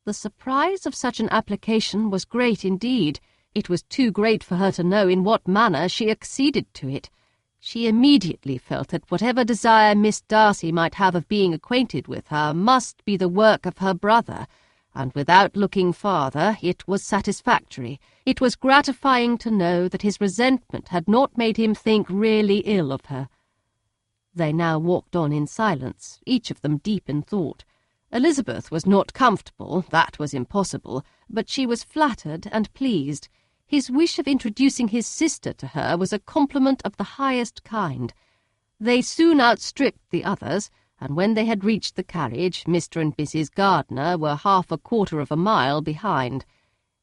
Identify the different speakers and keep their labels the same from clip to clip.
Speaker 1: The surprise of such an application was great indeed. It was too great for her to know in what manner she acceded to it. She immediately felt that whatever desire Miss Darcy might have of being acquainted with her must be the work of her brother, and without looking farther, it was satisfactory. It was gratifying to know that his resentment had not made him think really ill of her. They now walked on in silence, each of them deep in thought. Elizabeth was not comfortable, that was impossible, but she was flattered and pleased. His wish of introducing his sister to her was a compliment of the highest kind. They soon outstripped the others, and when they had reached the carriage, Mr. and Mrs. Gardiner were 1/4 of a mile behind.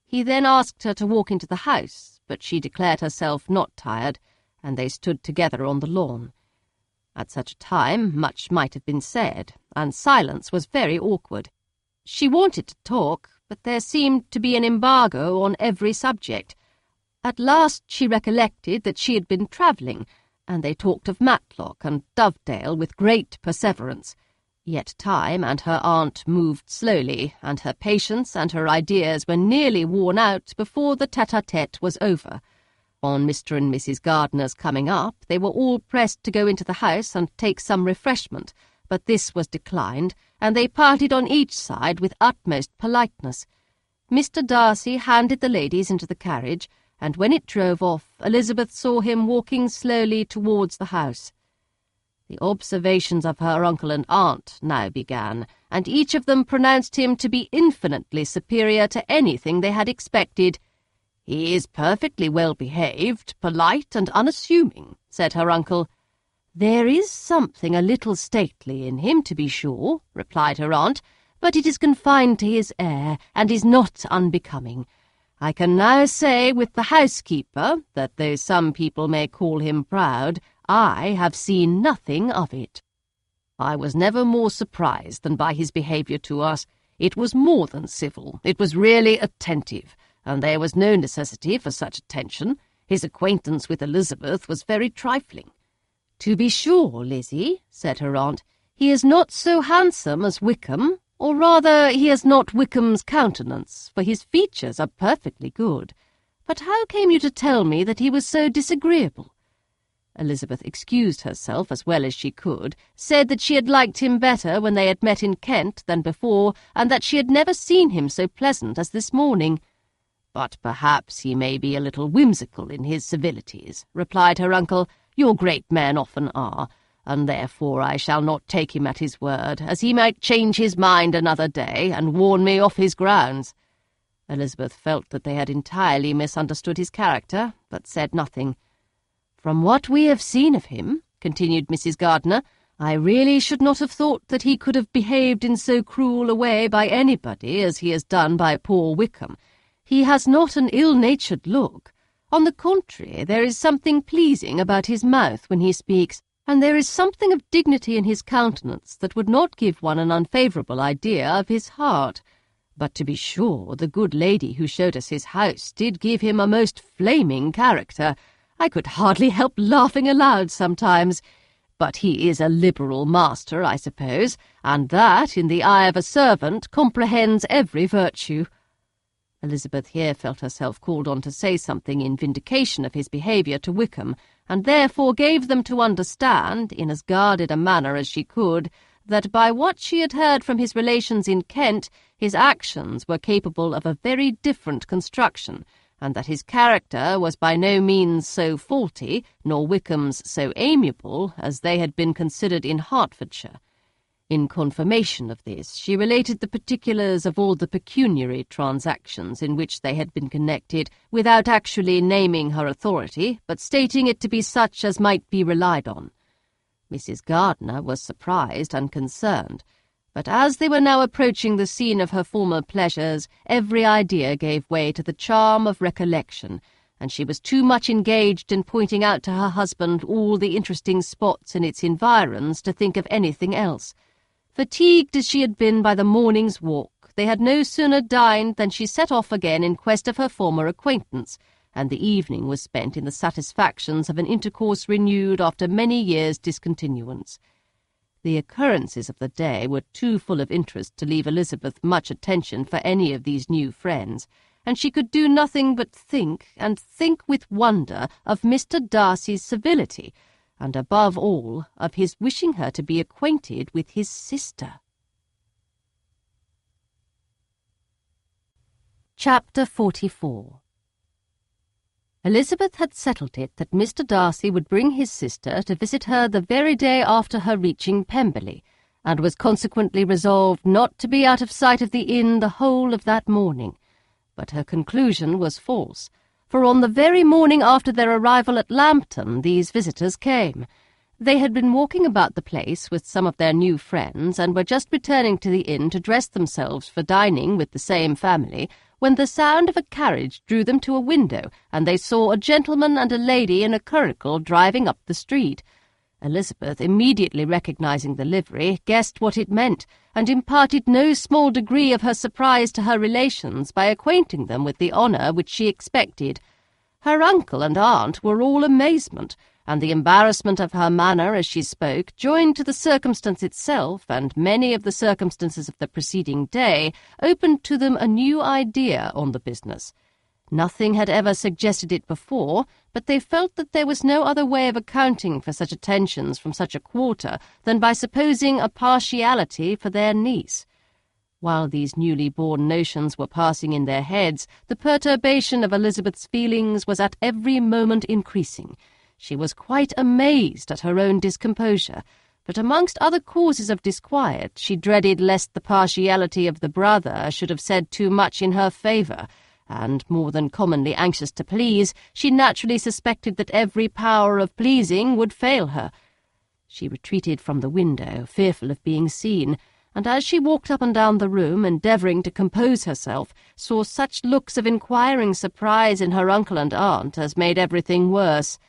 Speaker 1: He then asked her to walk into the house, but she declared herself not tired, and they stood together on the lawn. At such a time much might have been said, and silence was very awkward. She wanted to talk, but there seemed to be an embargo on every subject. At last she recollected that she had been travelling, and they talked of Matlock and Dovedale with great perseverance. Yet time and her aunt moved slowly, and her patience and her ideas were nearly worn out before the tete-a-tete was over. On Mr. and Mrs. Gardiner's coming up, they were all pressed to go into the house and take some refreshment, but this was declined, and they parted on each side with utmost politeness. Mr. Darcy handed the ladies into the carriage, and when it drove off, Elizabeth saw him walking slowly towards the house. The observations of her uncle and aunt now began, and each of them pronounced him to be infinitely superior to anything they had expected. "He is perfectly well behaved, polite and unassuming," said her uncle. "There is something a little stately in him, to be sure," replied her aunt, "but it is confined to his air, and is not unbecoming. I can now say with the housekeeper that though some people may call him proud, I have seen nothing of it. I was never more surprised than by his behaviour to us. It was more than civil, it was really attentive, and there was no necessity for such attention. His acquaintance with Elizabeth was very trifling." "To be sure, Lizzie," said her aunt, "he is not so handsome as Wickham, or rather he has not Wickham's countenance, for his features are perfectly good. But how came you to tell me that he was so disagreeable?" Elizabeth excused herself as well as she could, said that she had liked him better when they had met in Kent than before, and that she had never seen him so pleasant as this morning. "But perhaps he may be a little whimsical in his civilities," replied her uncle. "Your great men often are, and therefore I shall not take him at his word, as he might change his mind another day and warn me off his grounds." Elizabeth felt that they had entirely misunderstood his character, but said nothing. "From what we have seen of him," continued Mrs. Gardiner, "I really should not have thought that he could have behaved in so cruel a way by anybody as he has done by poor Wickham. He has not an ill-natured look. On the contrary, there is something pleasing about his mouth when he speaks, and there is something of dignity in his countenance that would not give one an unfavourable idea of his heart. But to be sure, the good lady who showed us his house did give him a most flaming character. I could hardly help laughing aloud sometimes. But he is a liberal master, I suppose, and that, in the eye of a servant, comprehends every virtue." Elizabeth here felt herself called on to say something in vindication of his behaviour to Wickham, and therefore gave them to understand, in as guarded a manner as she could, that by what she had heard from his relations in Kent, his actions were capable of a very different construction, and that his character was by no means so faulty, nor Wickham's so amiable, as they had been considered in Hertfordshire. In confirmation of this, she related the particulars of all the pecuniary transactions in which they had been connected, without actually naming her authority, but stating it to be such as might be relied on. Mrs. Gardiner was surprised and concerned, but as they were now approaching the scene of her former pleasures, every idea gave way to the charm of recollection, and she was too much engaged in pointing out to her husband all the interesting spots in its environs to think of anything else. Fatigued as she had been by the morning's walk, they had no sooner dined than she set off again in quest of her former acquaintance, and the evening was spent in the satisfactions of an intercourse renewed after many years' discontinuance. The occurrences of the day were too full of interest to leave Elizabeth much attention for any of these new friends, and she could do nothing but think, and think with wonder, of Mr. Darcy's civility, and above all, of his wishing her to be acquainted with his sister. Chapter 44. Elizabeth had settled it that Mr. Darcy would bring his sister to visit her the very day after her reaching Pemberley, and was consequently resolved not to be out of sight of the inn the whole of that morning. But her conclusion was false, for on the very morning after their arrival at Lambton these visitors came. They had been walking about the place with some of their new friends, and were just returning to the inn to dress themselves for dining with the same family, when the sound of a carriage drew them to a window, and they saw a gentleman and a lady in a curricle driving up the street. Elizabeth, immediately recognizing the livery, guessed what it meant, and imparted no small degree of her surprise to her relations by acquainting them with the honour which she expected. Her uncle and aunt were all amazement, and the embarrassment of her manner as she spoke, joined to the circumstance itself and many of the circumstances of the preceding day, opened to them a new idea on the business. Nothing had ever suggested it before, but they felt that there was no other way of accounting for such attentions from such a quarter than by supposing a partiality for their niece. While these newly born notions were passing in their heads, the perturbation of Elizabeth's feelings was at every moment increasing. She was quite amazed at her own discomposure, but amongst other causes of disquiet she dreaded lest the partiality of the brother should have said too much in her favour, and, more than commonly anxious to please, she naturally suspected that every power of pleasing would fail her. She retreated from the window, fearful of being seen, and as she walked up and down the room, endeavouring to compose herself, saw such looks of inquiring surprise in her uncle and aunt as made everything worse.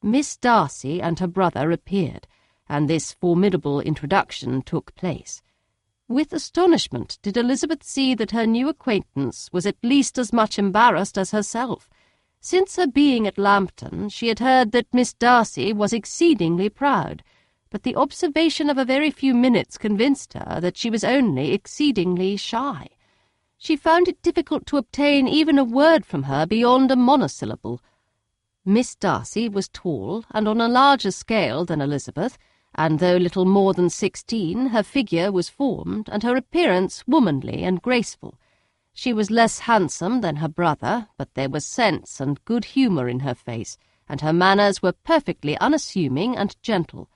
Speaker 1: Miss Darcy and her brother appeared, and this formidable introduction took place. With astonishment did Elizabeth see that her new acquaintance was at least as much embarrassed as herself. Since her being at Lambton, she had heard that Miss Darcy was exceedingly proud, but the observation of a very few minutes convinced her that she was only exceedingly shy. She found it difficult to obtain even a word from her beyond a monosyllable. Miss Darcy was tall and on a larger scale than Elizabeth, and though little more than 16, her figure was formed, and her appearance womanly and graceful. She was less handsome than her brother, but there was sense and good humour in her face, and her manners were perfectly unassuming and gentle.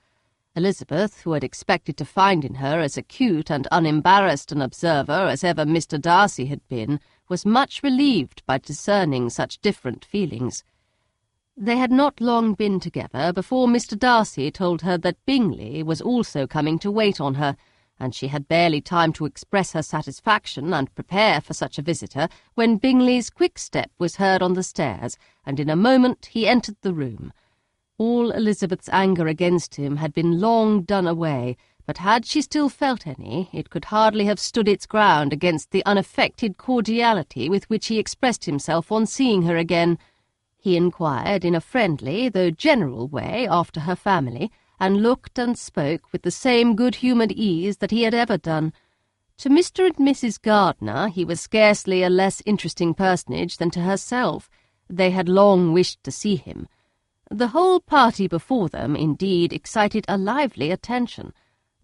Speaker 1: Elizabeth, who had expected to find in her as acute and unembarrassed an observer as ever Mr. Darcy had been, was much relieved by discerning such different feelings. They had not long been together before Mr. Darcy told her that Bingley was also coming to wait on her, and she had barely time to express her satisfaction and prepare for such a visitor when Bingley's quick step was heard on the stairs, and in a moment he entered the room. All Elizabeth's anger against him had been long done away, but had she still felt any, it could hardly have stood its ground against the unaffected cordiality with which he expressed himself on seeing her again. He inquired in a friendly, though general way, after her family, and looked and spoke with the same good-humoured ease that he had ever done. To Mr. and Mrs. Gardiner he was scarcely a less interesting personage than to herself. They had long wished to see him. The whole party before them, indeed, excited a lively attention.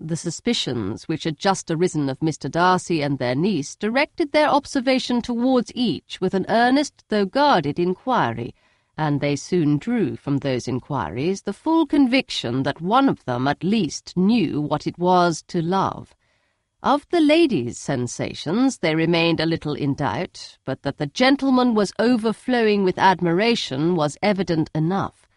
Speaker 1: The suspicions which had just arisen of Mr. Darcy and their niece directed their observation towards each with an earnest though guarded inquiry, and they soon drew from those inquiries the full conviction that one of them at least knew what it was to love. Of the ladies' sensations they remained a little in doubt, but that the gentleman was overflowing with admiration was evident enough.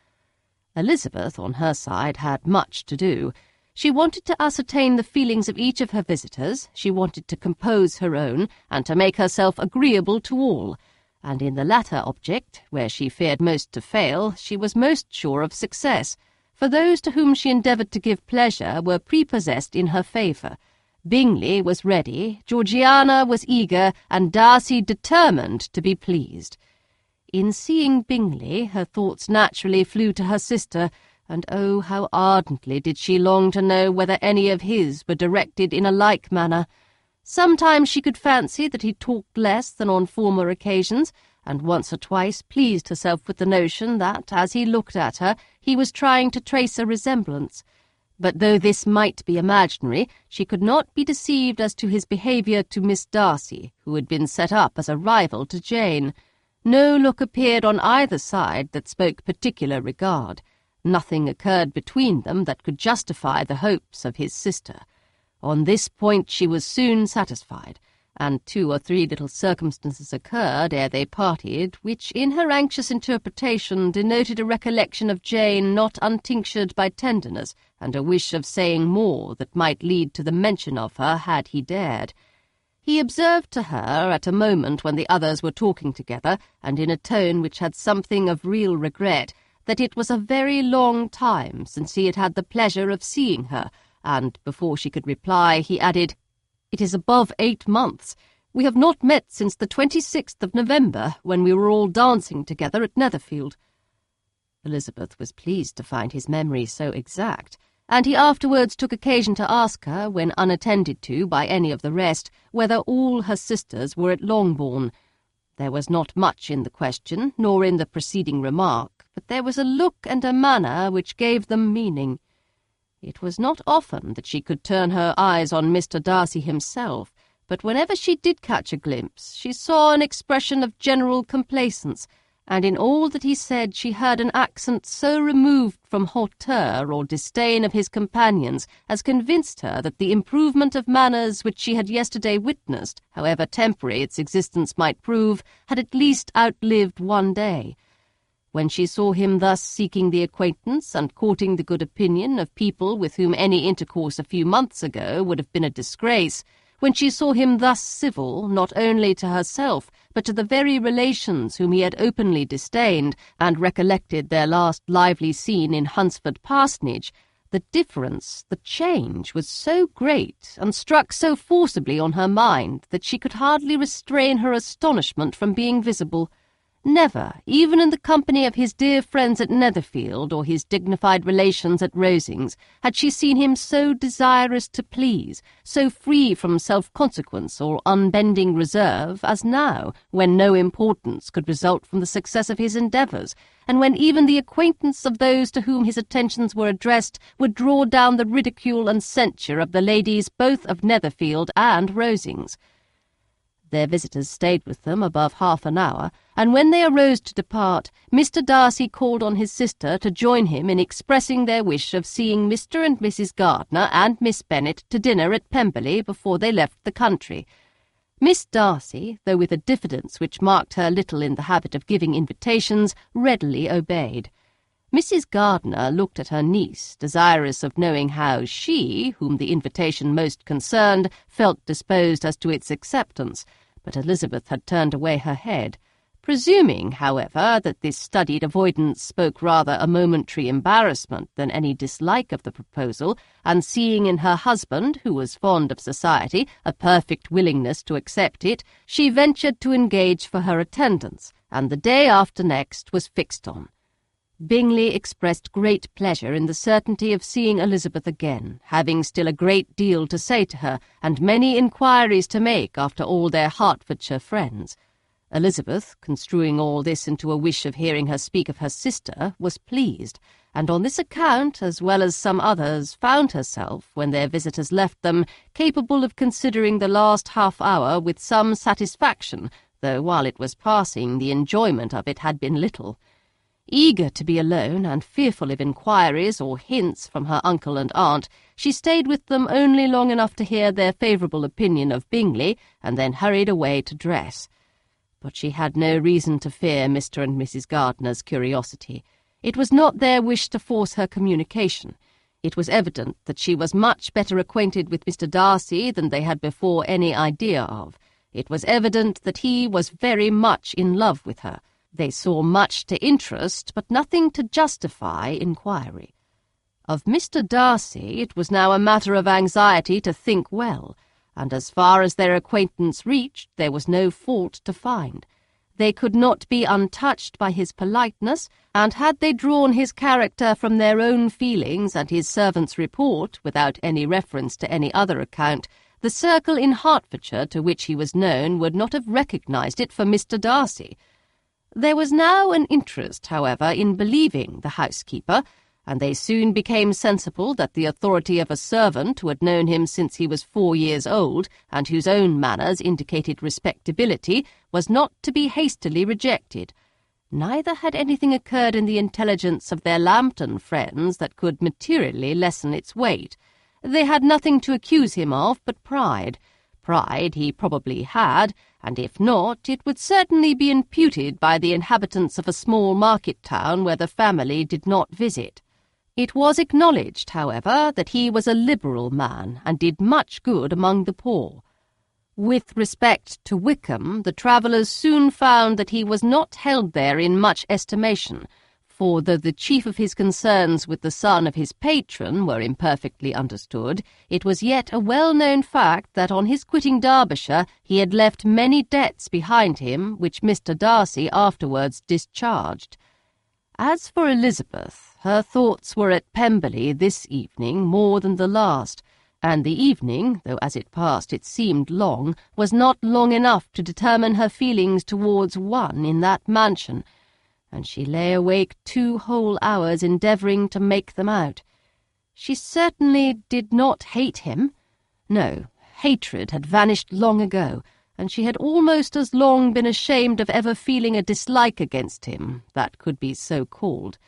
Speaker 1: Elizabeth, on her side, had much to do. She wanted to ascertain the feelings of each of her visitors, she wanted to compose her own, and to make herself agreeable to all, and in the latter object, where she feared most to fail, she was most sure of success, for those to whom she endeavoured to give pleasure were prepossessed in her favour. Bingley was ready, Georgiana was eager, and Darcy determined to be pleased. In seeing Bingley, her thoughts naturally flew to her sister, and oh, how ardently did she long to know whether any of his were directed in a like manner. Sometimes she could fancy that he talked less than on former occasions, and once or twice pleased herself with the notion that, as he looked at her, he was trying to trace a resemblance. But though this might be imaginary, she could not be deceived as to his behaviour to Miss Darcy, who had been set up as a rival to Jane. No look appeared on either side that spoke particular regard. Nothing occurred between them that could justify the hopes of his sister. On this point she was soon satisfied, and 2 or 3 little circumstances occurred ere they parted, which in her anxious interpretation denoted a recollection of Jane not untinctured by tenderness, and a wish of saying more that might lead to the mention of her had he dared. He observed to her, at a moment when the others were talking together, and in a tone which had something of real regret, that it was a very long time since he had had the pleasure of seeing her, and before she could reply, he added, "It is above 8 months. We have not met since the 26th of November, when we were all dancing together at Netherfield." Elizabeth was pleased to find his memory so exact, and he afterwards took occasion to ask her, when unattended to by any of the rest, whether all her sisters were at Longbourn. There was not much in the question, nor in the preceding remark, but there was a look and a manner which gave them meaning. It was not often that she could turn her eyes on Mr. Darcy himself, but whenever she did catch a glimpse, she saw an expression of general complacence, and in all that he said she heard an accent so removed from hauteur or disdain of his companions as convinced her that the improvement of manners which she had yesterday witnessed, however temporary its existence might prove, had at least outlived one day. When she saw him thus seeking the acquaintance and courting the good opinion of people with whom any intercourse a few months ago would have been a disgrace, when she saw him thus civil, not only to herself, but to the very relations whom he had openly disdained, and recollected their last lively scene in Hunsford Parsonage, the difference, the change, was so great, and struck so forcibly on her mind, that she could hardly restrain her astonishment from being visible. Never, even in the company of his dear friends at Netherfield or his dignified relations at Rosings, had she seen him so desirous to please, so free from self-consequence or unbending reserve, as now, when no importance could result from the success of his endeavours, and when even the acquaintance of those to whom his attentions were addressed would draw down the ridicule and censure of the ladies both of Netherfield and Rosings. Their visitors stayed with them above half an hour, and when they arose to depart, Mr. Darcy called on his sister to join him in expressing their wish of seeing Mr. and Mrs. Gardiner and Miss Bennet to dinner at Pemberley before they left the country. Miss Darcy, though with a diffidence which marked her little in the habit of giving invitations, readily obeyed. Mrs. Gardiner looked at her niece, desirous of knowing how she, whom the invitation most concerned, felt disposed as to its acceptance, but Elizabeth had turned away her head. Presuming, however, that this studied avoidance spoke rather a momentary embarrassment than any dislike of the proposal, and seeing in her husband, who was fond of society, a perfect willingness to accept it, she ventured to engage for her attendance, and the day after next was fixed on. Bingley expressed great pleasure in the certainty of seeing Elizabeth again, having still a great deal to say to her, and many inquiries to make after all their Hertfordshire friends. Elizabeth, construing all this into a wish of hearing her speak of her sister, was pleased, and on this account, as well as some others, found herself, when their visitors left them, capable of considering the last half-hour with some satisfaction, though while it was passing the enjoyment of it had been little. Eager to be alone, and fearful of inquiries or hints from her uncle and aunt, she stayed with them only long enough to hear their favourable opinion of Bingley, and then hurried away to dress. But she had no reason to fear Mr. and Mrs. Gardiner's curiosity. It was not their wish to force her communication. It was evident that she was much better acquainted with Mr. Darcy than they had before any idea of. It was evident that he was very much in love with her. They saw much to interest, but nothing to justify inquiry. Of Mr. Darcy it was now a matter of anxiety to think well, and as far as their acquaintance reached there was no fault to find. They could not be untouched by his politeness, and had they drawn his character from their own feelings and his servant's report, without any reference to any other account, the circle in Hertfordshire to which he was known would not have recognised it for Mr. Darcy. There was now an interest, however, in believing the housekeeper, and they soon became sensible that the authority of a servant who had known him since he was 4 years old, and whose own manners indicated respectability, was not to be hastily rejected. Neither had anything occurred in the intelligence of their Lambton friends that could materially lessen its weight. They had nothing to accuse him of but pride. Pride he probably had, and if not, it would certainly be imputed by the inhabitants of a small market town where the family did not visit. It was acknowledged, however, that he was a liberal man, and did much good among the poor. With respect to Wickham, the travellers soon found that he was not held there in much estimation, for though the chief of his concerns with the son of his patron were imperfectly understood, it was yet a well-known fact that on his quitting Derbyshire he had left many debts behind him which Mr. Darcy afterwards discharged. As for Elizabeth, her thoughts were at Pemberley this evening more than the last, and the evening, though as it passed it seemed long, was not long enough to determine her feelings towards one in that mansion, and she lay awake 2 whole hours endeavouring to make them out. She certainly did not hate him. No, hatred had vanished long ago, and she had almost as long been ashamed of ever feeling a dislike against him, that could be so called.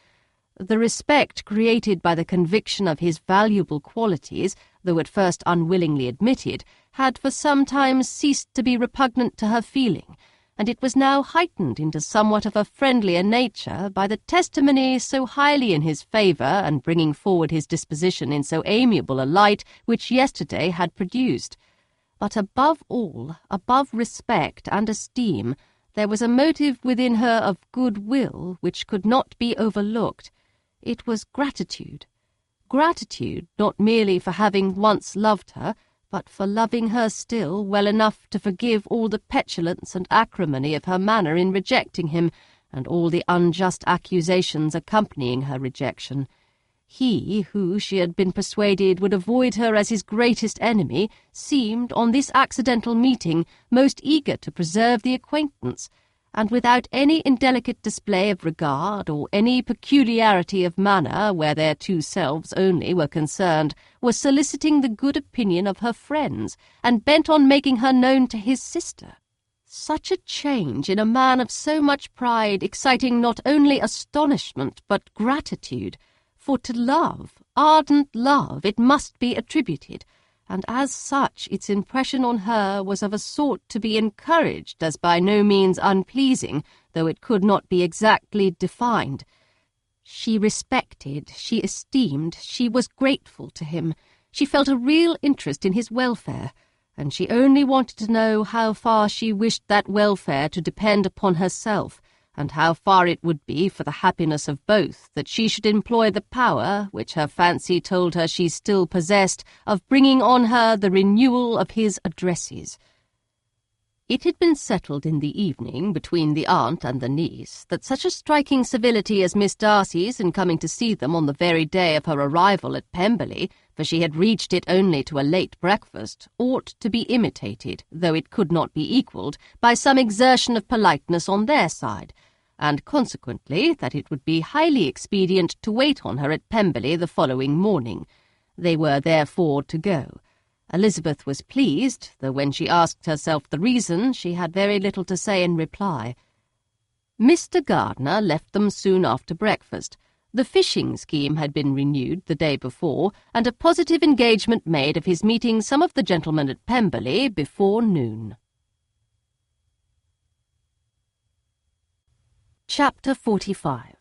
Speaker 1: The respect created by the conviction of his valuable qualities, though at first unwillingly admitted, had for some time ceased to be repugnant to her feeling, and it was now heightened into somewhat of a friendlier nature by the testimony so highly in his favour and bringing forward his disposition in so amiable a light which yesterday had produced. But above all, above respect and esteem, there was a motive within her of good-will which could not be overlooked. It was gratitude. Gratitude not merely for having once loved her, but for loving her still well enough to forgive all the petulance and acrimony of her manner in rejecting him, and all the unjust accusations accompanying her rejection. He, who, she had been persuaded, would avoid her as his greatest enemy, seemed, on this accidental meeting, most eager to preserve the acquaintance, and without any indelicate display of regard or any peculiarity of manner where their 2 selves only were concerned, was soliciting the good opinion of her friends, and bent on making her known to his sister. Such a change in a man of so much pride exciting not only astonishment but gratitude, for to love, ardent love, it must be attributed, and as such its impression on her was of a sort to be encouraged as by no means unpleasing, though it could not be exactly defined. She respected, she esteemed, she was grateful to him, she felt a real interest in his welfare, and she only wanted to know how far she wished that welfare to depend upon herself, and how far it would be for the happiness of both that she should employ the power, which her fancy told her she still possessed, of bringing on her the renewal of his addresses. It had been settled in the evening between the aunt and the niece that such a striking civility as Miss Darcy's in coming to see them on the very day of her arrival at Pemberley, for she had reached it only to a late breakfast, ought to be imitated, though it could not be equalled, by some exertion of politeness on their side, and consequently that it would be highly expedient to wait on her at Pemberley the following morning. They were therefore to go. Elizabeth was pleased, though when she asked herself the reason, she had very little to say in reply. Mr. Gardiner left them soon after breakfast. The fishing scheme had been renewed the day before, and a positive engagement made of his meeting some of the gentlemen at Pemberley before noon. Chapter 45.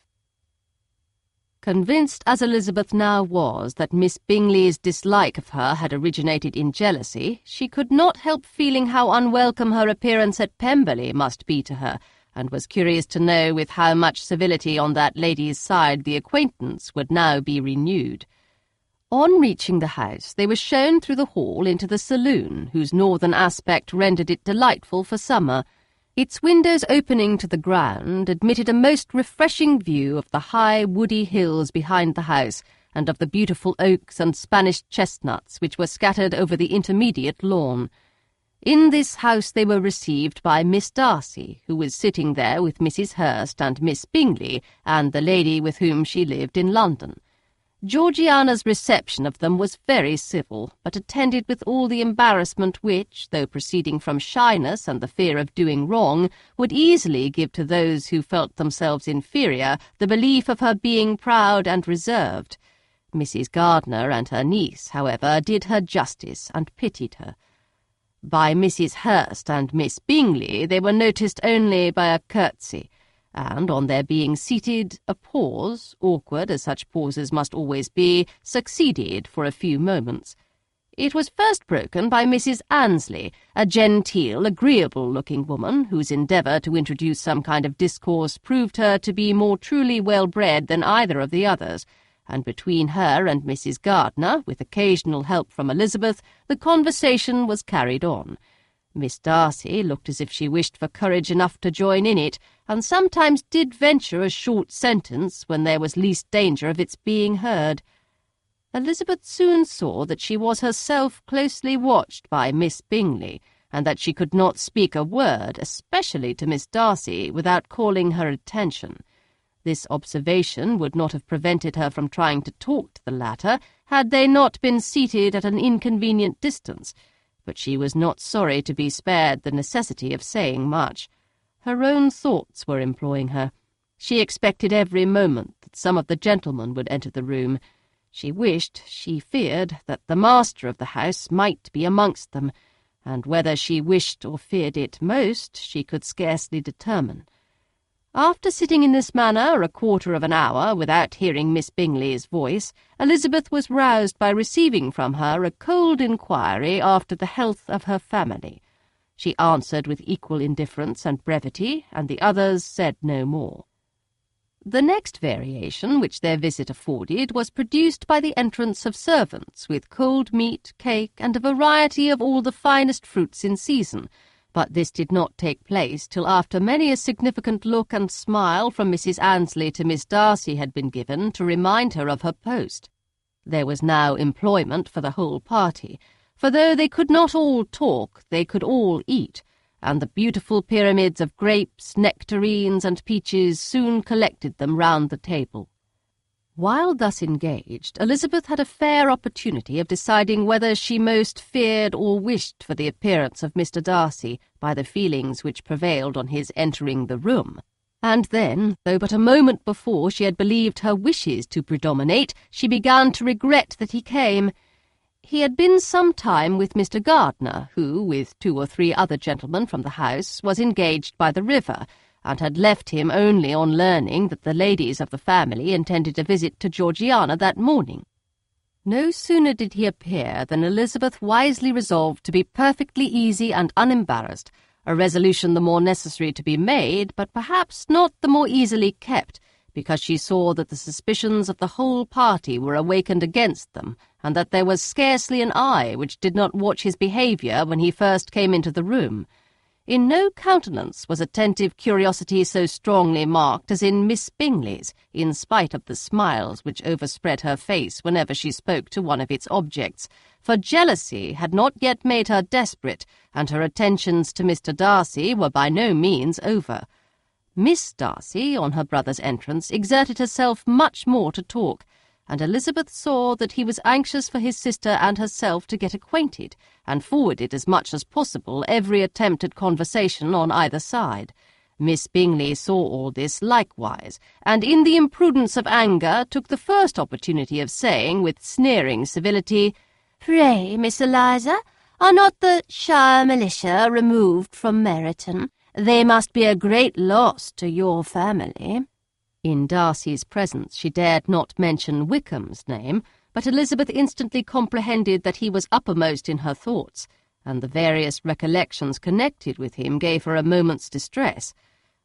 Speaker 1: Convinced as Elizabeth now was that Miss Bingley's dislike of her had originated in jealousy, she could not help feeling how unwelcome her appearance at Pemberley must be to her, and was curious to know with how much civility on that lady's side the acquaintance would now be renewed. On reaching the house, they were shown through the hall into the saloon, whose northern aspect rendered it delightful for summer. Its windows opening to the ground admitted a most refreshing view of the high woody hills behind the house and of the beautiful oaks and Spanish chestnuts which were scattered over the intermediate lawn. In this house they were received by Miss Darcy, who was sitting there with Mrs. Hurst and Miss Bingley and the lady with whom she lived in London. Georgiana's reception of them was very civil, but attended with all the embarrassment which, though proceeding from shyness and the fear of doing wrong, would easily give to those who felt themselves inferior the belief of her being proud and reserved. Mrs. Gardiner and her niece, however, did her justice and pitied her. By Mrs. Hurst and Miss Bingley they were noticed only by a curtsy, and, on their being seated, a pause, awkward as such pauses must always be, succeeded for a few moments. It was first broken by Mrs. Annesley, a genteel, agreeable-looking woman, whose endeavour to introduce some kind of discourse proved her to be more truly well-bred than either of the others, and between her and Mrs. Gardiner, with occasional help from Elizabeth, the conversation was carried on. Miss Darcy looked as if she wished for courage enough to join in it, and sometimes did venture a short sentence when there was least danger of its being heard. Elizabeth soon saw that she was herself closely watched by Miss Bingley, and that she could not speak a word, especially to Miss Darcy, without calling her attention. This observation would not have prevented her from trying to talk to the latter, had they not been seated at an inconvenient distance, but she was not sorry to be spared the necessity of saying much. Her own thoughts were employing her. She expected every moment that some of the gentlemen would enter the room. She wished, she feared, that the master of the house might be amongst them, and whether she wished or feared it most, she could scarcely determine. After sitting in this manner a quarter of an hour without hearing Miss Bingley's voice, Elizabeth was roused by receiving from her a cold inquiry after the health of her family. She answered with equal indifference and brevity, and the others said no more. The next variation which their visit afforded was produced by the entrance of servants with cold meat, cake, and a variety of all the finest fruits in season, but this did not take place till after many a significant look and smile from Mrs. Annesley to Miss Darcy had been given to remind her of her post. There was now employment for the whole party, for though they could not all talk, they could all eat, and the beautiful pyramids of grapes, nectarines, and peaches soon collected them round the table. While thus engaged, Elizabeth had a fair opportunity of deciding whether she most feared or wished for the appearance of Mr. Darcy by the feelings which prevailed on his entering the room. And then, though but a moment before she had believed her wishes to predominate, she began to regret that he came. He had been some time with Mr. Gardiner, who, with 2 or 3 other gentlemen from the house, was engaged by the river, and had left him only on learning that the ladies of the family intended a visit to Georgiana that morning. No sooner did he appear than Elizabeth wisely resolved to be perfectly easy and unembarrassed, a resolution the more necessary to be made, but perhaps not the more easily kept, because she saw that the suspicions of the whole party were awakened against them, and that there was scarcely an eye which did not watch his behaviour when he first came into the room. In no countenance was attentive curiosity so strongly marked as in Miss Bingley's, in spite of the smiles which overspread her face whenever she spoke to one of its objects, for jealousy had not yet made her desperate, and her attentions to Mr. Darcy were by no means over. Miss Darcy, on her brother's entrance, exerted herself much more to talk, and Elizabeth saw that he was anxious for his sister and herself to get acquainted, and forwarded as much as possible every attempt at conversation on either side. Miss Bingley saw all this likewise, and in the imprudence of anger took the first opportunity of saying, with sneering civility, "Pray, Miss Eliza, are not the Shire militia removed from Meryton? They must be a great loss to your family." In Darcy's presence she dared not mention Wickham's name, but Elizabeth instantly comprehended that he was uppermost in her thoughts, and the various recollections connected with him gave her a moment's distress.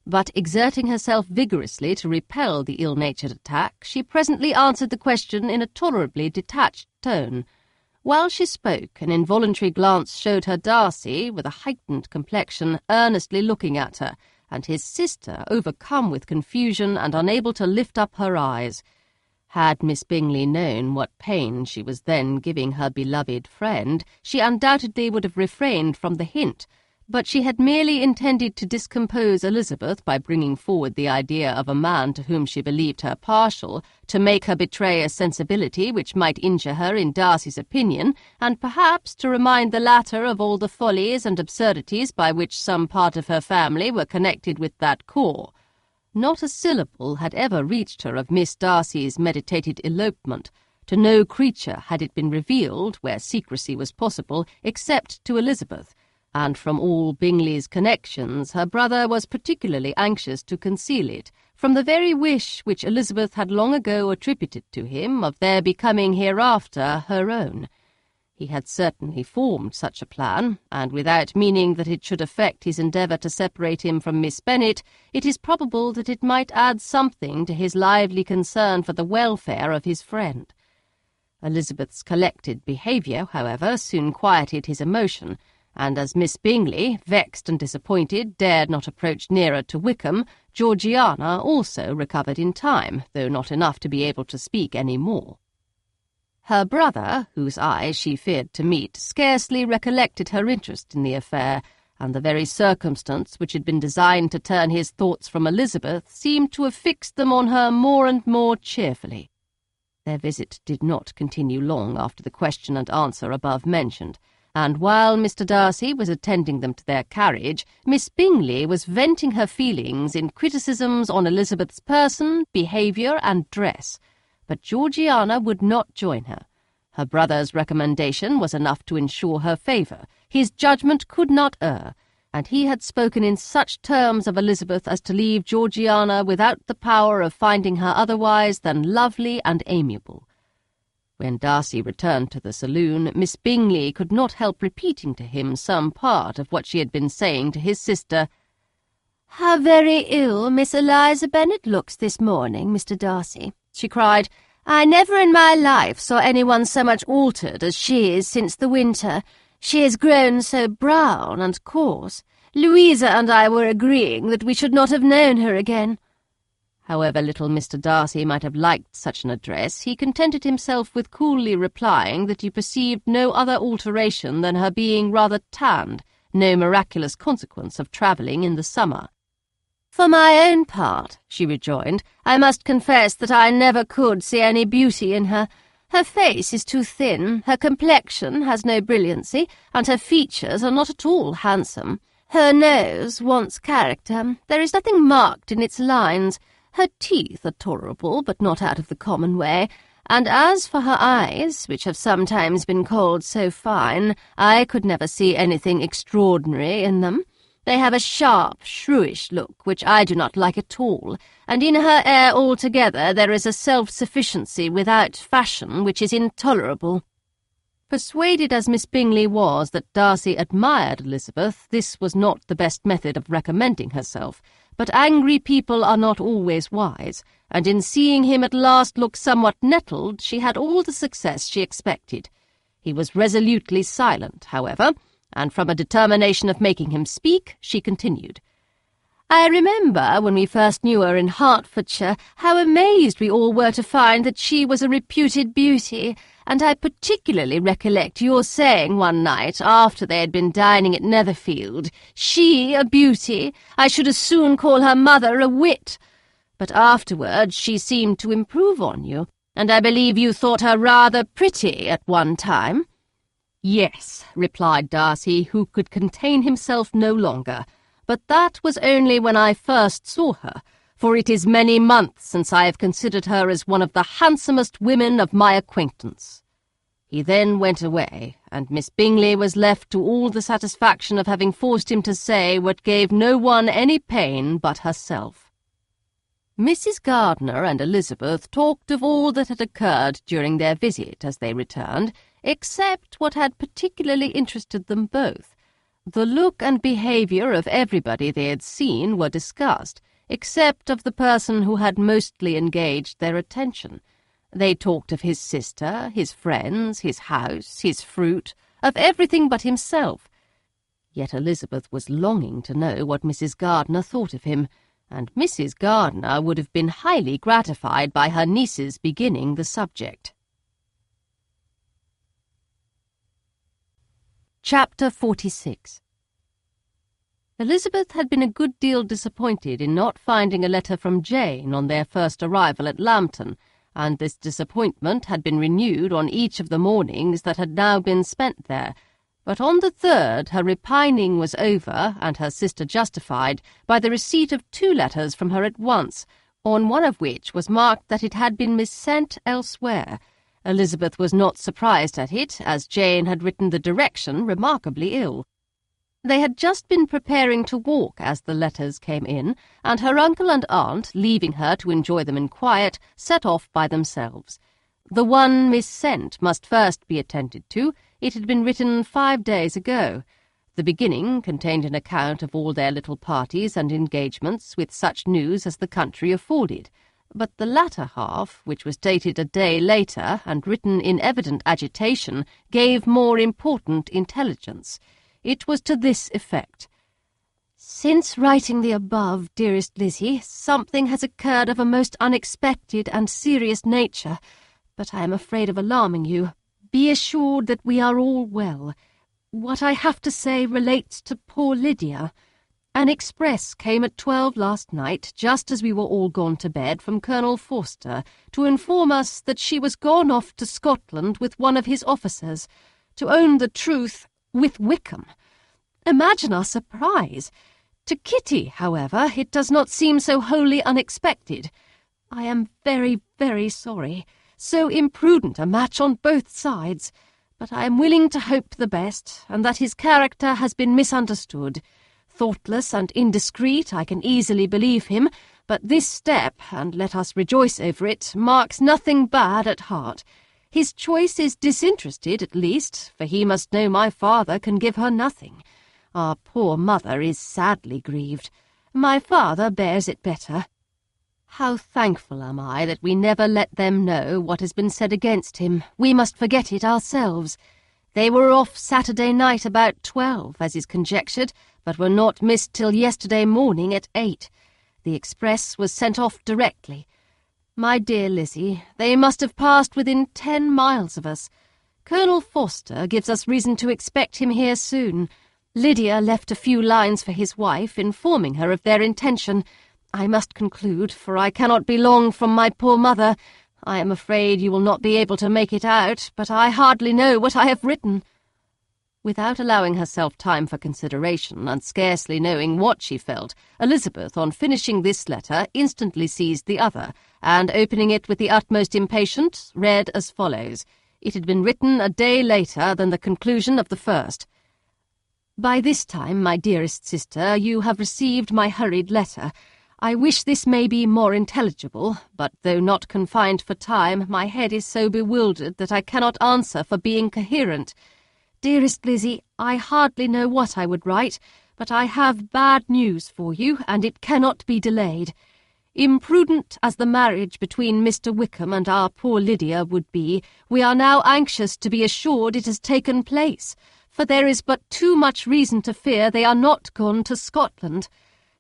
Speaker 1: But exerting herself vigorously to repel the ill-natured attack, she presently answered the question in a tolerably detached tone. While she spoke, an involuntary glance showed her Darcy, with a heightened complexion, earnestly looking at her, and his sister, overcome with confusion and unable to lift up her eyes. Had Miss Bingley known what pain she was then giving her beloved friend, she undoubtedly would have refrained from the hint, but she had merely intended to discompose Elizabeth by bringing forward the idea of a man to whom she believed her partial, to make her betray a sensibility which might injure her in Darcy's opinion, and perhaps to remind the latter of all the follies and absurdities by which some part of her family were connected with that corps. Not a syllable had ever reached her of Miss Darcy's meditated elopement. To no creature had it been revealed, where secrecy was possible, except to Elizabeth, and from all Bingley's connections her brother was particularly anxious to conceal it, from the very wish which Elizabeth had long ago attributed to him of their becoming hereafter her own. He had certainly formed such a plan, and without meaning that it should affect his endeavour to separate him from Miss Bennet, it is probable that it might add something to his lively concern for the welfare of his friend. Elizabeth's collected behaviour, however, soon quieted his emotion, and as Miss Bingley, vexed and disappointed, dared not approach nearer to Wickham, Georgiana also recovered in time, though not enough to be able to speak any more. Her brother, whose eyes she feared to meet, scarcely recollected her interest in the affair, and the very circumstance which had been designed to turn his thoughts from Elizabeth seemed to have fixed them on her more and more cheerfully. Their visit did not continue long after the question and answer above mentioned, and while Mr. Darcy was attending them to their carriage, Miss Bingley was venting her feelings in criticisms on Elizabeth's person, behaviour, and dress. But Georgiana would not join her. Her brother's recommendation was enough to ensure her favour. His judgment could not err, and he had spoken in such terms of Elizabeth as to leave Georgiana without the power of finding her otherwise than lovely and amiable. When Darcy returned to the saloon, Miss Bingley could not help repeating to him some part of what she had been saying to his sister. "How very ill Miss Eliza Bennet looks this morning, Mr. Darcy," she cried. "I never in my life saw anyone so much altered as she is since the winter. She has grown so brown and coarse. Louisa and I were agreeing that we should not have known her again." However little Mr. Darcy might have liked such an address, he contented himself with coolly replying that he perceived no other alteration than her being rather tanned, no miraculous consequence of travelling in the summer. "For my own part," she rejoined, "I must confess that I never could see any beauty in her. Her face is too thin, her complexion has no brilliancy, and her features are not at all handsome. Her nose wants character. There is nothing marked in its lines. Her teeth are tolerable, but not out of the common way, and as for her eyes, which have sometimes been called so fine, I could never see anything extraordinary in them. They have a sharp, shrewish look, which I do not like at all, and in her air altogether there is a self-sufficiency without fashion which is intolerable." Persuaded as Miss Bingley was that Darcy admired Elizabeth, this was not the best method of recommending herself, but angry people are not always wise, and in seeing him at last look somewhat nettled, she had all the success she expected. He was resolutely silent, however, and from a determination of making him speak, she continued. "I remember, when we first knew her in Hertfordshire, how amazed we all were to find that she was a reputed beauty, and I particularly recollect your saying one night, after they had been dining at Netherfield, 'She a beauty! I should as soon call her mother a wit!' But afterwards she seemed to improve on you, and I believe you thought her rather pretty at one time." "Yes," replied Darcy, who could contain himself no longer, "but that was only when I first saw her, for it is many months since I have considered her as one of the handsomest women of my acquaintance." He then went away, and Miss Bingley was left to all the satisfaction of having forced him to say what gave no one any pain but herself. Mrs. Gardiner and Elizabeth talked of all that had occurred during their visit as they returned, except what had particularly interested them both. The look and behaviour of everybody they had seen were discussed, except of the person who had mostly engaged their attention. They talked of his sister, his friends, his house, his fruit, of everything but himself. Yet Elizabeth was longing to know what Mrs. Gardiner thought of him, and Mrs. Gardiner would have been highly gratified by her niece's beginning the subject. Chapter 46. Elizabeth had been a good deal disappointed in not finding a letter from Jane on their first arrival at Lambton, and this disappointment had been renewed on each of the mornings that had now been spent there. But on the third her repining was over, and her sister justified, by the receipt of 2 letters from her at once, on one of which was marked that it had been missent elsewhere. Elizabeth was not surprised at it, as Jane had written the direction remarkably ill. They had just been preparing to walk as the letters came in, and her uncle and aunt, leaving her to enjoy them in quiet, set off by themselves. The one missent must first be attended to. It had been written 5 days ago. The beginning contained an account of all their little parties and engagements, with such news as the country afforded. But the latter half, which was dated a day later and written in evident agitation, gave more important intelligence. It was to this effect: "Since writing the above, dearest Lizzie, something has occurred of a most unexpected and serious nature, but I am afraid of alarming you. Be assured that we are all well. What I have to say relates to poor Lydia. An express came at 12 last night, just as we were all gone to bed, from Colonel Forster, to inform us that she was gone off to Scotland with one of his officers, to own the truth, with Wickham. Imagine our surprise. To Kitty, however, it does not seem so wholly unexpected. I am very, very sorry. So imprudent a match on both sides. But I am willing to hope the best, and that his character has been misunderstood. Thoughtless and indiscreet, I can easily believe him, but this step, and let us rejoice over it, marks nothing bad at heart. His choice is disinterested, at least, for he must know my father can give her nothing. Our poor mother is sadly grieved. My father bears it better. How thankful am I that we never let them know what has been said against him. We must forget it ourselves. They were off Saturday night about 12, as is conjectured, but were not missed till yesterday morning at 8. The express was sent off directly. My dear Lizzie, they must have passed within 10 miles of us. Colonel Forster gives us reason to expect him here soon. Lydia left a few lines for his wife, informing her of their intention. I must conclude, for I cannot be long from my poor mother. I am afraid you will not be able to make it out, but I hardly know what I have written." Without allowing herself time for consideration, and scarcely knowing what she felt, Elizabeth, on finishing this letter, instantly seized the other, and, opening it with the utmost impatience, read as follows. It had been written a day later than the conclusion of the first. "By this time, my dearest sister, you have received my hurried letter. I wish this may be more intelligible, but though not confined for time, my head is so bewildered that I cannot answer for being coherent. Dearest Lizzie, I hardly know what I would write, but I have bad news for you, and it cannot be delayed. Imprudent as the marriage between Mr. Wickham and our poor Lydia would be, we are now anxious to be assured it has taken place, for there is but too much reason to fear they are not gone to Scotland.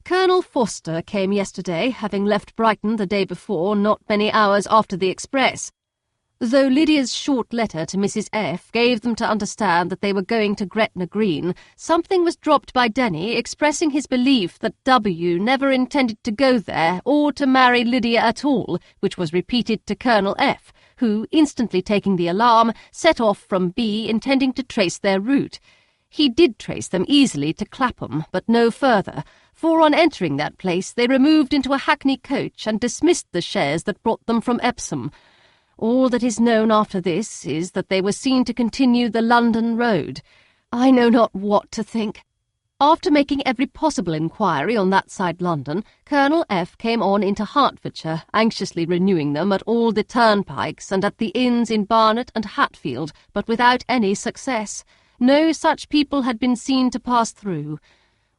Speaker 1: Colonel Forster came yesterday, having left Brighton the day before, not many hours after the express. Though Lydia's short letter to Mrs. F. gave them to understand that they were going to Gretna Green, something was dropped by Denny expressing his belief that W. never intended to go there or to marry Lydia at all, which was repeated to Colonel F., who, instantly taking the alarm, set off from B, intending to trace their route. He did trace them easily to Clapham, but no further, for on entering that place they removed into a hackney coach and dismissed the chaise that brought them from Epsom. All that is known after this is that they were seen to continue the London road. I know not what to think. After making every possible inquiry on that side London, Colonel F. came on into Hertfordshire, anxiously renewing them at all the turnpikes and at the inns in Barnet and Hatfield, but without any success. No such people had been seen to pass through.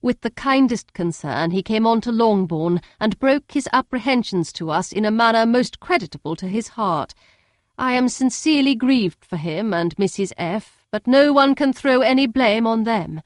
Speaker 1: With the kindest concern he came on to Longbourn, and broke his apprehensions to us in a manner most creditable to his heart. I am sincerely grieved for him and Mrs. F., but no one can throw any blame on them.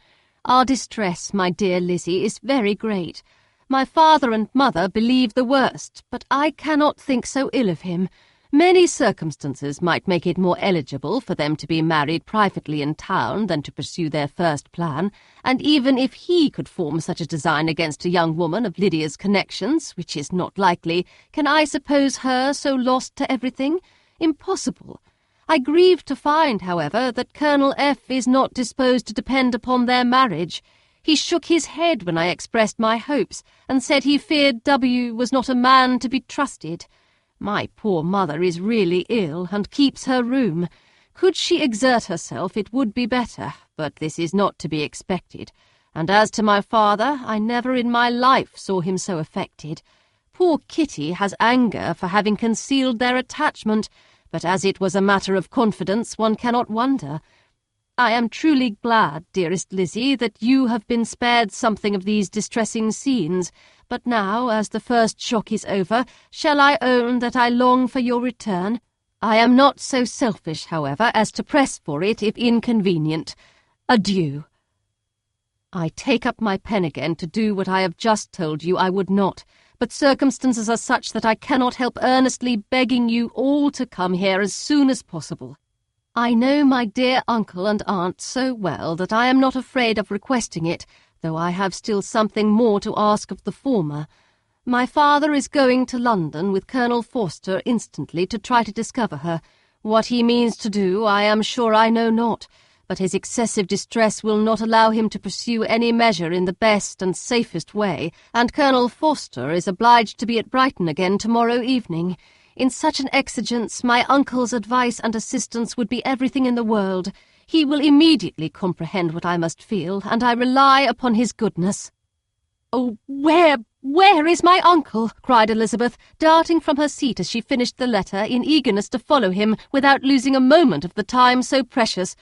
Speaker 1: Our distress, my dear Lizzie, is very great. My father and mother believe the worst, but I cannot think so ill of him. Many circumstances might make it more eligible for them to be married privately in town than to pursue their first plan, and even if he could form such a design against a young woman of Lydia's connections, which is not likely, can I suppose her so lost to everything? Impossible. I grieve to find, however, that Colonel F. is not disposed to depend upon their marriage. He shook his head when I expressed my hopes, and said he feared W. was not a man to be trusted. My poor mother is really ill, and keeps her room. Could she exert herself, it would be better, but this is not to be expected. And as to my father, I never in my life saw him so affected. Poor Kitty has anger for having concealed their attachment, but as it was a matter of confidence, one cannot wonder. I am truly glad, dearest Lizzie, that you have been spared something of these distressing scenes, but now, as the first shock is over, shall I own that I long for your return? I am not so selfish, however, as to press for it if inconvenient. Adieu. I take up my pen again to do what I have just told you I would not, but circumstances are such that I cannot help earnestly begging you all to come here as soon as possible. I know my dear uncle and aunt so well that I am not afraid of requesting it, though I have still something more to ask of the former. My father is going to London with Colonel Forster instantly to try to discover her. What he means to do, I am sure I know not, but his excessive distress will not allow him to pursue any measure in the best and safest way, and Colonel Forster is obliged to be at Brighton again tomorrow evening. In such an exigence, my uncle's advice and assistance would be everything in the world. He will immediately comprehend what I must feel, and I rely upon his goodness." "Oh, where is my uncle?" cried Elizabeth, darting from her seat as she finished the letter in eagerness to follow him without losing a moment of the time so precious.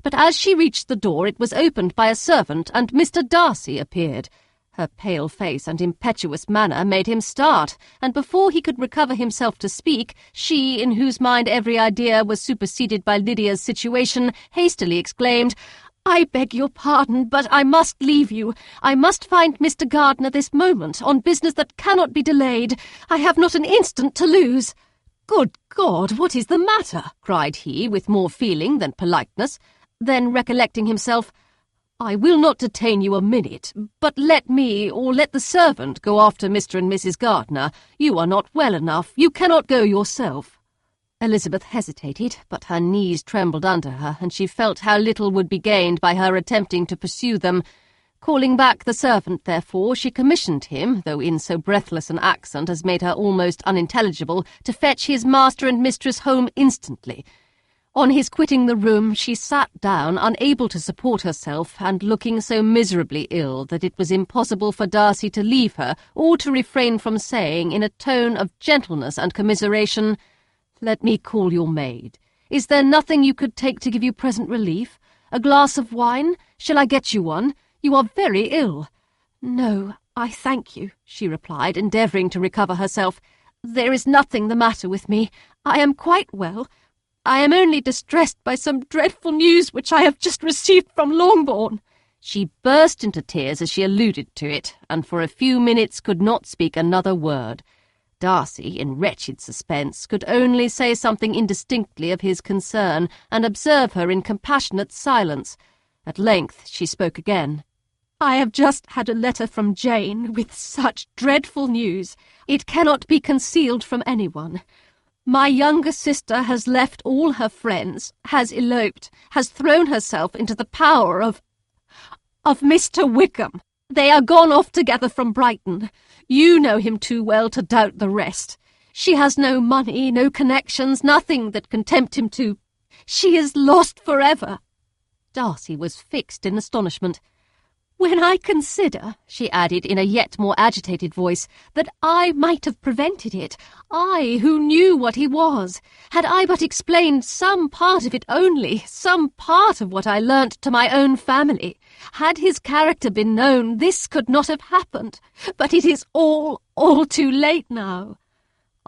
Speaker 1: But as she reached the door, it was opened by a servant, and Mr. Darcy appeared. Her pale face and impetuous manner made him start, and before he could recover himself to speak, she, in whose mind every idea was superseded by Lydia's situation, hastily exclaimed, "I beg your pardon, but I must leave you. I must find Mr. Gardiner this moment, on business that cannot be delayed. I have not an instant to lose." "Good God, what is the matter?" cried he, with more feeling than politeness. Then, recollecting himself, "I will not detain you a minute, but let me, or let the servant, go after Mr. and Mrs. Gardiner. You are not well enough. You cannot go yourself." Elizabeth hesitated, but her knees trembled under her, and she felt how little would be gained by her attempting to pursue them. Calling back the servant, therefore, she commissioned him, though in so breathless an accent as made her almost unintelligible, to fetch his master and mistress home instantly. On his quitting the room, she sat down, unable to support herself, and looking so miserably ill that it was impossible for Darcy to leave her, or to refrain from saying, in a tone of gentleness and commiseration, "Let me call your maid. Is there nothing you could take to give you present relief? A glass of wine? Shall I get you one? You are very ill." "No, I thank you," she replied, endeavouring to recover herself. "There is nothing the matter with me. I am quite well. I am only distressed by some dreadful news which I have just received from Longbourn." She burst into tears as she alluded to it, and for a few minutes could not speak another word. Darcy, in wretched suspense, could only say something indistinctly of his concern, and observe her in compassionate silence. At length she spoke again. "I have just had a letter from Jane, with such dreadful news. It cannot be concealed from anyone. My younger sister has left all her friends, has eloped, has thrown herself into the power of Mr. Wickham. They are gone off together from Brighton. You know him too well to doubt the rest. She has no money, no connections, nothing that can tempt him to. She is lost forever." Darcy was fixed in astonishment. "When I consider," she added in a yet more agitated voice, "that I might have prevented it, I who knew what he was, had I but explained some part of it only, some part of what I learnt to my own family, had his character been known, this could not have happened, but it is all too late now.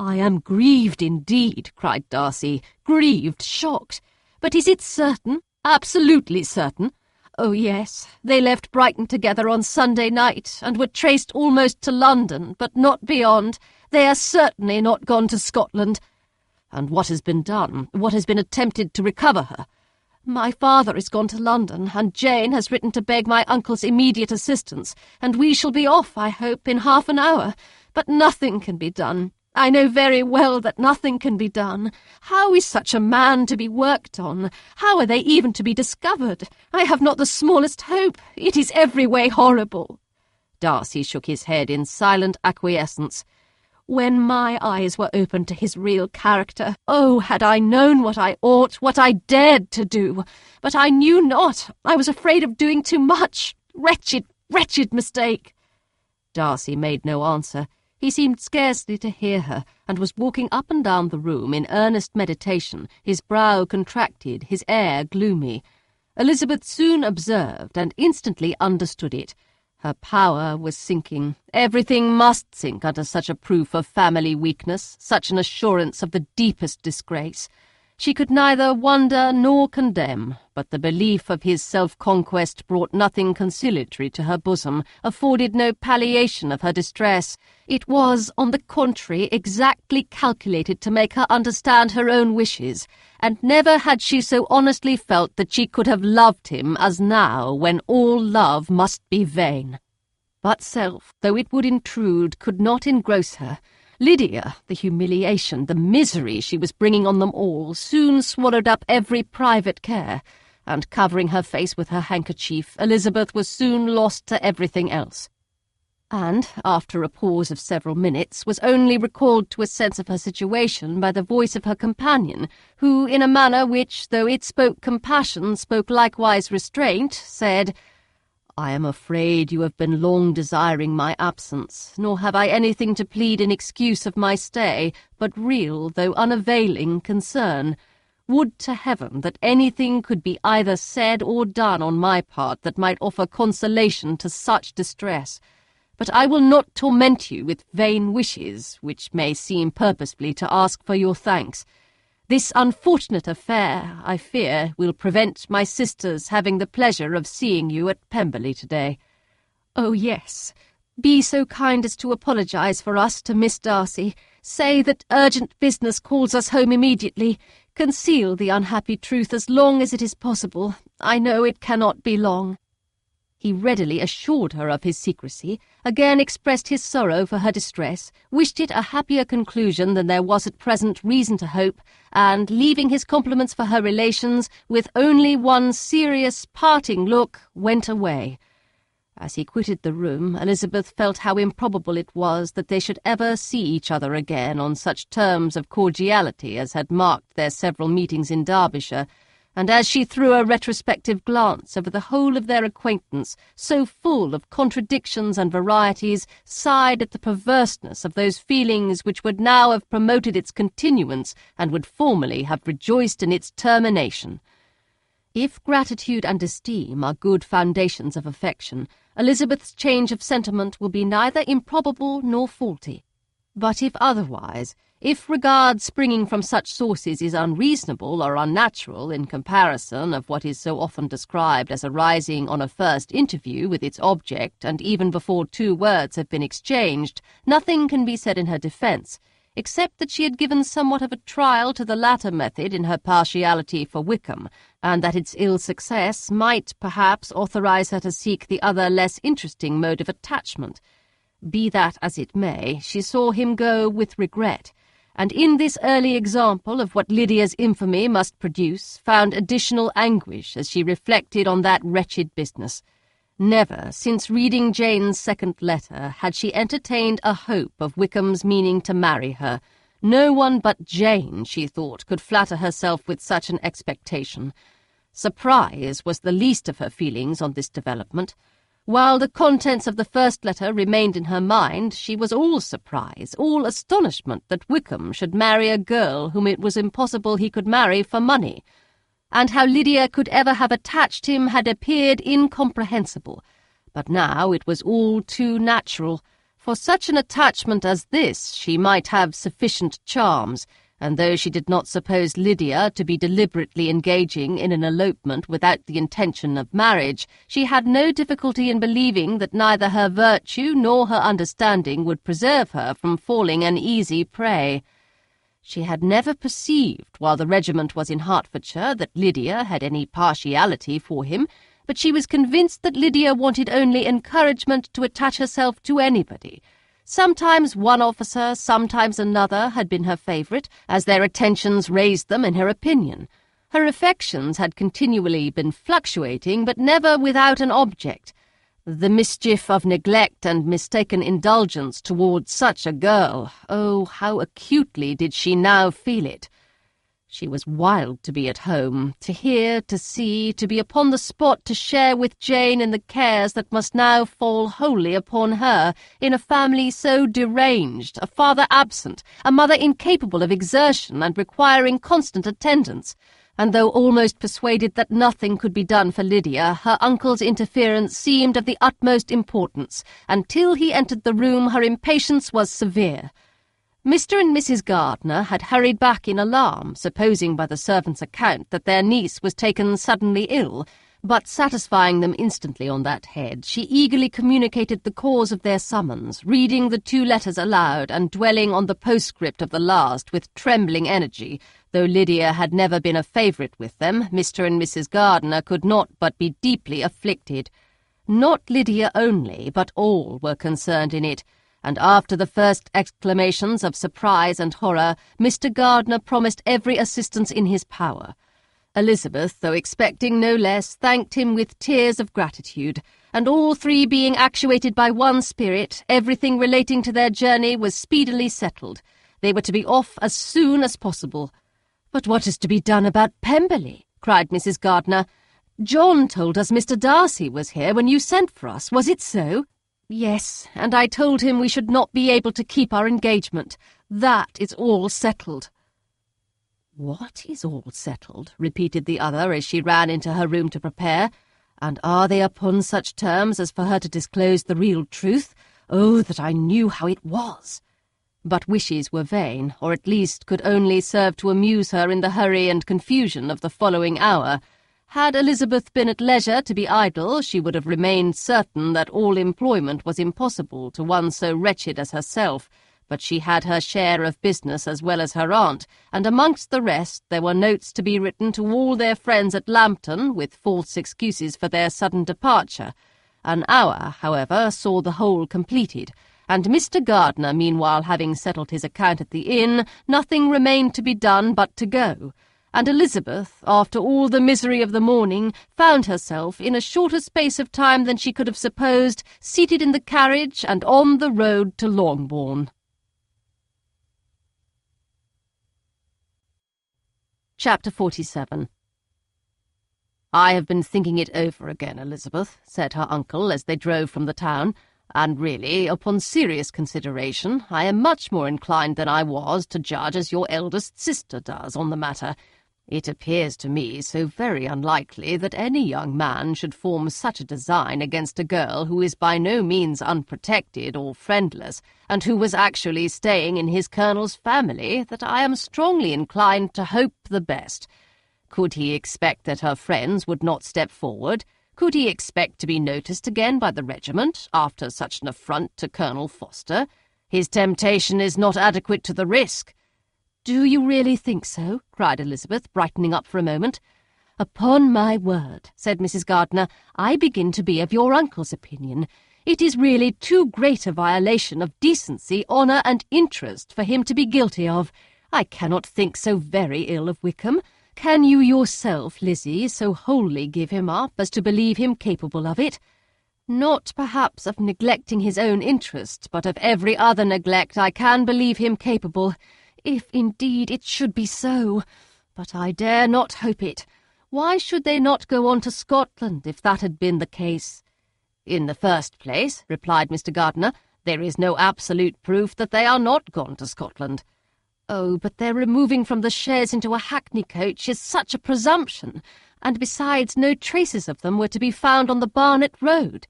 Speaker 1: "I am grieved indeed," cried Darcy, "grieved, shocked. But is it certain, absolutely certain?" "Oh, yes. They left Brighton together on Sunday night, and were traced almost to London, but not beyond. They are certainly not gone to Scotland." "And what has been done? What has been attempted to recover her?" "My father is gone to London, and Jane has written to beg my uncle's immediate assistance, and we shall be off, I hope, in half an hour. But nothing can be done. I know very well that nothing can be done. How is such a man to be worked on? How are they even to be discovered? I have not the smallest hope. It is every way horrible." Darcy shook his head in silent acquiescence. "When my eyes were opened to his real character, oh, had I known what I ought, what I dared to do! But I knew not. I was afraid of doing too much. Wretched, wretched mistake!" Darcy made no answer. He seemed scarcely to hear her, and was walking up and down the room in earnest meditation, his brow contracted, his air gloomy. Elizabeth soon observed and instantly understood it. Her power was sinking. Everything must sink under such a proof of family weakness, such an assurance of the deepest disgrace. She could neither wonder nor condemn, but the belief of his self-conquest brought nothing conciliatory to her bosom, afforded no palliation of her distress. It was, on the contrary, exactly calculated to make her understand her own wishes, and never had she so honestly felt that she could have loved him as now, when all love must be vain. But self, though it would intrude, could not engross her. Lydia, the humiliation, the misery she was bringing on them all, soon swallowed up every private care, and covering her face with her handkerchief, Elizabeth was soon lost to everything else. And, after a pause of several minutes, was only recalled to a sense of her situation by the voice of her companion, who, in a manner which, though it spoke compassion, spoke likewise restraint, said, "I am afraid you have been long desiring my absence, nor have I anything to plead in excuse of my stay, but real, though unavailing, concern. Would to heaven that anything could be either said or done on my part that might offer consolation to such distress. But I will not torment you with vain wishes, which may seem purposefully to ask for your thanks. This unfortunate affair, I fear, will prevent my sisters having the pleasure of seeing you at Pemberley today." "Oh, yes. Be so kind as to apologize for us to Miss Darcy. Say that urgent business calls us home immediately. Conceal the unhappy truth as long as it is possible. I know it cannot be long." He readily assured her of his secrecy, again expressed his sorrow for her distress, wished it a happier conclusion than there was at present reason to hope, and, leaving his compliments for her relations, with only one serious parting look, went away. As he quitted the room, Elizabeth felt how improbable it was that they should ever see each other again on such terms of cordiality as had marked their several meetings in Derbyshire, and as she threw a retrospective glance over the whole of their acquaintance, so full of contradictions and varieties, sighed at the perverseness of those feelings which would now have promoted its continuance and would formerly have rejoiced in its termination. If gratitude and esteem are good foundations of affection, Elizabeth's change of sentiment will be neither improbable nor faulty. But if otherwise, if regard springing from such sources is unreasonable or unnatural in comparison of what is so often described as arising on a first interview with its object, and even before 2 words have been exchanged, nothing can be said in her defence, except that she had given somewhat of a trial to the latter method in her partiality for Wickham, and that its ill success might, perhaps, authorize her to seek the other less interesting mode of attachment. Be that as it may, she saw him go with regret, and in this early example of what Lydia's infamy must produce, found additional anguish as she reflected on that wretched business. Never, since reading Jane's second letter, had she entertained a hope of Wickham's meaning to marry her. No one but Jane, she thought, could flatter herself with such an expectation. Surprise was the least of her feelings on this development. While the contents of the first letter remained in her mind, she was all surprise, all astonishment that Wickham should marry a girl whom it was impossible he could marry for money. And how Lydia could ever have attached him had appeared incomprehensible. But now it was all too natural. For such an attachment as this she might have sufficient charms, and though she did not suppose Lydia to be deliberately engaging in an elopement without the intention of marriage, she had no difficulty in believing that neither her virtue nor her understanding would preserve her from falling an easy prey. She had never perceived, while the regiment was in Hertfordshire, that Lydia had any partiality for him, but she was convinced that Lydia wanted only encouragement to attach herself to anybody. Sometimes one officer, sometimes another, had been her favourite, as their attentions raised them in her opinion. Her affections had continually been fluctuating, but never without an object. The mischief of neglect and mistaken indulgence towards such a girl, oh, how acutely did she now feel it! She was wild to be at home, to hear, to see, to be upon the spot to share with Jane in the cares that must now fall wholly upon her, in a family so deranged, a father absent, a mother incapable of exertion and requiring constant attendance. And though almost persuaded that nothing could be done for Lydia, her uncle's interference seemed of the utmost importance. Until he entered the room, her impatience was severe. Mr. and Mrs. Gardiner had hurried back in alarm, supposing by the servant's account that their niece was taken suddenly ill, but satisfying them instantly on that head, she eagerly communicated the cause of their summons, reading the 2 letters aloud and dwelling on the postscript of the last with trembling energy. Though Lydia had never been a favourite with them, Mr. and Mrs. Gardiner could not but be deeply afflicted. Not Lydia only, but all were concerned in it, and after the first exclamations of surprise and horror, Mr. Gardiner promised every assistance in his power. Elizabeth, though expecting no less, thanked him with tears of gratitude, and all 3 being actuated by one spirit, everything relating to their journey was speedily settled. They were to be off as soon as possible. "But what is to be done about Pemberley?" cried Mrs. Gardiner. "John told us Mr. Darcy was here when you sent for us. Was it so?" "Yes, and I told him we should not be able to keep our engagement. That is all settled." "What is all settled?" repeated the other as she ran into her room to prepare. "And are they upon such terms as for her to disclose the real truth? Oh, that I knew how it was!" But wishes were vain, or at least could only serve to amuse her in the hurry and confusion of the following hour. Had Elizabeth been at leisure to be idle, she would have remained certain that all employment was impossible to one so wretched as herself, but she had her share of business as well as her aunt, and amongst the rest there were notes to be written to all their friends at Lambton, with false excuses for their sudden departure. An hour, however, saw the whole completed, and Mr. Gardiner, meanwhile having settled his account at the inn, nothing remained to be done but to go. And Elizabeth, after all the misery of the morning, found herself, in a shorter space of time than she could have supposed, seated in the carriage and on the road to Longbourn. Chapter 47. "I have been thinking it over again, Elizabeth," said her uncle as they drove from the town, "and really, upon serious consideration, I am much more inclined than I was to judge as your eldest sister does on the matter. It appears to me so very unlikely that any young man should form such a design against a girl who is by no means unprotected or friendless, and who was actually staying in his colonel's family, that I am strongly inclined to hope the best. Could he expect that her friends would not step forward? Could he expect to be noticed again by the regiment, after such an affront to Colonel Foster? His temptation is not adequate to the risk." "Do you really think so?" cried Elizabeth, brightening up for a moment. "Upon my word," said Mrs. Gardiner, "I begin to be of your uncle's opinion. It is really too great a violation of decency, honour, and interest for him to be guilty of. I cannot think so very ill of Wickham. Can you yourself, Lizzie, so wholly give him up as to believe him capable of it? Not perhaps of neglecting his own interest, but of every other neglect I can believe him capable, if indeed it should be so. But I dare not hope it. Why should they not go on to Scotland if that had been the case?" "In the first place," replied Mr. Gardiner, "there is no absolute proof that they are not gone to Scotland." "Oh, but their removing from the chaise into a hackney coach is such a presumption, and besides no traces of them were to be found on the Barnet road."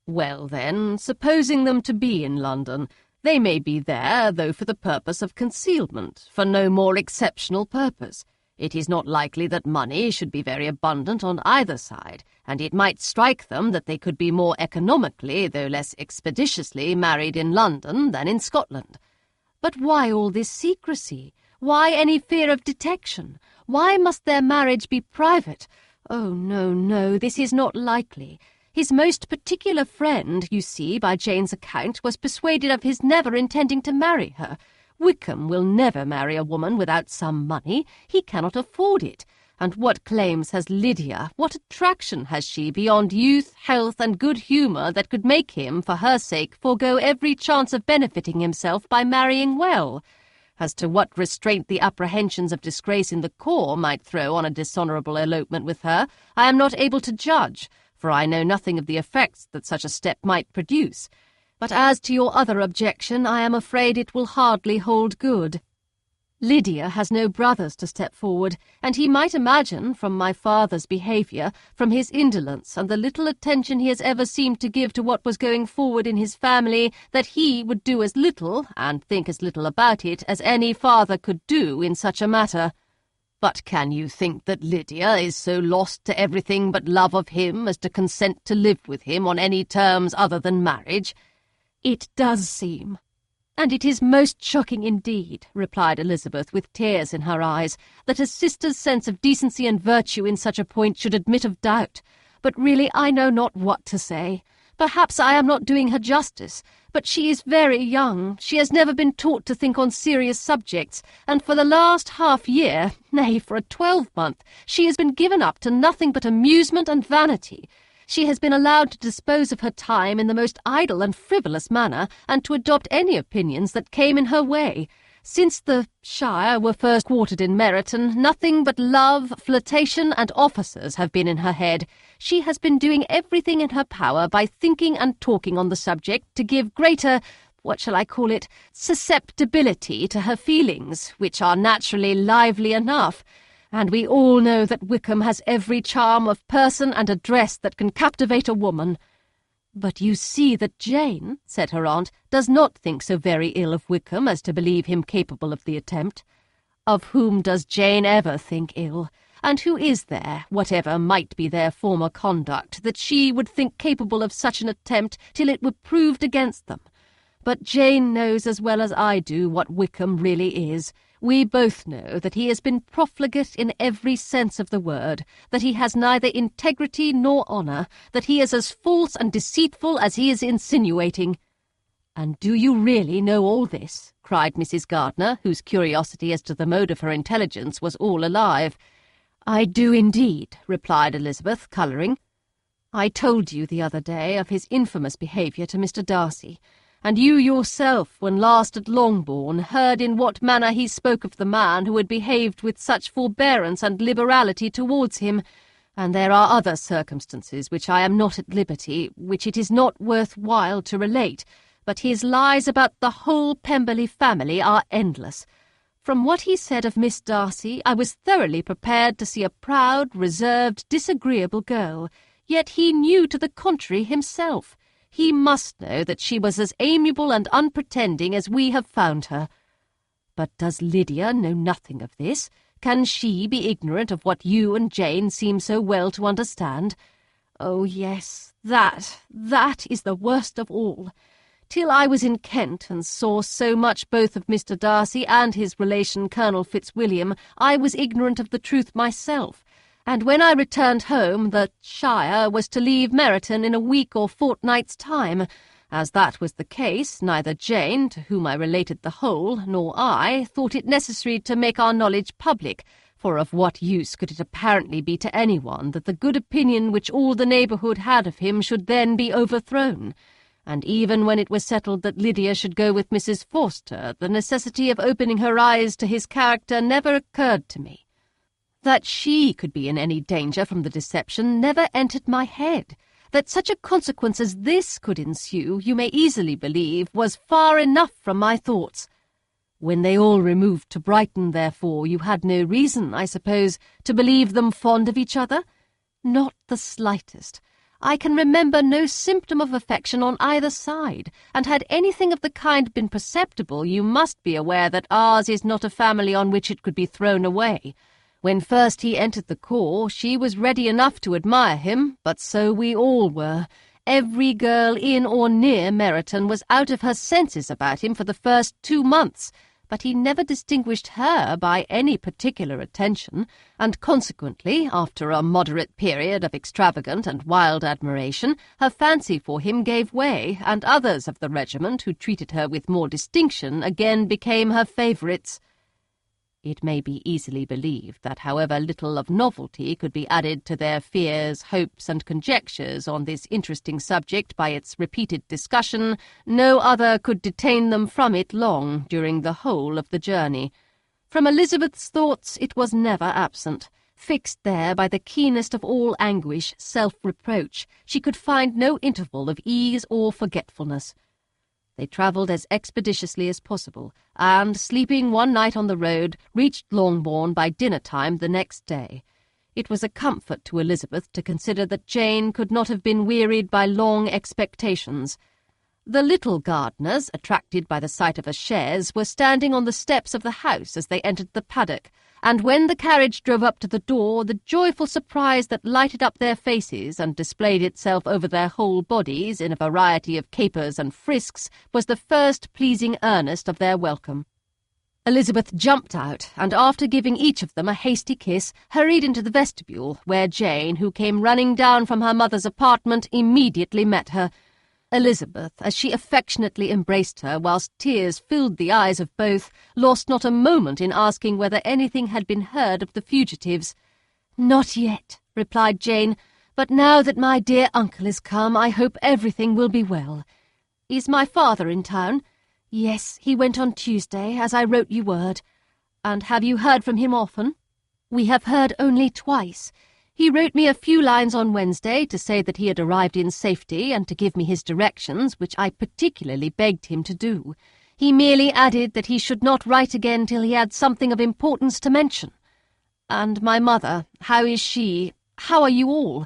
Speaker 1: Well, then, supposing them to be in London, they may be there, though for the purpose of concealment, for no more exceptional purpose. It is not likely that money should be very abundant on either side, and it might strike them that they could be more economically, though less expeditiously, married in London than in Scotland. But why all this secrecy? Why any fear of detection? Why must their marriage be private? Oh, no, no, this is not likely. His most particular friend, you see, by Jane's account, was persuaded of his never intending to marry her. Wickham will never marry a woman without some money. He cannot afford it. And what claims has Lydia? What attraction has she beyond youth, health, and good humour that could make him, for her sake, forego every chance of benefiting himself by marrying well? As to what restraint the apprehensions of disgrace in the corps might throw on a dishonourable elopement with her, I am not able to judge, for I know nothing of the effects that such a step might produce. But as to your other objection, I am afraid it will hardly hold good. Lydia has no brothers to step forward, and he might imagine, from my father's behaviour, from his indolence, and the little attention he has ever seemed to give to what was going forward in his family, that he would do as little, and think as little about it, as any father could do in such a matter. But can you think that Lydia is so lost to everything but love of him as to consent to live with him on any terms other than marriage? It does seem. And it is most shocking indeed, replied Elizabeth, with tears in her eyes, that a sister's sense of decency and virtue in such a point should admit of doubt. But really I know not what to say. Perhaps I am not doing her justice, but she is very young. She has never been taught to think on serious subjects, and for the last half-year, nay, for a 12-month, she has been given up to nothing but amusement and vanity. She has been allowed to dispose of her time in the most idle and frivolous manner, and to adopt any opinions that came in her way. Since the shire were first quartered in Meryton, nothing but love, flirtation, and officers have been in her head. She has been doing everything in her power by thinking and talking on the subject to give greater, what shall I call it, susceptibility to her feelings, which are naturally lively enough. And we all know that Wickham has every charm of person and address that can captivate a woman. But you see that Jane, said her aunt, does not think so very ill of Wickham as to believe him capable of the attempt. Of whom does Jane ever think ill? And who is there, whatever might be their former conduct, that she would think capable of such an attempt till it were proved against them? But Jane knows as well as I do what Wickham really is. We both know that he has been profligate in every sense of the word, that he has neither integrity nor honour, that he is as false and deceitful as he is insinuating. And do you really know all this? Cried Mrs. Gardiner, whose curiosity as to the mode of her intelligence was all alive. I do indeed, replied Elizabeth, colouring. I told you the other day of his infamous behaviour to Mr. Darcy, and you yourself, when last at Longbourn, heard in what manner he spoke of the man who had behaved with such forbearance and liberality towards him, and there are other circumstances which I am not at liberty, which it is not worth while to relate, but his lies about the whole Pemberley family are endless. From what he said of Miss Darcy, I was thoroughly prepared to see a proud, reserved, disagreeable girl, yet he knew to the contrary himself. He must know that she was as amiable and unpretending as we have found her. But does Lydia know nothing of this? Can she be ignorant of what you and Jane seem so well to understand? Oh, yes, that is the worst of all. Till I was in Kent and saw so much both of Mr. Darcy and his relation Colonel Fitzwilliam, I was ignorant of the truth myself. And when I returned home, the shire was to leave Meryton in a week or fortnight's time. As that was the case, neither Jane, to whom I related the whole, nor I, thought it necessary to make our knowledge public, for of what use could it apparently be to anyone that the good opinion which all the neighbourhood had of him should then be overthrown? And even when it was settled that Lydia should go with Mrs. Forster, the necessity of opening her eyes to his character never occurred to me. That she could be in any danger from the deception never entered my head. That such a consequence as this could ensue, you may easily believe, was far enough from my thoughts. When they all removed to Brighton, therefore, you had no reason, I suppose, to believe them fond of each other? Not the slightest. I can remember no symptom of affection on either side, and had anything of the kind been perceptible, you must be aware that ours is not a family on which it could be thrown away. When first he entered the corps, she was ready enough to admire him, but so we all were. Every girl in or near Meryton was out of her senses about him for the first 2 months, but he never distinguished her by any particular attention, and consequently, after a moderate period of extravagant and wild admiration, her fancy for him gave way, and others of the regiment, who treated her with more distinction, again became her favourites. It may be easily believed that however little of novelty could be added to their fears, hopes, and conjectures on this interesting subject by its repeated discussion, no other could detain them from it long during the whole of the journey. From Elizabeth's thoughts it was never absent. Fixed there by the keenest of all anguish, self-reproach, she could find no interval of ease or forgetfulness. They travelled as expeditiously as possible, and, sleeping one night on the road, reached Longbourn by dinner-time the next day. It was a comfort to Elizabeth to consider that Jane could not have been wearied by long expectations. The little gardeners, attracted by the sight of a chaise, were standing on the steps of the house as they entered the paddock, and when the carriage drove up to the door, the joyful surprise that lighted up their faces and displayed itself over their whole bodies in a variety of capers and frisks was the first pleasing earnest of their welcome. Elizabeth jumped out, and after giving each of them a hasty kiss, hurried into the vestibule, where Jane, who came running down from her mother's apartment, immediately met her. Elizabeth, as she affectionately embraced her, whilst tears filled the eyes of both, lost not a moment in asking whether anything had been heard of the fugitives. "Not yet," replied Jane, "but now that my dear uncle is come, I hope everything will be well. Is my father in town?" "Yes, he went on Tuesday, as I wrote you word." "And have you heard from him often?" "We have heard only twice. He wrote me a few lines on Wednesday to say that he had arrived in safety and to give me his directions, which I particularly begged him to do. He merely added that he should not write again till he had something of importance to mention." "And my mother, how is she? How are you all?"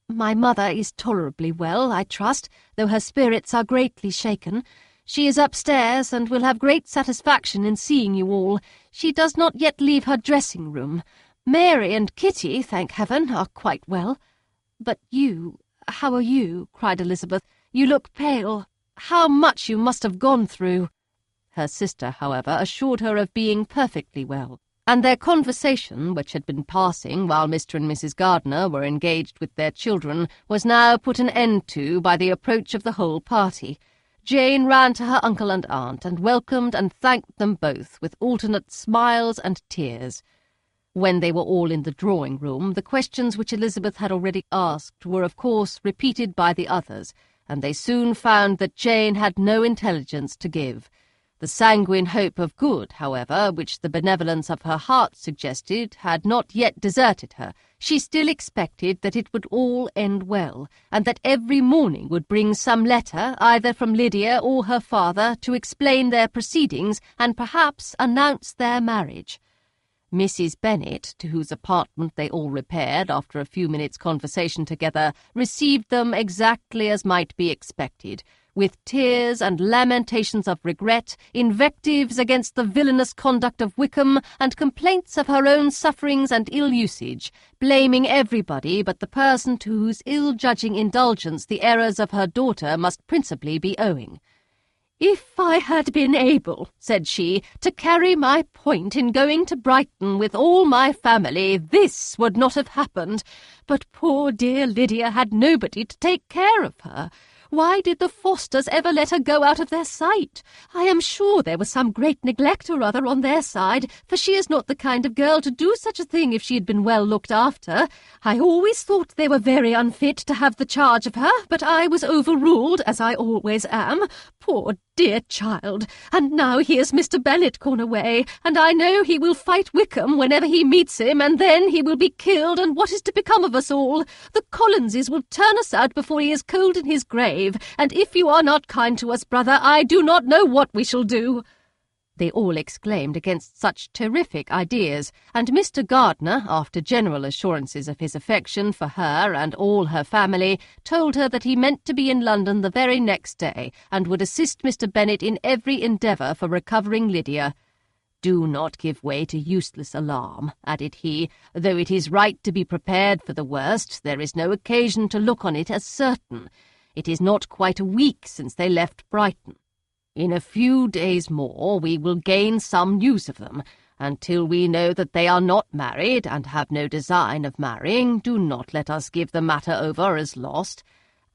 Speaker 1: "My mother is tolerably well, I trust, though her spirits are greatly shaken. She is upstairs, and will have great satisfaction in seeing you all. She does not yet leave her dressing-room. Mary and Kitty, thank heaven, are quite well." "But you, how are you?" cried Elizabeth. "You look pale. How much you must have gone through." Her sister, however, assured her of being perfectly well, and their conversation, which had been passing while Mr. and Mrs. Gardiner were engaged with their children, was now put an end to by the approach of the whole party. Jane ran to her uncle and aunt, and welcomed and thanked them both with alternate smiles and tears. When they were all in the drawing-room, the questions which Elizabeth had already asked were of course repeated by the others, and they soon found that Jane had no intelligence to give. The sanguine hope of good, however, which the benevolence of her heart suggested, had not yet deserted her. She still expected that it would all end well, and that every morning would bring some letter, either from Lydia or her father, to explain their proceedings and perhaps announce their marriage. Mrs. Bennet, to whose apartment they all repaired after a few minutes' conversation together, received them exactly as might be expected, with tears and lamentations of regret, invectives against the villainous conduct of Wickham, and complaints of her own sufferings and ill-usage, blaming everybody but the person to whose ill-judging indulgence the errors of her daughter must principally be owing. "If I had been able," said she, "to carry my point in going to Brighton with all my family, this would not have happened. But poor dear Lydia had nobody to take care of her. Why did the Fosters ever let her go out of their sight? I am sure there was some great neglect or other on their side, for she is not the kind of girl to do such a thing if she had been well looked after. I always thought they were very unfit to have the charge of her, but I was overruled, as I always am. Poor dear child! And now here's Mr. Bennet gone away, and I know he will fight Wickham whenever he meets him, and then he will be killed, and what is to become of us all? The Collinses will turn us out before he is cold in his grave, and if you are not kind to us, brother, I do not know what we shall do." They all exclaimed against such terrific ideas, and Mr. Gardiner, after general assurances of his affection for her and all her family, told her that he meant to be in London the very next day, and would assist Mr. Bennet in every endeavour for recovering Lydia. "Do not give way to useless alarm," added he. "Though it is right to be prepared for the worst, there is no occasion to look on it as certain. It is not quite a week since they left Brighton. In a few days more we will gain some news of them. Until we know that they are not married, and have no design of marrying, do not let us give the matter over as lost.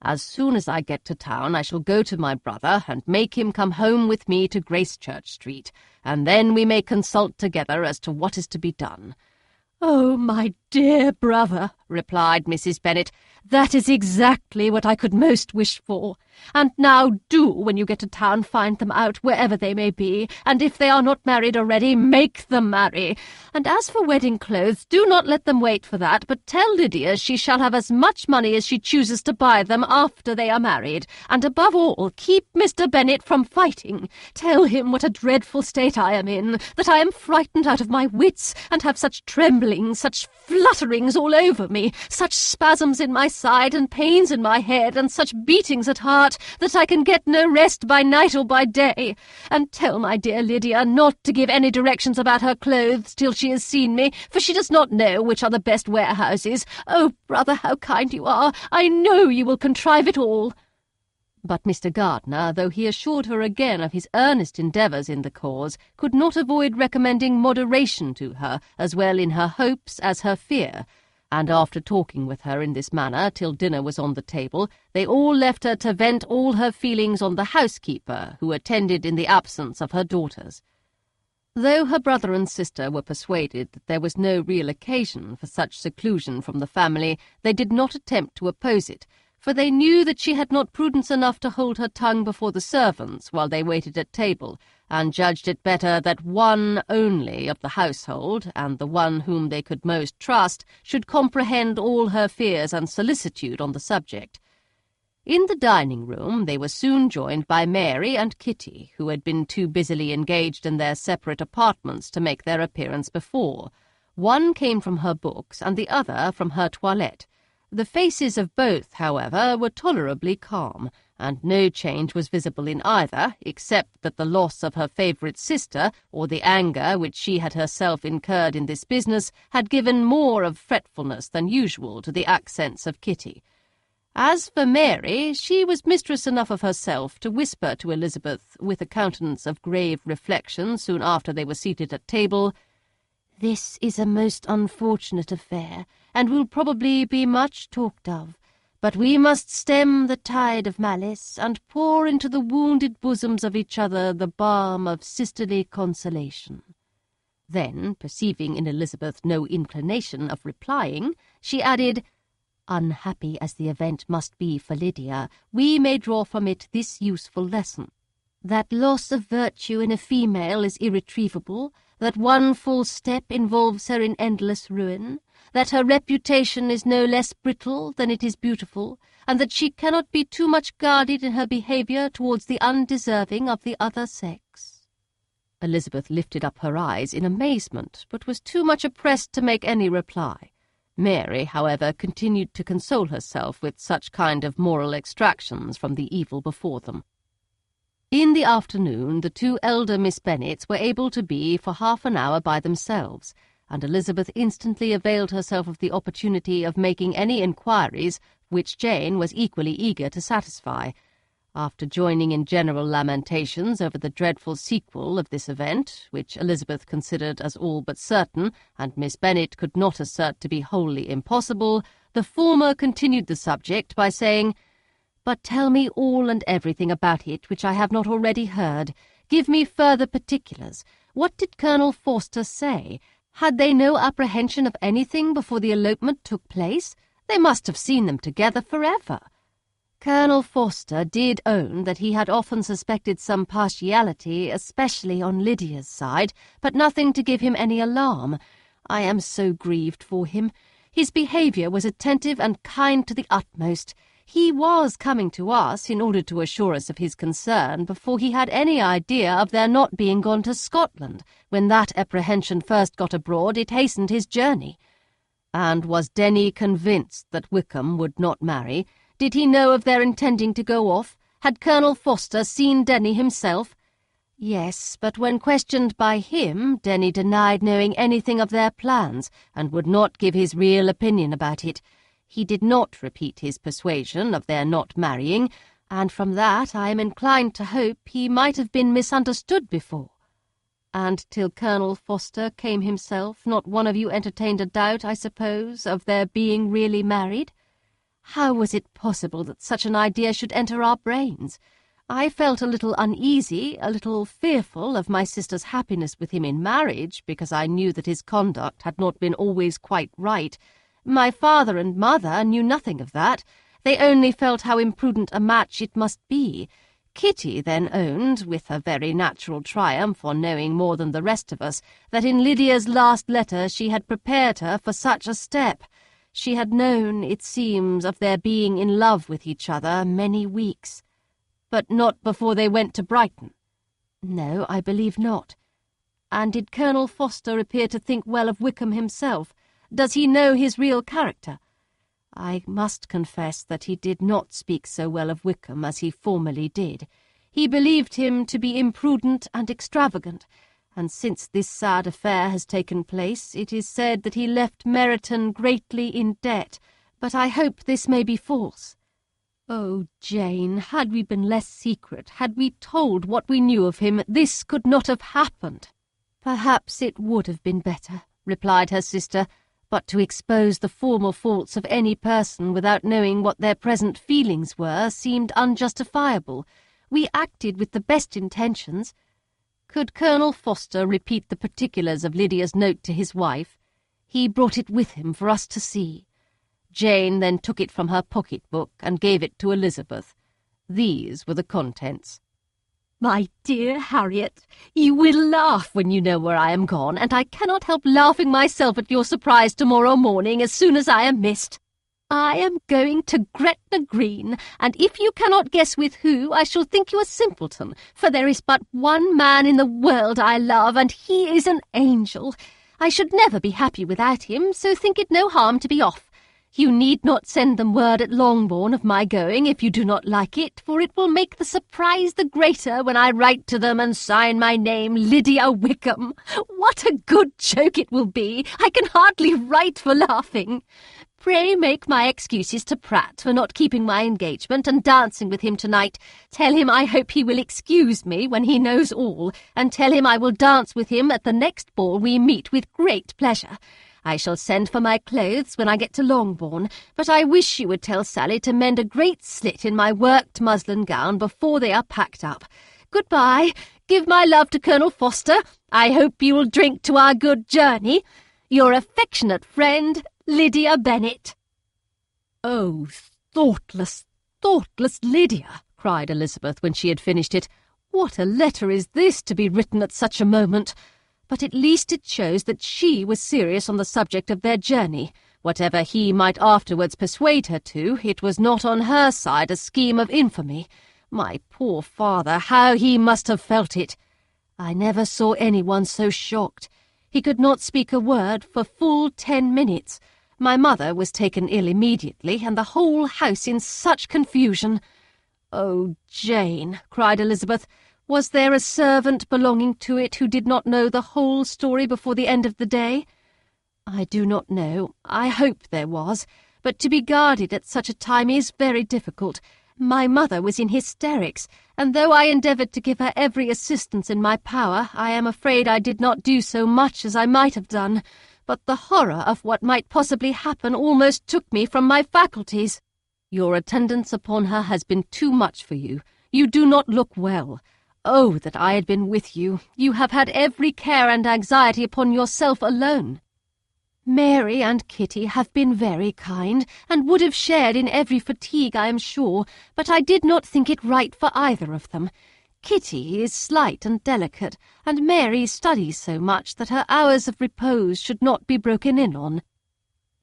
Speaker 1: As soon as I get to town I shall go to my brother and make him come home with me to Gracechurch Street, and then we may consult together as to what is to be done." "Oh, my dear brother," replied Mrs. Bennet, "that is exactly what I could most wish for. And now do, when you get to town, find them out, wherever they may be, and if they are not married already, make them marry. And as for wedding clothes, do not let them wait for that, but tell Lydia she shall have as much money as she chooses to buy them after they are married. And above all, keep Mr. Bennet from fighting. Tell him what a dreadful state I am in, that I am frightened out of my wits, and have such tremblings, such flutterings all over me, such spasms in my side and pains in my head, and such beatings at heart, that I can get no rest by night or by day. And tell my dear Lydia not to give any directions about her clothes till she has seen me, for she does not know which are the best warehouses. Oh, brother, how kind you are! I know you will contrive it all." But Mr. Gardiner, though he assured her again of his earnest endeavours in the cause, could not avoid recommending moderation to her, as well in her hopes as her fear, and after talking with her in this manner till dinner was on the table, they all left her to vent all her feelings on the housekeeper, who attended in the absence of her daughters. Though her brother and sister were persuaded that there was no real occasion for such seclusion from the family, they did not attempt to oppose it, for they knew that she had not prudence enough to hold her tongue before the servants while they waited at table, and judged it better that one only of the household, and the one whom they could most trust, should comprehend all her fears and solicitude on the subject. In the dining-room they were soon joined by Mary and Kitty, who had been too busily engaged in their separate apartments to make their appearance before. One came from her books, and the other from her toilette. The faces of both, however, were tolerably calm, and no change was visible in either, except that the loss of her favourite sister, or the anger which she had herself incurred in this business, had given more of fretfulness than usual to the accents of Kitty. As for Mary, she was mistress enough of herself to whisper to Elizabeth, with a countenance of grave reflection soon after they were seated at table, "This is a most unfortunate affair, and will probably be much talked of. But we must stem the tide of malice, and pour into the wounded bosoms of each other the balm of sisterly consolation." Then, perceiving in Elizabeth no inclination of replying, she added, "Unhappy as the event must be for Lydia, we may draw from it this useful lesson: that loss of virtue in a female is irretrievable, that one false step involves her in endless ruin, that her reputation is no less brittle than it is beautiful, and that she cannot be too much guarded in her behaviour towards the undeserving of the other sex." Elizabeth lifted up her eyes in amazement, but was too much oppressed to make any reply. Mary, however, continued to console herself with such kind of moral extractions from the evil before them. In the afternoon the two elder Miss Bennets were able to be for half an hour by themselves, and Elizabeth instantly availed herself of the opportunity of making any inquiries which Jane was equally eager to satisfy. After joining in general lamentations over the dreadful sequel of this event, which Elizabeth considered as all but certain, and Miss Bennet could not assert to be wholly impossible, the former continued the subject by saying, "But tell me all and everything about it which I have not already heard. Give me further particulars. What did Colonel Forster say? Had they no apprehension of anything before the elopement took place? They must have seen them together forever." Colonel Forster did own that he had often suspected some partiality, especially on Lydia's side, but nothing to give him any alarm. I am so grieved for him. His behaviour was attentive and kind to the utmost. He was coming to us in order to assure us of his concern before he had any idea of their not being gone to Scotland. When that apprehension first got abroad, it hastened his journey. And was Denny convinced that Wickham would not marry? Did he know of their intending to go off? Had Colonel Forster seen Denny himself? Yes, but when questioned by him, Denny denied knowing anything of their plans, and would not give his real opinion about it. He did not repeat his persuasion of their not marrying, and from that I am inclined to hope he might have been misunderstood before. And till Colonel Forster came himself, not one of you entertained a doubt, I suppose, of their being really married? How was it possible that such an idea should enter our brains? I felt a little uneasy, a little fearful of my sister's happiness with him in marriage, because I knew that his conduct had not been always quite right. My father and mother knew nothing of that. They only felt how imprudent a match it must be. Kitty then owned, with a very natural triumph on knowing more than the rest of us, that in Lydia's last letter she had prepared her for such a step. She had known, it seems, of their being in love with each other many weeks. But not before they went to Brighton. No, I believe not. And did Colonel Forster appear to think well of Wickham himself? Does he know his real character? I must confess that he did not speak so well of Wickham as he formerly did. He believed him to be imprudent and extravagant, and since this sad affair has taken place, it is said that he left Meryton greatly in debt, but I hope this may be false. Oh, Jane, had we been less secret, had we told what we knew of him, this could not have happened. Perhaps it would have been better, replied her sister, but to expose the former faults of any person without knowing what their present feelings were seemed unjustifiable. We acted with the best intentions. Could Colonel Forster repeat the particulars of Lydia's note to his wife? He brought it with him for us to see. Jane then took it from her pocket-book and gave it to Elizabeth. These were the contents. My dear Harriet, you will laugh when you know where I am gone, and I cannot help laughing myself at your surprise tomorrow morning as soon as I am missed. I am going to Gretna Green, and if you cannot guess with who, I shall think you a simpleton, for there is but one man in the world I love, and he is an angel. I should never be happy without him, so think it no harm to be off. You need not send them word at Longbourn of my going if you do not like it, for it will make the surprise the greater when I write to them and sign my name Lydia Wickham. What a good joke it will be! I can hardly write for laughing. Pray make my excuses to Pratt for not keeping my engagement and dancing with him tonight. Tell him I hope he will excuse me when he knows all, and tell him I will dance with him at the next ball we meet with great pleasure. I shall send for my clothes when I get to Longbourn, but I wish you would tell Sally to mend a great slit in my worked muslin gown before they are packed up. Good-bye. Give my love to Colonel Forster. I hope you will drink to our good journey. Your affectionate friend, Lydia Bennet. Oh, thoughtless, thoughtless Lydia, cried Elizabeth when she had finished it. What a letter is this to be written at such a moment! But at least it shows that she was serious on the subject of their journey. Whatever he might afterwards persuade her to, it was not on her side a scheme of infamy. My poor father, how he must have felt it! I never saw anyone so shocked. He could not speak a word for full 10 minutes. My mother was taken ill immediately, and the whole house in such confusion. Oh, Jane, cried Elizabeth, was there a servant belonging to it who did not know the whole story before the end of the day? I do not know. I hope there was, but to be guarded at such a time is very difficult. My mother was in hysterics, and though I endeavoured to give her every assistance in my power, I am afraid I did not do so much as I might have done. But the horror of what might possibly happen almost took me from my faculties. Your attendance upon her has been too much for you. You do not look well. Oh, that I had been with you! You have had every care and anxiety upon yourself alone. Mary and Kitty have been very kind, and would have shared in every fatigue, I am sure, but I did not think it right for either of them. Kitty is slight and delicate, and Mary studies so much that her hours of repose should not be broken in on.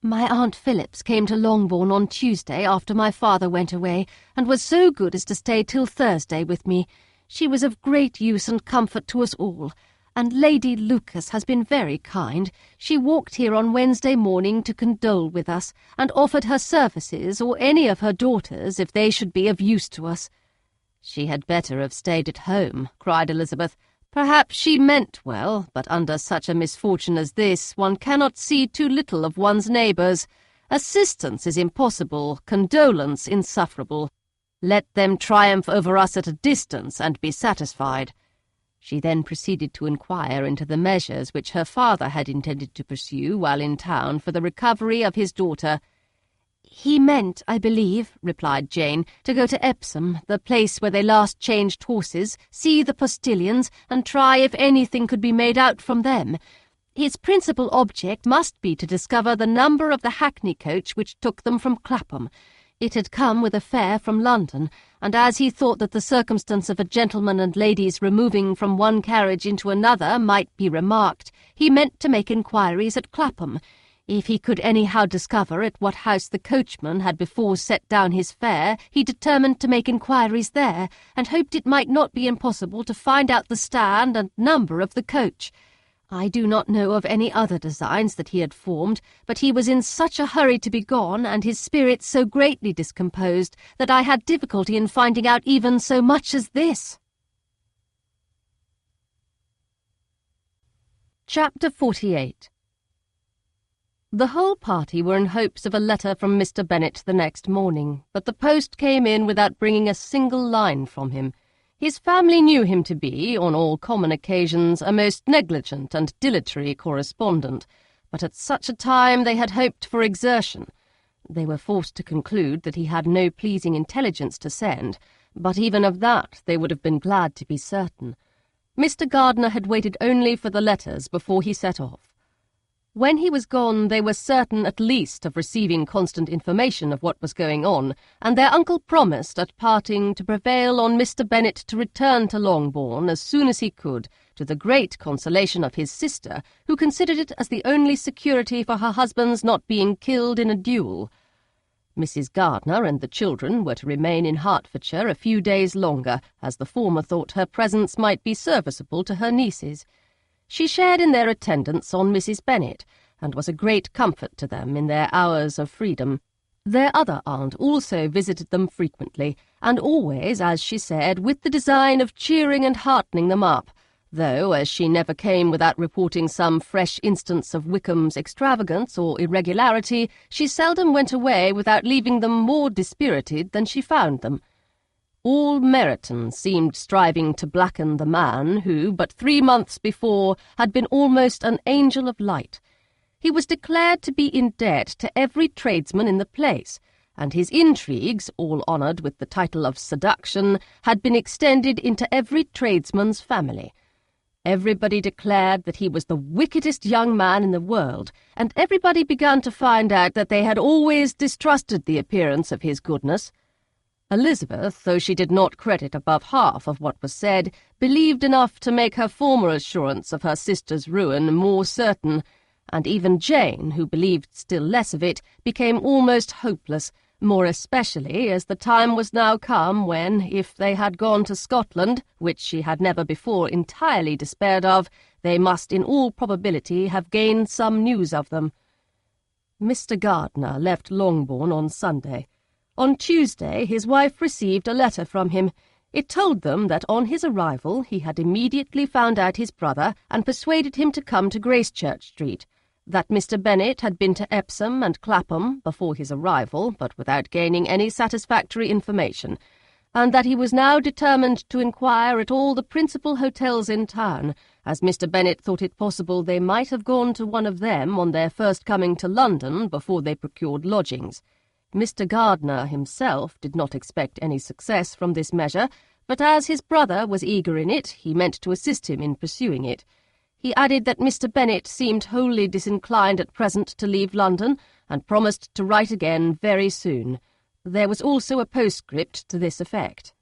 Speaker 1: My Aunt Phillips came to Longbourn on Tuesday after my father went away, and was so good as to stay till Thursday with me. She was of great use and comfort to us all, and Lady Lucas has been very kind. She walked here on Wednesday morning to condole with us, and offered her services, or any of her daughters, if they should be of use to us." "She had better have stayed at home," cried Elizabeth. "Perhaps she meant well, but under such a misfortune as this, one cannot see too little of one's neighbours. Assistance is impossible, condolence insufferable. Let them triumph over us at a distance, and be satisfied." She then proceeded to inquire into the measures which her father had intended to pursue while in town for the recovery of his daughter. "He meant, I believe," replied Jane, "to go to Epsom, the place where they last changed horses, see the postilions, and try if anything could be made out from them. His principal object must be to discover the number of the hackney coach which took them from Clapham. It had come with a fare from London, and as he thought that the circumstance of a gentleman and ladies removing from one carriage into another might be remarked, he meant to make inquiries at Clapham. If he could anyhow discover at what house the coachman had before set down his fare, he determined to make inquiries there, and hoped it might not be impossible to find out the stand and number of the coach. I do not know of any other designs that he had formed, but he was in such a hurry to be gone, and his spirits so greatly discomposed, that I had difficulty in finding out even so much as this." Chapter 48. The whole party were in hopes of a letter from Mr. Bennet the next morning, but the post came in without bringing a single line from him. His family knew him to be, on all common occasions, a most negligent and dilatory correspondent, but at such a time they had hoped for exertion. They were forced to conclude that he had no pleasing intelligence to send, but even of that they would have been glad to be certain. Mr. Gardiner had waited only for the letters before he set off. When he was gone, they were certain at least of receiving constant information of what was going on, and their uncle promised at parting to prevail on Mr. Bennet to return to Longbourn as soon as he could, to the great consolation of his sister, who considered it as the only security for her husband's not being killed in a duel. Mrs. Gardiner and the children were to remain in Hertfordshire a few days longer, as the former thought her presence might be serviceable to her nieces. She shared in their attendance on Mrs. Bennet, and was a great comfort to them in their hours of freedom. Their other aunt also visited them frequently, and always, as she said, with the design of cheering and heartening them up, though, as she never came without reporting some fresh instance of Wickham's extravagance or irregularity, she seldom went away without leaving them more dispirited than she found them. All Meryton seemed striving to blacken the man who, but 3 months before, had been almost an angel of light. He was declared to be in debt to every tradesman in the place, and his intrigues, all honoured with the title of seduction, had been extended into every tradesman's family. Everybody declared that he was the wickedest young man in the world, and everybody began to find out that they had always distrusted the appearance of his goodness. Elizabeth, though she did not credit above half of what was said, believed enough to make her former assurance of her sister's ruin more certain, and even Jane, who believed still less of it, became almost hopeless, more especially as the time was now come when, if they had gone to Scotland, which she had never before entirely despaired of, they must in all probability have gained some news of them. Mr. Gardiner left Longbourn on Sunday. On Tuesday his wife received a letter from him. It told them that on his arrival he had immediately found out his brother and persuaded him to come to Gracechurch Street, that Mr. Bennet had been to Epsom and Clapham before his arrival, but without gaining any satisfactory information, and that he was now determined to inquire at all the principal hotels in town, as Mr. Bennet thought it possible they might have gone to one of them on their first coming to London before they procured lodgings. Mr. Gardiner himself did not expect any success from this measure, but as his brother was eager in it, he meant to assist him in pursuing it. He added that Mr. Bennet seemed wholly disinclined at present to leave London, and promised to write again very soon. There was also a postscript to this effect.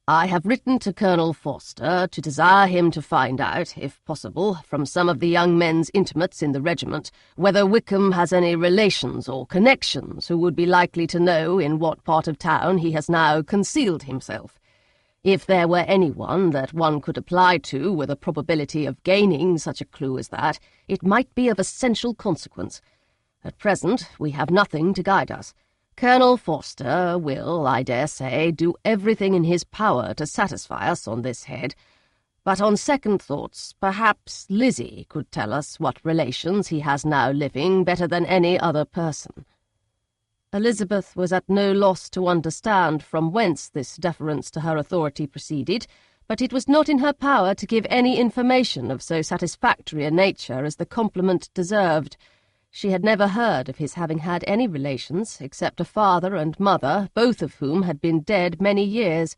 Speaker 1: I have written to Colonel Forster to desire him to find out, if possible, from some of the young men's intimates in the regiment, whether Wickham has any relations or connections who would be likely to know in what part of town he has now concealed himself. If there were anyone that one could apply to with a probability of gaining such a clue as that, it might be of essential consequence. At present, we have nothing to guide us. Colonel Forster will, I dare say, do everything in his power to satisfy us on this head, but on second thoughts, perhaps Lizzie could tell us what relations he has now living better than any other person. Elizabeth was at no loss to understand from whence this deference to her authority proceeded, but it was not in her power to give any information of so satisfactory a nature as the compliment deserved. She had never heard of his having had any relations, except a father and mother, both of whom had been dead many years.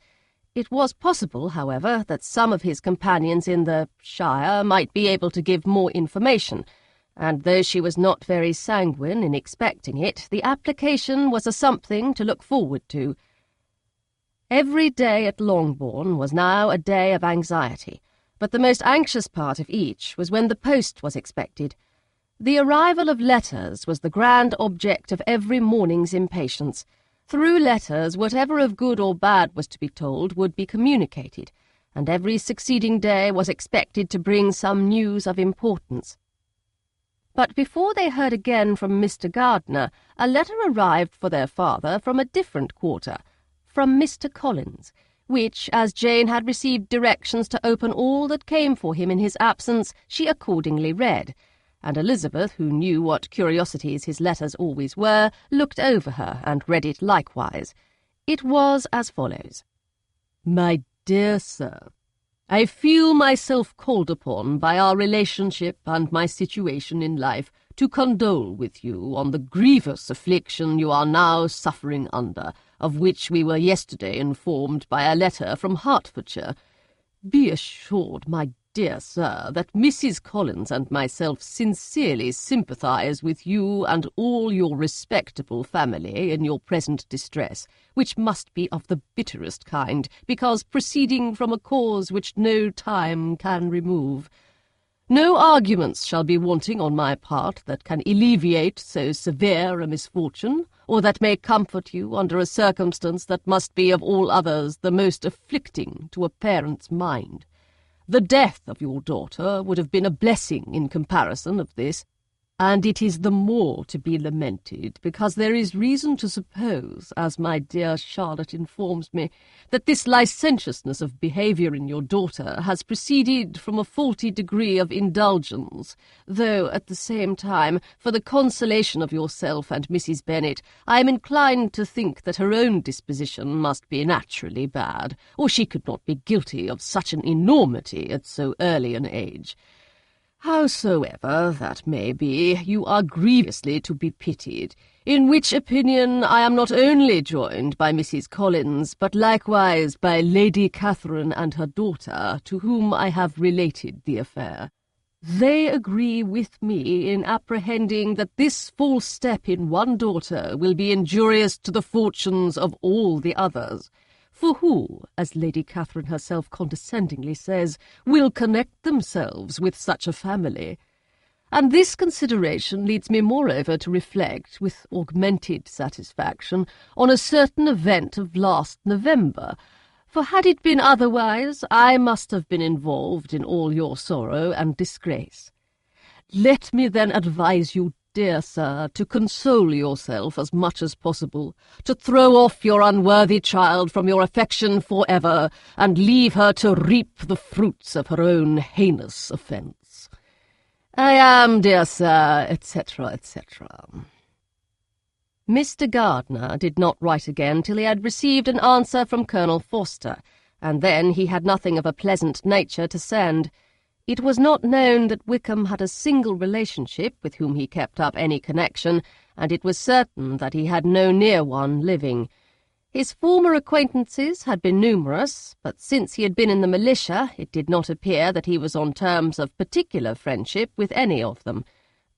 Speaker 1: It was possible, however, that some of his companions in the shire might be able to give more information, and though she was not very sanguine in expecting it, the application was a something to look forward to. Every day at Longbourn was now a day of anxiety, but the most anxious part of each was when the post was expected. The arrival of letters was the grand object of every morning's impatience. Through letters, whatever of good or bad was to be told would be communicated, and every succeeding day was expected to bring some news of importance. But before they heard again from Mr. Gardiner, a letter arrived for their father from a different quarter, from Mr. Collins, which, as Jane had received directions to open all that came for him in his absence, she accordingly read, and Elizabeth, who knew what curiosities his letters always were, looked over her and read it likewise. It was as follows. My dear Sir, I feel myself called upon by our relationship and my situation in life to condole with you on the grievous affliction you are now suffering under, of which we were yesterday informed by a letter from Hertfordshire. Be assured, my dear sir, that Mrs. Collins and myself sincerely sympathize with you and all your respectable family in your present distress, which must be of the bitterest kind, because proceeding from a cause which no time can remove. No arguments shall be wanting on my part that can alleviate so severe a misfortune, or that may comfort you under a circumstance that must be of all others the most afflicting to a parent's mind. The death of your daughter would have been a blessing in comparison of this, and it is the more to be lamented, because there is reason to suppose, as my dear Charlotte informs me, that this licentiousness of behaviour in your daughter has proceeded from a faulty degree of indulgence, though, at the same time, for the consolation of yourself and Mrs. Bennet, I am inclined to think that her own disposition must be naturally bad, or she could not be guilty of such an enormity at so early an age. Howsoever that may be, you are grievously to be pitied, in which opinion I am not only joined by Mrs. Collins, but likewise by Lady Catherine and her daughter, to whom I have related the affair. They agree with me in apprehending that this false step in one daughter will be injurious to the fortunes of all the others. For who, as Lady Catherine herself condescendingly says, will connect themselves with such a family? And this consideration leads me moreover to reflect, with augmented satisfaction, on a certain event of last November, for had it been otherwise, I must have been involved in all your sorrow and disgrace. Let me then advise you, dear sir, to console yourself as much as possible, to throw off your unworthy child from your affection for ever, and leave her to reap the fruits of her own heinous offence. I am, dear sir, etc., etc. Mr. Gardiner did not write again till he had received an answer from Colonel Forster, and then he had nothing of a pleasant nature to send. It was not known that Wickham had a single relationship with whom he kept up any connection, and it was certain that he had no near one living. His former acquaintances had been numerous, but since he had been in the militia, it did not appear that he was on terms of particular friendship with any of them.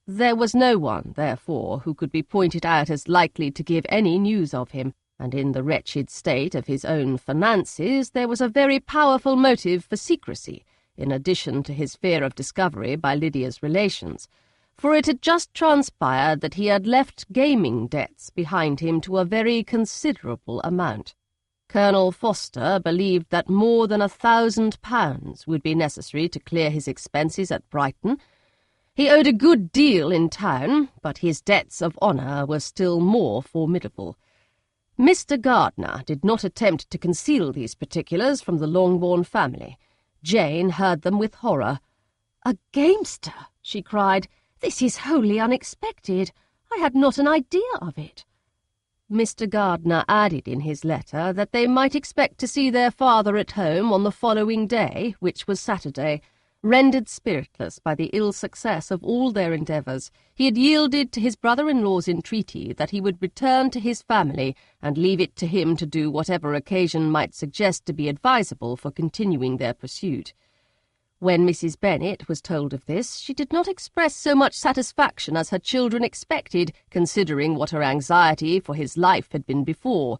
Speaker 1: There was no one, therefore, who could be pointed out as likely to give any news of him. and in the wretched state of his own finances there was a very powerful motive for secrecy, in addition to his fear of discovery by Lydia's relations, for it had just transpired that he had left gaming debts behind him to a very considerable amount. Colonel Foster believed that more than £1,000 would be necessary to clear his expenses at Brighton. He owed a good deal in town, but his debts of honour were still more formidable. Mr. Gardiner did not attempt to conceal these particulars from the Longbourn family. Jane heard them with horror. "A gamester!" she cried. "This is wholly unexpected. I had not an idea of it." Mr. Gardiner added in his letter that they might expect to see their father at home on the following day, which was Saturday. Rendered spiritless by the ill success of all their endeavours, he had yielded to his brother-in-law's entreaty that he would return to his family and leave it to him to do whatever occasion might suggest to be advisable for continuing their pursuit. When Mrs. Bennet was told of this, she did not express so much satisfaction as her children expected, considering what her anxiety for his life had been before.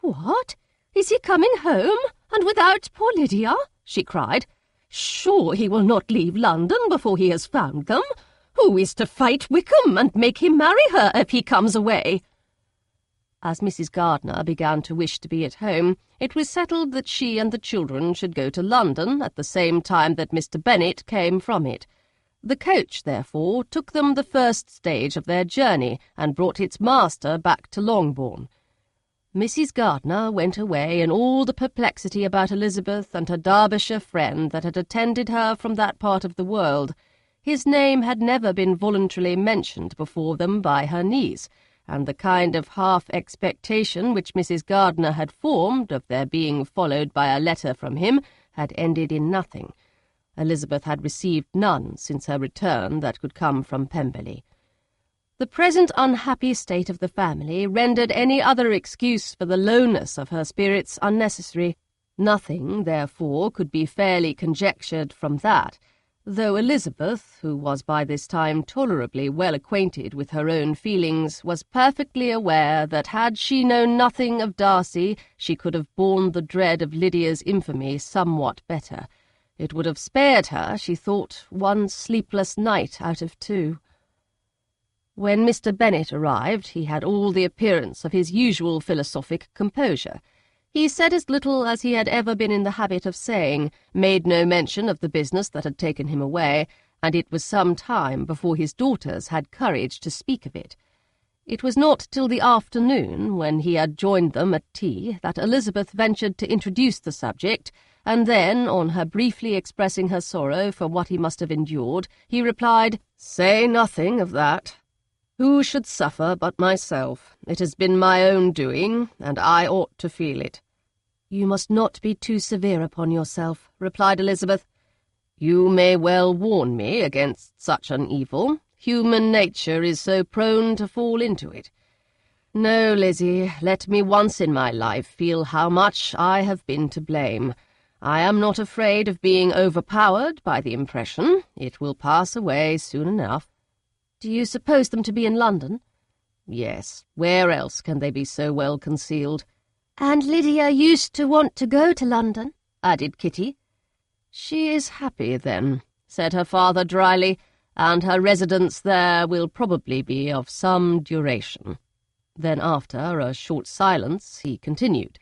Speaker 1: "What? Is he coming home, and without poor Lydia?" she cried. "Sure he will not leave London before he has found them. Who is to fight Wickham and make him marry her if he comes away?" As Mrs. Gardiner began to wish to be at home, it was settled that she and the children should go to London at the same time that Mr. Bennet came from it. The coach, therefore, took them the first stage of their journey and brought its master back to Longbourn. Mrs. Gardiner went away in all the perplexity about Elizabeth and her Derbyshire friend that had attended her from that part of the world. His name had never been voluntarily mentioned before them by her niece, and the kind of half-expectation which Mrs. Gardiner had formed of their being followed by a letter from him had ended in nothing. Elizabeth had received none since her return that could come from Pemberley. The present unhappy state of the family rendered any other excuse for the lowness of her spirits unnecessary. Nothing, therefore, could be fairly conjectured from that, though Elizabeth, who was by this time tolerably well acquainted with her own feelings, was perfectly aware that had she known nothing of Darcy, she could have borne the dread of Lydia's infamy somewhat better. It would have spared her, she thought, one sleepless night out of 2. When Mr. Bennet arrived, he had all the appearance of his usual philosophic composure. He said as little as he had ever been in the habit of saying, made no mention of the business that had taken him away, and it was some time before his daughters had courage to speak of it. It was not till the afternoon, when he had joined them at tea, that Elizabeth ventured to introduce the subject, and then, on her briefly expressing her sorrow for what he must have endured, he replied, "Say nothing of that. Who should suffer but myself? It has been my own doing, and I ought to feel it." "You must not be too severe upon yourself," replied Elizabeth. "You may well warn me against such an evil. Human nature is so prone to fall into it. No, Lizzie, let me once in my life feel how much I have been to blame. I am not afraid of being overpowered by the impression. It will pass away soon enough." "Do you suppose them to be in London?" "Yes. Where else can they be so well concealed?" "And Lydia used to want to go to London," added Kitty. "She is happy, then," said her father dryly, "and her residence there will probably be of some duration." Then, after a short silence, he continued,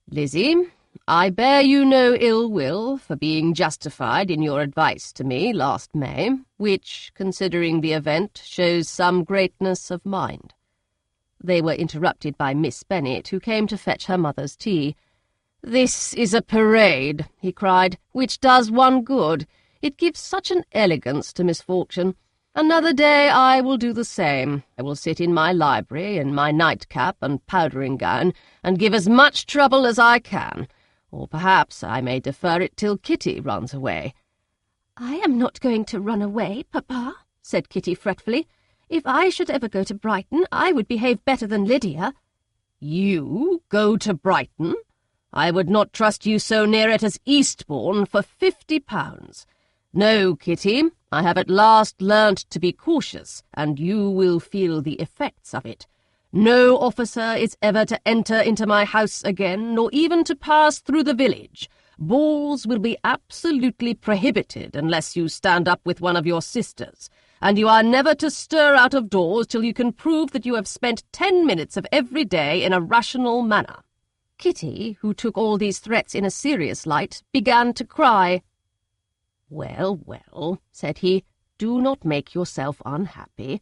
Speaker 1: "Lizzie, I bear you no ill will for being justified in your advice to me last May, which, considering the event, shows some greatness of mind." They were interrupted by Miss Bennet, who came to fetch her mother's tea. "This is a parade," he cried, "which does one good. It gives such an elegance to misfortune. Another day I will do the same. I will sit in my library in my nightcap and powdering-gown, and give as much trouble as I can. Or perhaps I may defer it till Kitty runs away." "I am not going to run away, Papa," said Kitty fretfully. "If I should ever go to Brighton, I would behave better than Lydia." "You go to Brighton? I would not trust you so near it as Eastbourne for £50. No, Kitty, I have at last learnt to be cautious, and you will feel the effects of it. No officer is ever to enter into my house again, nor even to pass through the village. Balls will be absolutely prohibited unless you stand up with one of your sisters, and you are never to stir out of doors till you can prove that you have spent 10 minutes of every day in a rational manner." Kitty, who took all these threats in a serious light, began to cry. "Well, well," said he, "do not make yourself unhappy.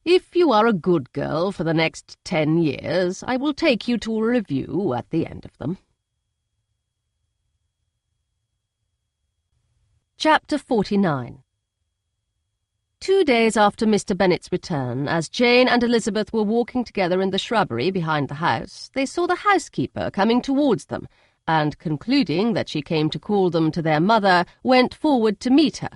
Speaker 1: If you are a good girl for the next 10 years, I will take you to a review at the end of them." Chapter 49. 2 days after Mr. Bennet's return, as Jane and Elizabeth were walking together in the shrubbery behind the house, they saw the housekeeper coming towards them, and, concluding that she came to call them to their mother, went forward to meet her.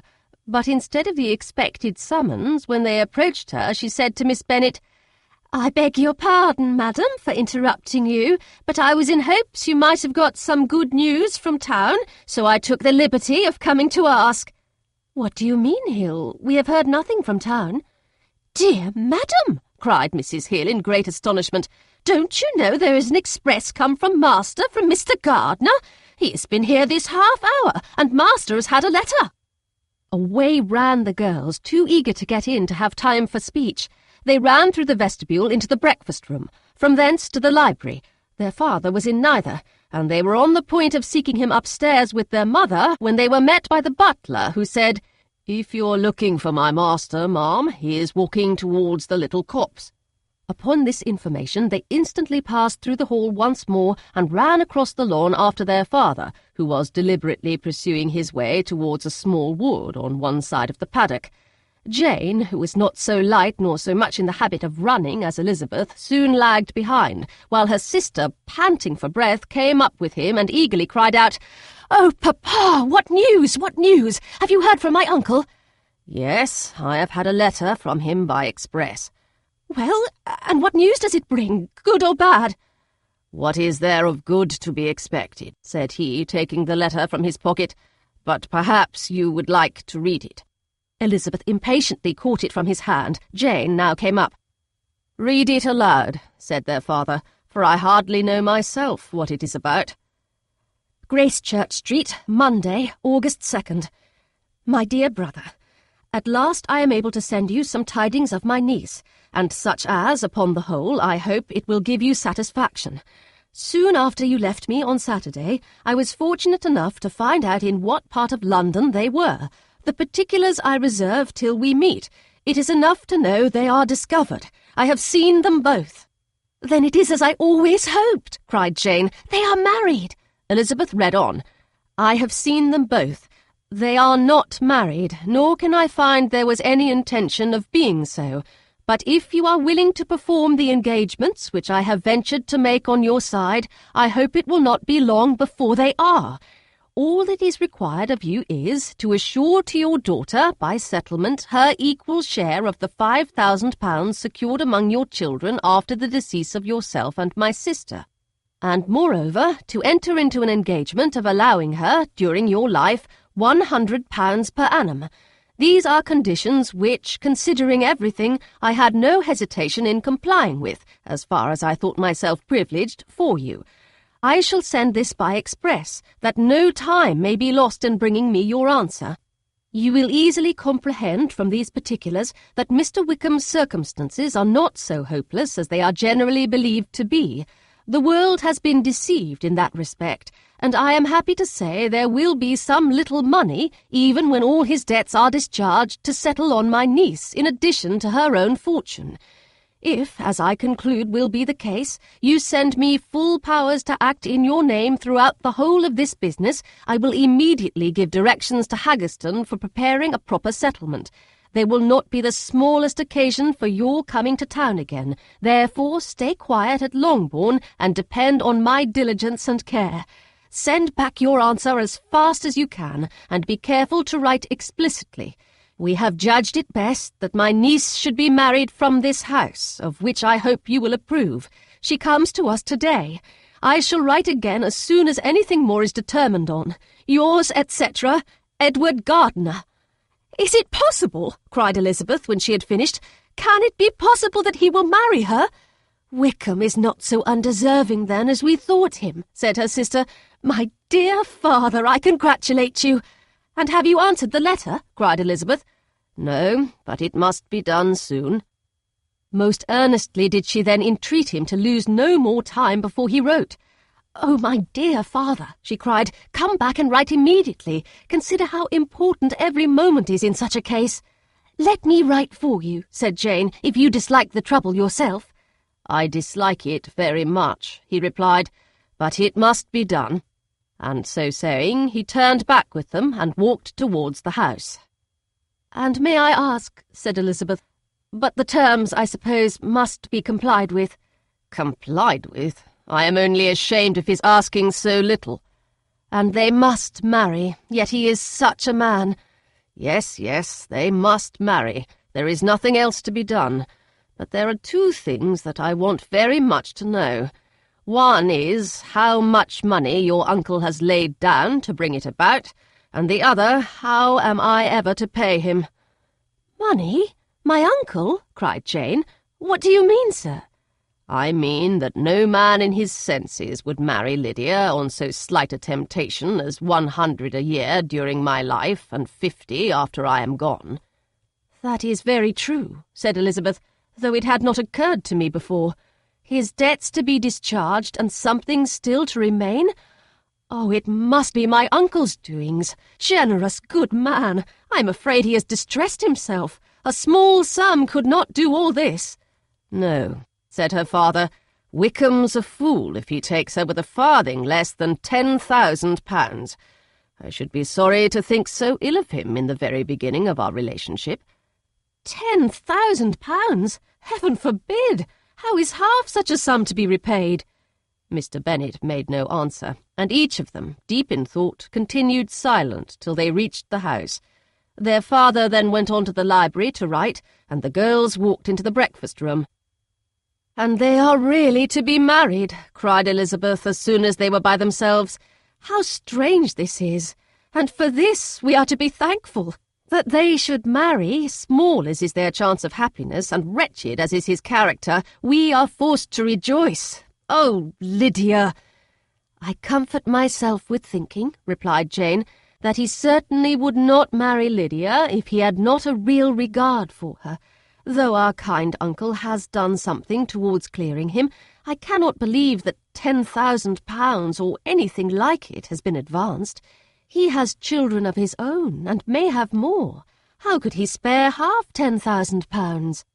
Speaker 1: But instead of the expected summons, when they approached her, she said to Miss Bennet, "I beg your pardon, madam, for interrupting you, but I was in hopes you might have got some good news from town, so I took the liberty of coming to ask." "What do you mean, Hill? We have heard nothing from town." "Dear madam," cried Mrs. Hill in great astonishment, "don't you know there is an express come from master, from Mr. Gardiner? He has been here this half-hour, and master has had a letter." Away ran the girls, too eager to get in to have time for speech. They ran through the vestibule into the breakfast-room, from thence to the library. Their father was in neither, and they were on the point of seeking him upstairs with their mother when they were met by the butler, who said, "If you're looking for my master, ma'am, he is walking towards the little copse." Upon this information, they instantly passed through the hall once more and ran across the lawn after their father, who was deliberately pursuing his way towards a small wood on one side of the paddock. Jane, who was not so light nor so much in the habit of running as Elizabeth, soon lagged behind, while her sister, panting for breath, came up with him and eagerly cried out, "Oh, papa, what news, what news? Have you heard from my uncle?" "Yes, I have had a letter from him by express." "Well, and what news does it bring, good or bad?" "What is there of good to be expected?" said he, taking the letter from his pocket. "But perhaps you would like to read it." Elizabeth impatiently caught it from his hand. Jane now came up. "Read it aloud," said their father, "for I hardly know myself what it is about." "Gracechurch Street, Monday, August 2nd. My dear brother, at last I am able to send you some tidings of my niece, and such as, upon the whole, I hope it will give you satisfaction. Soon after you left me on Saturday, I was fortunate enough to find out in what part of London they were. The particulars I reserve till we meet. It is enough to know they are discovered. I have seen them both." "Then it is as I always hoped," cried Jane. "They are married." Elizabeth read on. "I have seen them both. They are not married, nor can I find there was any intention of being so. But if you are willing to perform the engagements which I have ventured to make on your side, I hope it will not be long before they are. All that is required of you is to assure to your daughter, by settlement, her equal share of the £5,000 secured among your children after the decease of yourself and my sister, and moreover to enter into an engagement of allowing her, during your life, £100 per annum. These are conditions which, considering everything, I had no hesitation in complying with, as far as I thought myself privileged, for you. I shall send this by express, that no time may be lost in bringing me your answer. You will easily comprehend from these particulars that Mr. Wickham's circumstances are not so hopeless as they are generally believed to be. The world has been deceived in that respect, and I am happy to say there will be some little money, even when all his debts are discharged, to settle on my niece, in addition to her own fortune. If, as I conclude will be the case, you send me full powers to act in your name throughout the whole of this business, I will immediately give directions to Haggerston for preparing a proper settlement. There will not be the smallest occasion for your coming to town again. Therefore stay quiet at Longbourn and depend on my diligence and care. Send back your answer as fast as you can, and be careful to write explicitly. We have judged it best that my niece should be married from this house, of which I hope you will approve. She comes to us today. I shall write again as soon as anything more is determined on. Yours, etc., Edward Gardiner. "Is it possible?" cried Elizabeth when she had finished. "Can it be possible that he will marry her?" "Wickham is not so undeserving, then, as we thought him," said her sister. "My dear father, I congratulate you." "And have you answered the letter?" cried Elizabeth. "No, but it must be done soon." Most earnestly did she then entreat him to lose no more time before he wrote. "Oh, my dear father," she cried, "come back and write immediately. Consider how important every moment is in such a case." "Let me write for you," said Jane, "if you dislike the trouble yourself." "I dislike it very much," he replied, "but it must be done." And so saying, he turned back with them and walked towards the house. "And may I ask," said Elizabeth, "but the terms, I suppose, must be complied with." "Complied with? I am only ashamed of his asking so little." "And they must marry, yet he is such a man." "Yes, yes, they must marry. There is nothing else to be done. But there are two things that I want very much to know. One is how much money your uncle has laid down to bring it about, and the other, how am I ever to pay him?" "Money? My uncle?" cried Jane. "What do you mean, sir?" "I mean that no man in his senses would marry Lydia on so slight a temptation as 100 a year during my life, and 50 after I am gone." "That is very true," said Elizabeth, "though it had not occurred to me before. His debts to be discharged, and something still to remain. Oh, it must be my uncle's doings. Generous, good man! I'm afraid he has distressed himself. A small sum could not do all this." "No," said her father, "Wickham's a fool if he takes her with a farthing less than £10,000. I should be sorry to think so ill of him in the very beginning of our relationship." £10,000? Heaven forbid! How is half such a sum to be repaid?" Mr. Bennet made no answer, and each of them, deep in thought, continued silent till they reached the house. Their father then went on to the library to write, and the girls walked into the breakfast-room. "And they are really to be married," cried Elizabeth as soon as they were by themselves. "How strange this is! And for this we are to be thankful. That they should marry, small as is their chance of happiness, and wretched as is his character, we are forced to rejoice. Oh, Lydia!" "I comfort myself with thinking," replied Jane, "that he certainly would not marry Lydia if he had not a real regard for her. Though our kind uncle has done something towards clearing him, I cannot believe that £10,000 or anything like it has been advanced. He has children of his own, and may have more. How could he spare half £10,000?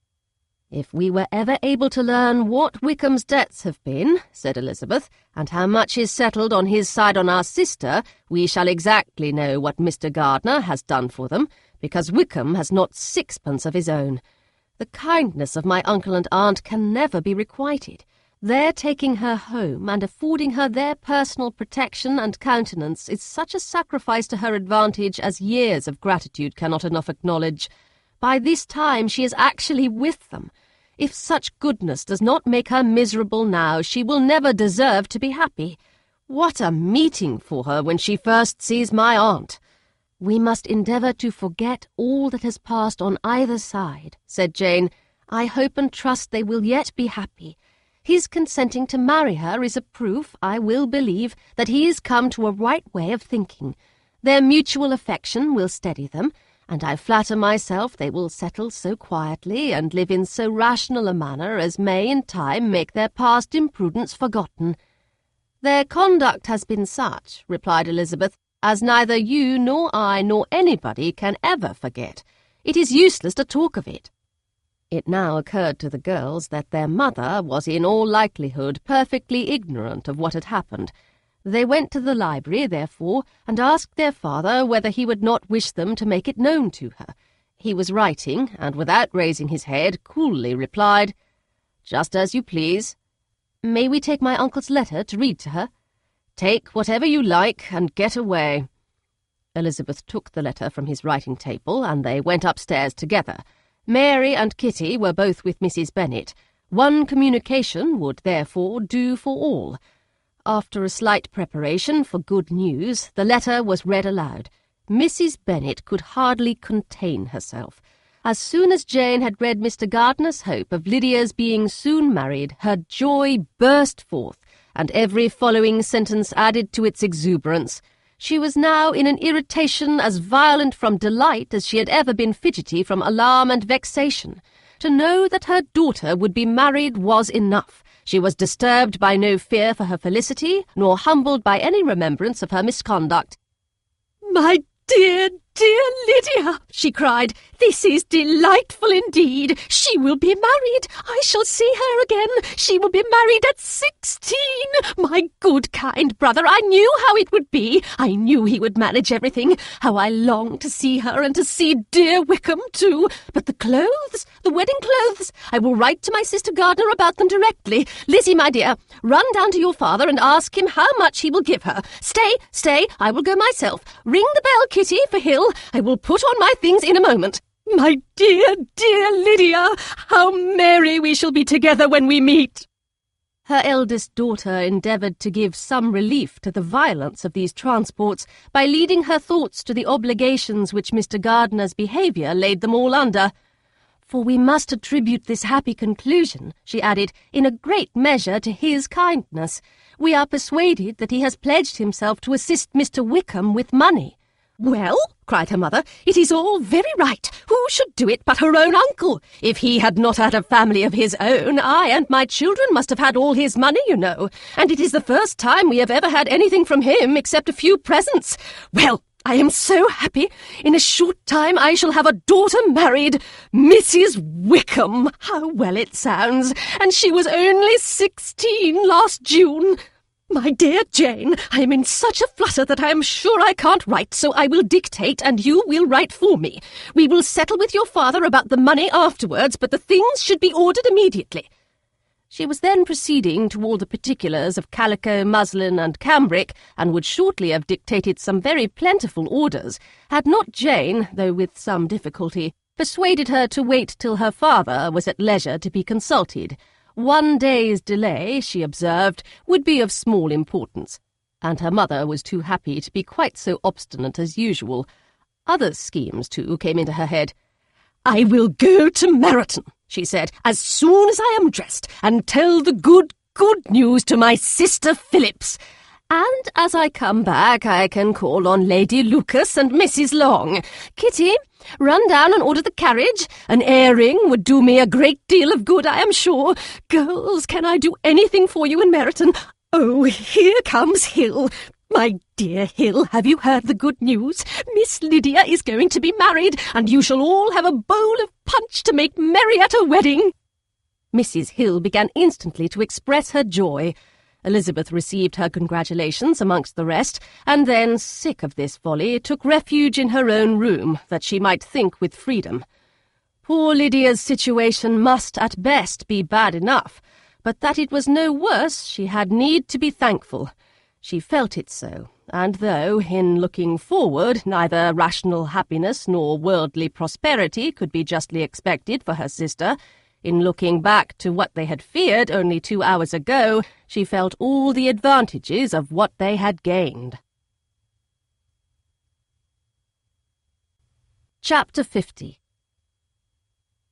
Speaker 1: "If we were ever able to learn what Wickham's debts have been," said Elizabeth, "and how much is settled on his side on our sister, we shall exactly know what Mr. Gardiner has done for them, because Wickham has not sixpence of his own. The kindness of my uncle and aunt can never be requited. Their taking her home and affording her their personal protection and countenance is such a sacrifice to her advantage as years of gratitude cannot enough acknowledge. By this time she is actually with them. If such goodness does not make her miserable now, she will never deserve to be happy. What a meeting for her when she first sees my aunt!" "We must endeavour to forget all that has passed on either side," said Jane. "I hope and trust they will yet be happy. His consenting to marry her is a proof, I will believe, that he is come to a right way of thinking. Their mutual affection will steady them, and I flatter myself they will settle so quietly and live in so rational a manner as may in time make their past imprudence forgotten." "Their conduct has been such," replied Elizabeth, "as neither you nor I nor anybody can ever forget. It is useless to talk of it." It now occurred to the girls that their mother was in all likelihood perfectly ignorant of what had happened. They went to the library, therefore, and asked their father whether he would not wish them to make it known to her. He was writing, and without raising his head, coolly replied, "Just as you please." "May we take my uncle's letter to read to her?" "Take whatever you like, and get away." Elizabeth took the letter from his writing-table, and they went upstairs together. Mary and Kitty were both with Mrs. Bennet. One communication would therefore do for all. After a slight preparation for good news, the letter was read aloud. Mrs. Bennet could hardly contain herself. As soon as Jane had read Mr. Gardiner's hope of Lydia's being soon married, her joy burst forth, and every following sentence added to its exuberance. She was now in an irritation as violent from delight as she had ever been fidgety from alarm and vexation. To know that her daughter would be married was enough. She was disturbed by no fear for her felicity, nor humbled by any remembrance of her misconduct. "My dear, dear Lydia," she cried, "this is delightful indeed. She will be married. I shall see her again. She will be married at 16. My good, kind brother, I knew how it would be. I knew he would manage everything. How I long to see her, and to see dear Wickham too. But the clothes, the wedding clothes, I will write to my sister Gardiner about them directly. Lizzie, my dear, run down to your father and ask him how much he will give her. Stay, I will go myself. Ring the bell, Kitty, for Hill. I will put on my things in a moment. My dear, dear Lydia, how merry we shall be together when we meet." Her eldest daughter endeavoured to give some relief to the violence of these transports by leading her thoughts to the obligations which Mr. Gardiner's behaviour laid them all under. "For we must attribute this happy conclusion," she added, "in a great measure to his kindness. We are persuaded that he has pledged himself to assist Mr. Wickham with money." "Well," cried her mother, "it is all very right. Who should do it but her own uncle? If he had not had a family of his own, I and my children must have had all his money, you know, and it is the first time we have ever had anything from him except a few presents. Well, I am so happy. In a short time I shall have a daughter married, Mrs. Wickham. How well it sounds! And she was only 16 last June. My dear Jane, I am in such a flutter that I am sure I can't write, so I will dictate and you will write for me. We will settle with your father about the money afterwards, but the things should be ordered immediately." She was then proceeding to all the particulars of calico, muslin, and cambric, and would shortly have dictated some very plentiful orders, had not Jane, though with some difficulty, persuaded her to wait till her father was at leisure to be consulted. 1 day's delay, she observed, would be of small importance, and her mother was too happy to be quite so obstinate as usual. Other schemes, too, came into her head. "I will go to Meryton," she said, "as soon as I am dressed, and tell the good news to my sister Phillips. And as I come back, I can call on Lady Lucas and Mrs. Long. Kitty, run down and order the carriage. An airing would do me a great deal of good, I am sure. Girls, can I do anything for you in Meryton? Oh, here comes Hill. My dear Hill, have you heard the good news? Miss Lydia is going to be married, and you shall all have a bowl of punch to make merry at her wedding." Mrs. Hill began instantly to express her joy. Elizabeth received her congratulations amongst the rest, and then, sick of this folly, took refuge in her own room, that she might think with freedom. Poor Lydia's situation must at best be bad enough, but that it was no worse she had need to be thankful. She felt it so, and though, in looking forward, neither rational happiness nor worldly prosperity could be justly expected for her sister, in looking back to what they had feared only 2 hours ago, she felt all the advantages of what they had gained. Chapter 50.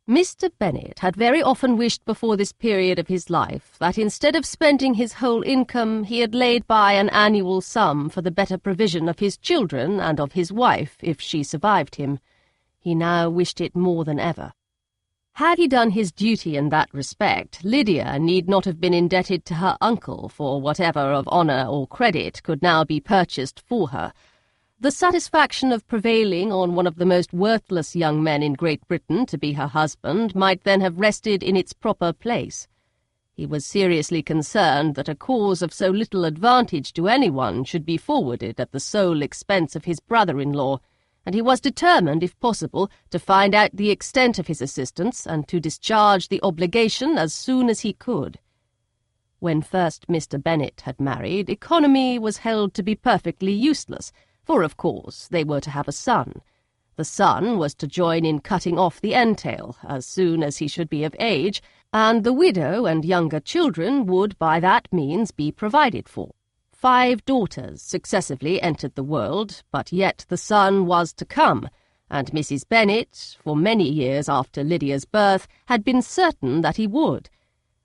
Speaker 1: Mr. Bennet had very often wished before this period of his life that instead of spending his whole income he had laid by an annual sum for the better provision of his children and of his wife, if she survived him. He now wished it more than ever. Had he done his duty in that respect, Lydia need not have been indebted to her uncle for whatever of honour or credit could now be purchased for her. The satisfaction of prevailing on one of the most worthless young men in Great Britain to be her husband might then have rested in its proper place. He was seriously concerned that a cause of so little advantage to anyone should be forwarded at the sole expense of his brother-in-law, and he was determined, if possible, to find out the extent of his assistance and to discharge the obligation as soon as he could. When first Mr. Bennet had married, economy was held to be perfectly useless, for of course they were to have a son. The son was to join in cutting off the entail as soon as he should be of age, and the widow and younger children would by that means be provided for. 5 daughters successively entered the world, but yet the son was to come, and Mrs. Bennet, for many years after Lydia's birth, had been certain that he would.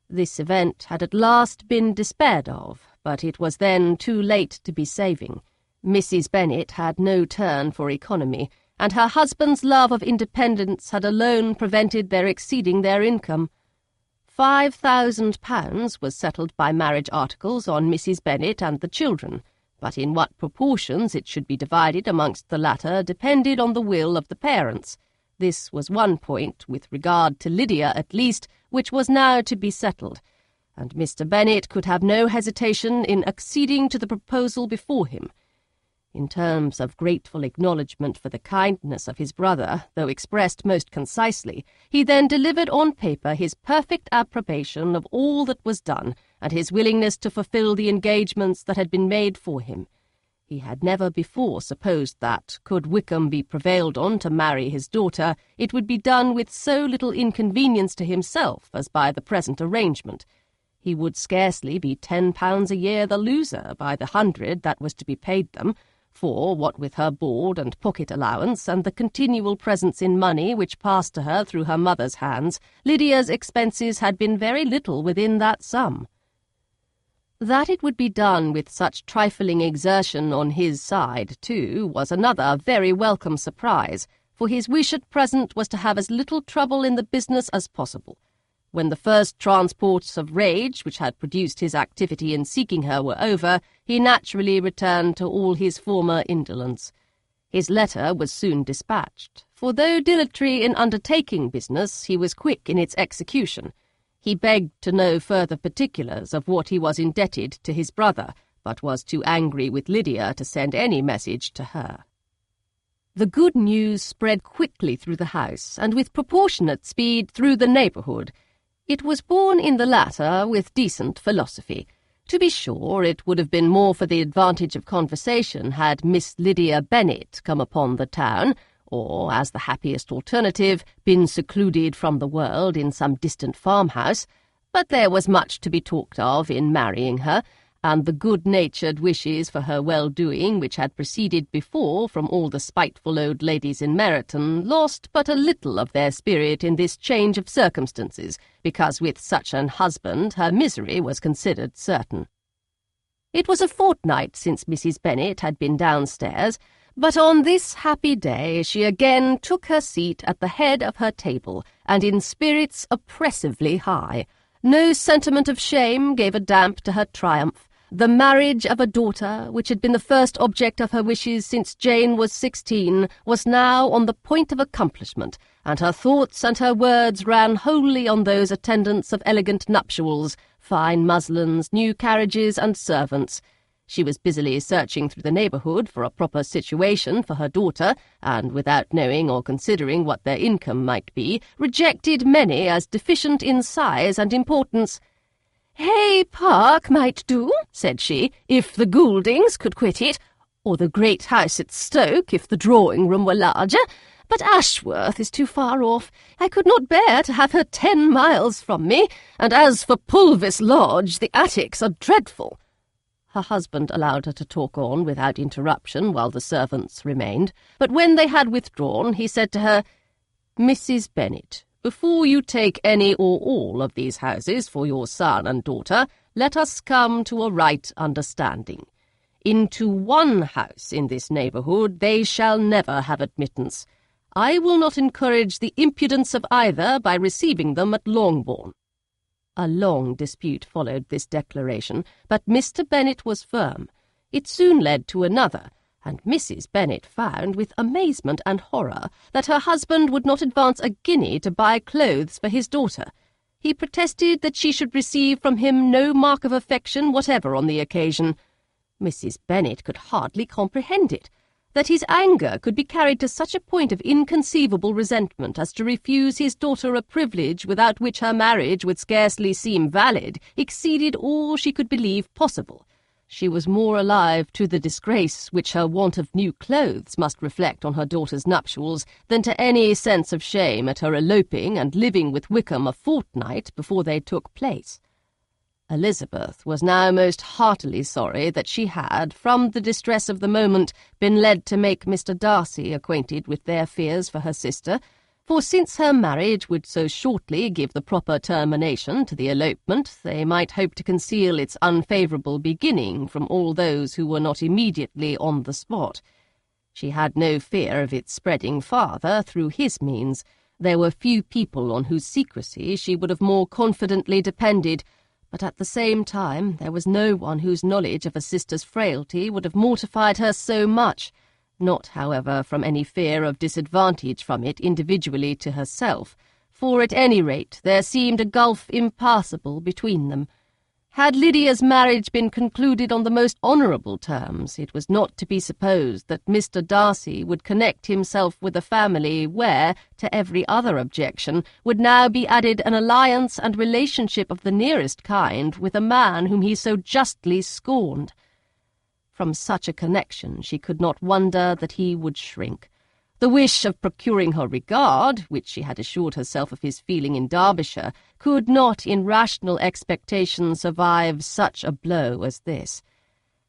Speaker 1: This event had at last been despaired of, but it was then too late to be saving. Mrs. Bennet had no turn for economy, and her husband's love of independence had alone prevented their exceeding their income. £5,000 was settled by marriage articles on Mrs. Bennet and the children, but in what proportions it should be divided amongst the latter depended on the will of the parents. This was one point, with regard to Lydia at least, which was now to be settled, and Mr. Bennet could have no hesitation in acceding to the proposal before him. In terms of grateful acknowledgment for the kindness of his brother, though expressed most concisely, he then delivered on paper his perfect approbation of all that was done, and his willingness to fulfil the engagements that had been made for him. He had never before supposed that, could Wickham be prevailed on to marry his daughter, it would be done with so little inconvenience to himself as by the present arrangement. He would scarcely be £10 a year the loser by the 100 that was to be paid them, for, what with her board and pocket allowance, and the continual presents in money which passed to her through her mother's hands, Lydia's expenses had been very little within that sum. That it would be done with such trifling exertion on his side, too, was another very welcome surprise, for his wish at present was to have as little trouble in the business as possible. When the first transports of rage which had produced his activity in seeking her were over, he naturally returned to all his former indolence. His letter was soon dispatched, for though dilatory in undertaking business, he was quick in its execution. He begged to know further particulars of what he was indebted to his brother, but was too angry with Lydia to send any message to her. The good news spread quickly through the house, and with proportionate speed through the neighbourhood. It was borne in the latter with decent philosophy. To be sure, it would have been more for the advantage of conversation had Miss Lydia Bennet come upon the town, or, as the happiest alternative, been secluded from the world in some distant farmhouse, but there was much to be talked of in marrying her, and the good-natured wishes for her well-doing which had proceeded before from all the spiteful old ladies in Meryton lost but a little of their spirit in this change of circumstances, because with such an husband her misery was considered certain. It was a fortnight since Mrs. Bennet had been downstairs, but on this happy day she again took her seat at the head of her table, and in spirits oppressively high. No sentiment of shame gave a damp to her triumph. The marriage of a daughter, which had been the first object of her wishes since Jane was 16, was now on the point of accomplishment, and her thoughts and her words ran wholly on those attendants of elegant nuptials, fine muslins, new carriages, and servants. She was busily searching through the neighbourhood for a proper situation for her daughter, and, without knowing or considering what their income might be, rejected many as deficient in size and importance. "Hay Park might do," said she, "if the Gouldings could quit it, or the great house at Stoke if the drawing-room were larger, but Ashworth is too far off. I could not bear to have her 10 miles from me, and as for Pulvis Lodge, the attics are dreadful." Her husband allowed her to talk on without interruption while the servants remained, but when they had withdrawn, he said to her, "Mrs. Bennet, before you take any or all of these houses for your son and daughter, let us come to a right understanding. Into one house in this neighbourhood they shall never have admittance. I will not encourage the impudence of either by receiving them at Longbourn." A long dispute followed this declaration, but Mr. Bennet was firm. It soon led to another, and Mrs. Bennet found, with amazement and horror, that her husband would not advance a guinea to buy clothes for his daughter. He protested that she should receive from him no mark of affection whatever on the occasion. Mrs. Bennet could hardly comprehend it. That his anger could be carried to such a point of inconceivable resentment as to refuse his daughter a privilege without which her marriage would scarcely seem valid exceeded all she could believe possible. She was more alive to the disgrace which her want of new clothes must reflect on her daughter's nuptials than to any sense of shame at her eloping and living with Wickham a fortnight before they took place. Elizabeth was now most heartily sorry that she had, from the distress of the moment, been led to make Mr. Darcy acquainted with their fears for her sister, for since her marriage would so shortly give the proper termination to the elopement, they might hope to conceal its unfavourable beginning from all those who were not immediately on the spot. She had no fear of its spreading farther through his means. There were few people on whose secrecy she would have more confidently depended, but at the same time there was no one whose knowledge of a sister's frailty would have mortified her so much, not, however, from any fear of disadvantage from it individually to herself, for at any rate there seemed a gulf impassable between them. Had Lydia's marriage been concluded on the most honourable terms, it was not to be supposed that Mr. Darcy would connect himself with a family where, to every other objection, would now be added an alliance and relationship of the nearest kind with a man whom he so justly scorned. From such a connection she could not wonder that he would shrink. The wish of procuring her regard, which she had assured herself of his feeling in Derbyshire, could not in rational expectation survive such a blow as this.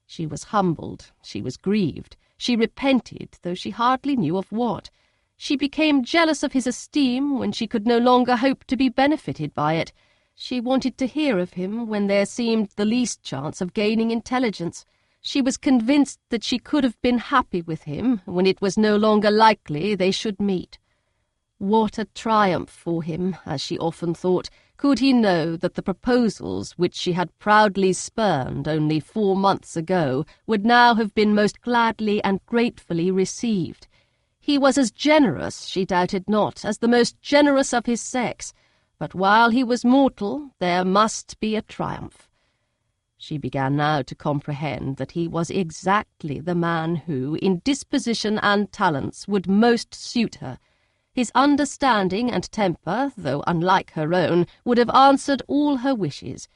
Speaker 1: She was humbled, she was grieved, she repented, though she hardly knew of what. She became jealous of his esteem when she could no longer hope to be benefited by it. She wanted to hear of him when there seemed the least chance of gaining intelligence. She was convinced that she could have been happy with him when it was no longer likely they should meet. What a triumph for him, as she often thought, could he know that the proposals which she had proudly spurned only 4 months ago would now have been most gladly and gratefully received. He was as generous, she doubted not, as the most generous of his sex, but while he was mortal there must be a triumph. She began now to comprehend that he was exactly the man who, in disposition and talents, would most suit her. His understanding and temper, though unlike her own, would have answered all her wishes.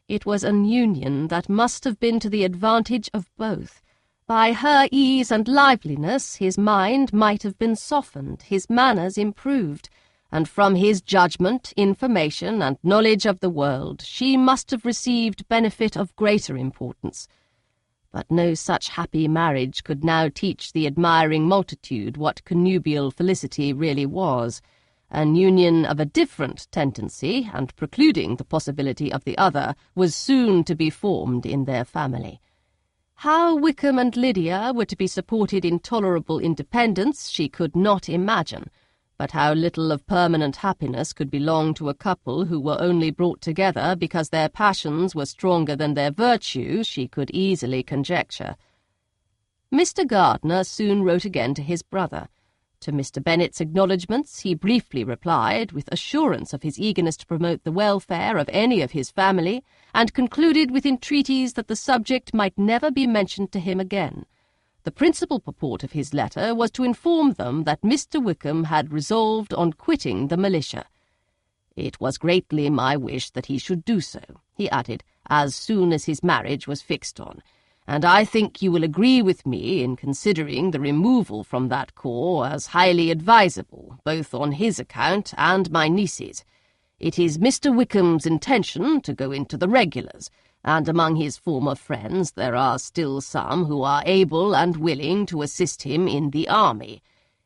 Speaker 1: It was an union that must have been to the advantage of both. By her ease and liveliness his mind might have been softened, his manners improved, and from his judgment, information, and knowledge of the world she must have received benefit of greater importance. But no such happy marriage could now teach the admiring multitude what connubial felicity really was. An union of a different tendency, and precluding the possibility of the other, was soon to be formed in their family. How Wickham and Lydia were to be supported in tolerable independence she could not imagine, but how little of permanent happiness could belong to a couple who were only brought together because their passions were stronger than their virtue she could easily conjecture. Mr. Gardiner soon wrote again to his brother. To Mr. Bennet's acknowledgments he briefly replied, with assurance of his eagerness to promote the welfare of any of his family, and concluded with entreaties that the subject might never be mentioned to him again. The principal purport of his letter was to inform them that Mr. Wickham had resolved on quitting the militia. It was greatly my wish that he should do so, he added, as soon as his marriage was fixed on, and I think you will agree with me in considering the removal from that corps as highly advisable, both on his account and my niece's. It is Mr. Wickham's intention to go into the regulars, and among his former friends there are still some who are able and willing to assist him in the army.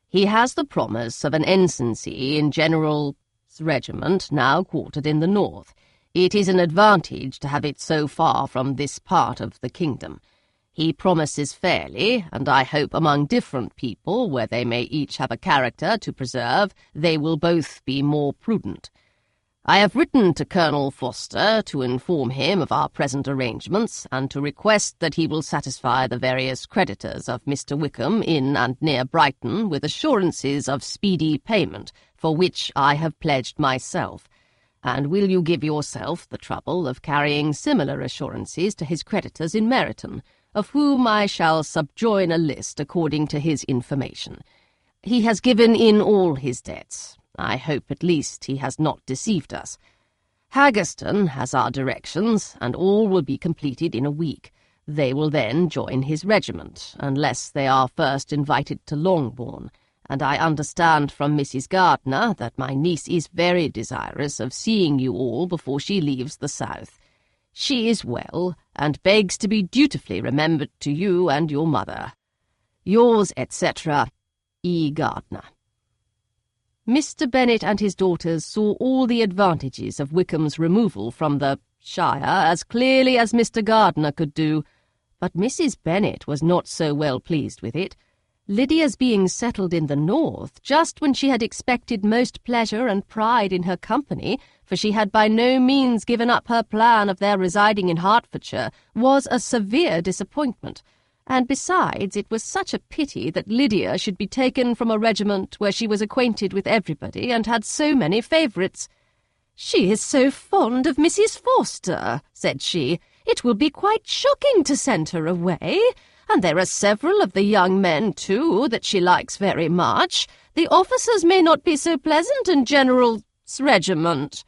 Speaker 1: He has the promise of an ensigncy in General's regiment now quartered in the north. It is an advantage to have it so far from this part of the kingdom. He promises fairly, and I hope among different people, where they may each have a character to preserve, they will both be more prudent. I have written to Colonel Foster to inform him of our present arrangements, and to request that he will satisfy the various creditors of Mr. Wickham in and near Brighton with assurances of speedy payment, for which I have pledged myself. And will you give yourself the trouble of carrying similar assurances to his creditors in Meryton, of whom I shall subjoin a list according to his information. He has given in all his debts. I hope at least he has not deceived us. Haggerston has our directions, and all will be completed in a week. They will then join his regiment, unless they are first invited to Longbourn, and I understand from Mrs. Gardiner that my niece is very desirous of seeing you all before she leaves the south. She is well, and begs to be dutifully remembered to you and your mother. Yours, etc., E. Gardiner. Mr. Bennet and his daughters saw all the advantages of Wickham's removal from the shire as clearly as Mr. Gardiner could do, but Mrs. Bennet was not so well pleased with it. Lydia's being settled in the north, just when she had expected most pleasure and pride in her company, for she had by no means given up her plan of their residing in Hertfordshire, was a severe disappointment. And besides, it was such a pity that Lydia should be taken from a regiment where she was acquainted with everybody and had so many favourites. "She is so fond of Mrs. Forster," said she. "It will be quite shocking to send her away. And there are several of the young men, too, that she likes very much. The officers may not be so pleasant in General's regiment."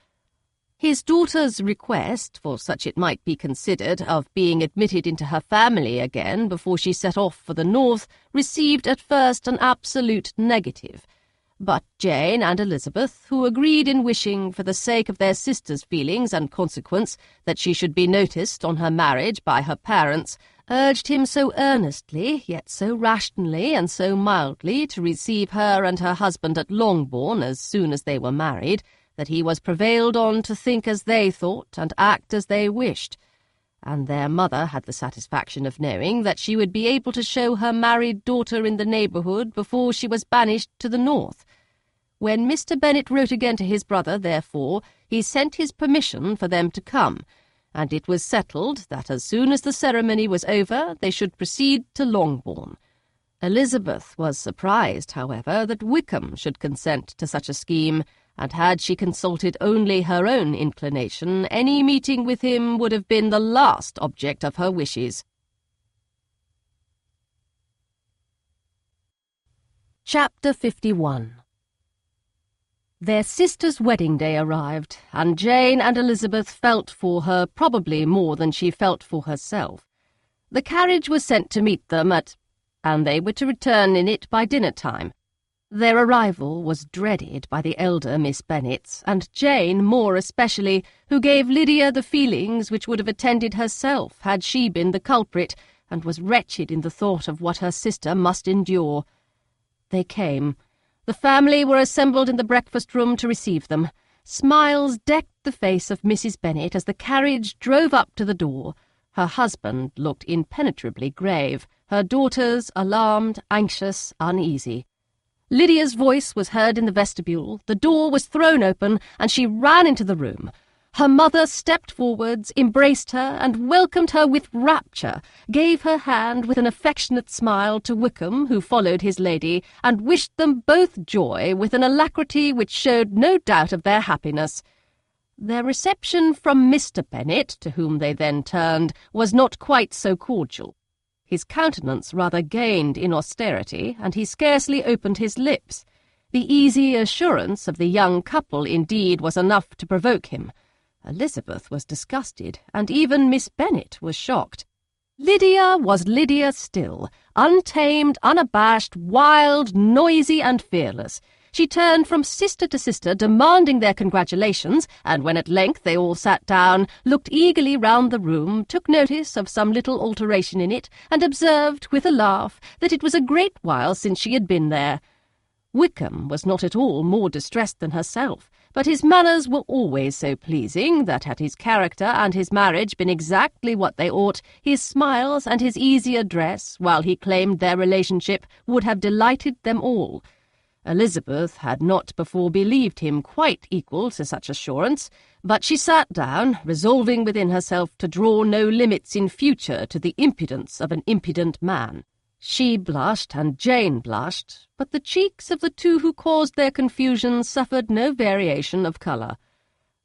Speaker 1: His daughter's request, for such it might be considered, of being admitted into her family again before she set off for the north, received at first an absolute negative. But Jane and Elizabeth, who agreed in wishing, for the sake of their sister's feelings and consequence, that she should be noticed on her marriage by her parents, urged him so earnestly, yet so rationally and so mildly, to receive her and her husband at Longbourn as soon as they were married, that he was prevailed on to think as they thought and act as they wished. And their mother had the satisfaction of knowing that she would be able to show her married daughter in the neighbourhood before she was banished to the north. When Mr. Bennet wrote again to his brother, therefore, he sent his permission for them to come, and it was settled that as soon as the ceremony was over they should proceed to Longbourn. Elizabeth was surprised, however, that Wickham should consent to such a scheme, and had she consulted only her own inclination, any meeting with him would have been the last object of her wishes. Chapter 51. Their sister's wedding day arrived, and Jane and Elizabeth felt for her probably more than she felt for herself. The carriage was sent to meet them and they were to return in it by dinner-time. Their arrival was dreaded by the elder Miss Bennets, and Jane more especially, who gave Lydia the feelings which would have attended herself had she been the culprit, and was wretched in the thought of what her sister must endure. They came. The family were assembled in the breakfast-room to receive them. Smiles decked the face of Mrs. Bennet as the carriage drove up to the door. Her husband looked impenetrably grave, her daughters alarmed, anxious, uneasy. Lydia's voice was heard in the vestibule, the door was thrown open, and she ran into the room. Her mother stepped forwards, embraced her, and welcomed her with rapture, gave her hand with an affectionate smile to Wickham, who followed his lady, and wished them both joy with an alacrity which showed no doubt of their happiness. Their reception from Mr. Bennet, to whom they then turned, was not quite so cordial. His countenance rather gained in austerity, and he scarcely opened his lips. The easy assurance of the young couple, indeed, was enough to provoke him. Elizabeth was disgusted, and even Miss Bennet was shocked. Lydia was Lydia still, untamed, unabashed, wild, noisy, and fearless. She turned from sister to sister, demanding their congratulations, and when at length they all sat down, looked eagerly round the room, took notice of some little alteration in it, and observed, with a laugh, that it was a great while since she had been there. Wickham was not at all more distressed than herself, but his manners were always so pleasing that had his character and his marriage been exactly what they ought, his smiles and his easy address, while he claimed their relationship, would have delighted them all. Elizabeth had not before believed him quite equal to such assurance, but she sat down, resolving within herself to draw no limits in future to the impudence of an impudent man. She blushed, and Jane blushed, but the cheeks of the two who caused their confusion suffered no variation of colour.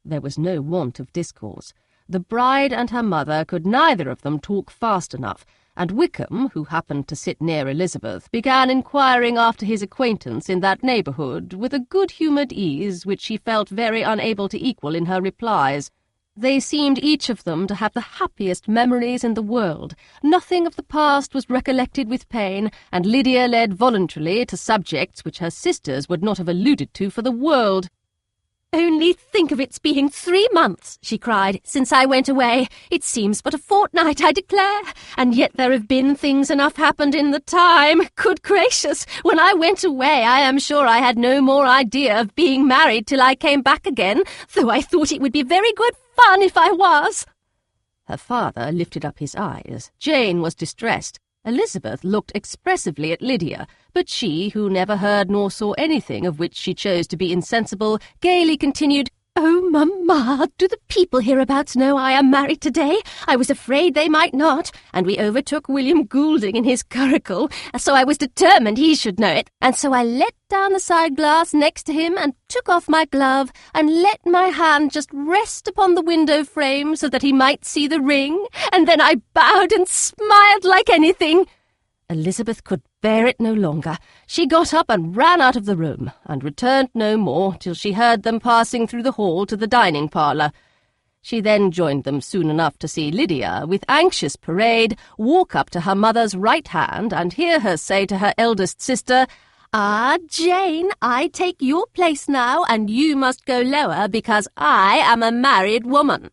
Speaker 1: There was no want of discourse. The bride and her mother could neither of them talk fast enough, and Wickham, who happened to sit near Elizabeth, began inquiring after his acquaintance in that neighbourhood with a good-humoured ease which she felt very unable to equal in her replies. They seemed each of them to have the happiest memories in the world. Nothing of the past was recollected with pain, and Lydia led voluntarily to subjects which her sisters would not have alluded to for the world. "Only think of its being 3 months," she cried, "since I went away. It seems but a fortnight, I declare. And yet there have been things enough happened in the time. Good gracious! When I went away, I am sure I had no more idea of being married till I came back again, though I thought it would be very good fun if I was." Her father lifted up his eyes. Jane was distressed. Elizabeth looked expressively at Lydia, but she, who never heard nor saw anything of which she chose to be insensible, gaily continued, "Oh, Mamma, do the people hereabouts know I am married today? I was afraid they might not, and we overtook William Goulding in his curricle, so I was determined he should know it, and so I let down the side glass next to him and took off my glove and let my hand just rest upon the window frame so that he might see the ring, and then I bowed and smiled like anything." Elizabeth could bear it no longer. She got up and ran out of the room, and returned no more till she heard them passing through the hall to the dining-parlour. She then joined them soon enough to see Lydia, with anxious parade, walk up to her mother's right hand and hear her say to her eldest sister, "Ah, Jane, I take your place now, and you must go lower because I am a married woman."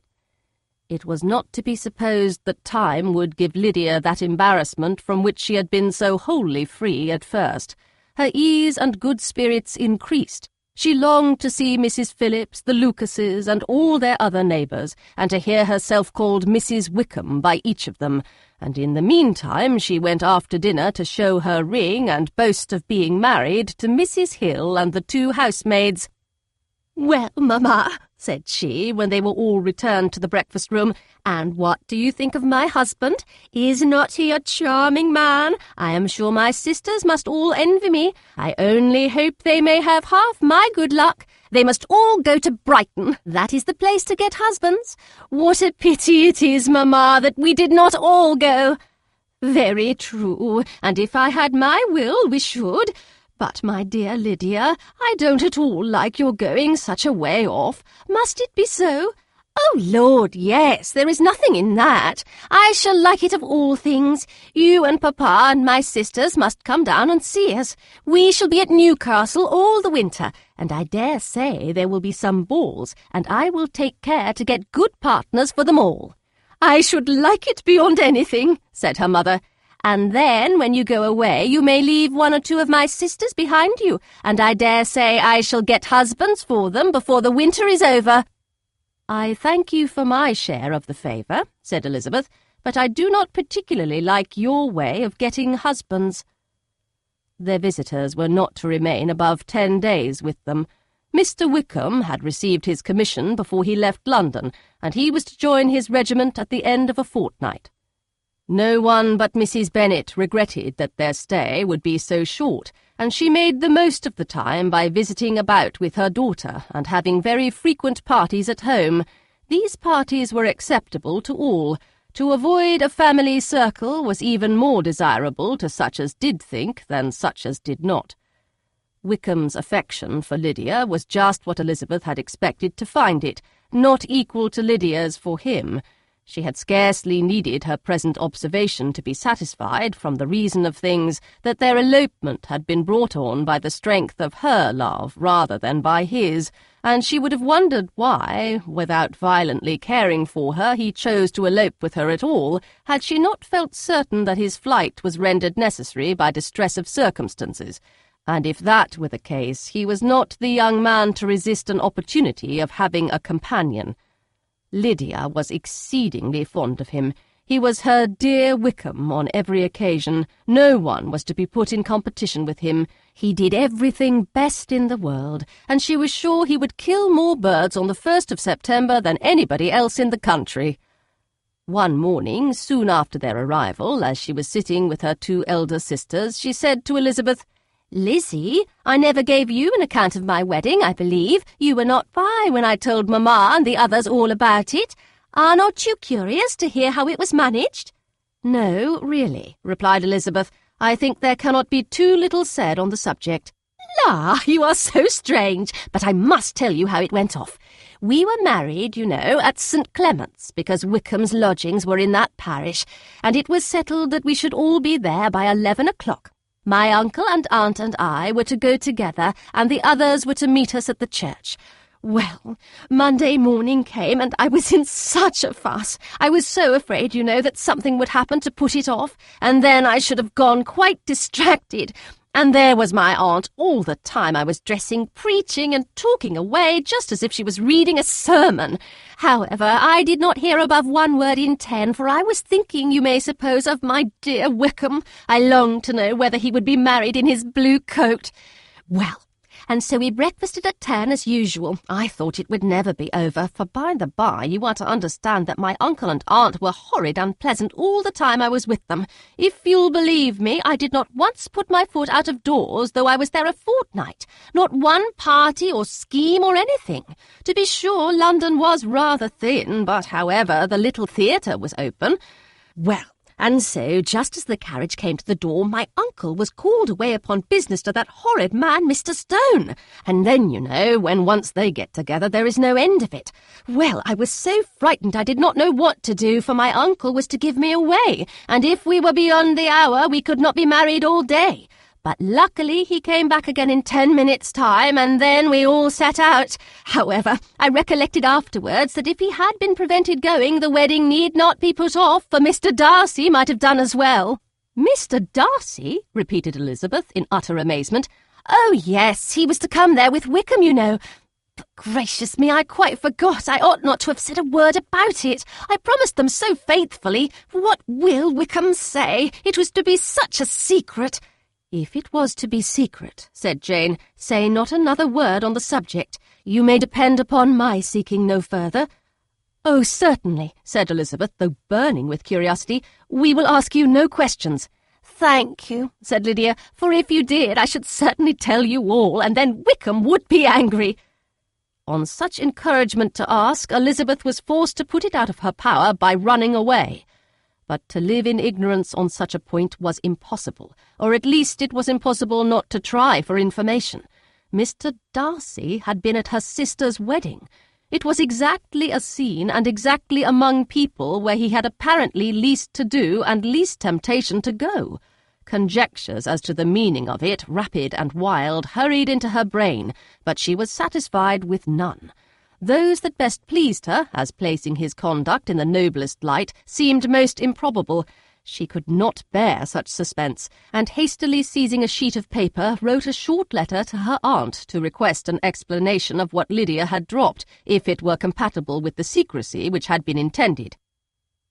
Speaker 1: It was not to be supposed that time would give Lydia that embarrassment from which she had been so wholly free at first. Her ease and good spirits increased. She longed to see Mrs. Phillips, the Lucases, and all their other neighbours, and to hear herself called Mrs. Wickham by each of them, and in the meantime she went after dinner to show her ring and boast of being married to Mrs. Hill and the 2 housemaids. "Well, Mamma," said she, when they were all returned to the breakfast-room, "and what do you think of my husband? Is not he a charming man? I am sure my sisters must all envy me. I only hope they may have half my good luck. They must all go to Brighton. That is the place to get husbands. What a pity it is, Mamma, that we did not all go." "Very true, and if I had my will, we should. But, my dear Lydia, I don't at all like your going such a way off. Must it be so?" "Oh, Lord, yes, there is nothing in that. I shall like it of all things. You and Papa and my sisters must come down and see us. We shall be at Newcastle all the winter, and I dare say there will be some balls, and I will take care to get good partners for them all." "I should like it beyond anything," said her mother. "And then, when you go away, you may leave 1 or 2 of my sisters behind you, and I dare say I shall get husbands for them before the winter is over." "I thank you for my share of the favour," said Elizabeth, "but I do not particularly like your way of getting husbands." Their visitors were not to remain above 10 days with them. Mr. Wickham had received his commission before he left London, and he was to join his regiment at the end of a fortnight. No one but Mrs. Bennet regretted that their stay would be so short, and she made the most of the time by visiting about with her daughter and having very frequent parties at home. These parties were acceptable to all. To avoid a family circle was even more desirable to such as did think than such as did not. Wickham's affection for Lydia was just what Elizabeth had expected to find it, not equal to Lydia's for him. She had scarcely needed her present observation to be satisfied, from the reason of things, that their elopement had been brought on by the strength of her love rather than by his, and she would have wondered why, without violently caring for her, he chose to elope with her at all, had she not felt certain that his flight was rendered necessary by distress of circumstances. And if that were the case, he was not the young man to resist an opportunity of having a companion. Lydia was exceedingly fond of him. He was her dear Wickham on every occasion. No one was to be put in competition with him. He did everything best in the world, and she was sure he would kill more birds on the 1st of September than anybody else in the country. One morning, soon after their arrival, as she was sitting with her 2 elder sisters, she said to Elizabeth, "Lizzie, I never gave you an account of my wedding, I believe. You were not by when I told Mamma and the others all about it. Are not you curious to hear how it was managed?" "No, really," replied Elizabeth. "I think there cannot be too little said on the subject." "La, you are so strange, but I must tell you how it went off. We were married, you know, at St. Clement's, because Wickham's lodgings were in that parish, and it was settled that we should all be there by 11 o'clock. My uncle and aunt and I were to go together, and the others were to meet us at the church. Well, Monday morning came and I was in such a fuss. I was so afraid, that something would happen to put it off, and then I should have gone quite distracted. And there was my aunt all the time I was dressing, preaching and talking away, just as if she was reading a sermon. However, I did not hear above 1 word in 10, for I was thinking, you may suppose, of my dear Wickham. I longed to know whether he would be married in his blue coat. Well, and so we breakfasted at 10 as usual. I thought it would never be over, for by the by, you are to understand that my uncle and aunt were horrid unpleasant all the time I was with them. If you'll believe me, I did not once put my foot out of doors, though I was there a fortnight. Not one party or scheme or anything. To be sure, London was rather thin, but however, the little theatre was open. Well, and so, just as the carriage came to the door, my uncle was called away upon business to that horrid man, Mr. Stone. And then, when once they get together, there is no end of it. Well, I was so frightened I did not know what to do, for my uncle was to give me away, and if we were beyond the hour, we could not be married all day. But luckily he came back again in 10 minutes' time, and then we all set out. However, I recollected afterwards that if he had been prevented going, the wedding need not be put off, for Mr. Darcy might have done as well. Mr. Darcy? Repeated Elizabeth in utter amazement. Oh, yes, he was to come there with Wickham, But gracious me, I quite forgot. I ought not to have said a word about it. I promised them so faithfully. What will Wickham say? It was to be such a secret. If it was to be secret, said Jane, say not another word on the subject. You may depend upon my seeking no further. Oh, certainly, said Elizabeth, though burning with curiosity. We will ask you no questions. Thank you, said Lydia, for if you did, I should certainly tell you all, and then Wickham would be angry. On such encouragement to ask, Elizabeth was forced to put it out of her power by running away. But to live in ignorance on such a point was impossible, or at least it was impossible not to try for information. Mr. Darcy had been at her sister's wedding. It was exactly a scene and exactly among people where he had apparently least to do and least temptation to go. Conjectures as to the meaning of it, rapid and wild, hurried into her brain, but she was satisfied with none. Those that best pleased her, as placing his conduct in the noblest light, seemed most improbable. She could not bear such suspense, and hastily seizing a sheet of paper, wrote a short letter to her aunt to request an explanation of what Lydia had dropped, if it were compatible with the secrecy which had been intended.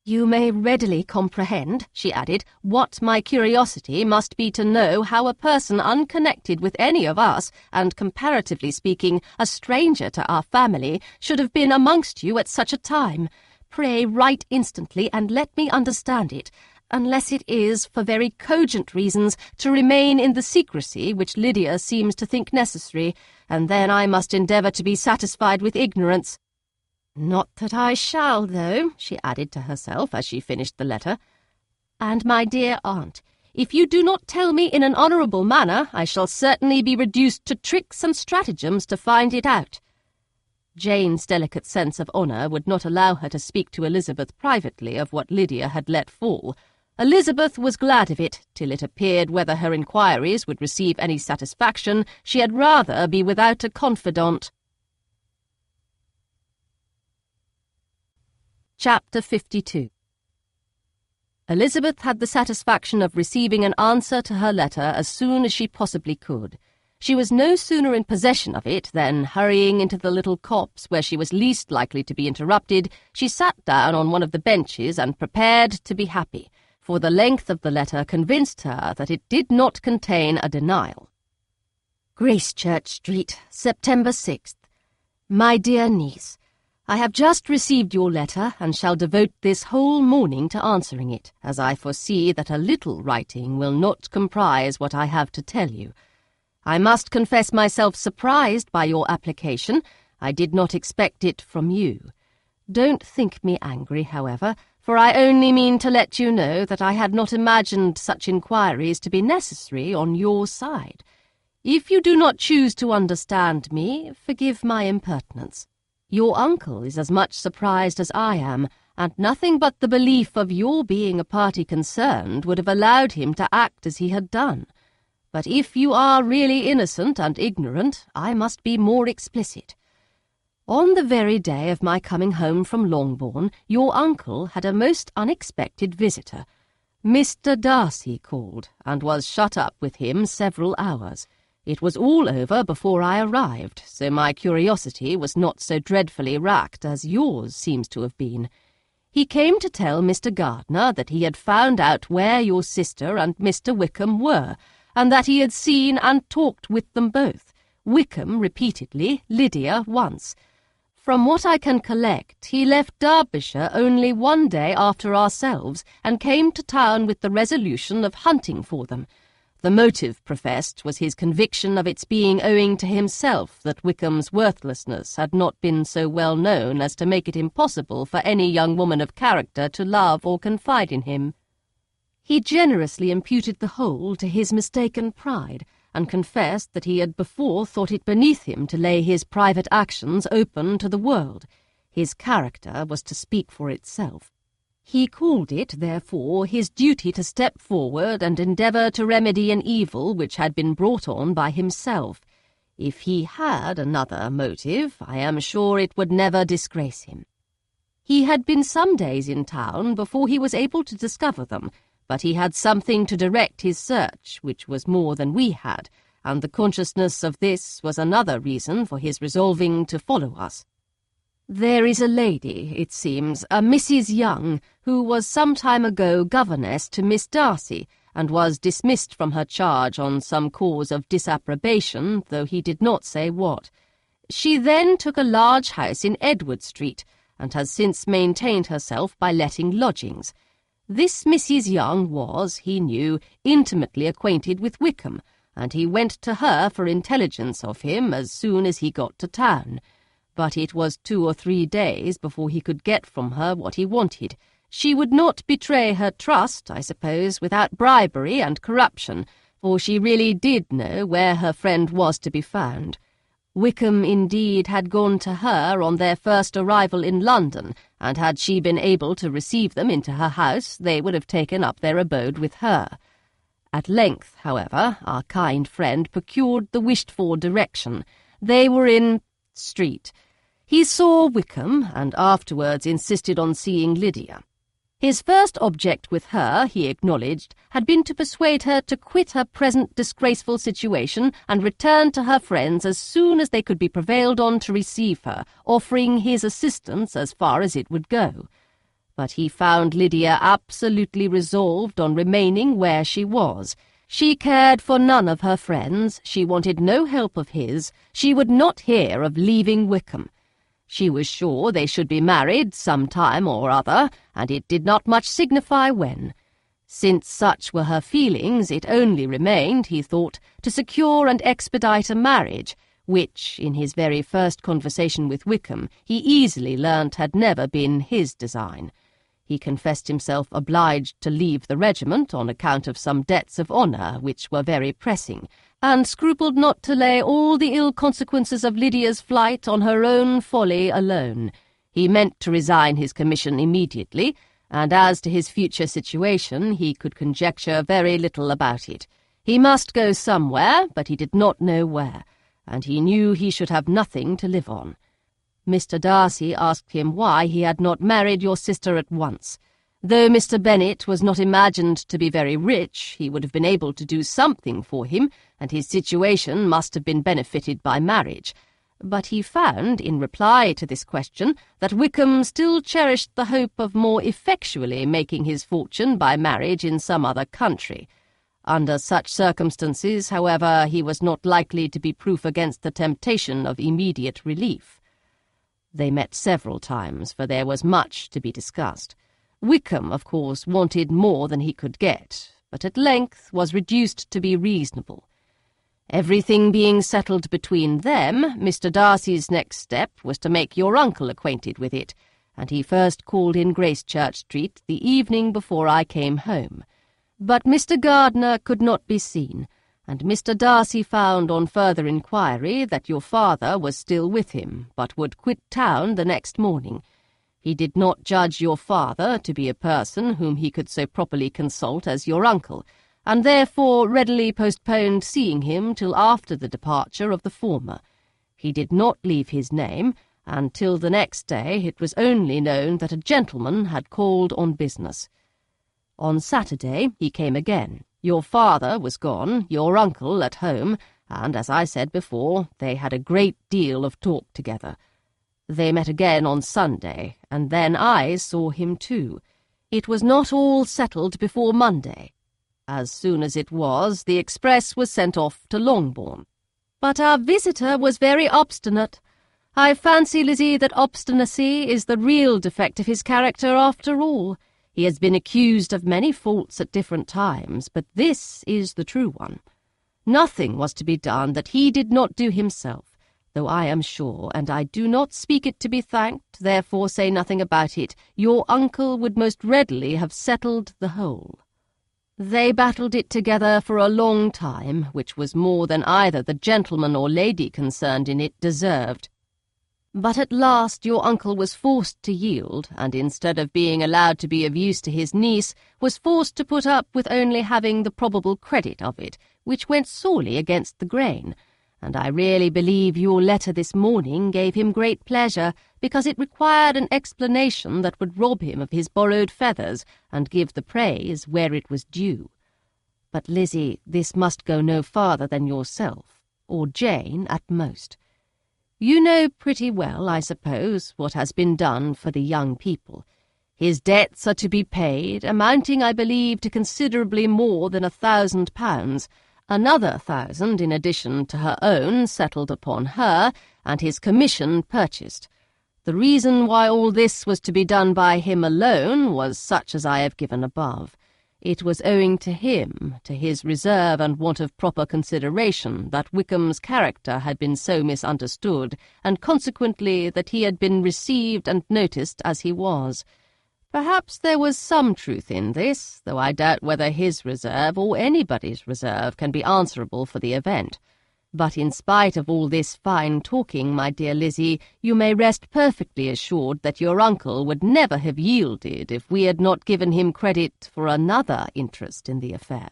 Speaker 1: You may readily comprehend, she added, what my curiosity must be to know how a person unconnected with any of us, and comparatively speaking, a stranger to our family, should have been amongst you at such a time. Pray write instantly, and let me understand it, unless it is, for very cogent reasons, to remain in the secrecy which Lydia seems to think necessary, and then I must endeavour to be satisfied with ignorance. Not that I shall, though, she added to herself as she finished the letter. And, my dear aunt, if you do not tell me in an honourable manner, I shall certainly be reduced to tricks and stratagems to find it out. Jane's delicate sense of honour would not allow her to speak to Elizabeth privately of what Lydia had let fall. Elizabeth was glad of it, till it appeared whether her inquiries would receive any satisfaction, she had rather be without a confidant. Chapter 52. Elizabeth had the satisfaction of receiving an answer to her letter as soon as she possibly could. She was no sooner in possession of it than, hurrying into the little copse where she was least likely to be interrupted, she sat down on one of the benches and prepared to be happy, for the length of the letter convinced her that it did not contain a denial. Gracechurch Street, September 6th. My dear niece, I have just received your letter, and shall devote this whole morning to answering it, as I foresee that a little writing will not comprise what I have to tell you. I must confess myself surprised by your application. I did not expect it from you. Don't think me angry, however, for I only mean to let you know that I had not imagined such inquiries to be necessary on your side. If you do not choose to understand me, forgive my impertinence. Your uncle is as much surprised as I am, and nothing but the belief of your being a party concerned would have allowed him to act as he had done. But if you are really innocent and ignorant, I must be more explicit. On the very day of my coming home from Longbourn, your uncle had a most unexpected visitor. Mr. Darcy called, and was shut up with him several hours. It was all over before I arrived, so my curiosity was not so dreadfully racked as yours seems to have been. He came to tell Mr. Gardiner that he had found out where your sister and Mr. Wickham were, and that he had seen and talked with them both, Wickham repeatedly, Lydia once. From what I can collect, he left Derbyshire only one day after ourselves, and came to town with the resolution of hunting for them. The motive professed was his conviction of its being owing to himself that Wickham's worthlessness had not been so well known as to make it impossible for any young woman of character to love or confide in him. He generously imputed the whole to his mistaken pride, and confessed that he had before thought it beneath him to lay his private actions open to the world. His character was to speak for itself. He called it, therefore, his duty to step forward and endeavour to remedy an evil which had been brought on by himself. If he had another motive, I am sure it would never disgrace him. He had been some days in town before he was able to discover them, but he had something to direct his search, which was more than we had, and the consciousness of this was another reason for his resolving to follow us. There is a lady, it seems, a Mrs. Young, who was some time ago governess to Miss Darcy, and was dismissed from her charge on some cause of disapprobation, though he did not say what. She then took a large house in Edward Street, and has since maintained herself by letting lodgings. This Mrs. Young was, he knew, intimately acquainted with Wickham, and he went to her for intelligence of him as soon as he got to town. But it was 2 or 3 days before he could get from her what he wanted. She would not betray her trust, I suppose, without bribery and corruption, for she really did know where her friend was to be found. Wickham, indeed, had gone to her on their first arrival in London, and had she been able to receive them into her house, they would have taken up their abode with her. At length, however, our kind friend procured the wished-for direction. They were in Street. He saw Wickham, and afterwards insisted on seeing Lydia. His first object with her, he acknowledged, had been to persuade her to quit her present disgraceful situation and return to her friends as soon as they could be prevailed on to receive her, offering his assistance as far as it would go. But he found Lydia absolutely resolved on remaining where she was. She cared for none of her friends, she wanted no help of his, she would not hear of leaving Wickham. She was sure they should be married some time or other, and it did not much signify when. Since such were her feelings, it only remained, he thought, to secure and expedite a marriage, which, in his very first conversation with Wickham, he easily learnt had never been his design. He confessed himself obliged to leave the regiment on account of some debts of honour which were very pressing, and scrupled not to lay all the ill consequences of Lydia's flight on her own folly alone. He meant to resign his commission immediately, and as to his future situation, he could conjecture very little about it. He must go somewhere, but he did not know where, and he knew he should have nothing to live on. Mr. Darcy asked him why he had not married your sister at once. Though Mr. Bennet was not imagined to be very rich, he would have been able to do something for him, and his situation must have been benefited by marriage. But he found, in reply to this question, that Wickham still cherished the hope of more effectually making his fortune by marriage in some other country. Under such circumstances, however, he was not likely to be proof against the temptation of immediate relief. They met several times, for there was much to be discussed. Wickham, of course, wanted more than he could get, but at length was reduced to be reasonable. Everything being settled between them, Mr. Darcy's next step was to make your uncle acquainted with it, and he first called in Gracechurch Street the evening before I came home. But Mr. Gardiner could not be seen, and Mr. Darcy found on further inquiry that your father was still with him, but would quit town the next morning. He did not judge your father to be a person whom he could so properly consult as your uncle, and therefore readily postponed seeing him till after the departure of the former. He did not leave his name, and till the next day it was only known that a gentleman had called on business. On Saturday he came again. Your father was gone, your uncle at home, and, as I said before, they had a great deal of talk together. They met again on Sunday, and then I saw him too. It was not all settled before Monday. As soon as it was, the express was sent off to Longbourn. But our visitor was very obstinate. I fancy, Lizzie, that obstinacy is the real defect of his character after all. He has been accused of many faults at different times, but this is the true one. Nothing was to be done that he did not do himself, though I am sure, and I do not speak it to be thanked, therefore say nothing about it, your uncle would most readily have settled the whole. They battled it together for a long time, which was more than either the gentleman or lady concerned in it deserved. But at last your uncle was forced to yield, and instead of being allowed to be of use to his niece, was forced to put up with only having the probable credit of it, which went sorely against the grain, and I really believe your letter this morning gave him great pleasure, because it required an explanation that would rob him of his borrowed feathers, and give the praise where it was due. But, Lizzie, this must go no farther than yourself, or Jane at most. You know pretty well, I suppose, what has been done for the young people. His debts are to be paid, amounting, I believe, to considerably more than £1,000, another 1,000 in addition to her own settled upon her, and his commission purchased. The reason why all this was to be done by him alone was such as I have given above. It was owing to him, to his reserve and want of proper consideration, that Wickham's character had been so misunderstood, and consequently that he had been received and noticed as he was. Perhaps there was some truth in this, though I doubt whether his reserve or anybody's reserve can be answerable for the event. But in spite of all this fine talking, my dear Lizzie, you may rest perfectly assured that your uncle would never have yielded if we had not given him credit for another interest in the affair.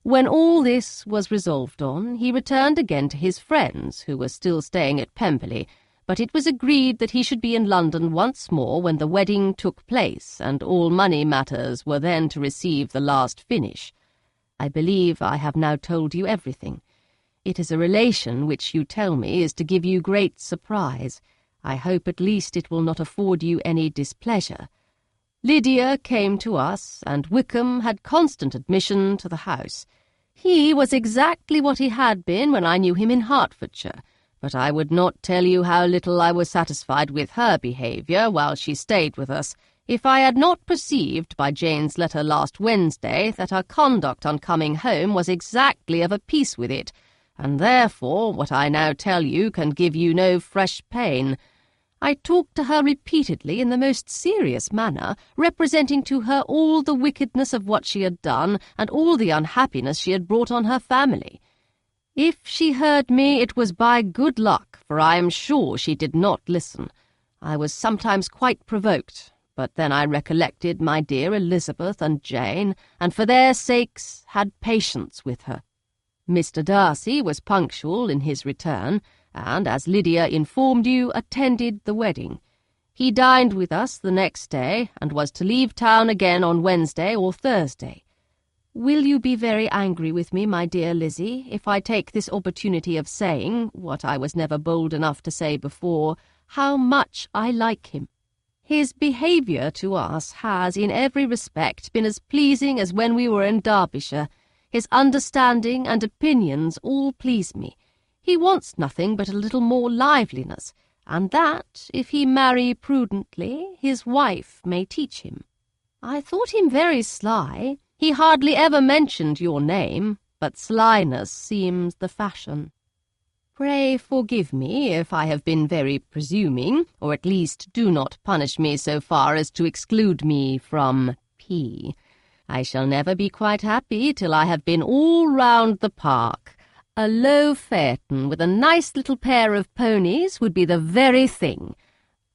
Speaker 1: When all this was resolved on, he returned again to his friends, who were still staying at Pemberley, but it was agreed that he should be in London once more when the wedding took place, and all money matters were then to receive the last finish. I believe I have now told you everything. It is a relation which you tell me is to give you great surprise. I hope at least it will not afford you any displeasure. Lydia came to us, and Wickham had constant admission to the house. He was exactly what he had been when I knew him in Hertfordshire, but I would not tell you how little I was satisfied with her behaviour while she stayed with us, if I had not perceived by Jane's letter last Wednesday that her conduct on coming home was exactly of a piece with it, and therefore what I now tell you can give you no fresh pain. I talked to her repeatedly in the most serious manner, representing to her all the wickedness of what she had done, and all the unhappiness she had brought on her family. If she heard me, it was by good luck, for I am sure she did not listen. I was sometimes quite provoked, but then I recollected my dear Elizabeth and Jane, and for their sakes had patience with her. Mr. Darcy was punctual in his return, and, as Lydia informed you, attended the wedding. He dined with us the next day, and was to leave town again on Wednesday or Thursday. Will you be very angry with me, my dear Lizzie, if I take this opportunity of saying, what I was never bold enough to say before, how much I like him? His behaviour to us has, in every respect, been as pleasing as when we were in Derbyshire. His understanding and opinions all please me. He wants nothing but a little more liveliness, and that, if he marry prudently, his wife may teach him. I thought him very sly. He hardly ever mentioned your name, but slyness seems the fashion. Pray forgive me if I have been very presuming, or at least do not punish me so far as to exclude me from P. I shall never be quite happy till I have been all round the park. A low phaeton with a nice little pair of ponies would be the very thing.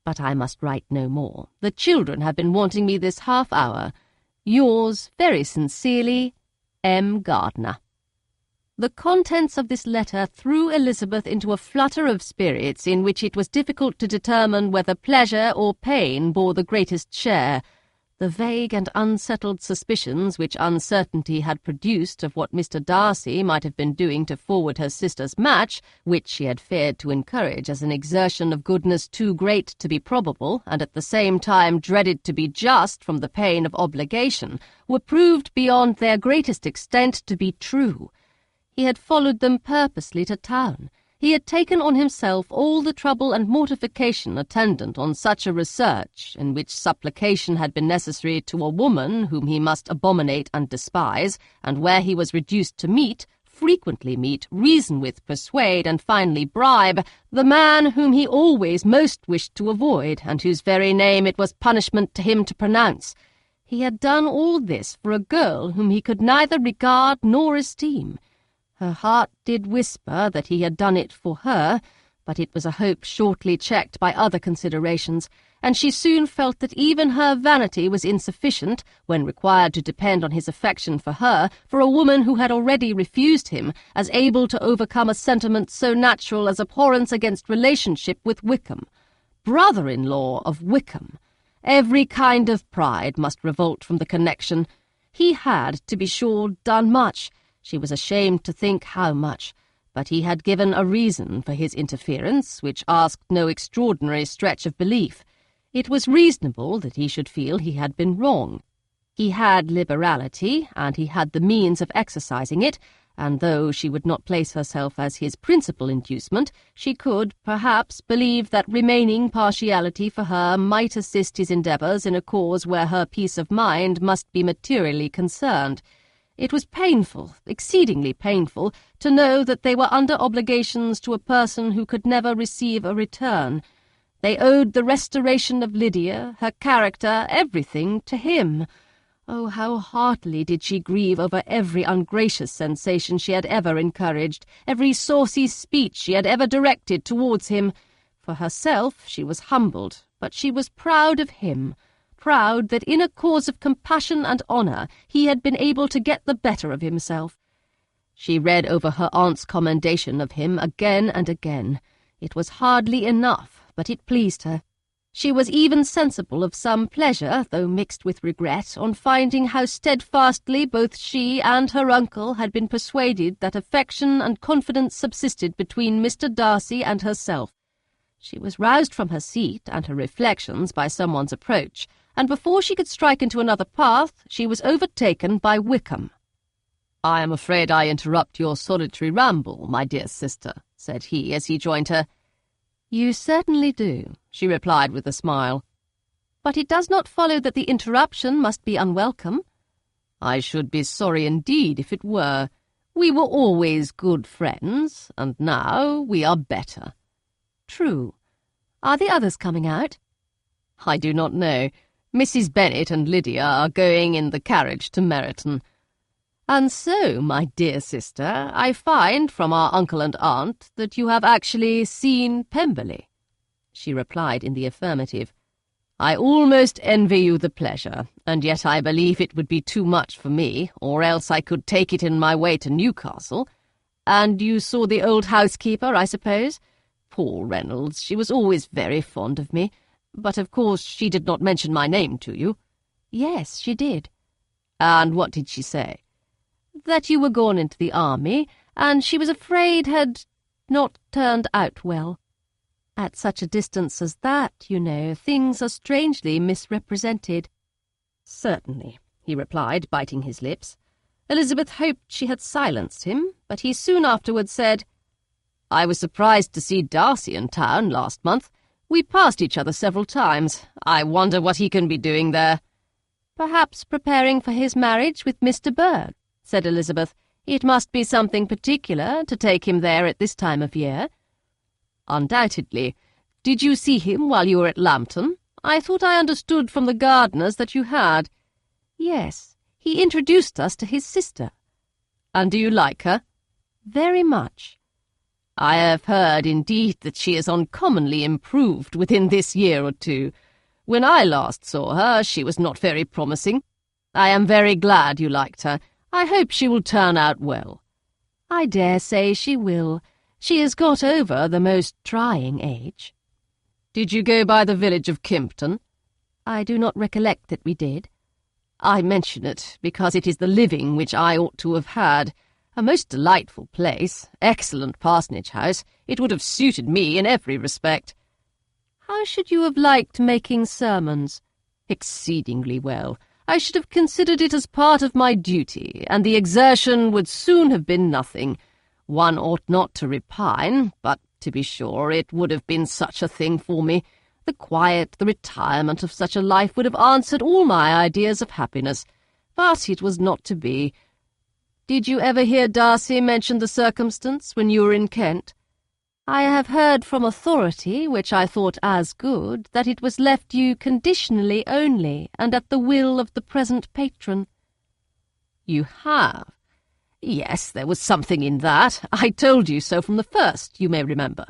Speaker 1: But I must write no more. The children have been wanting me this half-hour. Yours very sincerely, M. Gardner. The contents of this letter threw Elizabeth into a flutter of spirits in which it was difficult to determine whether pleasure or pain bore the greatest share. The vague and unsettled suspicions which uncertainty had produced of what Mr. Darcy might have been doing to forward her sister's match, which she had feared to encourage as an exertion of goodness too great to be probable, and at the same time dreaded to be just from the pain of obligation, were proved beyond their greatest extent to be true. He had followed them purposely to town. He had taken on himself all the trouble and mortification attendant on such a research, in which supplication had been necessary to a woman whom he must abominate and despise, and where he was reduced to frequently meet, reason with, persuade, and finally bribe, the man whom he always most wished to avoid, and whose very name it was punishment to him to pronounce. He had done all this for a girl whom he could neither regard nor esteem. Her heart did whisper that he had done it for her, but it was a hope shortly checked by other considerations, and she soon felt that even her vanity was insufficient, when required to depend on his affection for her, for a woman who had already refused him, as able to overcome a sentiment so natural as abhorrence against relationship with Wickham. Brother-in-law of Wickham! Every kind of pride must revolt from the connection. He had, to be sure, done much. She was ashamed to think how much, but he had given a reason for his interference, which asked no extraordinary stretch of belief. It was reasonable that he should feel he had been wrong. He had liberality, and he had the means of exercising it, and though she would not place herself as his principal inducement, she could, perhaps, believe that remaining partiality for her might assist his endeavours in a cause where her peace of mind must be materially concerned. It was painful, exceedingly painful, to know that they were under obligations to a person who could never receive a return. They owed the restoration of Lydia, her character, everything, to him. Oh, how heartily did she grieve over every ungracious sensation she had ever encouraged, every saucy speech she had ever directed towards him. For herself she was humbled, but she was proud of him, proud that in a cause of compassion and honour he had been able to get the better of himself. She read over her aunt's commendation of him again and again. It was hardly enough, but it pleased her. She was even sensible of some pleasure, though mixed with regret, on finding how steadfastly both she and her uncle had been persuaded that affection and confidence subsisted between Mr. Darcy and herself. She was roused from her seat and her reflections by someone's approach, and before she could strike into another path, she was overtaken by Wickham. "I am afraid I interrupt your solitary ramble, my dear sister," said he as he joined her. "You certainly do," she replied with a smile. "But it does not follow that the interruption must be unwelcome." "I should be sorry indeed if it were. We were always good friends, and now we are better." "True. Are the others coming out?" "I do not know. Mrs. Bennet and Lydia are going in the carriage to Meryton. And so, my dear sister, I find from our uncle and aunt that you have actually seen Pemberley." She replied in the affirmative. "I almost envy you the pleasure, and yet I believe it would be too much for me, or else I could take it in my way to Newcastle. And you saw the old housekeeper, I suppose? Poor Reynolds, she was always very fond of me. But of course she did not mention my name to you." "Yes, she did." "And what did she say?" "That you were gone into the army, and she was afraid had not turned out well. At such a distance as that, you know, things are strangely misrepresented." "Certainly," he replied, biting his lips. Elizabeth hoped she had silenced him, but he soon afterwards said, "I was surprised to see Darcy in town last month. We passed each other several times. I wonder what he can be doing there." "Perhaps preparing for his marriage with Mr. Bird," said Elizabeth. "It must be something particular to take him there at this time of year." "Undoubtedly. Did you see him while you were at Lambton? I thought I understood from the gardeners that you had." "Yes. He introduced us to his sister." "And do you like her?" "Very much." "I have heard, indeed, that she is uncommonly improved within this year or two. When I last saw her, she was not very promising. I am very glad you liked her. I hope she will turn out well." "I dare say she will. She has got over the most trying age."
Speaker 2: "Did you go by the village of Kimpton?"
Speaker 1: "I do not recollect that we did."
Speaker 2: "I mention it because it is the living which I ought to have had. A most delightful place, excellent parsonage house. It would have suited me in every respect."
Speaker 1: "How should you have liked making sermons?"
Speaker 2: "Exceedingly well. I should have considered it as part of my duty, and the exertion would soon have been nothing. One ought not to repine, but, to be sure, it would have been such a thing for me. The quiet, the retirement of such a life would have answered all my ideas of happiness. But it was not to be. Did you ever hear Darcy mention the circumstance when you were in Kent?"
Speaker 1: "I have heard from authority, which I thought as good, that it was left you conditionally only, and at the will of the present patron."
Speaker 2: "You have? Yes, there was something in that. I told you so from the first, you may remember."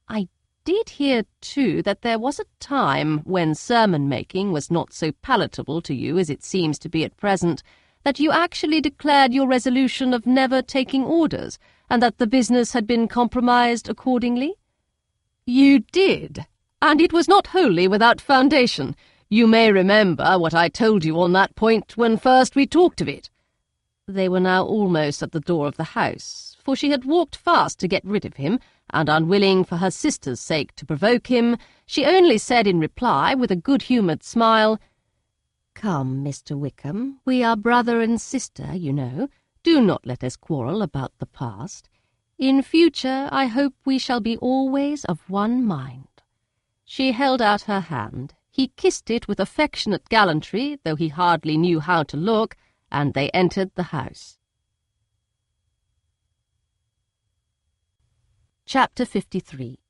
Speaker 1: "I did hear, too, that there was a time when sermon-making was not so palatable to you as it seems to be at present, that you actually declared your resolution of never taking orders, and that the business had been compromised accordingly."
Speaker 2: "You did, and it was not wholly without foundation. You may remember what I told you on that point when first we talked of it."
Speaker 1: They were now almost at the door of the house, for she had walked fast to get rid of him, and unwilling for her sister's sake to provoke him, she only said in reply, with a good-humoured smile, "Come, Mr. Wickham, we are brother and sister, you know. Do not let us quarrel about the past. In future I hope we shall be always of one mind." She held out her hand. He kissed it with affectionate gallantry, though he hardly knew how to look, and they entered the house. Chapter 53.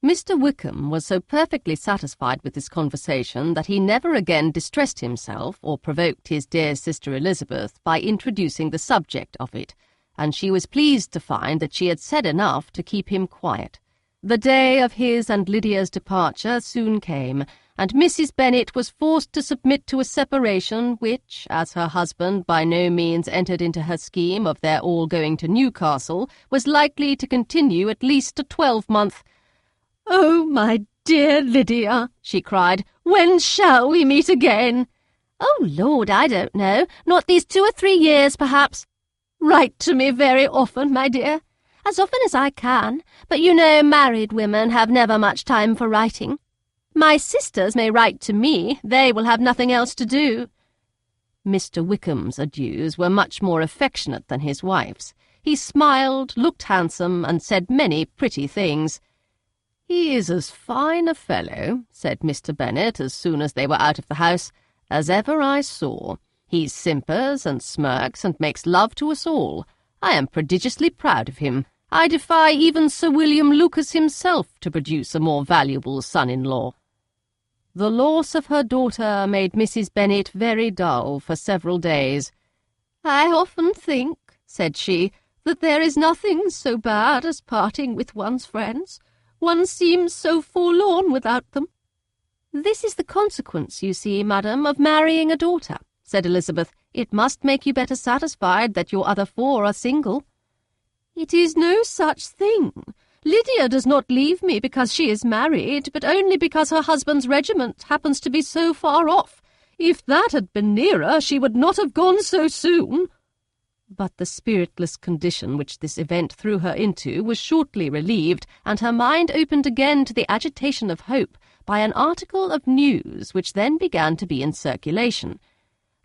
Speaker 1: Mr. Wickham was so perfectly satisfied with this conversation that he never again distressed himself or provoked his dear sister Elizabeth by introducing the subject of it, and she was pleased to find that she had said enough to keep him quiet. The day of his and Lydia's departure soon came, and Mrs. Bennet was forced to submit to a separation which, as her husband by no means entered into her scheme of their all going to Newcastle, was likely to continue at least a 12-month. "Oh, my dear Lydia," she cried, "when shall we meet again?" "Oh, Lord, I don't know. Not these 2 or 3 years, perhaps." "Write to me very often, my dear." "As often as I can. But you know married women have never much time for writing. My sisters may write to me. They will have nothing else to do." Mr. Wickham's adieus were much more affectionate than his wife's. He smiled, looked handsome, and said many pretty things. "He is as fine a fellow," said Mr. Bennet as soon as they were out of the house, "as ever I saw. He simpers and smirks and makes love to us all. I am prodigiously proud of him. I defy even Sir William Lucas himself to produce a more valuable son-in-law." The loss of her daughter made Mrs. Bennet very dull for several days. "I often think," said she, "that there is nothing so bad as parting with one's friends. One seems so forlorn without them." "This is the consequence, you see, madam, of marrying a daughter," said Elizabeth. "It must make you better satisfied that your other 4 are single." "It is no such thing. Lydia does not leave me because she is married, but only because her husband's regiment happens to be so far off. If that had been nearer, she would not have gone so soon." But the spiritless condition which this event threw her into was shortly relieved, and her mind opened again to the agitation of hope by an article of news which then began to be in circulation.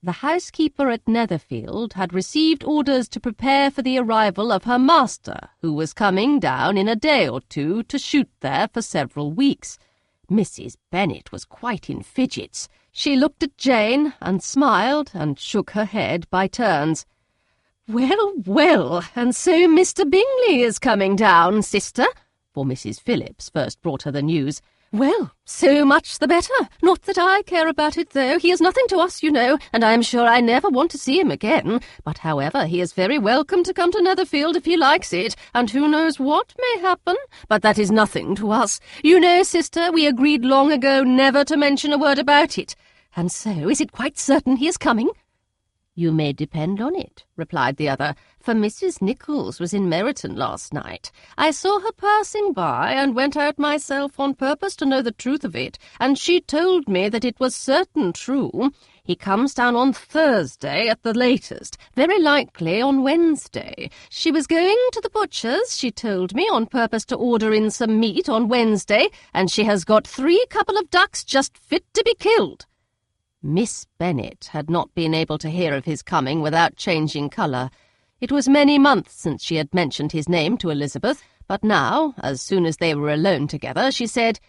Speaker 1: The housekeeper at Netherfield had received orders to prepare for the arrival of her master, who was coming down in a day or 2 to shoot there for several weeks. Mrs. Bennet was quite in fidgets. She looked at Jane, and smiled, and shook her head by turns. "Well, well, and so Mr. Bingley is coming down, sister," for Mrs. Phillips first brought her the news. "Well, so much the better. Not that I care about it, though. He is nothing to us, you know, and I am sure I never want to see him again. But, however, he is very welcome to come to Netherfield if he likes it, and who knows what may happen? But that is nothing to us. You know, sister, we agreed long ago never to mention a word about it. And so, is it quite certain he is coming?" "You may depend on it," replied the other,
Speaker 2: for Mrs. Nichols was in Meryton last night. I saw her passing by, and went out myself on purpose to know the truth of it, and she told me that it was certain true. He comes down on Thursday at the latest, very likely on Wednesday. She was going to the butcher's, she told me, on purpose to order in some meat on Wednesday, and she has got 3 couple of ducks just fit to be killed." Miss Bennet had not been able to hear of his coming without changing colour. It was many months since she had mentioned his name to Elizabeth, but now, as soon as they were alone together, she said,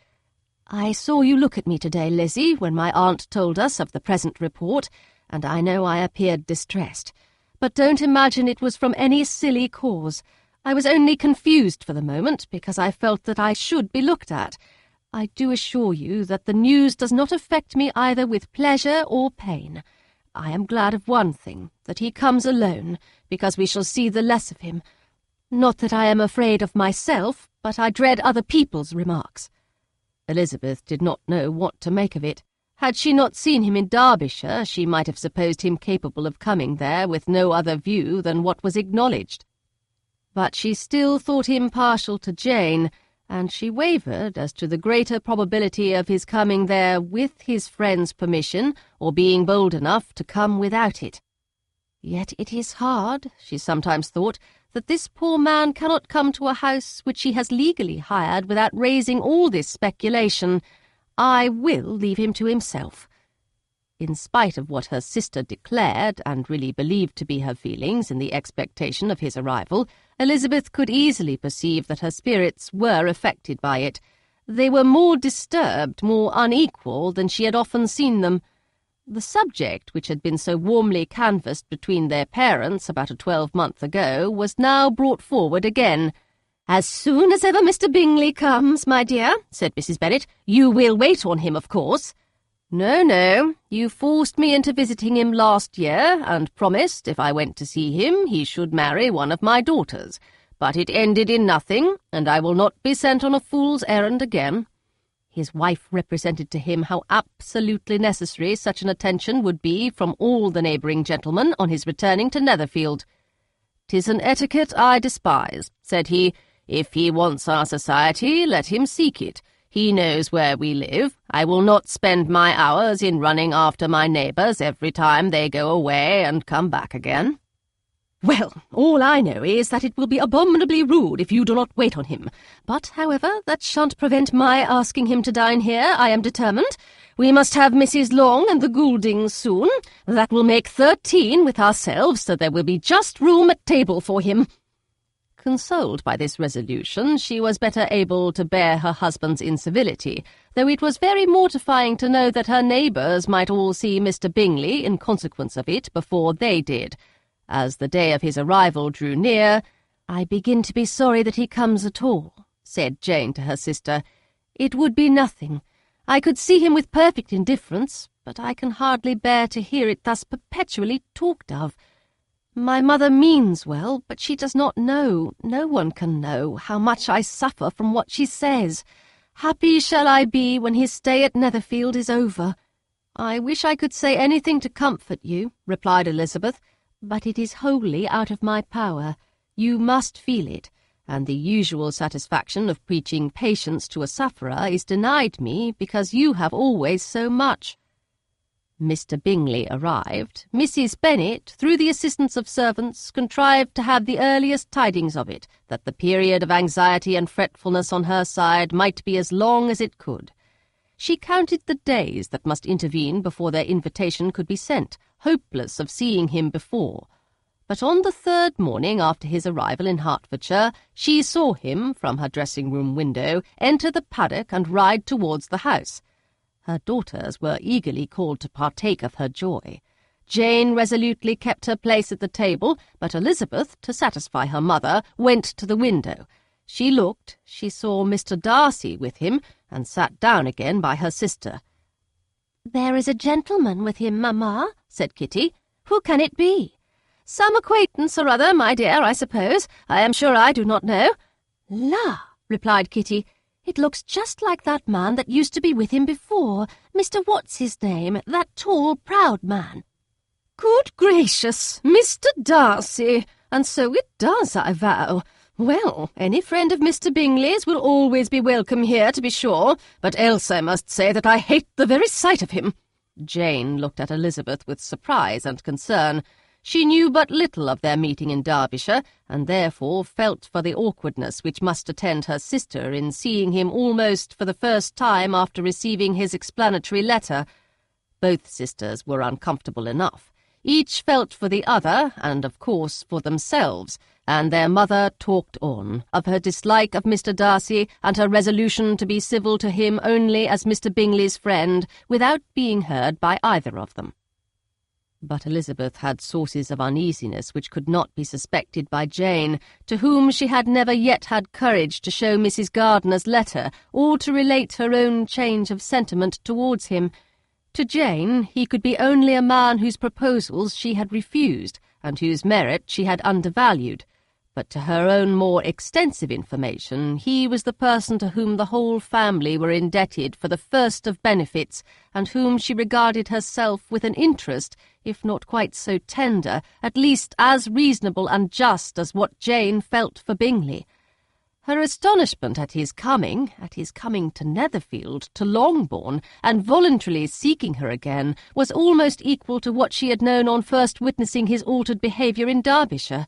Speaker 2: "I saw you look at me today, Lizzie, when my aunt told us of the present report, and I know I appeared distressed. But don't imagine it was from any silly cause. I was only confused for the moment, because I felt that I should be looked at. I do assure you that the news does not affect me either with pleasure or pain. I am glad of one thing, that he comes alone, because we shall see the less of him. Not that I am afraid of myself, but I dread other people's remarks." Elizabeth did not know what to make of it. Had she not seen him in Derbyshire, she might have supposed him capable of coming there with no other view than what was acknowledged. But she still thought him partial to Jane, and she wavered as to the greater probability of his coming there with his friend's permission, or being bold enough to come without it. Yet it is hard, she sometimes thought, that this poor man cannot come to a house which he has legally hired without raising all this speculation. I will leave him to himself. In spite of what her sister declared, and really believed to be her feelings in the expectation of his arrival, Elizabeth could easily perceive that her spirits were affected by it. They were more disturbed, more unequal than she had often seen them. The subject, which had been so warmly canvassed between their parents about a 12-month ago, was now brought forward again. "As soon as ever Mr. Bingley comes, my dear," said Mrs. Bennet, "you will wait on him, of course." No, you forced me into visiting him last year, and promised, if I went to see him, he should marry one of my daughters. But it ended in nothing, and I will not be sent on a fool's errand again." His wife represented to him how absolutely necessary such an attention would be from all the neighbouring gentlemen on his returning to Netherfield. "'Tis an etiquette I despise," said he. "If he wants our society, let him seek it. He knows where we live. I will not spend my hours in running after my neighbours every time they go away and come back again." "Well, all I know is that it will be abominably rude if you do not wait on him. But, however, that shan't prevent my asking him to dine here, I am determined. We must have Mrs. Long and the Gouldings soon. That will make 13 with ourselves, so there will be just room at table for him." Consoled by this resolution, she was better able to bear her husband's incivility, though it was very mortifying to know that her neighbours might all see Mr. Bingley in consequence of it before they did. As the day of his arrival drew near, "I begin to be sorry that he comes at all," said Jane to her sister. "It would be nothing. I could see him with perfect indifference, but I can hardly bear to hear it thus perpetually talked of. My mother means well, but she does not know, no one can know, how much I suffer from what she says. Happy shall I be when his stay at Netherfield is over." "I wish I could say anything to comfort you," replied Elizabeth, "but it is wholly out of my power. You must feel it, and the usual satisfaction of preaching patience to a sufferer is denied me because you have always so much." Mr. Bingley arrived. Mrs. Bennet, through the assistance of servants, contrived to have the earliest tidings of it, that the period of anxiety and fretfulness on her side might be as long as it could. She counted the days that must intervene before their invitation could be sent, hopeless of seeing him before. But on the 3rd morning after his arrival in Hertfordshire, she saw him, from her dressing-room window, enter the paddock and ride towards the house. Her daughters were eagerly called to partake of her joy. Jane resolutely kept her place at the table, but Elizabeth, to satisfy her mother, went to the window. She looked, she saw Mr. Darcy with him, and sat down again by her sister. "There is a gentleman with him, mamma," said Kitty. "Who can it be?" "Some acquaintance or other, my dear, I suppose. I am sure I do not know." "La," replied Kitty, "it looks just like that man that used to be with him before, Mr. What's-his-name, that tall, proud man." "Good gracious, Mr. Darcy!
Speaker 1: and so it does, I vow. Well, any friend of Mr. Bingley's will always be welcome here, to be sure, but else I must say that I hate the very sight of him." Jane looked at Elizabeth with surprise and concern. She knew but little of their meeting in Derbyshire, and therefore felt for the awkwardness which must attend her sister in seeing him almost for the first time after receiving his explanatory letter. Both sisters were uncomfortable enough. Each felt for the other, and of course for themselves, and their mother talked on, of her dislike of Mr. Darcy, and her resolution to be civil to him only as Mr. Bingley's friend, without being heard by either of them. But Elizabeth had sources of uneasiness which could not be suspected by Jane, to whom she had never yet had courage to show Mrs. Gardiner's letter, or to relate her own change of sentiment towards him. To Jane, he could be only a man whose proposals she had refused, and whose merit she had undervalued. But to her own more extensive information, he was the person to whom the whole family were indebted for the first of benefits, and whom she regarded herself with an interest, if not quite so tender, at least as reasonable and just as what Jane felt for Bingley. Her astonishment at his coming to Netherfield, to Longbourn, and voluntarily seeking her again, was almost equal to what she had known on first witnessing his altered behaviour in Derbyshire.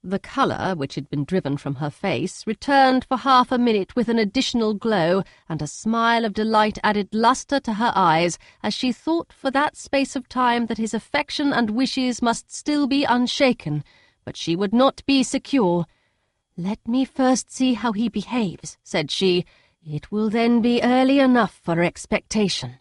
Speaker 1: The colour, which had been driven from her face, returned for half a minute with an additional glow, and a smile of delight added lustre to her eyes, as she thought for that space of time that his affection and wishes must still be unshaken, but she would not be secure. "Let me first see how he behaves," said she. "It will then be early enough for expectation."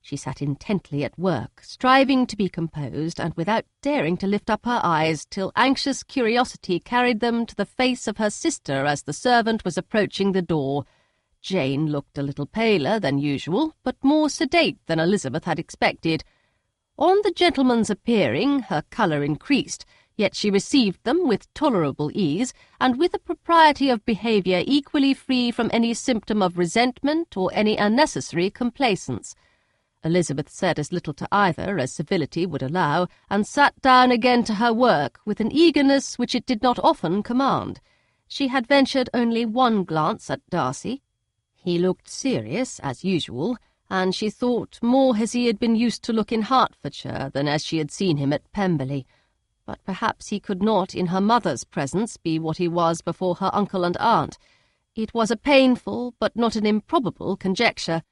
Speaker 1: She sat intently at work, striving to be composed, and without daring to lift up her eyes, till anxious curiosity carried them to the face of her sister as the servant was approaching the door. Jane looked a little paler than usual, but more sedate than Elizabeth had expected. On the gentleman's appearing, her colour increased, yet she received them with tolerable ease, and with a propriety of behaviour equally free from any symptom of resentment or any unnecessary complaisance. Elizabeth said as little to either as civility would allow, and sat down again to her work with an eagerness which it did not often command. She had ventured only one glance at Darcy. He looked serious, as usual, and she thought more as he had been used to look in Hertfordshire than as she had seen him at Pemberley. But perhaps he could not, in her mother's presence, be what he was before her uncle and aunt. It was a painful, but not an improbable conjecture.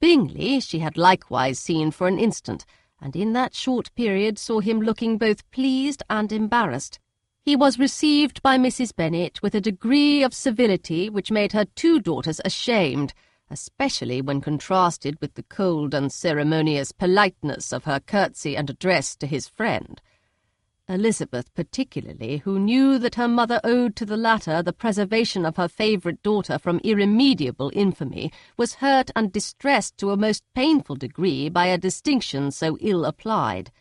Speaker 1: Bingley she had likewise seen for an instant, and in that short period saw him looking both pleased and embarrassed. He was received by Mrs. Bennet with a degree of civility which made her two daughters ashamed, especially when contrasted with the cold and ceremonious politeness of her curtsy and address to his friend. Elizabeth particularly, who knew that her mother owed to the latter the preservation of her favourite daughter from irremediable infamy, was hurt and distressed to a most painful degree by a distinction so ill applied.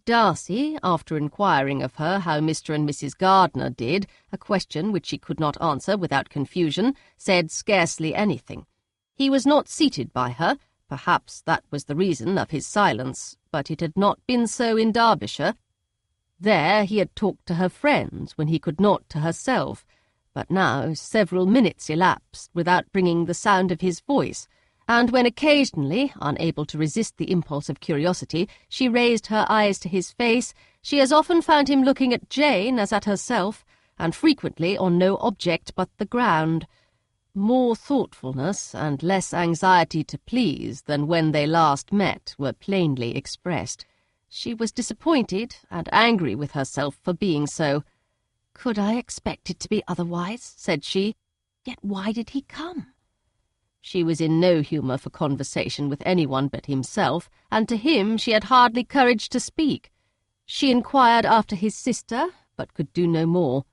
Speaker 1: Darcy, after inquiring of her how Mr. and Mrs. Gardiner did, a question which she could not answer without confusion, said scarcely anything. He was not seated by her. Perhaps that was the reason of his silence, but it had not been so in Derbyshire. There he had talked to her friends when he could not to herself, but now several minutes elapsed without bringing the sound of his voice, and when occasionally, unable to resist the impulse of curiosity, she raised her eyes to his face, she as often found him looking at Jane as at herself, and frequently on no object but the ground. More thoughtfulness and less anxiety to please than when they last met were plainly expressed. She was disappointed and angry with herself for being so. "Could I expect it to be otherwise?" said she. "Yet why did he come?" She was in no humour for conversation with anyone but himself, and to him she had hardly courage to speak. She inquired after his sister, but could do no more.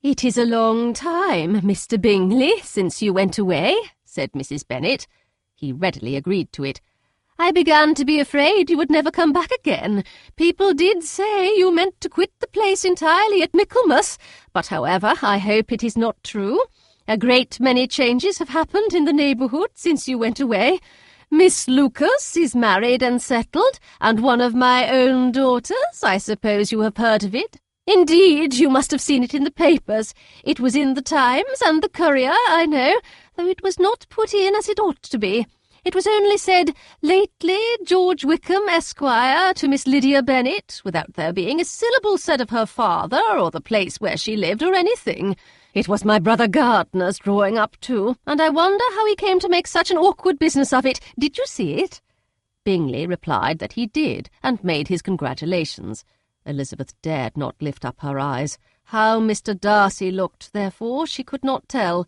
Speaker 1: "It is a long time, Mr. Bingley, since you went away," said Mrs. Bennet. He readily agreed to it. "I began to be afraid you would never come back again. People did say you meant to quit the place entirely at Michaelmas, but however, I hope it is not true. A great many changes have happened in the neighbourhood since you went away. Miss Lucas is married and settled, and one of my own daughters, I suppose you have heard of it, Indeed, you must have seen it in the papers. It was in the Times and the Courier, I know, though it was not put in as it ought to be. It was only said, 'Lately, George Wickham, Esquire, to Miss Lydia Bennet,' without there being a syllable said of her father, or the place where she lived, or anything. It was my brother Gardner's drawing up, too, and I wonder how he came to make such an awkward business of it. Did you see it?" Bingley replied that he did, and made his congratulations. Elizabeth dared not lift up her eyes. How Mr. Darcy looked, therefore, she could not tell.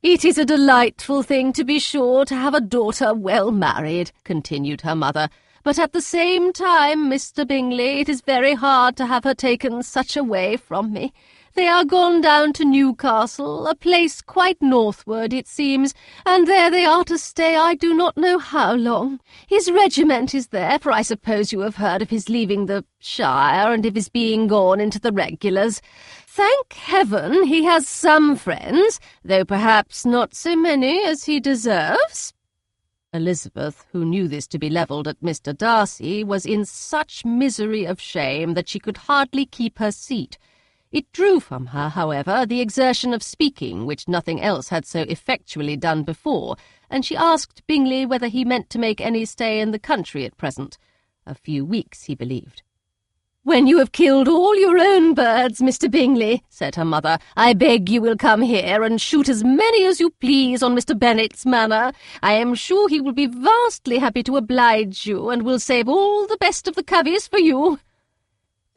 Speaker 1: "It is a delightful thing, to be sure, to have a daughter well married," continued her mother, "but at the same time, Mr. Bingley, it is very hard to have her taken such a way from me. They are gone down to Newcastle, a place quite northward, it seems, and there they are to stay I do not know how long. His regiment is there, for I suppose you have heard of his leaving the shire, and of his being gone into the regulars. Thank heaven he has some friends, though perhaps not so many as he deserves." Elizabeth, who knew this to be levelled at Mr. Darcy, was in such misery of shame that she could hardly keep her seat. It drew from her, however, the exertion of speaking, which nothing else had so effectually done before, and she asked Bingley whether he meant to make any stay in the country at present. A few weeks, he believed. "When you have killed all your own birds, Mr. Bingley," said her mother, "I beg you will come here and shoot as many as you please on Mr. Bennet's manor. I am sure he will be vastly happy to oblige you, and will save all the best of the coveys for you."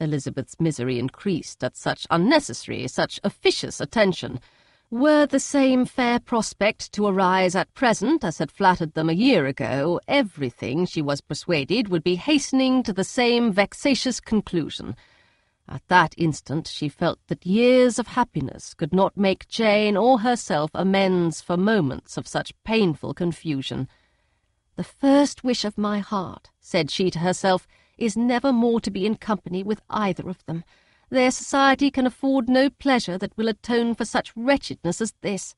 Speaker 1: Elizabeth's misery increased at such unnecessary, such officious attention. Were the same fair prospect to arise at present as had flattered them a year ago, everything, she was persuaded, would be hastening to the same vexatious conclusion. At that instant she felt that years of happiness could not make Jane or herself amends for moments of such painful confusion. "The first wish of my heart," said she to herself, "is never more to be in company with either of them. Their society can afford no pleasure that will atone for such wretchedness as this.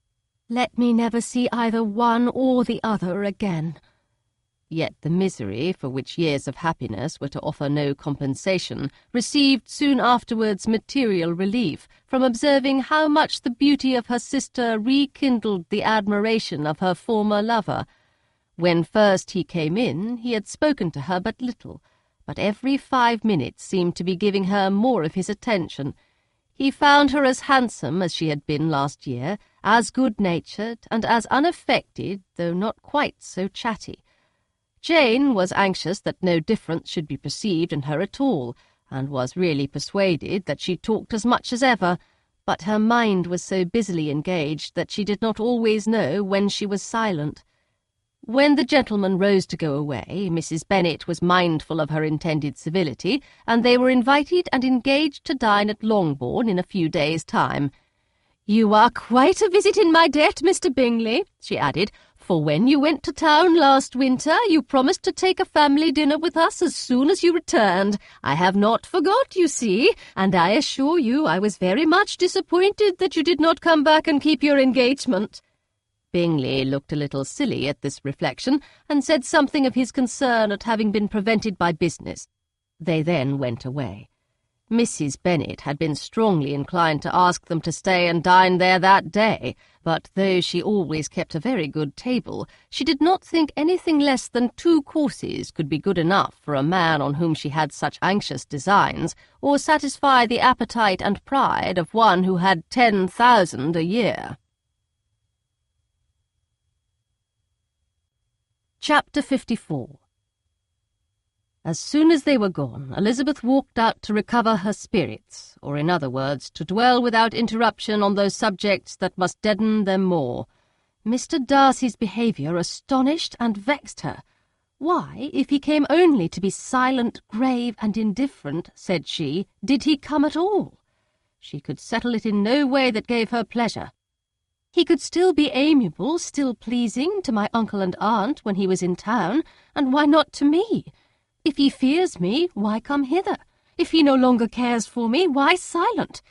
Speaker 1: Let me never see either one or the other again." Yet the misery, for which years of happiness were to offer no compensation, received soon afterwards material relief from observing how much the beauty of her sister rekindled the admiration of her former lover. When first he came in, he had spoken to her but little, but every 5 minutes seemed to be giving her more of his attention. He found her as handsome as she had been last year, as good-natured, and as unaffected, though not quite so chatty. Jane was anxious that no difference should be perceived in her at all, and was really persuaded that she talked as much as ever, but her mind was so busily engaged that she did not always know when she was silent. When the gentlemen rose to go away, Mrs. Bennet was mindful of her intended civility, and they were invited and engaged to dine at Longbourn in a few days' time. "You are quite a visit in my debt, Mr. Bingley," she added, "for when you went to town last winter, you promised to take a family dinner with us as soon as you returned. I have not forgot, you see, and I assure you I was very much disappointed that you did not come back and keep your engagement." Bingley looked a little silly at this reflection, and said something of his concern at having been prevented by business. They then went away. Mrs. Bennet had been strongly inclined to ask them to stay and dine there that day, but though she always kept a very good table, she did not think anything less than 2 courses could be good enough for a man on whom she had such anxious designs, or satisfy the appetite and pride of one who had 10,000 a year. Chapter 54. As soon as they were gone, Elizabeth walked out to recover her spirits, or in other words, to dwell without interruption on those subjects that must deaden them more. Mr. Darcy's behaviour astonished and vexed her. Why, if he came only to be silent, grave, and indifferent, said she, did he come at all? She could settle it in no way that gave her pleasure. He could still be amiable, still pleasing to my uncle and aunt when he was in town, and why not to me? If he fears me, why come hither? If he no longer cares for me, why silent?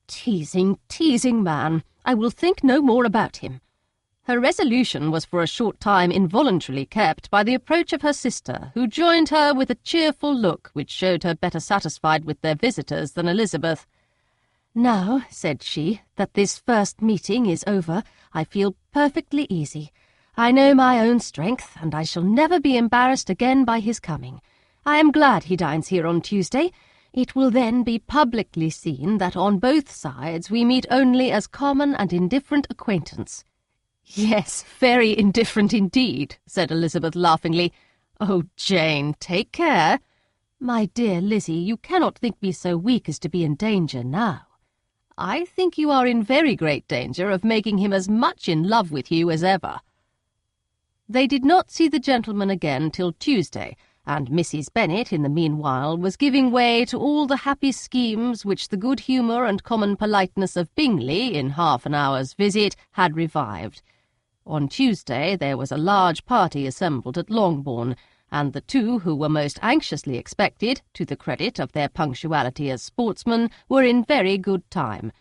Speaker 1: Teasing, teasing man! I will think no more about him. Her resolution was for a short time involuntarily kept by the approach of her sister, who joined her with a cheerful look which showed her better satisfied with their visitors than Elizabeth. "Now," said she, "that this first meeting is over, I feel perfectly easy. I know my own strength, and I shall never be embarrassed again by his coming. I am glad he dines here on Tuesday. It will then be publicly seen that on both sides we meet only as common and indifferent acquaintance." "Yes, very indifferent indeed," said Elizabeth laughingly. "Oh, Jane, take care." "My dear Lizzie, you cannot think me so weak as to be in danger now." "I think you are in very great danger of making him as much in love with you as ever." They did not see the gentleman again till Tuesday, and Mrs. Bennet, in the meanwhile, was giving way to all the happy schemes which the good humour and common politeness of Bingley, in half an hour's visit, had revived. On Tuesday there was a large party assembled at Longbourn, and the two who were most anxiously expected, to the credit of their punctuality as sportsmen, were in very good time.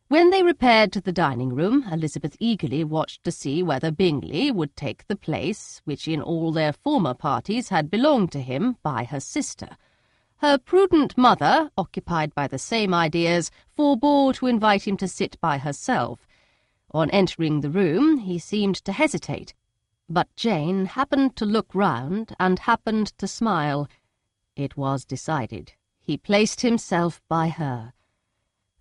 Speaker 1: When they repaired to the dining-room, Elizabeth eagerly watched to see whether Bingley would take the place which in all their former parties had belonged to him by her sister. Her prudent mother, occupied by the same ideas, forbore to invite him to sit by herself. On entering the room, he seemed to hesitate, but Jane happened to look round and happened to smile. It was decided. He placed himself by her.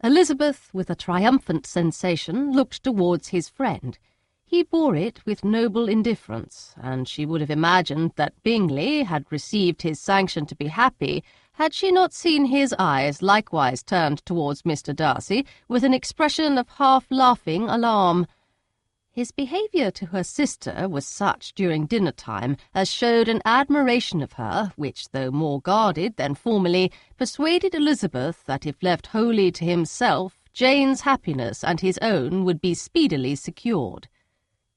Speaker 1: Elizabeth, with a triumphant sensation, looked towards his friend. He bore it with noble indifference, and she would have imagined that Bingley had received his sanction to be happy had she not seen his eyes likewise turned towards Mr. Darcy with an expression of half-laughing alarm. His behaviour to her sister was such during dinner-time as showed an admiration of her, which, though more guarded than formerly, persuaded Elizabeth that if left wholly to himself, Jane's happiness and his own would be speedily secured.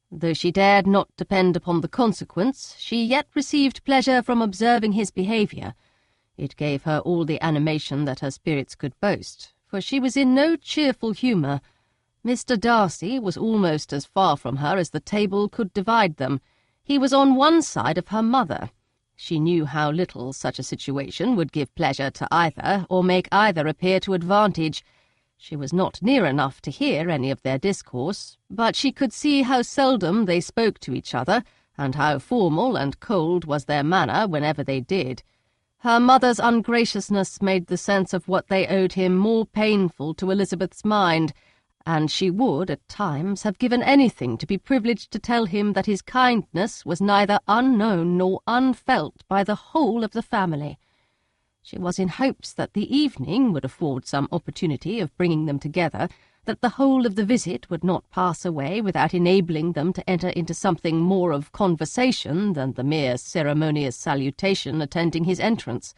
Speaker 1: Though she dared not depend upon the consequence, she yet received pleasure from observing his behaviour. It gave her all the animation that her spirits could boast, for she was in no cheerful humour. Mr. Darcy was almost as far from her as the table could divide them. He was on one side of her mother. She knew how little such a situation would give pleasure to either, or make either appear to advantage. She was not near enough to hear any of their discourse, but she could see how seldom they spoke to each other, and how formal and cold was their manner whenever they did. Her mother's ungraciousness made the sense of what they owed him more painful to Elizabeth's mind, and she would, at times, have given anything to be privileged to tell him that his kindness was neither unknown nor unfelt by the whole of the family. She was in hopes that the evening would afford some opportunity of bringing them together, that the whole of the visit would not pass away without enabling them to enter into something more of conversation than the mere ceremonious salutation attending his entrance.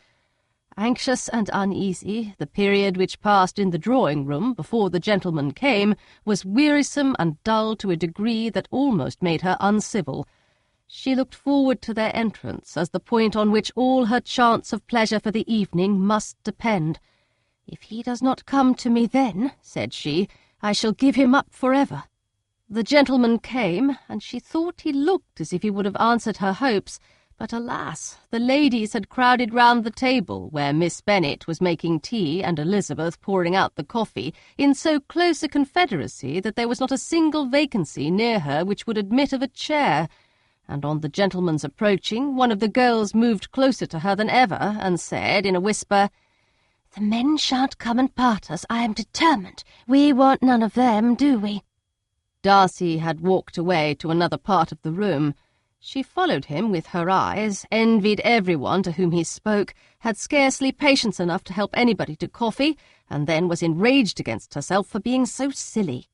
Speaker 1: Anxious and uneasy, the period which passed in the drawing-room before the gentleman came was wearisome and dull to a degree that almost made her uncivil. She looked forward to their entrance as the point on which all her chance of pleasure for the evening must depend. "If he does not come to me then," said she, "I shall give him up forever." The gentleman came, and she thought he looked as if he would have answered her hopes, but alas, the ladies had crowded round the table where Miss Bennet was making tea and Elizabeth pouring out the coffee in so close a confederacy that there was not a single vacancy near her which would admit of a chair, and on the gentleman's approaching, one of the girls moved closer to her than ever and said in a whisper, "The men shan't come and part us, I am determined. We want none of them, do we?" Darcy had walked away to another part of the room. She followed him with her eyes, envied everyone to whom he spoke, had scarcely patience enough to help anybody to coffee, and then was enraged against herself for being so silly.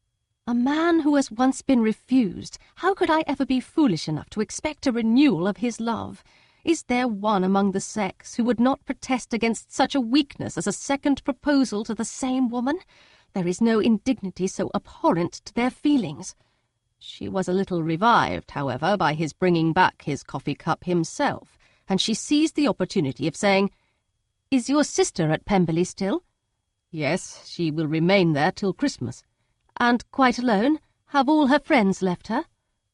Speaker 1: A man who has once been refused, how could I ever be foolish enough to expect a renewal of his love? Is there one among the sex who would not protest against such a weakness as a second proposal to the same woman? There is no indignity so abhorrent to their feelings. She was a little revived, however, by his bringing back his coffee-cup himself, and she seized the opportunity of saying, "Is your sister at Pemberley still?" "Yes, she will remain there till Christmas." "And quite alone? Have all her friends left her?"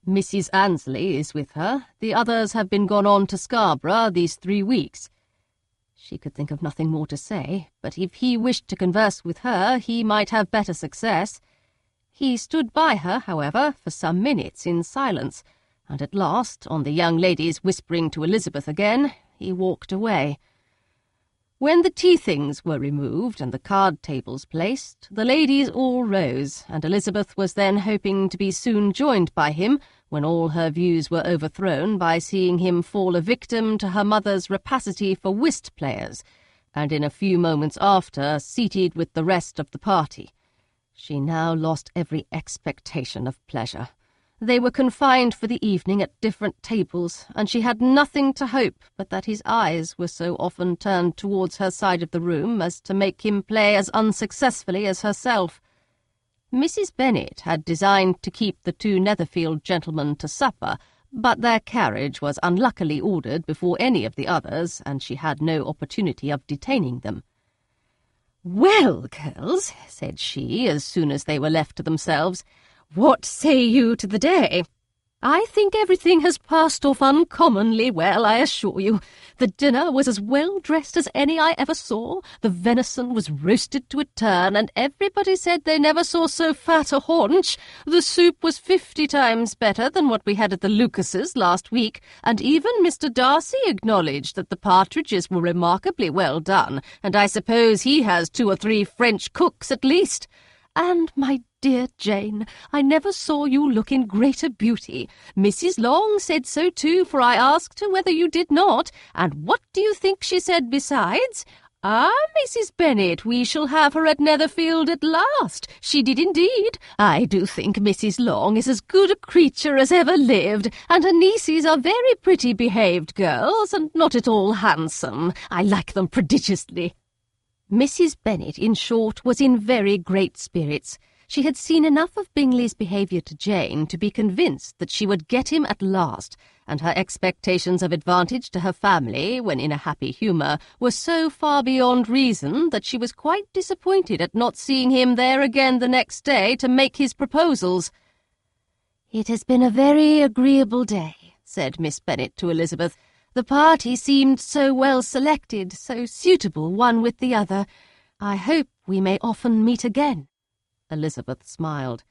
Speaker 1: "Mrs. Annesley is with her. The others have been gone on to Scarborough these 3 weeks." She could think of nothing more to say, but if he wished to converse with her, he might have better success. He stood by her, however, for some minutes in silence, and at last, on the young lady's whispering to Elizabeth again, he walked away. When the tea-things were removed and the card-tables placed, the ladies all rose, and Elizabeth was then hoping to be soon joined by him, when all her views were overthrown by seeing him fall a victim to her mother's rapacity for whist-players, and in a few moments after seated with the rest of the party. She now lost every expectation of pleasure. They were confined for the evening at different tables, and she had nothing to hope but that his eyes were so often turned towards her side of the room as to make him play as unsuccessfully as herself. Mrs. Bennet had designed to keep the two Netherfield gentlemen to supper, but their carriage was unluckily ordered before any of the others, and she had no opportunity of detaining them. "Well, girls," said she, as soon as they were left to themselves, "what say you to the day? I think everything has passed off uncommonly well, I assure you. The dinner was as well dressed as any I ever saw, the venison was roasted to a turn, and everybody said they never saw so fat a haunch. The soup was 50 times better than what we had at the Lucases last week, and even Mr. Darcy acknowledged that the partridges were remarkably well done, and I suppose he has 2 or 3 French cooks at least. And, my dear Jane, I never saw you look in greater beauty. Mrs. Long said so too, for I asked her whether you did not, and what do you think she said besides? 'Ah, Mrs. Bennet, we shall have her at Netherfield at last.' She did indeed. I do think Mrs. Long is as good a creature as ever lived, and her nieces are very pretty behaved girls, and not at all handsome. I like them prodigiously." Mrs. Bennet, in short, was in very great spirits. She had seen enough of Bingley's behaviour to Jane to be convinced that she would get him at last, and her expectations of advantage to her family, when in a happy humour, were so far beyond reason that she was quite disappointed at not seeing him there again the next day to make his proposals. "It has been a very agreeable day," said Miss Bennet to Elizabeth. "The party seemed so well selected, so suitable one with the other. I hope we may often meet again." Elizabeth smiled.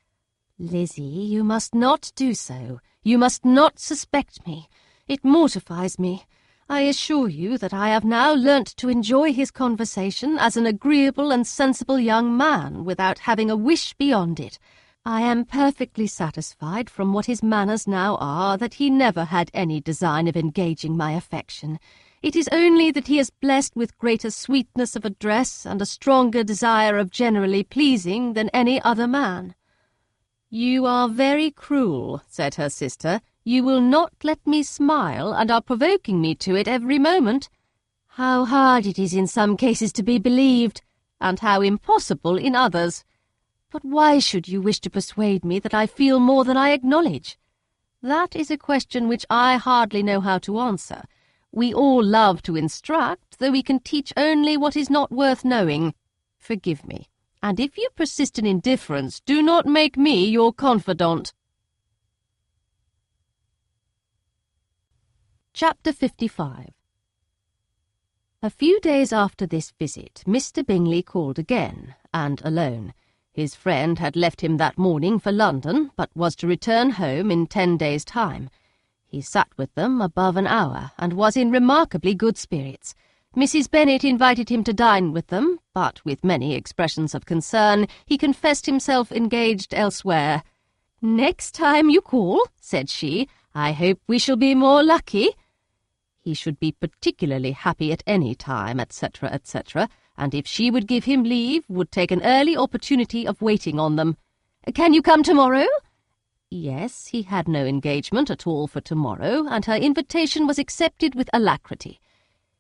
Speaker 1: "Lizzie, you must not do so. You must not suspect me. It mortifies me. I assure you that I have now learnt to enjoy his conversation as an agreeable and sensible young man, without having a wish beyond it. I am perfectly satisfied from what his manners now are that he never had any design of engaging my affection. It is only that he is blessed with greater sweetness of address and a stronger desire of generally pleasing than any other man." "You are very cruel," said her sister. "You will not let me smile, and are provoking me to it every moment. How hard it is in some cases to be believed, and how impossible in others. But why should you wish to persuade me that I feel more than I acknowledge? That is a question which I hardly know how to answer. We all love to instruct, though we can teach only what is not worth knowing. Forgive me, and if you persist in indifference, do not make me your confidant." Chapter 55. A few days after this visit, Mr. Bingley called again, and alone. His friend had left him that morning for London, but was to return home in 10 days' time. He sat with them above an hour, and was in remarkably good spirits. Mrs. Bennet invited him to dine with them, but with many expressions of concern he confessed himself engaged elsewhere. "Next time you call," said she, "I hope we shall be more lucky." He should be particularly happy at any time, etc., etc., and if she would give him leave, would take an early opportunity of waiting on them. "Can you come tomorrow?" Yes, he had no engagement at all for tomorrow, and her invitation was accepted with alacrity.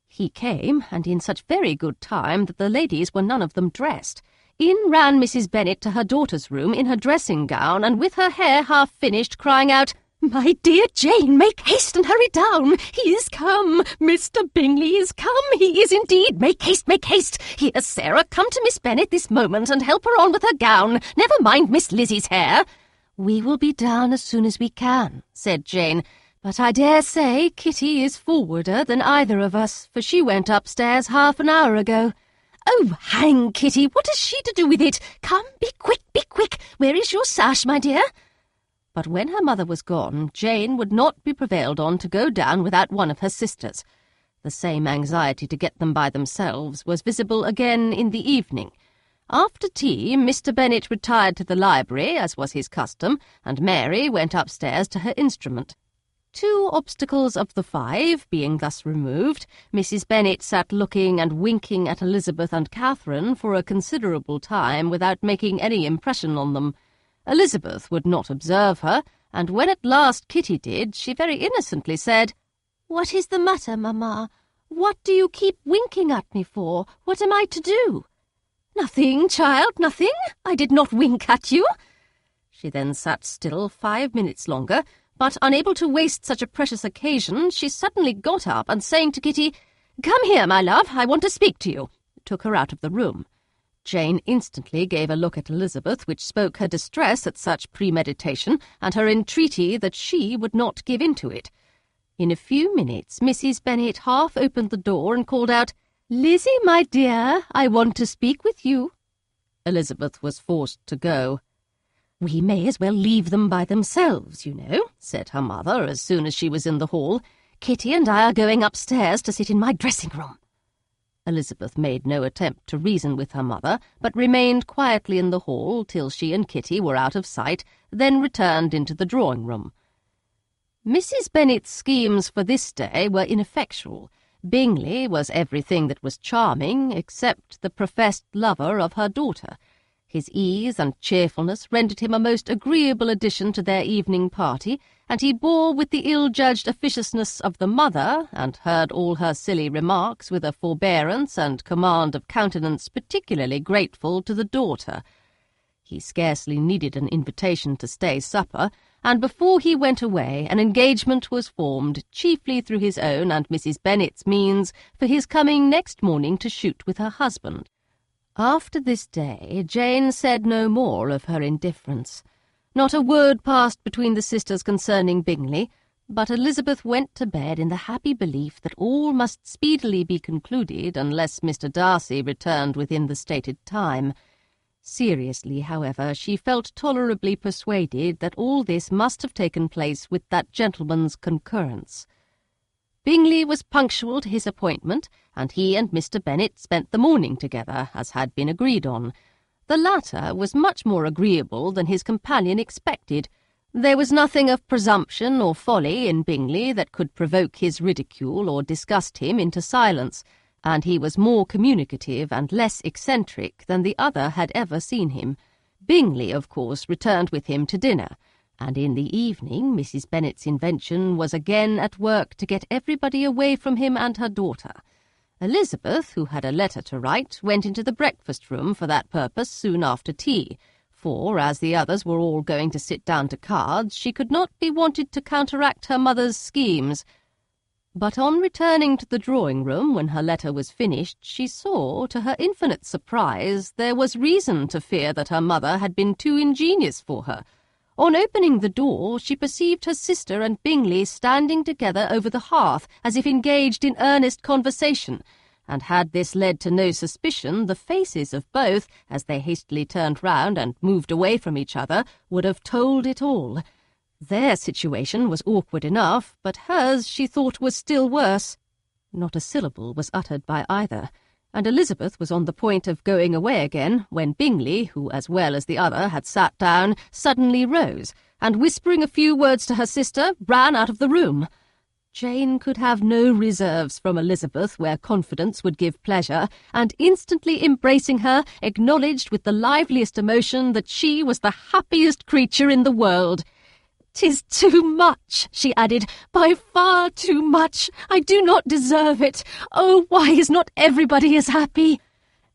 Speaker 1: He came, and in such very good time that the ladies were none of them dressed. In ran Mrs. Bennet to her daughter's room in her dressing-gown, and with her hair half finished, crying out, "My dear Jane, make haste and hurry down. He is come. Mr. Bingley is come. He is indeed. Make haste, make haste. Here, Sarah, come to Miss Bennet this moment and help her on with her gown. Never mind Miss Lizzie's hair." "We will be down as soon as we can," said Jane. But I dare say Kitty is forwarder than either of us, for she went upstairs half an hour ago. Oh, hang Kitty, what has she to do with it? Come, be quick, be quick. Where is your sash, my dear? But when her mother was gone, Jane would not be prevailed on to go down without one of her sisters. The same anxiety to get them by themselves was visible again in the evening. After tea, Mr. Bennet retired to the library, as was his custom, and Mary went upstairs to her instrument. 2 obstacles of the 5 being thus removed, Mrs. Bennet sat looking and winking at Elizabeth and Catherine for a considerable time without making any impression on them. Elizabeth would not observe her, and when at last Kitty did, she very innocently said, "What is the matter, mamma? What do you keep winking at me for? What am I to do?" "Nothing, child, nothing. I did not wink at you." She then sat still 5 minutes longer, but unable to waste such a precious occasion, she suddenly got up and saying to Kitty, "Come here, my love, I want to speak to you," took her out of the room. Jane instantly gave a look at Elizabeth which spoke her distress at such premeditation and her entreaty that she would not give in to it. In a few minutes Mrs. Bennet half opened the door and called out, "Lizzie, my dear, I want to speak with you." Elizabeth was forced to go. "We may as well leave them by themselves, you know," said her mother as soon as she was in the hall. "Kitty and I are going upstairs to sit in my dressing-room." Elizabeth made no attempt to reason with her mother, but remained quietly in the hall till she and Kitty were out of sight, then returned into the drawing-room. Mrs. Bennet's schemes for this day were ineffectual. Bingley was everything that was charming, except the professed lover of her daughter. His ease and cheerfulness rendered him a most agreeable addition to their evening party, and he bore with the ill-judged officiousness of the mother, and heard all her silly remarks with a forbearance and command of countenance particularly grateful to the daughter. He scarcely needed an invitation to stay supper, and before he went away an engagement was formed, chiefly through his own and Mrs. Bennet's means, for his coming next morning to shoot with her husband. After this day, Jane said no more of her indifference. Not a word passed between the sisters concerning Bingley, but Elizabeth went to bed in the happy belief that all must speedily be concluded unless Mr. Darcy returned within the stated time. Seriously, however, she felt tolerably persuaded that all this must have taken place with that gentleman's concurrence. Bingley was punctual to his appointment, and he and Mr. Bennet spent the morning together, as had been agreed on. The latter was much more agreeable than his companion expected. There was nothing of presumption or folly in Bingley that could provoke his ridicule or disgust him into silence, and he was more communicative and less eccentric than the other had ever seen him. Bingley, of course, returned with him to dinner, and in the evening Mrs. Bennet's invention was again at work to get everybody away from him and her daughter. Elizabeth, who had a letter to write, went into the breakfast-room for that purpose soon after tea, for, as the others were all going to sit down to cards, she could not be wanted to counteract her mother's schemes. But on returning to the drawing-room when her letter was finished, she saw, to her infinite surprise, there was reason to fear that her mother had been too ingenious for her. On opening the door, she perceived her sister and Bingley standing together over the hearth, as if engaged in earnest conversation, and had this led to no suspicion, the faces of both, as they hastily turned round and moved away from each other, would have told it all. Their situation was awkward enough, but hers, she thought, was still worse. Not a syllable was uttered by either, and Elizabeth was on the point of going away again, when Bingley, who as well as the other had sat down, suddenly rose, and whispering a few words to her sister, ran out of the room. Jane could have no reserves from Elizabeth where confidence would give pleasure, and instantly embracing her, acknowledged with the liveliest emotion that she was the happiest creature in the world. "'Tis too much," she added, "by far too much. I do not deserve it. Oh, why is not everybody as happy?"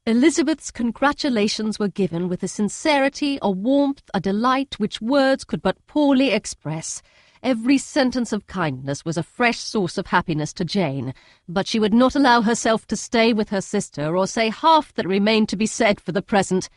Speaker 1: Elizabeth's congratulations were given with a sincerity, a warmth, a delight which words could but poorly express. Every sentence of kindness was a fresh source of happiness to Jane, but she would not allow herself to stay with her sister or say half that remained to be said for the present.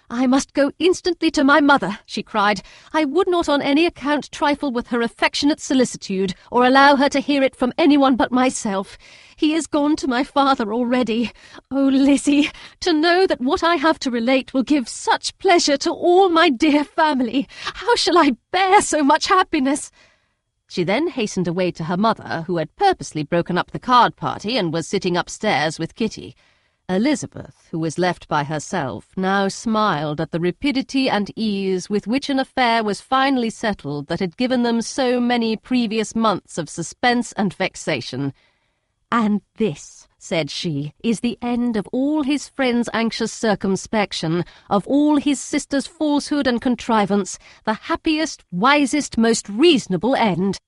Speaker 1: "I must go instantly to my mother," she cried. "I would not on any account trifle with her affectionate solicitude, or allow her to hear it from anyone but myself. He is gone to my father already. Oh, Lizzie, to know that what I have to relate will give such pleasure to all my dear family! How shall I bear so much happiness?" She then hastened away to her mother, who had purposely broken up the card party and was sitting upstairs with Kitty. Elizabeth, who was left by herself, now smiled at the rapidity and ease with which an affair was finally settled that had given them so many previous months of suspense and vexation. "And this," said she, "is the end of all his friend's anxious circumspection, of all his sister's falsehood and contrivance, the happiest, wisest, most reasonable end."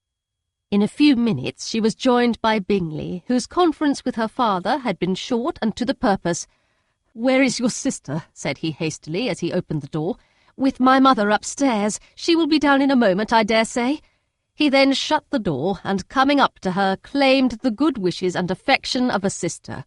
Speaker 1: In a few minutes she was joined by Bingley, whose conference with her father had been short and to the purpose. "Where is your sister?" said he hastily as he opened the door. "With my mother upstairs. She will be down in a moment, I dare say." He then shut the door, and coming up to her, claimed the good wishes and affection of a sister.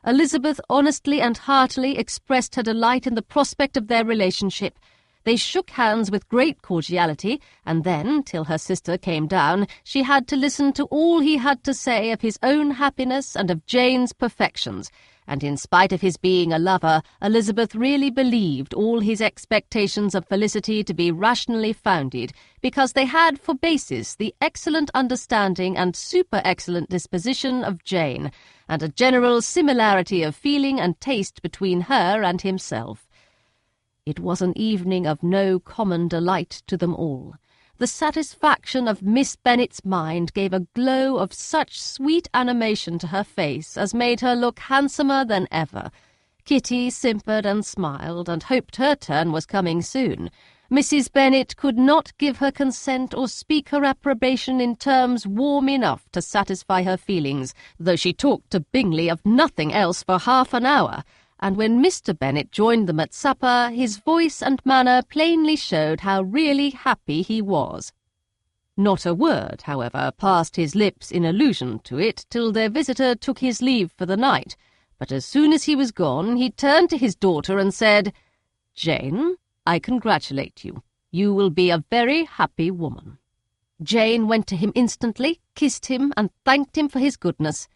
Speaker 1: Elizabeth honestly and heartily expressed her delight in the prospect of their relationship. They shook hands with great cordiality, and then, till her sister came down, she had to listen to all he had to say of his own happiness and of Jane's perfections, and in spite of his being a lover, Elizabeth really believed all his expectations of felicity to be rationally founded, because they had for basis the excellent understanding and super-excellent disposition of Jane, and a general similarity of feeling and taste between her and himself. It was an evening of no common delight to them all. The satisfaction of Miss Bennet's mind gave a glow of such sweet animation to her face as made her look handsomer than ever. Kitty simpered and smiled, and hoped her turn was coming soon. Mrs. Bennet could not give her consent or speak her approbation in terms warm enough to satisfy her feelings, though she talked to Bingley of nothing else for half an hour, and when Mr. Bennet joined them at supper, his voice and manner plainly showed how really happy he was. Not a word, however, passed his lips in allusion to it till their visitor took his leave for the night, but as soon as he was gone, he turned to his daughter and said, "Jane, I congratulate you. You will be a very happy woman." Jane went to him instantly, kissed him, and thanked him for his goodness.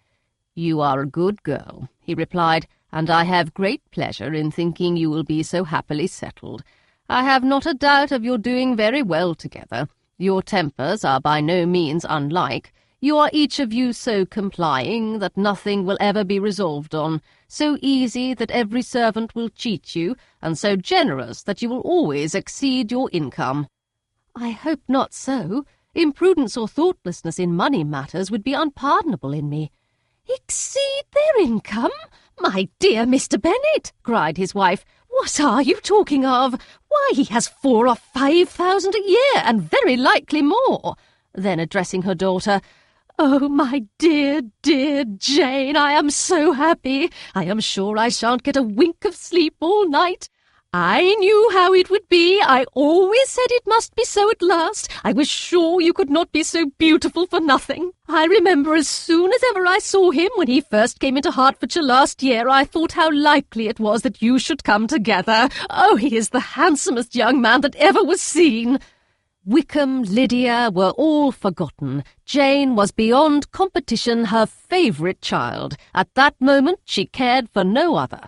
Speaker 1: "You are a good girl," he replied, "and I have great pleasure in thinking you will be so happily settled. I have not a doubt of your doing very well together. Your tempers are by no means unlike. You are each of you so complying that nothing will ever be resolved on, so easy that every servant will cheat you, and so generous that you will always exceed your income." "I hope not so. Imprudence or thoughtlessness in money matters would be unpardonable in me." "Exceed their income? My dear Mr. Bennet," cried his wife, "what are you talking of? Why, he has 4,000 or 5,000 a year, and very likely more." Then addressing her daughter, "Oh, my dear, dear Jane, I am so happy. I am sure I shan't get a wink of sleep all night. I knew how it would be. I always said it must be so at last. I was sure you could not be so beautiful for nothing. I remember as soon as ever I saw him, when he first came into Hertfordshire last year, I thought how likely it was that you should come together. Oh, he is the handsomest young man that ever was seen." Wickham, Lydia were all forgotten. Jane was beyond competition her favourite child. At that moment she cared for no other.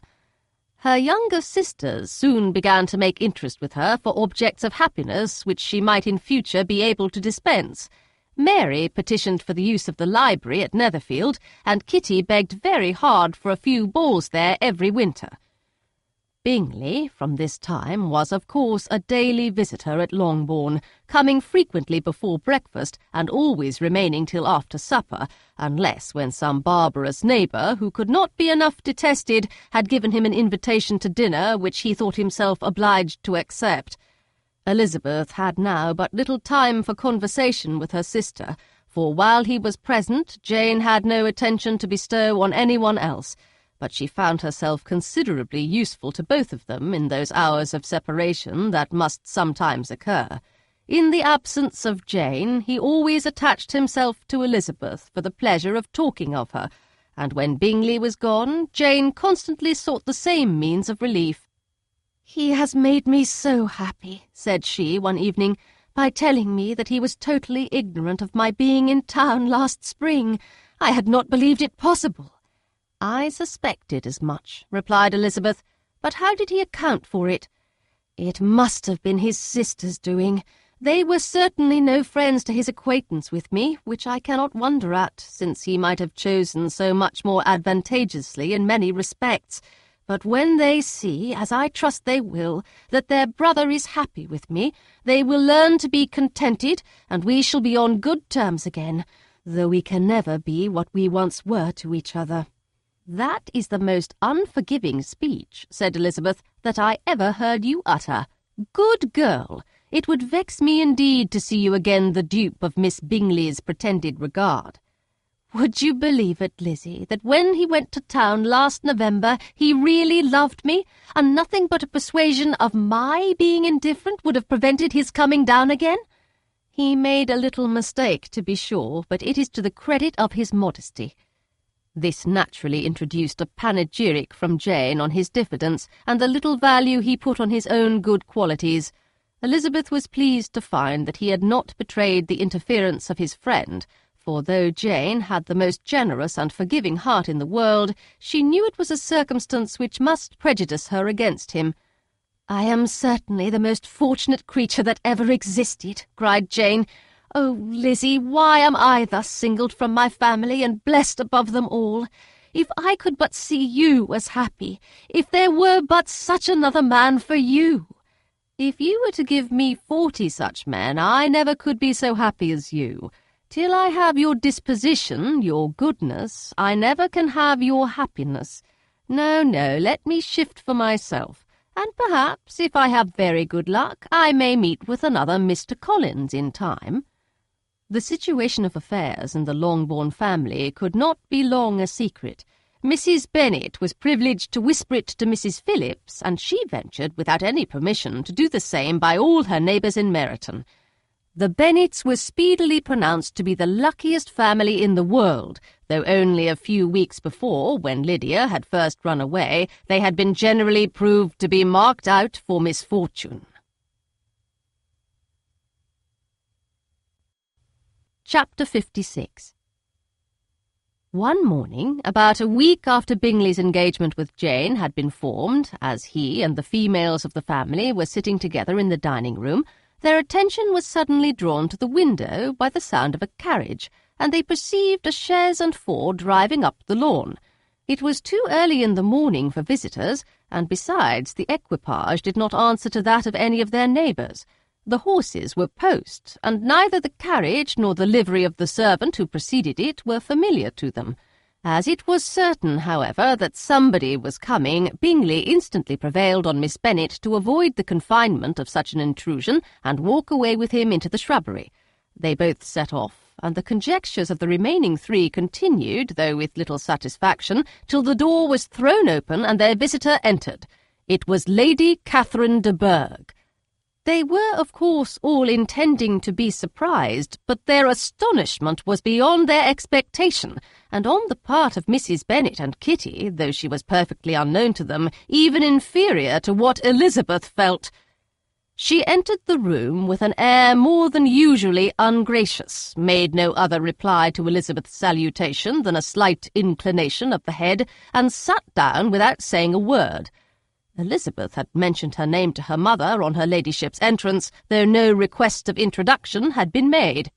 Speaker 1: Her younger sisters soon began to make interest with her for objects of happiness which she might in future be able to dispense. Mary petitioned for the use of the library at Netherfield, and Kitty begged very hard for a few balls there every winter. Bingley, from this time, was of course a daily visitor at Longbourn, coming frequently before breakfast and always remaining till after supper, unless when some barbarous neighbour, who could not be enough detested, had given him an invitation to dinner which he thought himself obliged to accept. Elizabeth had now but little time for conversation with her sister, for while he was present, Jane had no attention to bestow on anyone else, but she found herself considerably useful to both of them in those hours of separation that must sometimes occur. In the absence of Jane, he always attached himself to Elizabeth for the pleasure of talking of her, and when Bingley was gone, Jane constantly sought the same means of relief. "He has made me so happy," said she one evening, "by telling me that he was totally ignorant of my being in town last spring. I had not believed it possible."
Speaker 2: "I suspected as much," replied Elizabeth. "But how did he account for it?"
Speaker 1: "It must have been his sister's doing. They were certainly no friends to his acquaintance with me, which I cannot wonder at, since he might have chosen so much more advantageously in many respects. But when they see, as I trust they will, that their brother is happy with me, they will learn to be contented, and we shall be on good terms again, though we can never be what we once were to each other."
Speaker 2: "That is the most unforgiving speech," said Elizabeth, "that I ever heard you utter. Good girl! It would vex me indeed to see you again the dupe of Miss Bingley's pretended regard."
Speaker 1: "Would you believe it, Lizzie, that when he went to town last November he really loved me, and nothing but a persuasion of my being indifferent would have prevented his coming down again?"
Speaker 2: "He made a little mistake, to be sure, but it is to the credit of his modesty." This naturally introduced a panegyric from Jane on his diffidence, and the little value he put on his own good qualities. Elizabeth was pleased to find that he had not betrayed the interference of his friend, for though Jane had the most generous and forgiving heart in the world, she knew it was a circumstance which must prejudice her against him.
Speaker 1: "I am certainly the most fortunate creature that ever existed," cried Jane. "Oh, Lizzie, why am I thus singled from my family and blessed above them all? If I could but see you as happy, if there were but such another man for you!"
Speaker 2: "If you were to give me 40 such men, I never could be so happy as you. Till I have your disposition, your goodness, I never can have your happiness. No, no, let me shift for myself, and perhaps, if I have very good luck, I may meet with another Mr. Collins in time." The situation of affairs in the Longbourn family could not be long a secret. Mrs. Bennet was privileged to whisper it to Mrs. Phillips, and she ventured, without any permission, to do the same by all her neighbours in Meryton. The Bennets were speedily pronounced to be the luckiest family in the world, though only a few weeks before, when Lydia had first run away, they had been generally proved to be marked out for misfortune. Chapter 56. One morning, about a week after Bingley's engagement with Jane had been formed, as he and the females of the family were sitting together in the dining-room, their attention was suddenly drawn to the window by the sound of a carriage, and they perceived a chaise and four driving up the lawn. It was too early in the morning for visitors, and besides, the equipage did not answer to that of any of their neighbours. The horses were post, and neither the carriage nor the livery of the servant who preceded it were familiar to them. As it was certain, however, that somebody was coming, Bingley instantly prevailed on Miss Bennet to avoid the confinement of such an intrusion and walk away with him into the shrubbery. They both set off, and the conjectures of the remaining three continued, though with little satisfaction, till the door was thrown open and their visitor entered. It was Lady Catherine de Bourgh. They were, of course, all intending to be surprised, but their astonishment was beyond their expectation, and on the part of Mrs. Bennet and Kitty, though she was perfectly unknown to them, even inferior to what Elizabeth felt. She entered the room with an air more than usually ungracious, made no other reply to Elizabeth's salutation than a slight inclination of the head, and sat down without saying a word. Elizabeth had mentioned her name to her mother on her ladyship's entrance, though no request of introduction had been made.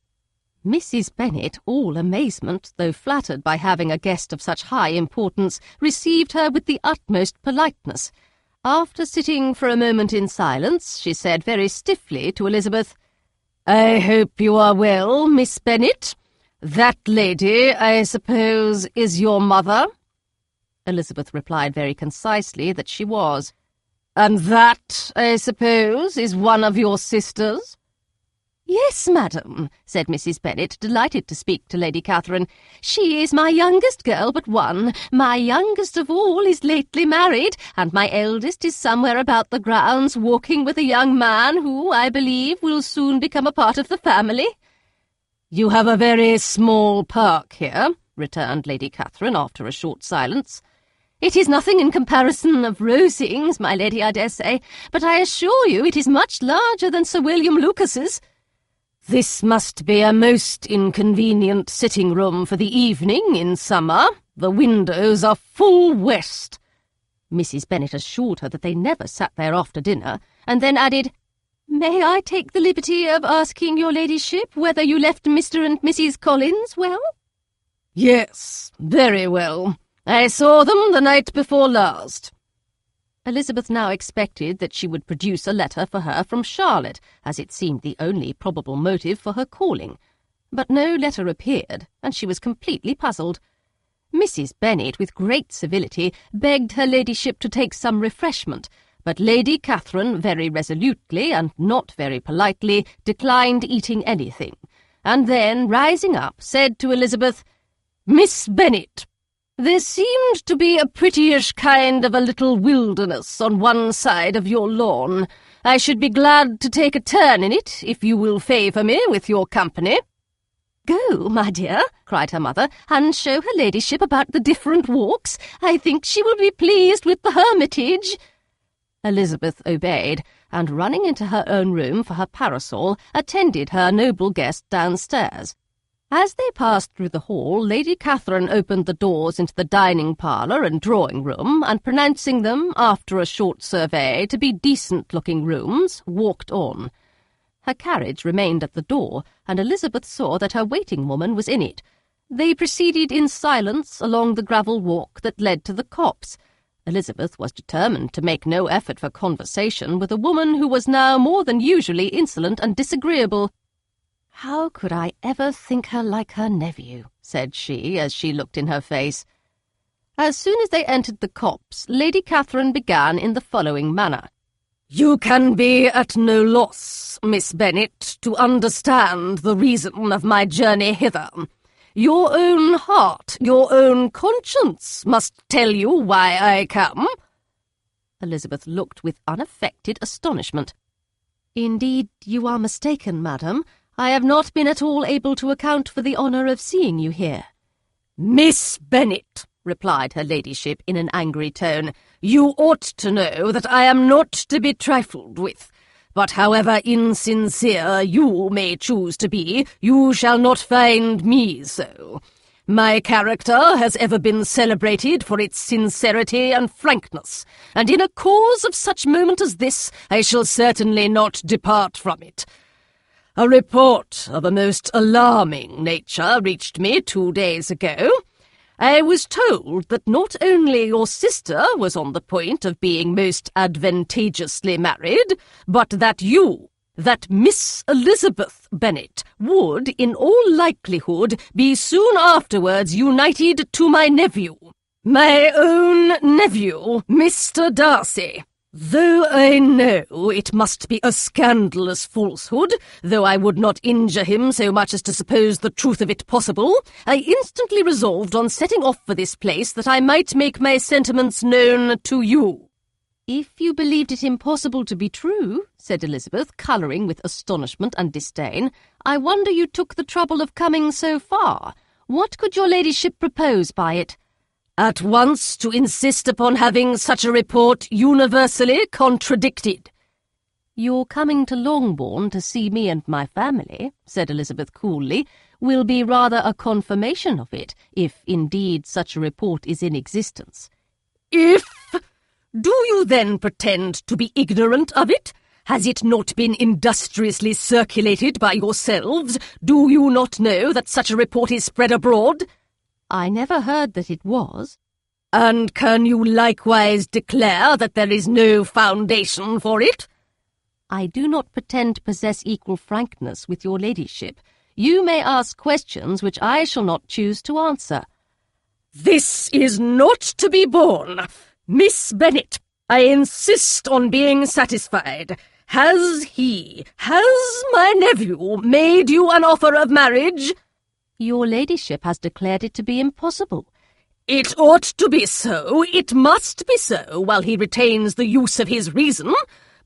Speaker 2: Mrs. Bennet, all amazement, though flattered by having a guest of such high importance, received her with the utmost politeness. After sitting for a moment in silence, she said very stiffly to Elizabeth, "I hope you are well, Miss Bennet. That lady, I suppose, is your mother?" Elizabeth replied very concisely that she was. "And that, I suppose, is one of your sisters?"
Speaker 1: "Yes, madam," said Mrs. Bennet, delighted to speak to Lady Catherine. "She is my youngest girl but one. My youngest of all is lately married, and my eldest is somewhere about the grounds walking with a young man who, I believe, will soon become a part of the family."
Speaker 2: "You have a very small park here," returned Lady Catherine after a short silence.
Speaker 1: It is nothing in comparison of Rosings, my lady, I dare say, but I assure you it is much larger than Sir William Lucas's.
Speaker 2: This must be a most inconvenient sitting-room for the evening in summer. The windows are full west.
Speaker 1: Mrs. Bennet assured her that they never sat there after dinner, and then added, "May I take the liberty of asking your ladyship whether you left Mr. and Mrs. Collins well?"
Speaker 2: "Yes, very well. I saw them the night before last."
Speaker 1: Elizabeth now expected that she would produce a letter for her from Charlotte, as it seemed the only probable motive for her calling. But no letter appeared, and she was completely puzzled. Mrs. Bennet, with great civility, begged her ladyship to take some refreshment, but Lady Catherine very resolutely and not very politely declined eating anything, and then, rising up, said to Elizabeth, "Miss Bennet, there seemed to be a prettyish kind of a little wilderness on one side of your lawn. I should be glad to take a turn in it, if you will favour me with your company." "Go, my dear," cried her mother, "and show her ladyship about the different walks. I think she will be pleased with the hermitage." Elizabeth obeyed, and running into her own room for her parasol, attended her noble guest downstairs. As they passed through the hall, Lady Catherine opened the doors into the dining-parlour and drawing-room, and pronouncing them, after a short survey, to be decent-looking rooms, walked on. Her carriage remained at the door, and Elizabeth saw that her waiting-woman was in it. They proceeded in silence along the gravel walk that led to the copse. Elizabeth was determined to make no effort for conversation with a woman who was now more than usually insolent and disagreeable. "How could I ever think her like her nephew?" said she, as she looked in her face. As soon as they entered the copse, Lady Catherine began in the following manner.
Speaker 2: "You can be at no loss, Miss Bennet, to understand the reason of my journey hither. Your own heart, your own conscience must tell you why I come."
Speaker 1: Elizabeth looked with unaffected astonishment. "Indeed, you are mistaken, madam. I have not been at all able to account for the honour of seeing you here."
Speaker 2: "Miss Bennet," replied her ladyship in an angry tone, "you ought to know that I am not to be trifled with. But however insincere you may choose to be, you shall not find me so. My character has ever been celebrated for its sincerity and frankness, and in a cause of such moment as this, I shall certainly not depart from it. A report of a most alarming nature reached me 2 days ago. I was told that not only your sister was on the point of being most advantageously married, but that you, that Miss Elizabeth Bennet, would, in all likelihood, be soon afterwards united to my nephew, my own nephew, Mr. Darcy. Though I know it must be a scandalous falsehood, though I would not injure him so much as to suppose the truth of it possible, I instantly resolved on setting off for this place that I might make my sentiments known to you."
Speaker 1: "If you believed it impossible to be true," said Elizabeth, colouring with astonishment and disdain, "I wonder you took the trouble of coming so far. What could your ladyship propose by it?"
Speaker 2: "At once to insist upon having such a report universally contradicted."
Speaker 1: "Your coming to Longbourn to see me and my family," said Elizabeth coolly, "will be rather a confirmation of it, if indeed such a report is in existence."
Speaker 2: "If? Do you then pretend to be ignorant of it? Has it not been industriously circulated by yourselves? Do you not know that such a report is spread abroad?"
Speaker 1: "I never heard that it was."
Speaker 2: "And can you likewise declare that there is no foundation for it?"
Speaker 1: "I do not pretend to possess equal frankness with your ladyship. You may ask questions which I shall not choose to answer."
Speaker 2: "This is not to be borne. Miss Bennet, I insist on being satisfied. Has my nephew made you an offer of marriage?"
Speaker 1: "Your ladyship has declared it to be impossible."
Speaker 2: "It ought to be so, it must be so, while he retains the use of his reason.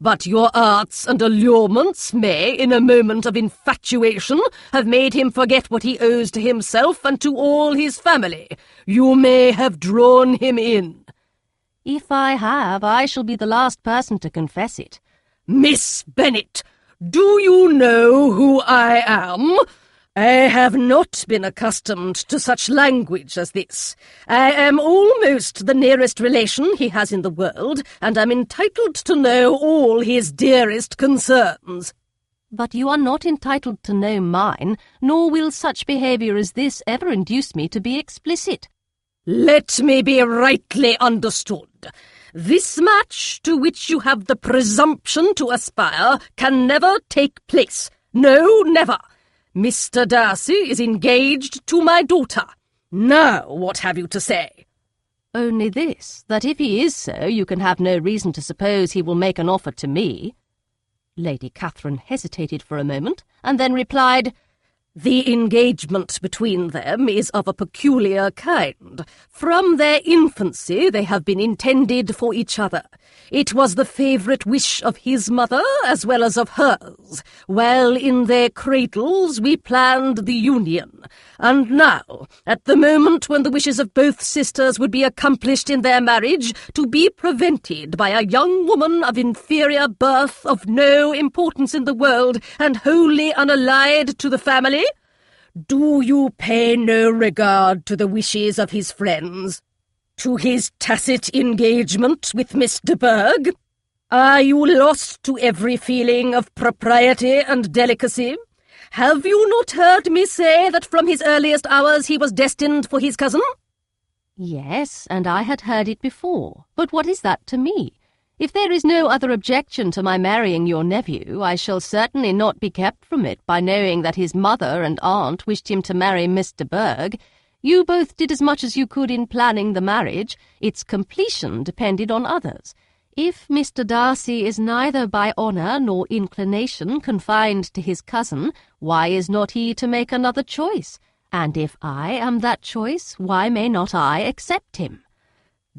Speaker 2: But your arts and allurements may, in a moment of infatuation, have made him forget what he owes to himself and to all his family. You may have drawn him in."
Speaker 1: If I have, I shall be the last person to confess it.
Speaker 2: Miss Bennet, do you know who I am? I have not been accustomed to such language as this. I am almost the nearest relation he has in the world, and am entitled to know all his dearest concerns.
Speaker 1: But you are not entitled to know mine, nor will such behaviour as this ever induce me to be explicit.
Speaker 2: Let me be rightly understood. This match to which you have the presumption to aspire can never take place. No, never. Mr. Darcy is engaged to my daughter. Now what have you to say?
Speaker 1: Only this, that if he is so, you can have no reason to suppose he will make an offer to me. Lady Catherine hesitated for a moment, and then replied,
Speaker 2: The engagement between them is of a peculiar kind. From their infancy they have been intended for each other. It was the favourite wish of his mother as well as of hers. While in their cradles we planned the union. And now, at the moment when the wishes of both sisters would be accomplished in their marriage, to be prevented by a young woman of inferior birth, of no importance in the world, and wholly unallied to the family? Do you pay no regard to the wishes of his friends? To his tacit engagement with Miss de Bourgh? Are you lost to every feeling of propriety and delicacy? Have you not heard me say that from his earliest hours he was destined for his cousin?
Speaker 1: Yes, and I had heard it before. But what is that to me? If there is no other objection to my marrying your nephew, I shall certainly not be kept from it by knowing that his mother and aunt wished him to marry Miss de Bourgh. You both did as much as you could in planning the marriage. Its completion depended on others. If Mr. Darcy is neither by honour nor inclination confined to his cousin, why is not he to make another choice? And if I am that choice, why may not I accept him?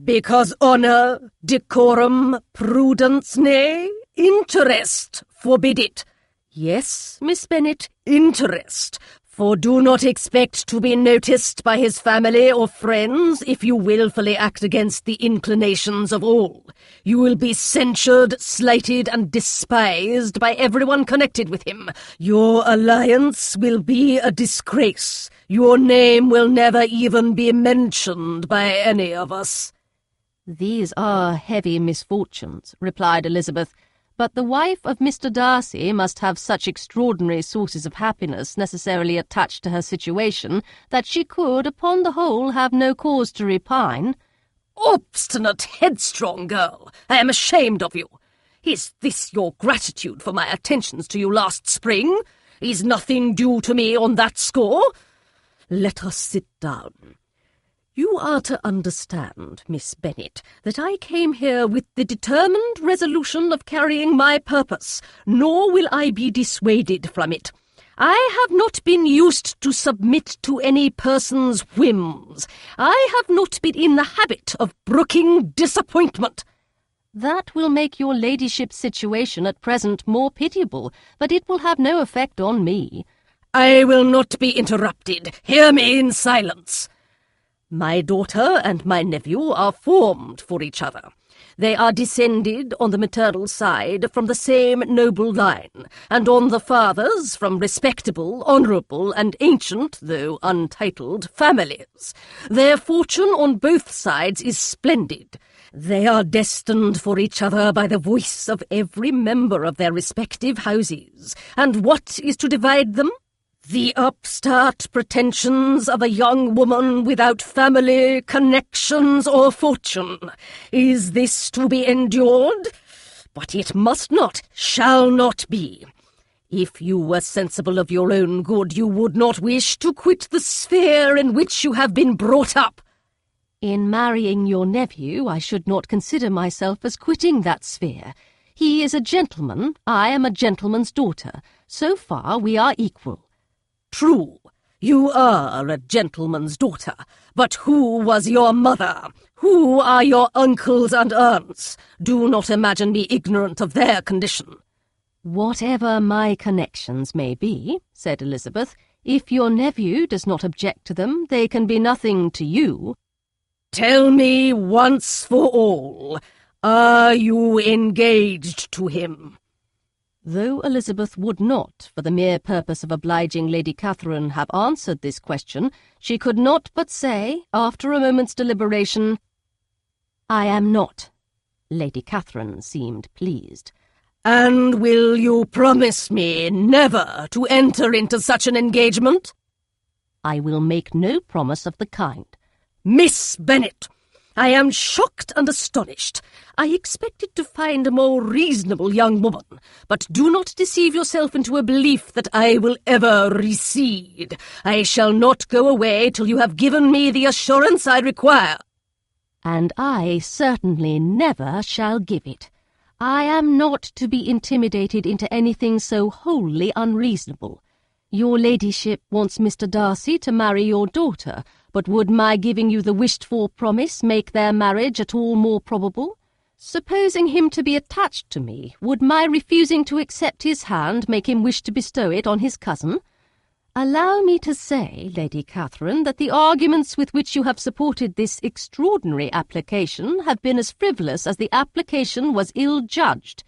Speaker 2: Because honour, decorum, prudence, nay, interest forbid it. Yes, Miss Bennet, interest. For do not expect to be noticed by his family or friends if you wilfully act against the inclinations of all. You will be censured, slighted, and despised by everyone connected with him. Your alliance will be a disgrace. Your name will never even be mentioned by any of us.
Speaker 1: These are heavy misfortunes, replied Elizabeth, but the wife of Mr. Darcy must have such extraordinary sources of happiness necessarily attached to her situation that she could, upon the whole, have no cause to repine.
Speaker 2: Obstinate, headstrong girl! I am ashamed of you. Is this your gratitude for my attentions to you last spring? Is nothing due to me on that score? Let us sit down. You are to understand, Miss Bennet, that I came here with the determined resolution of carrying my purpose, nor will I be dissuaded from it. I have not been used to submit to any person's whims. I have not been in the habit of brooking disappointment.
Speaker 1: That will make your ladyship's situation at present more pitiable, but it will have no effect on me.
Speaker 2: I will not be interrupted. Hear me in silence. My daughter and my nephew are formed for each other. They are descended on the maternal side from the same noble line, and on the father's from respectable, honourable, and ancient, though untitled, families. Their fortune on both sides is splendid. They are destined for each other by the voice of every member of their respective houses. And what is to divide them? The upstart pretensions of a young woman without family, connections, or fortune. Is this to be endured? But it must not, shall not be. If you were sensible of your own good, you would not wish to quit the sphere in which you have been brought up.
Speaker 1: In marrying your nephew, I should not consider myself as quitting that sphere. He is a gentleman, I am a gentleman's daughter. So far we are equal.
Speaker 2: True, you are a gentleman's daughter, but who was your mother? Who are your uncles and aunts? Do not imagine me ignorant of their condition.
Speaker 1: Whatever my connections may be, said Elizabeth, if your nephew does not object to them, they can be nothing to you.
Speaker 3: Tell me once for all, are you engaged to him?"
Speaker 2: Though Elizabeth would not, for the mere purpose of obliging Lady Catherine, have answered this question, she could not but say, after a moment's deliberation, "I am not." Lady Catherine seemed pleased.
Speaker 3: "And will you promise me never to enter into such an engagement?"
Speaker 2: "I will make no promise of the kind."
Speaker 3: "Miss Bennet, I am shocked and astonished. I expected to find a more reasonable young woman, but do not deceive yourself into a belief that I will ever recede. I shall not go away till you have given me the assurance I require."
Speaker 2: "And I certainly never shall give it. I am not to be intimidated into anything so wholly unreasonable. Your ladyship wants Mr. Darcy to marry your daughter, but would my giving you the wished-for promise make their marriage at all more probable? Supposing him to be attached to me, would my refusing to accept his hand make him wish to bestow it on his cousin? Allow me to say, Lady Catherine, that the arguments with which you have supported this extraordinary application have been as frivolous as the application was ill-judged.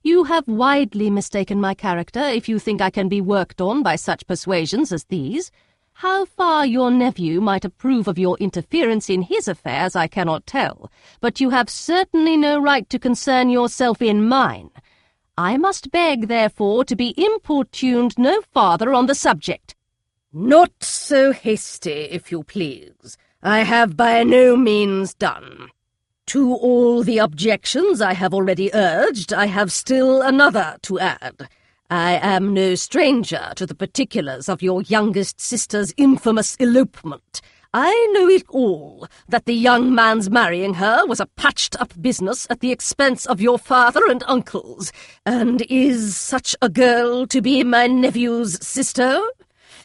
Speaker 2: You have widely mistaken my character if you think I can be worked on by such persuasions as these. How far your nephew might approve of your interference in his affairs I cannot tell, but you have certainly no right to concern yourself in mine. I must beg, therefore, to be importuned no farther on the subject."
Speaker 3: "Not so hasty, if you please. I have by no means done. To all the objections I have already urged, I have still another to add. I am no stranger to the particulars of your youngest sister's infamous elopement. I know it all, that the young man's marrying her was a patched-up business at the expense of your father and uncles. And is such a girl to be my nephew's sister?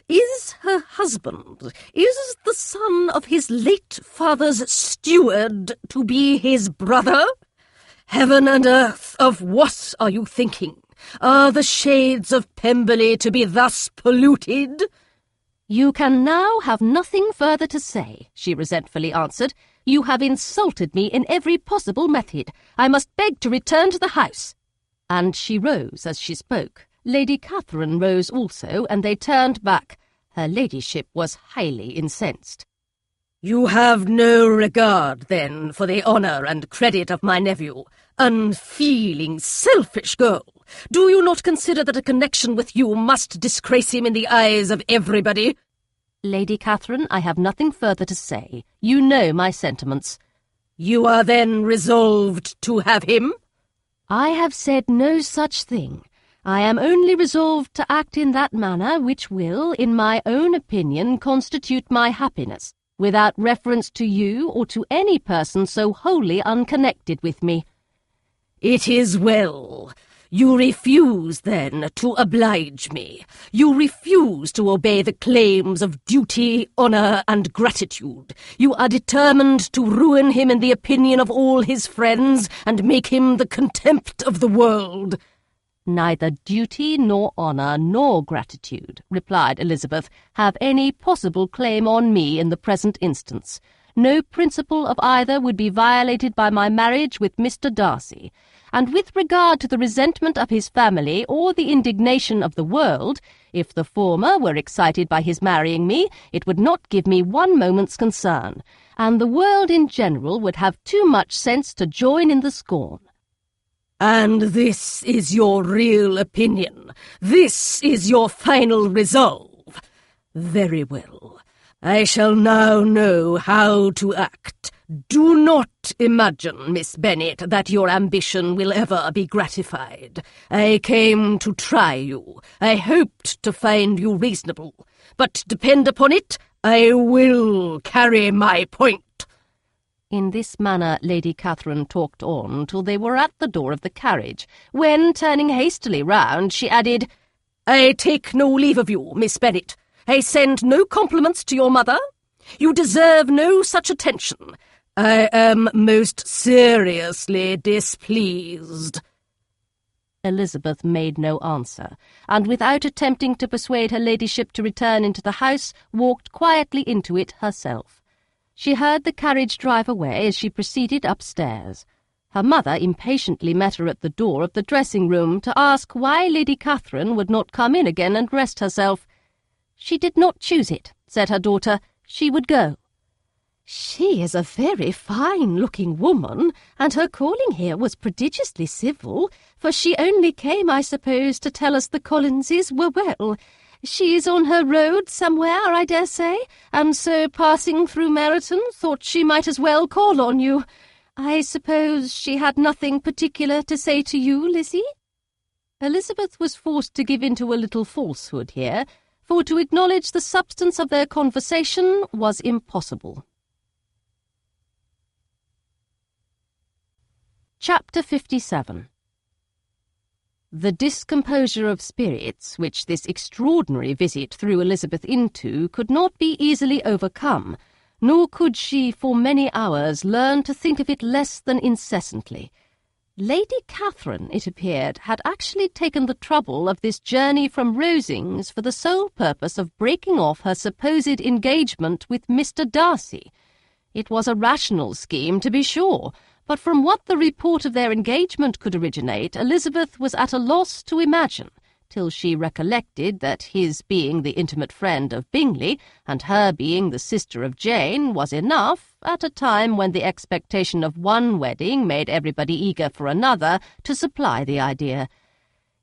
Speaker 3: Is her husband, is the son of his late father's steward to be his brother? Heaven and earth, of what are you thinking? Are the shades of Pemberley to be thus polluted?"
Speaker 2: "You can now have nothing further to say," she resentfully answered. "You have insulted me in every possible method. I must beg to return to the house." And she rose as she spoke. Lady Catherine rose also, and they turned back. Her ladyship was highly incensed.
Speaker 3: "You have no regard, then, for the honour and credit of my nephew. Unfeeling, selfish girl! Do you not consider that a connection with you must disgrace him in the eyes of everybody?"
Speaker 2: "Lady Catherine, I have nothing further to say. You know my sentiments."
Speaker 3: "You are then resolved to have him?"
Speaker 2: "I have said no such thing. I am only resolved to act in that manner which will, in my own opinion, constitute my happiness, without reference to you or to any person so wholly unconnected with me."
Speaker 3: "It is well. You refuse, then, to oblige me. You refuse to obey the claims of duty, honour, and gratitude. You are determined to ruin him in the opinion of all his friends, and make him the contempt of the world."
Speaker 2: "Neither duty nor honour nor gratitude," replied Elizabeth, "have any possible claim on me in the present instance. No principle of either would be violated by my marriage with Mr. Darcy. And with regard to the resentment of his family or the indignation of the world, if the former were excited by his marrying me, it would not give me one moment's concern, and the world in general would have too much sense to join in the scorn."
Speaker 3: "And this is your real opinion? This is your final resolve? Very well. I shall now know how to act. Do not imagine, Miss Bennet, that your ambition will ever be gratified. I came to try you. I hoped to find you reasonable. But depend upon it, I will carry my point."
Speaker 2: In this manner Lady Catherine talked on till they were at the door of the carriage, when, turning hastily round, she added,
Speaker 3: "I take no leave of you, Miss Bennet. I send no compliments to your mother. You deserve no such attention. I am most seriously displeased."
Speaker 2: Elizabeth made no answer, and without attempting to persuade her ladyship to return into the house, walked quietly into it herself.
Speaker 1: She heard the carriage drive away as she proceeded upstairs. Her mother impatiently met her at the door of the dressing-room to ask why Lady Catherine would not come in again and rest herself. She did not choose it, said her daughter. She would go. She is a very fine-looking woman, and her calling here was prodigiously civil, for she only came, I suppose, to tell us the Collinses were well. She is on her road somewhere, I dare say, and so passing through Meryton thought she might as well call on you. I suppose she had nothing particular to say to you, Lizzie?" Elizabeth was forced to give into a little falsehood here, for to acknowledge the substance of their conversation was impossible. Chapter 57. The discomposure of spirits which this extraordinary visit threw Elizabeth into could not be easily overcome, nor could she for many hours learn to think of it less than incessantly. Lady Catherine, it appeared, had actually taken the trouble of this journey from Rosings for the sole purpose of breaking off her supposed engagement with Mr. Darcy. It was a rational scheme, to be sure, but from what the report of their engagement could originate, Elizabeth was at a loss to imagine, till she recollected that his being the intimate friend of Bingley, and her being the sister of Jane, was enough, at a time when the expectation of one wedding made everybody eager for another, to supply the idea.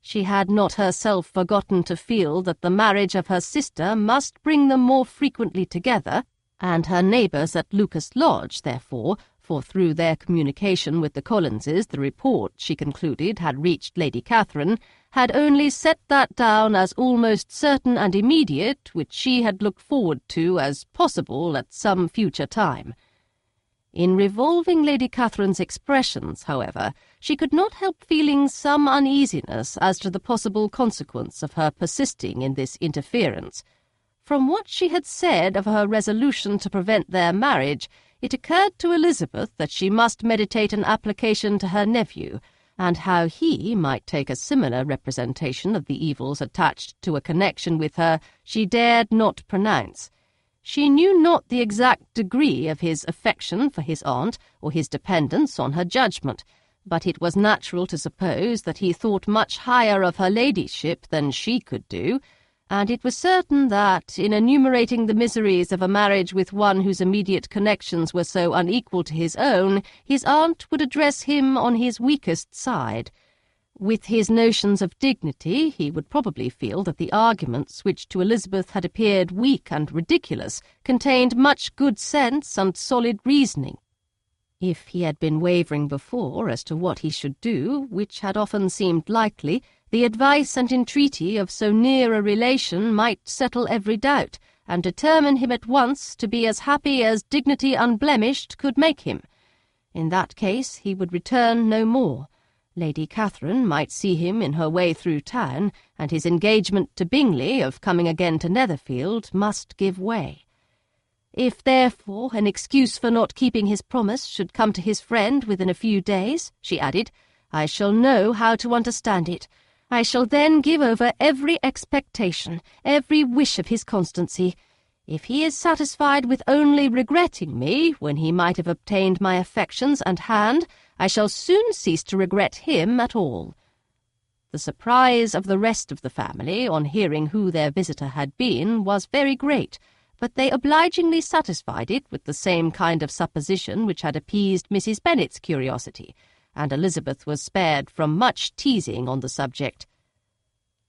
Speaker 1: She had not herself forgotten to feel that the marriage of her sister must bring them more frequently together, and her neighbours at Lucas Lodge, therefore, for through their communication with the Collinses the report, she concluded, had reached Lady Catherine, had only set that down as almost certain and immediate, which she had looked forward to as possible at some future time. In revolving Lady Catherine's expressions, however, she could not help feeling some uneasiness as to the possible consequence of her persisting in this interference. From what she had said of her resolution to prevent their marriage, it occurred to Elizabeth that she must meditate an application to her nephew, and how he might take a similar representation of the evils attached to a connection with her she dared not pronounce. She knew not the exact degree of his affection for his aunt, or his dependence on her judgment, but it was natural to suppose that he thought much higher of her ladyship than she could do, and it was certain that, in enumerating the miseries of a marriage with one whose immediate connections were so unequal to his own, his aunt would address him on his weakest side. With his notions of dignity, he would probably feel that the arguments which to Elizabeth had appeared weak and ridiculous contained much good sense and solid reasoning. If he had been wavering before as to what he should do, which had often seemed likely, the advice and entreaty of so near a relation might settle every doubt, and determine him at once to be as happy as dignity unblemished could make him. In that case he would return no more. Lady Catherine might see him in her way through town, and his engagement to Bingley of coming again to Netherfield must give way. If, therefore, an excuse for not keeping his promise should come to his friend within a few days, she added, I shall know how to understand it. I shall then give over every expectation, every wish of his constancy. If he is satisfied with only regretting me, when he might have obtained my affections and hand, I shall soon cease to regret him at all. The surprise of the rest of the family, on hearing who their visitor had been, was very great, but they obligingly satisfied it with the same kind of supposition which had appeased Mrs. Bennet's curiosity, and Elizabeth was spared from much teasing on the subject.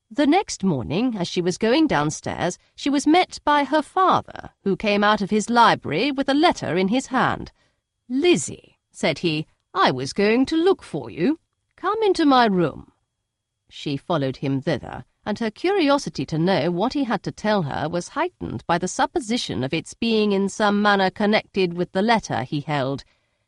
Speaker 1: The next morning, as she was going downstairs, she was met by her father, who came out of his library with a letter in his hand. "Lizzie," said he, "I was going to look for you. Come into my room." She followed him thither, and her curiosity to know what he had to tell her was heightened by the supposition of its being in some manner connected with the letter he held.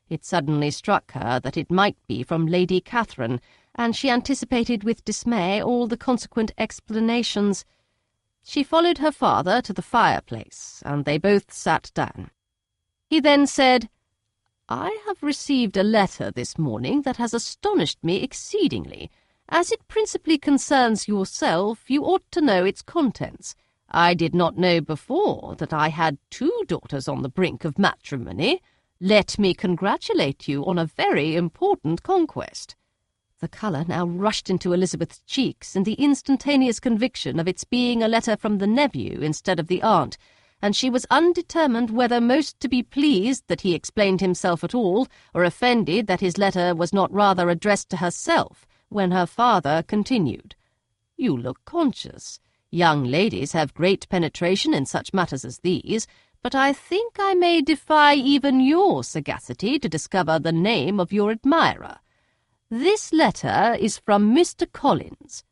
Speaker 1: It suddenly struck her that it might be from Lady Catherine, and she anticipated with dismay all the consequent explanations. She followed her father to the fireplace, and they both sat down. He then said, "I have received a letter this morning that has astonished me exceedingly. As it principally concerns yourself, you ought to know its contents.
Speaker 2: I did not know before that I had 2 daughters on the brink of matrimony. Let me congratulate you on a very important conquest." The colour now rushed into Elizabeth's cheeks in the instantaneous conviction of its being a letter from the nephew instead of the aunt, and she was undetermined whether most to be pleased that he explained himself at all, or offended that his letter was not rather addressed to herself, when her father continued, "You look conscious. Young ladies have great penetration in such matters as these, but I think I may defy even your sagacity to discover the name of your admirer. This letter is from Mr. Collins."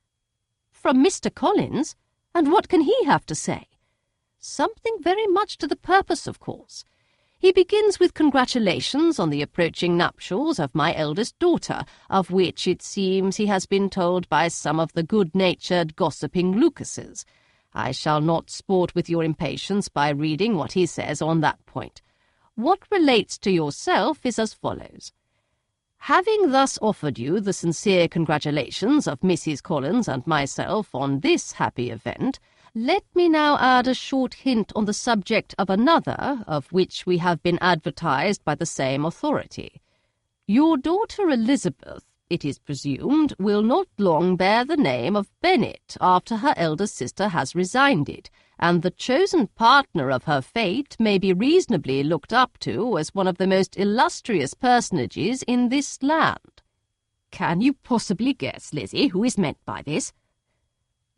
Speaker 2: "From Mr. Collins? And what can he have to say?" "Something very much to the purpose, of course. He begins with congratulations on the approaching nuptials of my eldest daughter, of which it seems he has been told by some of the good-natured, gossiping Lucases. I shall not sport with your impatience by reading what he says on that point. What relates to yourself is as follows. Having thus offered you the sincere congratulations of Mrs. Collins and myself on this happy event, let me now add a short hint on the subject of another, of which we have been advertised by the same authority. Your daughter Elizabeth, it is presumed, will not long bear the name of Bennet after her elder sister has resigned it, and the chosen partner of her fate may be reasonably looked up to as one of the most illustrious personages in this land." "Can you possibly guess, Lizzie, who is meant by this?"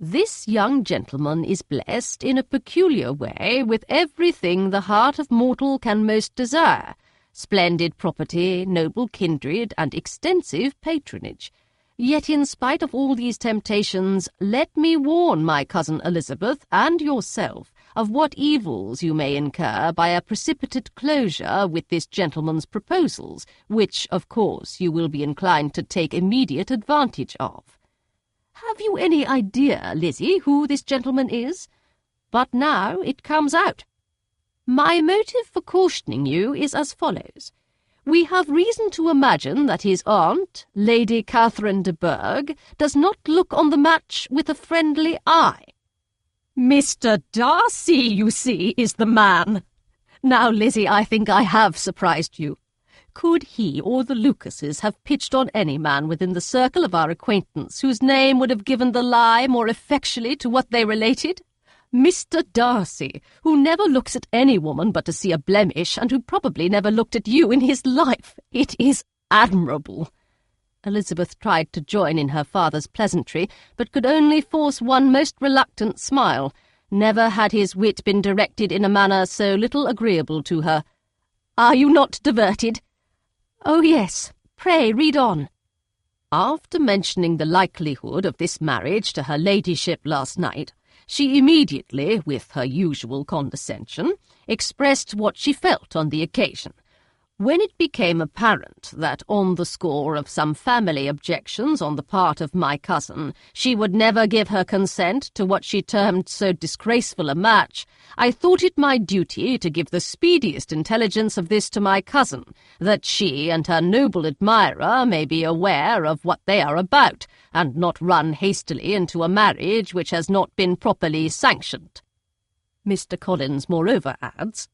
Speaker 2: "This young gentleman is blessed in a peculiar way with everything the heart of mortal can most desire, splendid property, noble kindred, and extensive patronage. Yet in spite of all these temptations, let me warn my cousin Elizabeth and yourself of what evils you may incur by a precipitate closure with this gentleman's proposals, which, of course, you will be inclined to take immediate advantage of. Have you any idea, Lizzie, who this gentleman is? But now it comes out. My motive for cautioning you is as follows. We have reason to imagine that his aunt, Lady Catherine de Bourgh, does not look on the match with a friendly eye. Mr. Darcy, you see, is the man. Now, Lizzie, I think I have surprised you. Could he or the Lucases have pitched on any man within the circle of our acquaintance whose name would have given the lie more effectually to what they related? Mr. Darcy, who never looks at any woman but to see a blemish, and who probably never looked at you in his life. It is admirable." Elizabeth tried to join in her father's pleasantry, but could only force one most reluctant smile. Never had his wit been directed in a manner so little agreeable to her. "Are you not diverted?" "Oh, yes. Pray, read on." "After mentioning the likelihood of this marriage to her ladyship last night, she immediately, with her usual condescension, expressed what she felt on the occasion. When it became apparent that, on the score of some family objections on the part of my cousin, she would never give her consent to what she termed so disgraceful a match, I thought it my duty to give the speediest intelligence of this to my cousin, that she and her noble admirer may be aware of what they are about, and not run hastily into a marriage which has not been properly sanctioned." Mr. Collins moreover adds,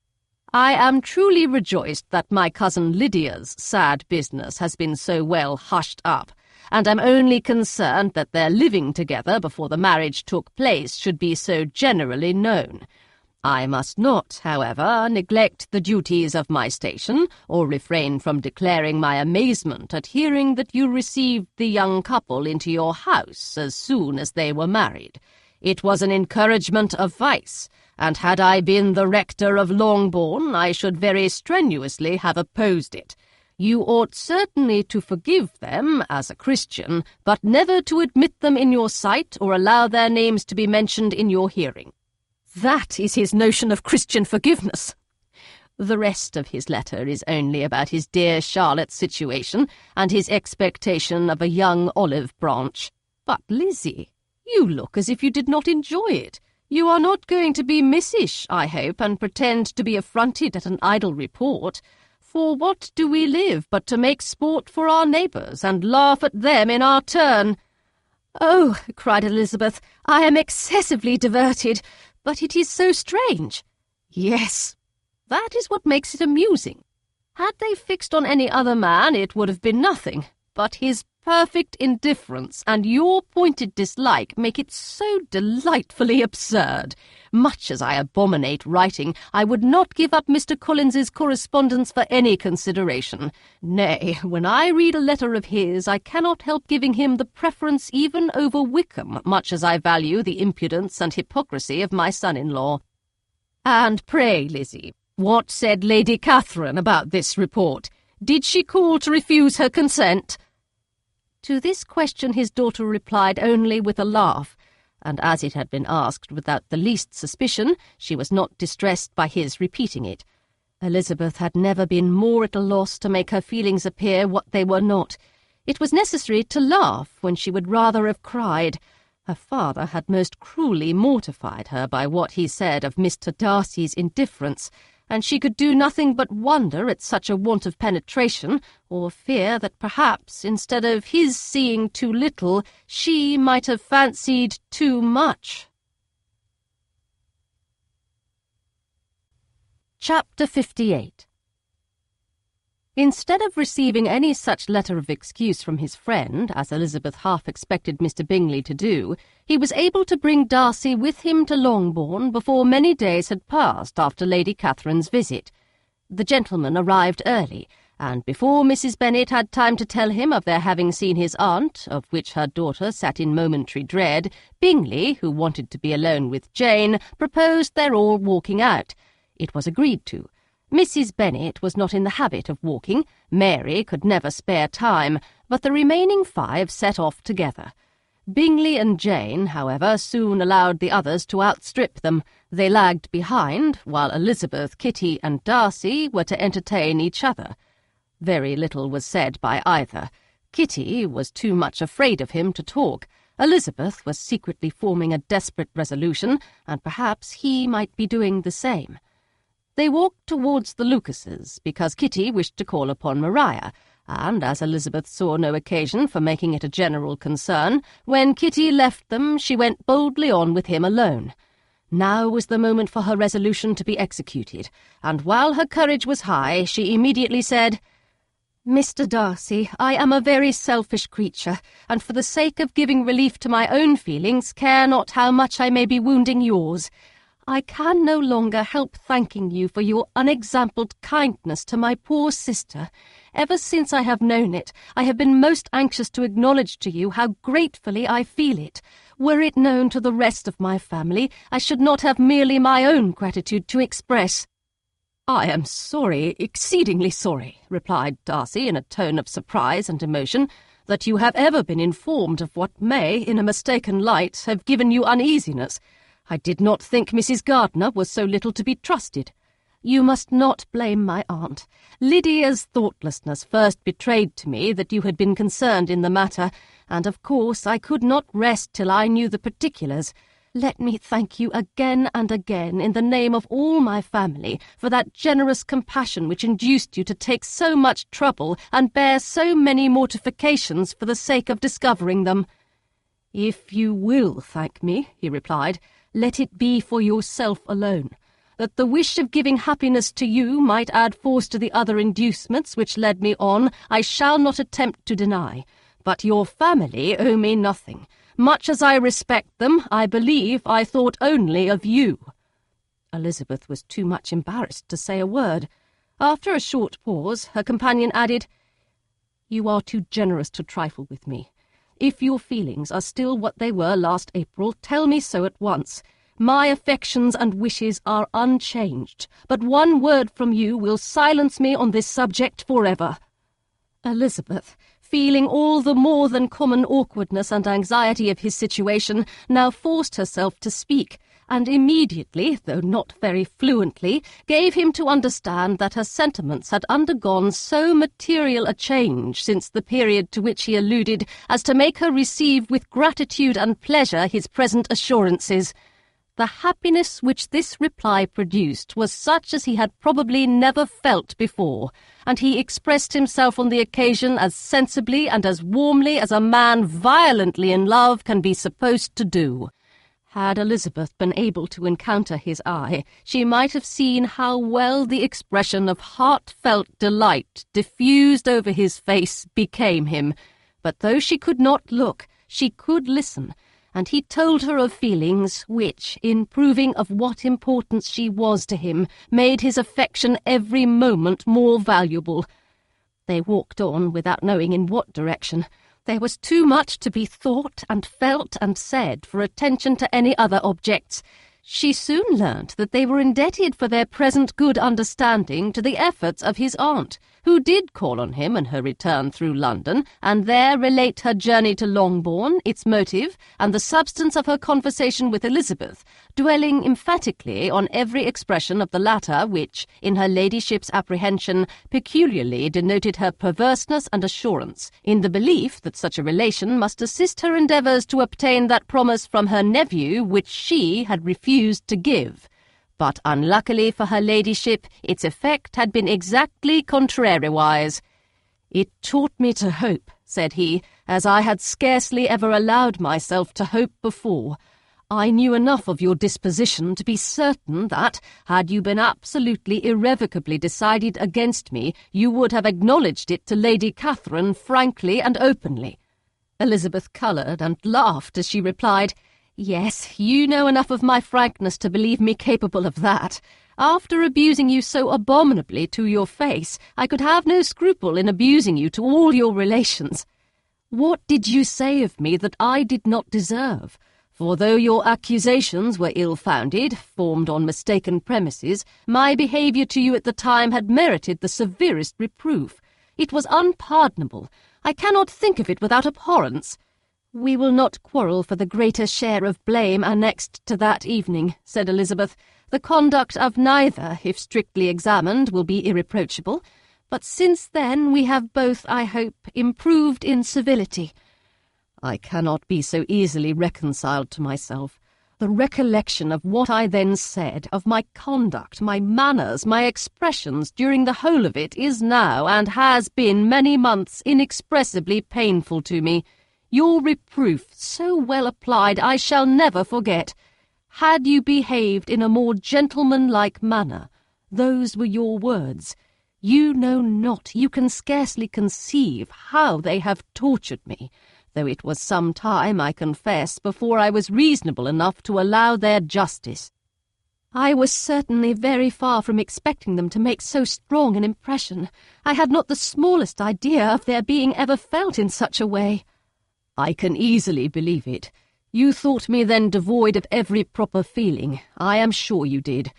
Speaker 2: "I am truly rejoiced that my cousin Lydia's sad business has been so well hushed up, and am only concerned that their living together before the marriage took place should be so generally known. I must not, however, neglect the duties of my station, or refrain from declaring my amazement at hearing that you received the young couple into your house as soon as they were married. It was an encouragement of vice, and had I been the rector of Longbourn, I should very strenuously have opposed it. You ought certainly to forgive them as a Christian, but never to admit them in your sight or allow their names to be mentioned in your hearing." That is his notion of Christian forgiveness. The rest of his letter is only about his dear Charlotte's situation and his expectation of a young olive branch. But, Lizzie, you look as if you did not enjoy it. You are not going to be missish, I hope, and pretend to be affronted at an idle report. For what do we live but to make sport for our neighbours, and laugh at them in our turn? "Oh," cried Elizabeth, "I am excessively diverted.
Speaker 1: But it is so strange. Yes, that is what makes it amusing. Had they fixed on any other man, it would have been nothing. But his perfect indifference and your pointed dislike make it so delightfully absurd. Much as I abominate writing, I would not give up Mr. Collins's correspondence for any consideration. Nay, when I read a letter of his, I cannot help giving him the preference even over Wickham, much as I value the impudence and hypocrisy of my son-in-law. And pray, Lizzie, what said Lady Catherine about this report? Did she call to refuse her consent?" To this question his daughter replied only with a laugh, and as it had been asked without the least suspicion, she was not distressed by his repeating it. Elizabeth had never been more at a loss to make her feelings appear what they were not. It was necessary to laugh when she would rather have cried. Her father had most cruelly mortified her by what he said of Mr. Darcy's indifference, and she could do nothing but wonder at such a want of penetration, or fear that perhaps, instead of his seeing too little, she might have fancied too much. Chapter 58. Instead of receiving any such letter of excuse from his friend, as Elizabeth half expected Mr. Bingley to do, he was able to bring Darcy with him to Longbourn before many days had passed after Lady Catherine's visit. The gentleman arrived early, and before Mrs. Bennet had time to tell him of their having seen his aunt, of which her daughter sat in momentary dread, Bingley, who wanted to be alone with Jane, proposed their all walking out. It was agreed to. Mrs. Bennet was not in the habit of walking, Mary could never spare time, but the remaining 5 set off together. Bingley and Jane, however, soon allowed the others to outstrip them. They lagged behind, while Elizabeth, Kitty, and Darcy were to entertain each other. Very little was said by either. Kitty was too much afraid of him to talk. Elizabeth was secretly forming a desperate resolution, and perhaps he might be doing the same. They walked towards the Lucases, because Kitty wished to call upon Maria, and as Elizabeth saw no occasion for making it a general concern, when Kitty left them, she went boldly on with him alone. Now was the moment for her resolution to be executed, and while her courage was high, she immediately said, "Mr. Darcy, I am a very selfish creature, and for the sake of giving relief to my own feelings, care not how much I may be wounding yours. I can no longer help thanking you for your unexampled kindness to my poor sister. Ever since I have known it, I have been most anxious to acknowledge to you how gratefully I feel it. Were it known to the rest of my family, I should not have merely my own gratitude to express." "I am sorry, exceedingly sorry," replied Darcy in a tone of surprise and emotion, "that you have ever been informed of what may, in a mistaken light, have given you uneasiness. I did not think Mrs. Gardiner was so little to be trusted. You must not blame my aunt. Lydia's thoughtlessness first betrayed to me that you had been concerned in the matter, and of course I could not rest till I knew the particulars. Let me thank you again and again, in the name of all my family, for that generous compassion which induced you to take so much trouble and bear so many mortifications for the sake of discovering them." "If you will thank me," he replied, "let it be for yourself alone. That the wish of giving happiness to you might add force to the other inducements which led me on, I shall not attempt to deny. But your family owe me nothing. Much as I respect them, I believe I thought only of you." Elizabeth was too much embarrassed to say a word. After a short pause, her companion added, "You are too generous to trifle with me. If your feelings are still what they were last April, tell me so at once. My affections and wishes are unchanged, but one word from you will silence me on this subject forever." Elizabeth, feeling all the more than common awkwardness and anxiety of his situation, now forced herself to speak, and immediately, though not very fluently, gave him to understand that her sentiments had undergone so material a change since the period to which he alluded as to make her receive with gratitude and pleasure his present assurances. The happiness which this reply produced was such as he had probably never felt before, and he expressed himself on the occasion as sensibly and as warmly as a man violently in love can be supposed to do. Had Elizabeth been able to encounter his eye, she might have seen how well the expression of heartfelt delight diffused over his face became him. But though she could not look, she could listen, and he told her of feelings which, in proving of what importance she was to him, made his affection every moment more valuable. They walked on without knowing in what direction. There was too much to be thought and felt and said for attention to any other objects. She soon learnt that they were indebted for their present good understanding to the efforts of his aunt, who did call on him on her return through London, and there relate her journey to Longbourn, its motive, and the substance of her conversation with Elizabeth, dwelling emphatically on every expression of the latter which, in her ladyship's apprehension, peculiarly denoted her perverseness and assurance, in the belief that such a relation must assist her endeavours to obtain that promise from her nephew which she had refused to give. But unluckily for her ladyship, its effect had been exactly contrariwise. "It taught me to hope," said he, "as I had scarcely ever allowed myself to hope before. I knew enough of your disposition to be certain that, had you been absolutely irrevocably decided against me, you would have acknowledged it to Lady Catherine frankly and openly." Elizabeth coloured and laughed as she replied, "Yes, you know enough of my frankness to believe me capable of that. After abusing you so abominably to your face, I could have no scruple in abusing you to all your relations. What did you say of me that I did not deserve? For though your accusations were ill-founded, formed on mistaken premises, my behaviour to you at the time had merited the severest reproof. It was unpardonable. I cannot think of it without abhorrence." "We will not quarrel for the greater share of blame annexed to that evening," said Elizabeth. "The conduct of neither, if strictly examined, will be irreproachable. But since then we have both, I hope, improved in civility." "I cannot be so easily reconciled to myself. The recollection of what I then said, of my conduct, my manners, my expressions during the whole of it, is now, and has been many months, inexpressibly painful to me. Your reproof, so well applied, I shall never forget. Had you behaved in a more gentlemanlike manner, those were your words. You know not, you can scarcely conceive how they have tortured me, though it was some time, I confess, before I was reasonable enough to allow their justice. I was certainly very far from expecting them to make so strong an impression. I had not the smallest idea of their being ever felt in such a way." "I can easily believe it. You thought me then devoid of every proper feeling. I am sure you did.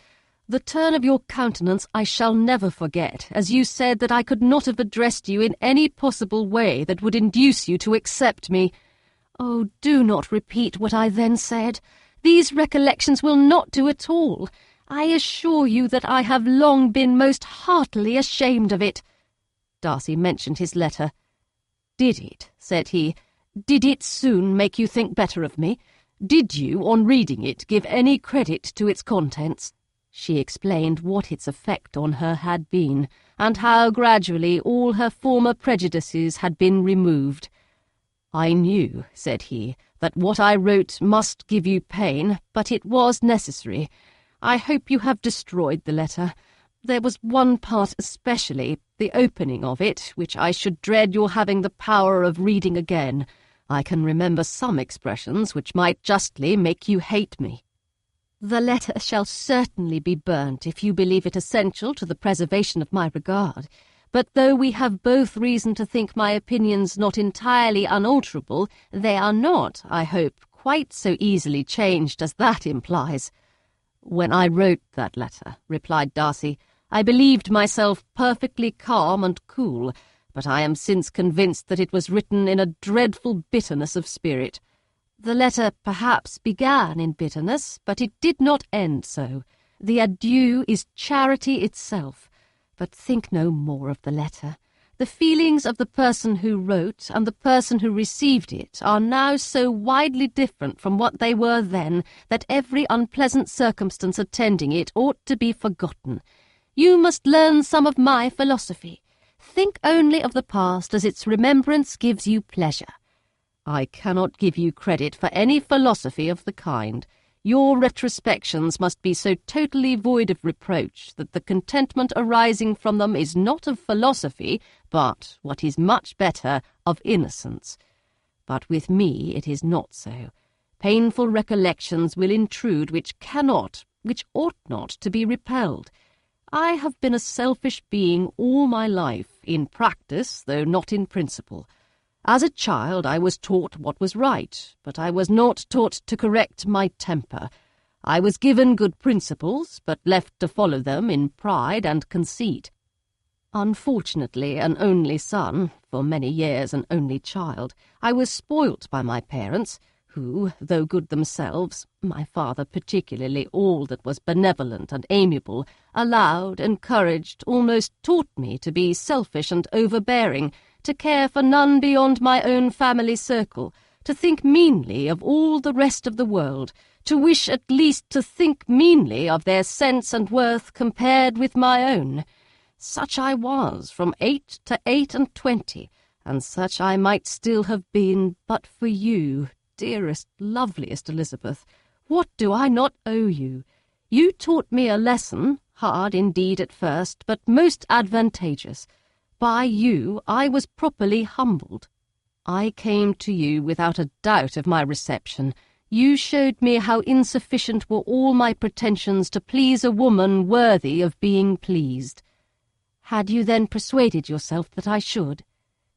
Speaker 1: The turn of your countenance I shall never forget, as you said that I could not have addressed you in any possible way that would induce you to accept me. Oh, do not repeat what I then said. These recollections will not do at all. I assure you that I have long been most heartily ashamed of it." Darcy mentioned his letter. "Did it?" said he. "Did it soon make you think better of me? Did you, on reading it, give any credit to its contents?" She explained what its effect on her had been, and how gradually all her former prejudices had been removed. "I knew," said he, "that what I wrote must give you pain, but it was necessary. I hope you have destroyed the letter. There was one part especially, the opening of it, which I should dread your having the power of reading again. I can remember some expressions which might justly make you hate me." "The letter shall certainly be burnt if you believe it essential to the preservation of my regard. But though we have both reason to think my opinions not entirely unalterable, they are not, I hope, quite so easily changed as that implies." "When I wrote that letter," replied Darcy, "I believed myself perfectly calm and cool, but I am since convinced that it was written in a dreadful bitterness of spirit. The letter perhaps began in bitterness, but it did not end so. The adieu is charity itself. But think no more of the letter. The feelings of the person who wrote and the person who received it are now so widely different from what they were then that every unpleasant circumstance attending it ought to be forgotten. You must learn some of my philosophy. Think only of the past as its remembrance gives you pleasure." "I cannot give you credit for any philosophy of the kind.
Speaker 2: your retrospections must be so totally void of reproach that the contentment arising from them is not of philosophy, but, what is much better, of innocence. But with me it is not so. Painful recollections will intrude which ought not to be repelled. I have been a selfish being all my life, in practice, though not in principle. As a child I was taught what was right, but I was not taught to correct my temper. I was given good principles, but left to follow them in pride and conceit. Unfortunately an only son, for many years an only child, I was spoilt by my parents, who, though good themselves, my father particularly all that was benevolent and amiable, allowed, encouraged, almost taught me to be selfish and overbearing, to care for none beyond my own family circle, to think meanly of all the rest of the world, to wish at least to think meanly of their sense and worth compared with my own. Such I was from 8 to 28, and such I might still have been but for you, dearest, loveliest Elizabeth. What do I not owe you? You taught me a lesson, hard indeed at first, but most advantageous. By you I was properly humbled. I came to you without a doubt of my reception. You showed me how insufficient were all my pretensions to please a woman worthy of being pleased. Had you then persuaded yourself that I should?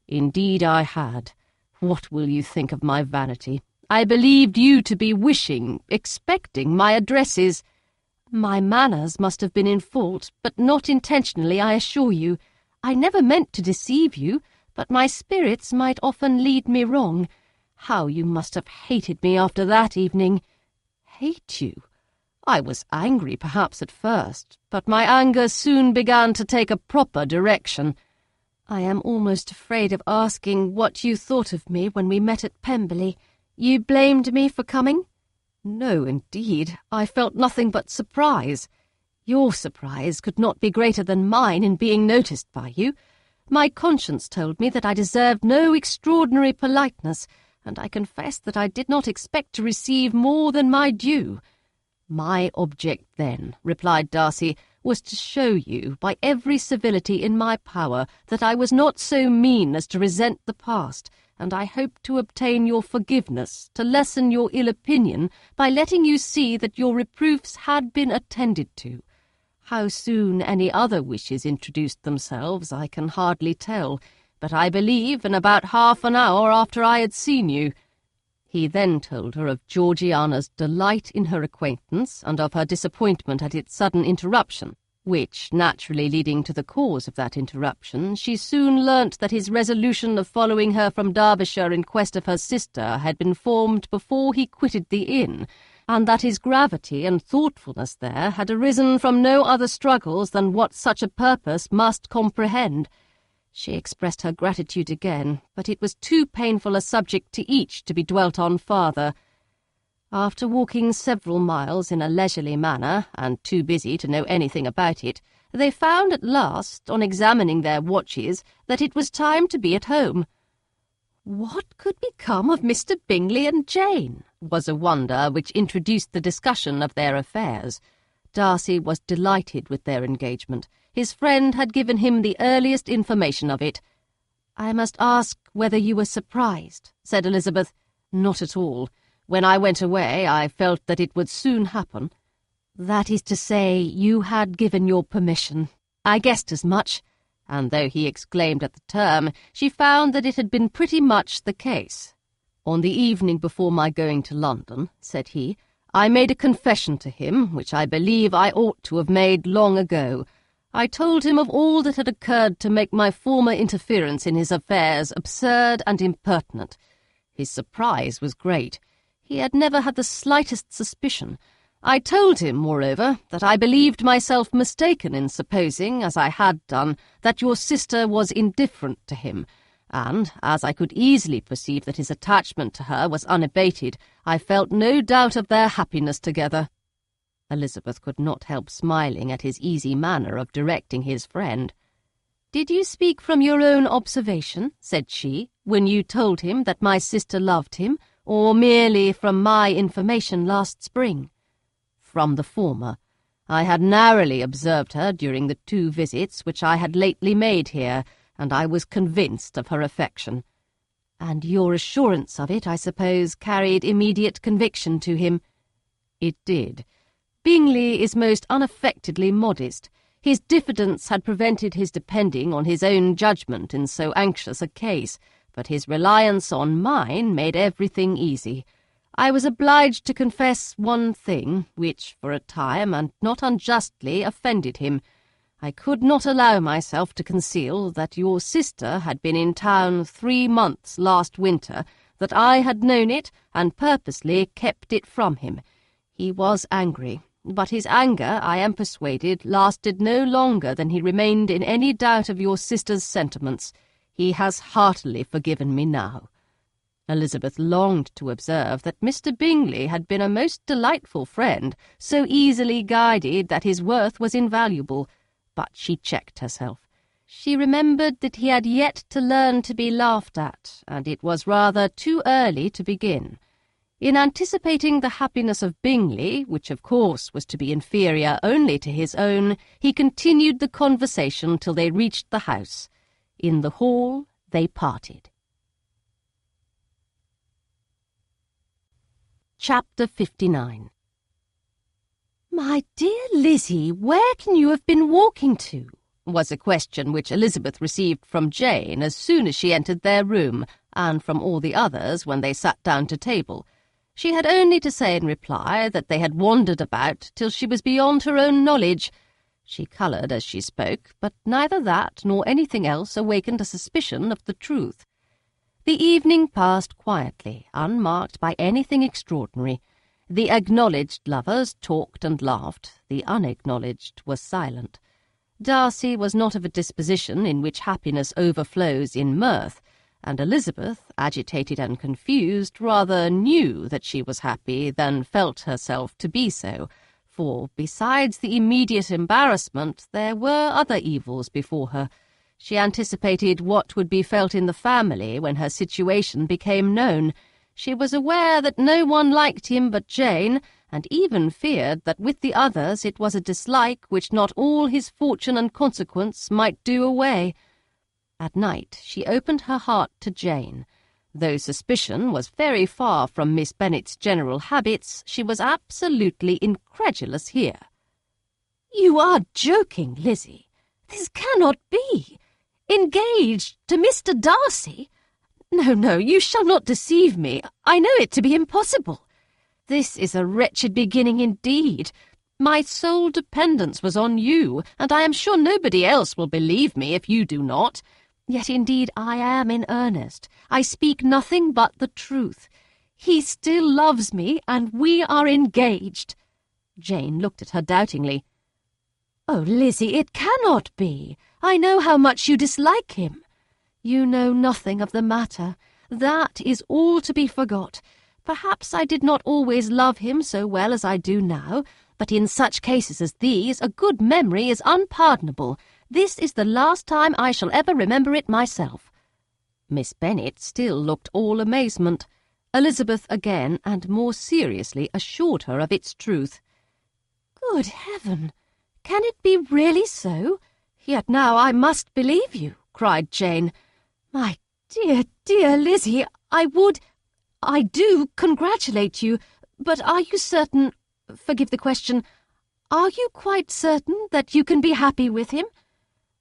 Speaker 2: Indeed I had. What will you think of my vanity? I believed you to be wishing, expecting my addresses. My manners must have been in fault, but not intentionally, I assure you. I never meant to deceive you, but my spirits might often lead me wrong. How you must have hated me after that evening. Hate you? I was angry perhaps at first, but my anger soon began to take a proper direction. I am almost afraid of asking what you thought of me when we met at Pemberley. You blamed me for coming? No, indeed. I felt nothing but surprise. Your surprise could not be greater than mine in being noticed by you. My conscience told me that I deserved no extraordinary politeness, and I confess that I did not expect to receive more than my due. My object then, replied Darcy, was to show you, by every civility in my power, that I was not so mean as to resent the past, and I hoped to obtain your forgiveness, to lessen your ill opinion, by letting you see that your reproofs had been attended to. How soon any other wishes introduced themselves I can hardly tell, but I believe in about half an hour after I had seen you. He then told her of Georgiana's delight in her acquaintance and of her disappointment at its sudden interruption, which, naturally leading to the cause of that interruption, she soon learnt that his resolution of following her from Derbyshire in quest of her sister had been formed before he quitted the inn, and that his gravity and thoughtfulness there had arisen from no other struggles than what such a purpose must comprehend. She expressed her gratitude again, but it was too painful a subject to each to be dwelt on farther. After walking several miles in a leisurely manner, and too busy to know anything about it, they found at last, on examining their watches, that it was time to be at home. What could become of Mr. Bingley and Jane? Was a wonder which introduced the discussion of their affairs. Darcy was delighted with their engagement. His friend had given him the earliest information of it. "I must ask whether you were surprised," said Elizabeth. "Not at all. When I went away, I felt that it would soon happen." "That is to say, you had given your permission. I guessed as much." And though he exclaimed at the term, she found that it had been pretty much the case. "On the evening before my going to London," said he, "I made a confession to him, which I believe I ought to have made long ago. I told him of all that had occurred to make my former interference in his affairs absurd and impertinent. His surprise was great. He had never had the slightest suspicion. I told him, moreover, that I believed myself mistaken in supposing, as I had done, that your sister was indifferent to him, and, as I could easily perceive that his attachment to her was unabated, I felt no doubt of their happiness together." Elizabeth could not help smiling at his easy manner of directing his friend. "Did you speak from your own observation," said she, "when you told him that my sister loved him, or merely from my information last spring?" from the former. I had narrowly observed her during the 2 visits which I had lately made here, and I was convinced of her affection.
Speaker 1: And your assurance of it, I suppose, carried immediate conviction to him?
Speaker 2: It did. Bingley is most unaffectedly modest. His diffidence had prevented his depending on his own judgment in so anxious a case, but his reliance on mine made everything easy. I was obliged to confess one thing, which, for a time, and not unjustly, offended him. I could not allow myself to conceal that your sister had been in town 3 months last winter, that I had known it, and purposely kept it from him. He was angry, but his anger, I am persuaded, lasted no longer than he remained in any doubt of your sister's sentiments. He has heartily forgiven me now. Elizabeth longed to observe that Mr. Bingley had been a most delightful friend, so easily guided that his worth was invaluable, but she checked herself. She remembered that he had yet to learn to be laughed at, and it was rather too early to begin. In anticipating the happiness of Bingley, which of course was to be inferior only to his own, he continued the conversation till they reached the house. In the hall they parted. Chapter 59.
Speaker 1: "My dear Lizzie, where can you have been walking to?"
Speaker 2: was a question which Elizabeth received from Jane as soon as she entered their room, and from all the others when they sat down to table. She had only to say in reply that they had wandered about till she was beyond her own knowledge. She coloured as she spoke, but neither that nor anything else awakened a suspicion of the truth. The evening passed quietly, unmarked by anything extraordinary. The acknowledged lovers talked and laughed, the unacknowledged were silent. Darcy was not of a disposition in which happiness overflows in mirth, and Elizabeth, agitated and confused, rather knew that she was happy than felt herself to be so, for, besides the immediate embarrassment, there were other evils before her. She anticipated what would be felt in the family when her situation became known. She was aware that no one liked him but Jane, and even feared that with the others it was a dislike which not all his fortune and consequence might do away. At night she opened her heart to Jane. Though suspicion was very far from Miss Bennet's general habits, she was absolutely incredulous here.
Speaker 1: "You are joking, Lizzie. This cannot be. Engaged to Mr. Darcy? No, you shall not deceive me. I know it to be impossible. This is a wretched beginning indeed. My sole dependence was on you, and I am sure nobody else will believe me if you do not. Yet indeed I am in earnest. I speak nothing but the truth. He still loves me, and we are engaged."
Speaker 2: Jane looked at her doubtingly.
Speaker 1: "Oh, Lizzie, it cannot be. I know how much you dislike him." "You know nothing of the matter. That is all to be forgot. Perhaps I did not always love him so well as I do now, but in such cases as these a good memory is unpardonable. This is the last time I shall ever remember it myself."
Speaker 2: Miss Bennet still looked all amazement. Elizabeth again and more seriously assured her of its truth.
Speaker 1: "Good heaven! Can it be really so? Yet now I must believe you," cried Jane. "My dear Lizzie, I do congratulate you, but are you certain, forgive the question, are you quite certain that you can be happy with him?"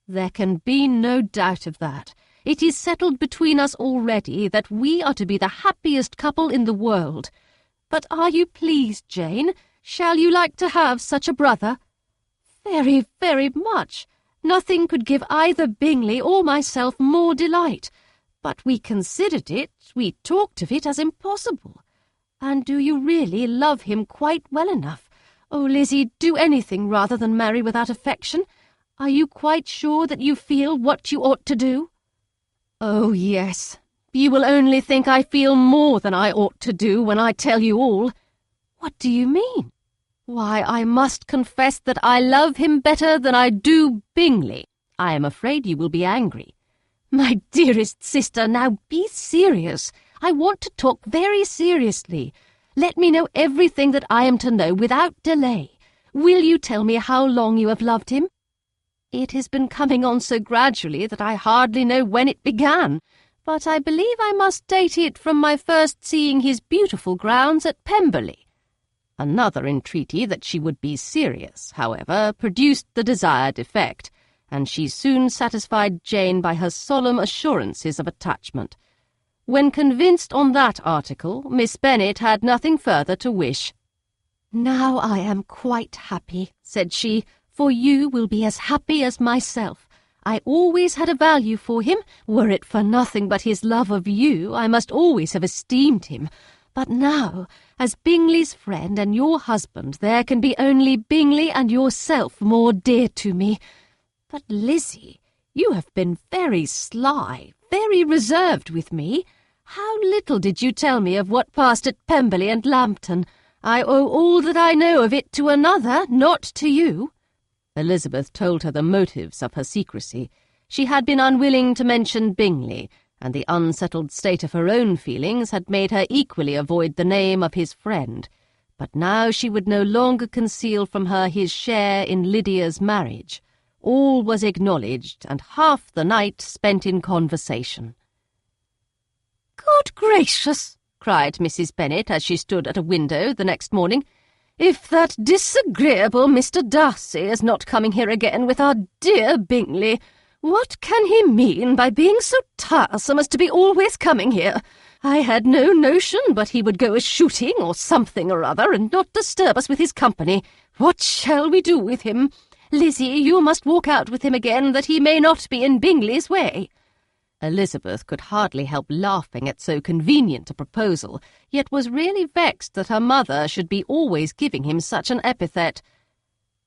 Speaker 2: "There can be no doubt of that. It is settled between us already that we are to be the happiest couple in the world.
Speaker 1: But are you pleased, Jane? Shall you like to have such a brother?" "Very, very much. Nothing could give either Bingley or myself more delight. But we considered it, we talked of it as impossible. And do you really love him quite well enough? Oh, Lizzie, do anything rather than marry without affection. Are you quite sure that you feel what you ought to do?"
Speaker 2: "Oh, yes. You will only think I feel more than I ought to do when I tell you all."
Speaker 1: "What do you mean?"
Speaker 2: "Why, I must confess that I love him better than I do Bingley. I am afraid you will be angry."
Speaker 1: "My dearest sister, now be serious. I want to talk very seriously. Let me know everything that I am to know without delay. Will you tell me how long you have loved him? It has been coming on so gradually that I hardly know when it began, but I believe I must date it from my first seeing his beautiful grounds at Pemberley." Another entreaty that she would be serious, however, produced the desired effect, and she soon satisfied Jane by her solemn assurances of attachment. When convinced on that article, Miss Bennet had nothing further to wish. "Now I am quite happy," said she, "for you will be as happy as myself. I always had a value for him. Were it for nothing but his love of you, I must always have esteemed him. But now, as Bingley's friend and your husband, there can be only Bingley and yourself more dear to me. But, Lizzie, you have been very sly, very reserved with me. How little did you tell me of what passed at Pemberley and Lambton? I owe all that I know of it to another, not to you." Elizabeth told her the motives of her secrecy. She had been unwilling to mention Bingley, and the unsettled state of her own feelings had made her equally avoid the name of his friend. But now she would no longer conceal from her his share in Lydia's marriage. All was acknowledged, and half the night spent in conversation. "Good gracious!" cried Mrs. Bennet as she stood at a window the next morning. "If that disagreeable Mr. Darcy is not coming here again with our dear Bingley, what can he mean by being so tiresome as to be always coming here? I had no notion but he would go a-shooting or something or other, and not disturb us with his company. What shall we do with him? Lizzie, you must walk out with him again, that he may not be in Bingley's way." Elizabeth could hardly help laughing at so convenient a proposal, yet was really vexed that her mother should be always giving him such an epithet.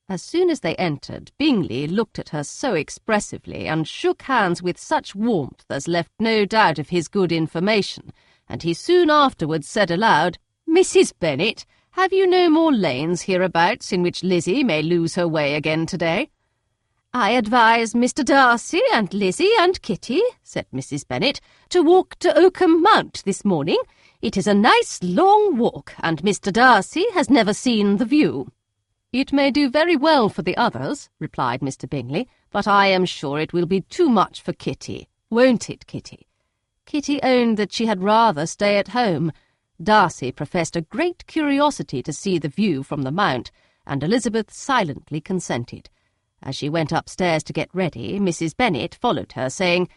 Speaker 1: As soon as they entered, Bingley looked at her so expressively and shook hands with such warmth as left no doubt of his good information, and he soon afterwards said aloud, "Mrs. Bennet, have you no more lanes hereabouts in which Lizzie may lose her way again to-day?" "I advise Mr. Darcy and Lizzie and Kitty," said Mrs. Bennet, "to walk to Oakham Mount this morning. It is a nice long walk, and Mr. Darcy has never seen the view." "It may do very well for the others," replied Mr. Bingley, "but I am sure it will be too much for Kitty. Won't it, Kitty?" Kitty owned that she had rather stay at home. Darcy professed a great curiosity to see the view from the Mount, and Elizabeth silently consented. As she went upstairs to get ready, Mrs. Bennet followed her, saying,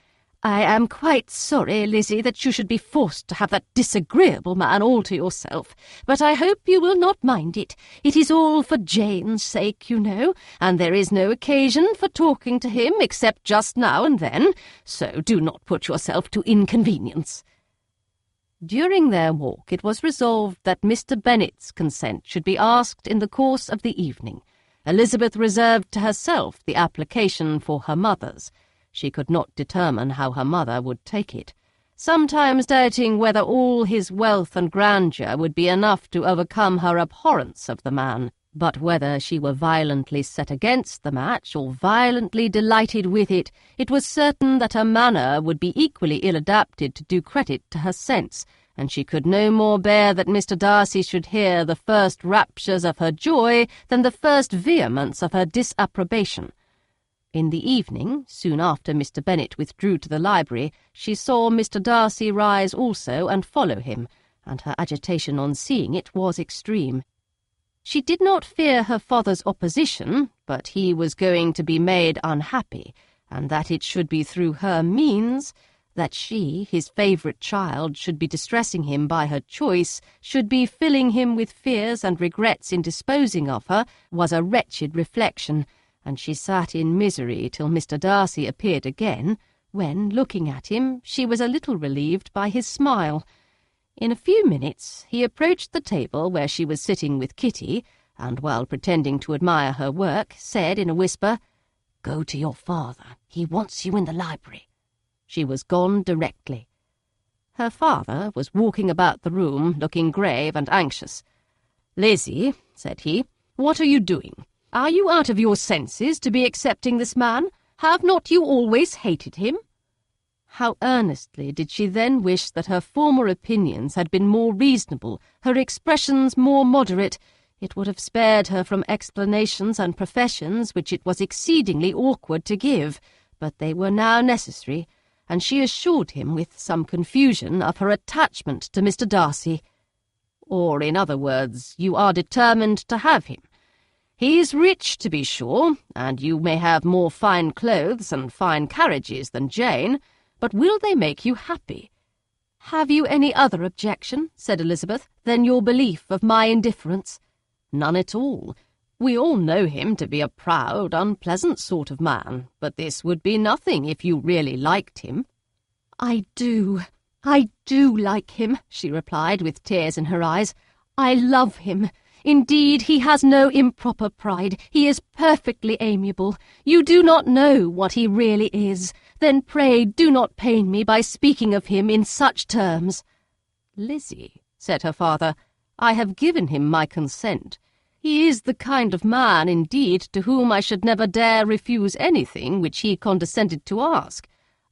Speaker 1: "I am quite sorry, Lizzie, that you should be forced to have that disagreeable man all to yourself, but I hope you will not mind it. It is all for Jane's sake, you know, and there is no occasion for talking to him except just now and then, so do not put yourself to inconvenience." During their walk it was resolved that Mr. Bennet's consent should be asked in the course of the evening. Elizabeth reserved to herself the application for her mother's. She could not determine how her mother would take it, sometimes doubting whether all his wealth and grandeur would be enough to overcome her abhorrence of the man, but whether she were violently set against the match or violently delighted with it, it was certain that her manner would be equally ill-adapted to do credit to her sense, and she could no more bear that Mr. Darcy should hear the first raptures of her joy than the first vehemence of her disapprobation. In the evening, soon after Mr. Bennet withdrew to the library, she saw Mr. Darcy rise also and follow him, and her agitation on seeing it was extreme. She did not fear her father's opposition, but he was going to be made unhappy, and that it should be through her means, that she, his favourite child, should be distressing him by her choice, should be filling him with fears and regrets in disposing of her, was a wretched reflection, and she sat in misery till Mr. Darcy appeared again, when, looking at him, she was a little relieved by his smile. In a few minutes he approached the table where she was sitting with Kitty, and, while pretending to admire her work, said in a whisper, "Go to your father. He wants you in the library." She was gone directly. Her father was walking about the room, looking grave and anxious. "Lizzie," said he, "what are you doing? Are you out of your senses to be accepting this man? Have not you always hated him?"
Speaker 2: How earnestly did she then wish that her former opinions had been more reasonable, her expressions more moderate. It would have spared her from explanations and professions which it was exceedingly awkward to give, but they were now necessary, and she assured him with some confusion of her attachment to Mr. Darcy. Or, in other words, you are determined to have him. He is rich, to be sure, and you may have more fine clothes and fine carriages than Jane, but will they make you happy?
Speaker 1: Have you any other objection, said Elizabeth, than your belief of my indifference?
Speaker 2: None at all. We all know him to be a proud, unpleasant sort of man, but this would be nothing if you really liked him.
Speaker 1: I do like him, she replied with tears in her eyes. I love him. Indeed, he has no improper pride. He is perfectly amiable. You do not know what he really is. Then pray do not pain me by speaking of him in such terms.
Speaker 2: Lizzie, said her father, I have given him my consent. He is the kind of man, indeed, to whom I should never dare refuse anything which he condescended to ask.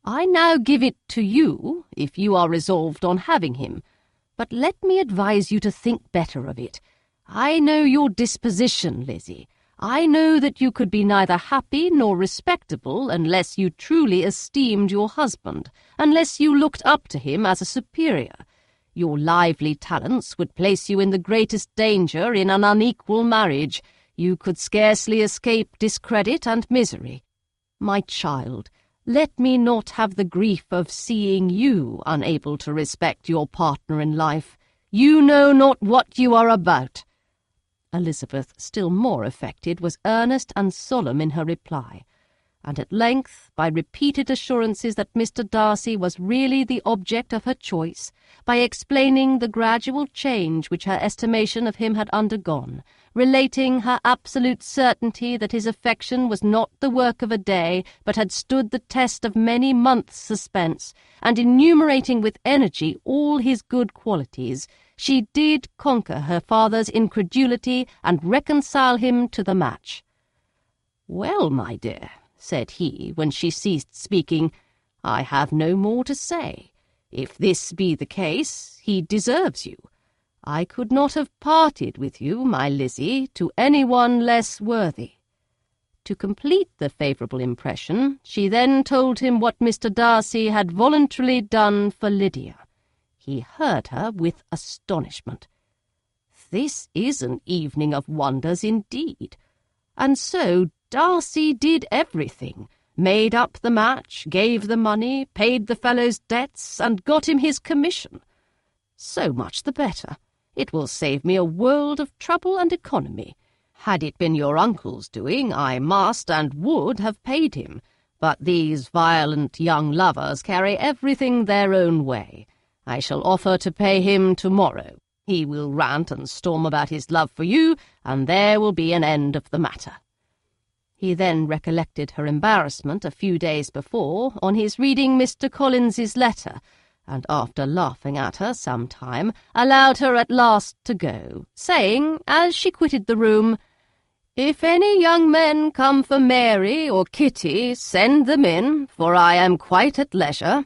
Speaker 2: I now give it to you, if you are resolved on having him. But let me advise you to think better of it. I know your disposition, Lizzie. I know that you could be neither happy nor respectable unless you truly esteemed your husband, unless you looked up to him as a superior. Your lively talents would place you in the greatest danger in an unequal marriage. You could scarcely escape discredit and misery. My child, let me not have the grief of seeing you unable to respect your partner in life. You know not what you are about. Elizabeth, still more affected, was earnest and solemn in her reply, and at length, by repeated assurances that Mr. Darcy was really the object of her choice, by explaining the gradual change which her estimation of him had undergone, relating her absolute certainty that his affection was not the work of a day, but had stood the test of many months' suspense, and enumerating with energy all his good qualities, she did conquer her father's incredulity and reconcile him to the match. "Well, my dear," said he, when she ceased speaking, "I have no more to say. If this be the case, he deserves you. I could not have parted with you, my Lizzie, to anyone less worthy." To complete the favourable impression, she then told him what Mr. Darcy had voluntarily done for Lydia. He heard her with astonishment. This is an evening of wonders indeed. And so Darcy did everything, made up the match, gave the money, paid the fellow's debts, and got him his commission. So much the better. It will save me a world of trouble and economy. Had it been your uncle's doing, I must and would have paid him, but these violent young lovers carry everything their own way. I shall offer to pay him tomorrow. He will rant and storm about his love for you, and there will be an end of the matter. He then recollected her embarrassment a few days before on his reading Mr. Collins's letter, and after laughing at her some time, allowed her at last to go, saying, as she quitted the room, "If any young men come for Mary or Kitty, send them in, for I am quite at leisure."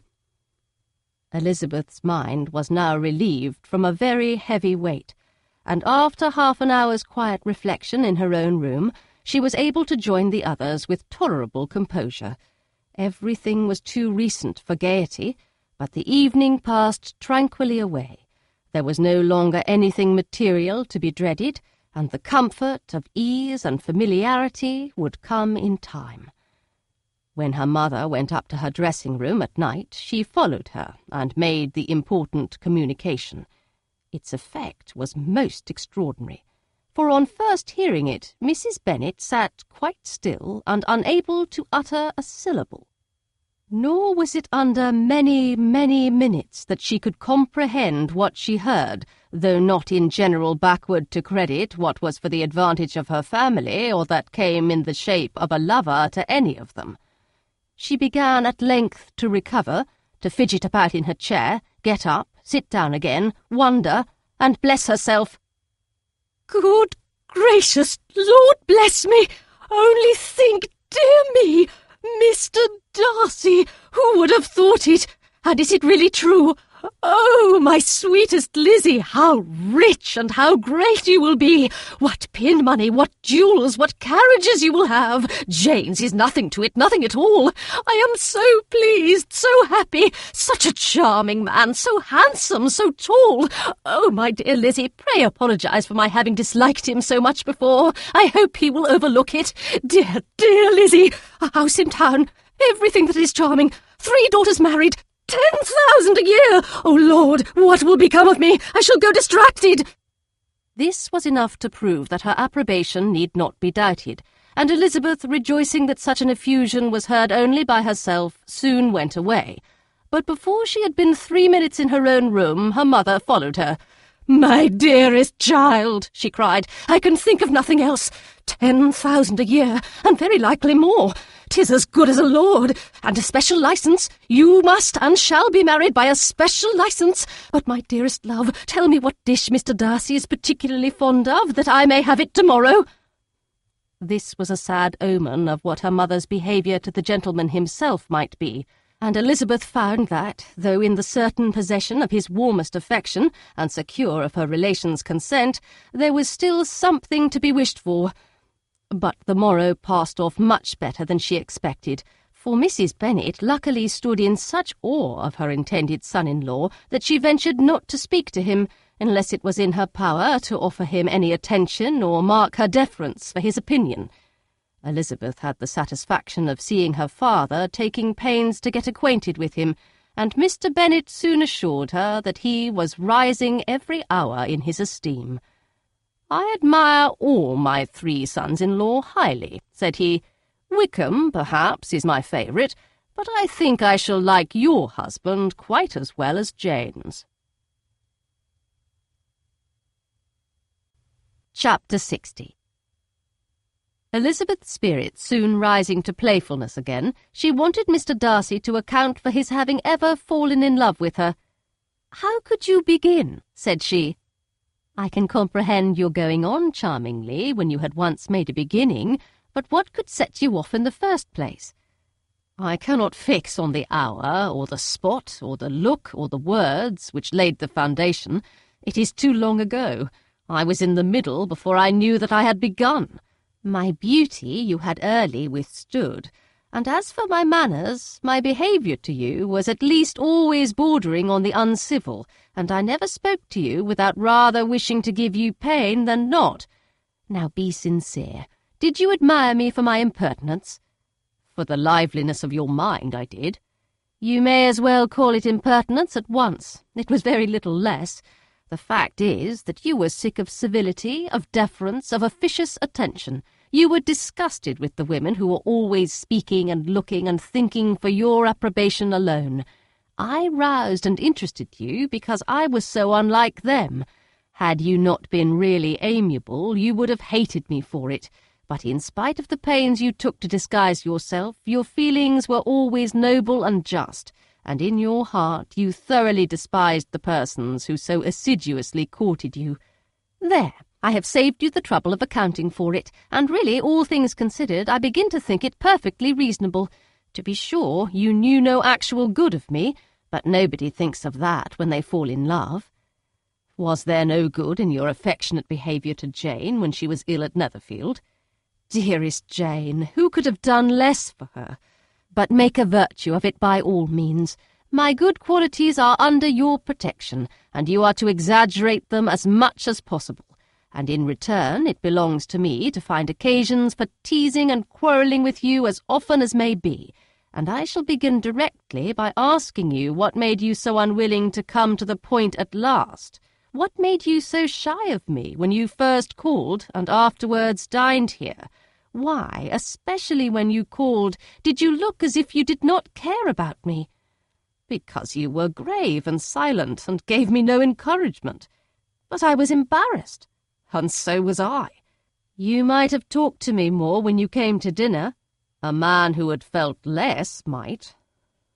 Speaker 2: Elizabeth's mind was now relieved from a very heavy weight, and after half an hour's quiet reflection in her own room, she was able to join the others with tolerable composure. Everything was too recent for gaiety, but the evening passed tranquilly away. There was no longer anything material to be dreaded, and the comfort of ease and familiarity would come in time. When her mother went up to her dressing-room at night, she followed her and made the important communication. Its effect was most extraordinary, for on first hearing it, Mrs. Bennet sat quite still and unable to utter a syllable. Nor was it under many, many minutes that she could comprehend what she heard, though not in general backward to credit what was for the advantage of her family, or that came in the shape of a lover to any of them. She began at length to recover, to fidget about in her chair, get up, sit down again, wonder, and bless herself.
Speaker 3: "Good gracious, Lord bless me! Only think, dear me, Mr. Darcy, Who would have thought it? And is it really true? Oh, my sweetest Lizzie, how rich and how great you will be! What pin money, what jewels, what carriages you will have! Jane's is nothing to it, nothing at all. I am so pleased, so happy. Such a charming man, so handsome, so tall. Oh, my dear Lizzie, pray apologise for my having disliked him so much before. I hope he will overlook it. Dear, dear Lizzie, a house in town, everything that is charming, 3 daughters married, 10,000 a year! Oh, Lord, what will become of me? I shall go distracted!"
Speaker 2: This was enough to prove that her approbation need not be doubted, and Elizabeth, rejoicing that such an effusion was heard only by herself, soon went away. But before she had been 3 minutes in her own room, her mother followed her.
Speaker 3: "My dearest child," she cried, "I can think of nothing else. 10,000 a year, and very likely more. 'Tis as good as a lord, and a special licence. You must and shall be married by a special licence. But, my dearest love, tell me what dish Mr. Darcy is particularly fond of, that I may have it tomorrow."
Speaker 2: This was a sad omen of what her mother's behaviour to the gentleman himself might be, and Elizabeth found that, though in the certain possession of his warmest affection, and secure of her relations' consent, there was still something to be wished for. But the morrow passed off much better than she expected, for Mrs. Bennet luckily stood in such awe of her intended son-in-law that she ventured not to speak to him, unless it was in her power to offer him any attention or mark her deference for his opinion. Elizabeth had the satisfaction of seeing her father taking pains to get acquainted with him, and Mr. Bennet soon assured her that he was rising every hour in his esteem. "I admire all my 3 sons-in-law highly," said he. "Wickham, perhaps, is my favourite, but I think I shall like your husband quite as well as Jane's." Chapter 60. Elizabeth's spirits soon rising to playfulness again, she wanted Mr. Darcy to account for his having ever fallen in love with her. "How could you begin?" said she. "I can comprehend your going on charmingly when you had once made a beginning, but what could set you off in the first place?" "I cannot fix on the hour, or the spot, or the look, or the words which laid the foundation. It is too long ago. I was in the middle before I knew that I had begun. My beauty you had early withstood, and as for my manners, my behaviour to you was at least always bordering on the uncivil, and I never spoke to you without rather wishing to give you pain than not. Now be sincere. Did you admire me for my impertinence?" "For the liveliness of your mind, I did." "You may as well call it impertinence at once. It was very little less. The fact is that you were sick of civility, of deference, of officious attention. You were disgusted with the women who were always speaking and looking and thinking for your approbation alone. I roused and interested you because I was so unlike them. Had you not been really amiable, you would have hated me for it. But in spite of the pains you took to disguise yourself, your feelings were always noble and just, and in your heart you thoroughly despised the persons who so assiduously courted you. There, I have saved you the trouble of accounting for it, and really, all things considered, I begin to think it perfectly reasonable. To be sure, you knew no actual good of me, but nobody thinks of that when they fall in love. Was there no good in your affectionate behaviour to Jane when she was ill at Netherfield? Dearest Jane, who could have done less for her? But make a virtue of it by all means. My good qualities are under your protection, and you are to exaggerate them as much as possible. And in return it belongs to me to find occasions for teasing and quarrelling with you as often as may be, and I shall begin directly by asking you what made you so unwilling to come to the point at last. What made you so shy of me when you first called and afterwards dined here? Why, especially when you called, did you look as if you did not care about me? Because you were grave and silent and gave me no encouragement. But I was embarrassed, and so was I. You might have talked to me more when you came to dinner. A man who had felt less might.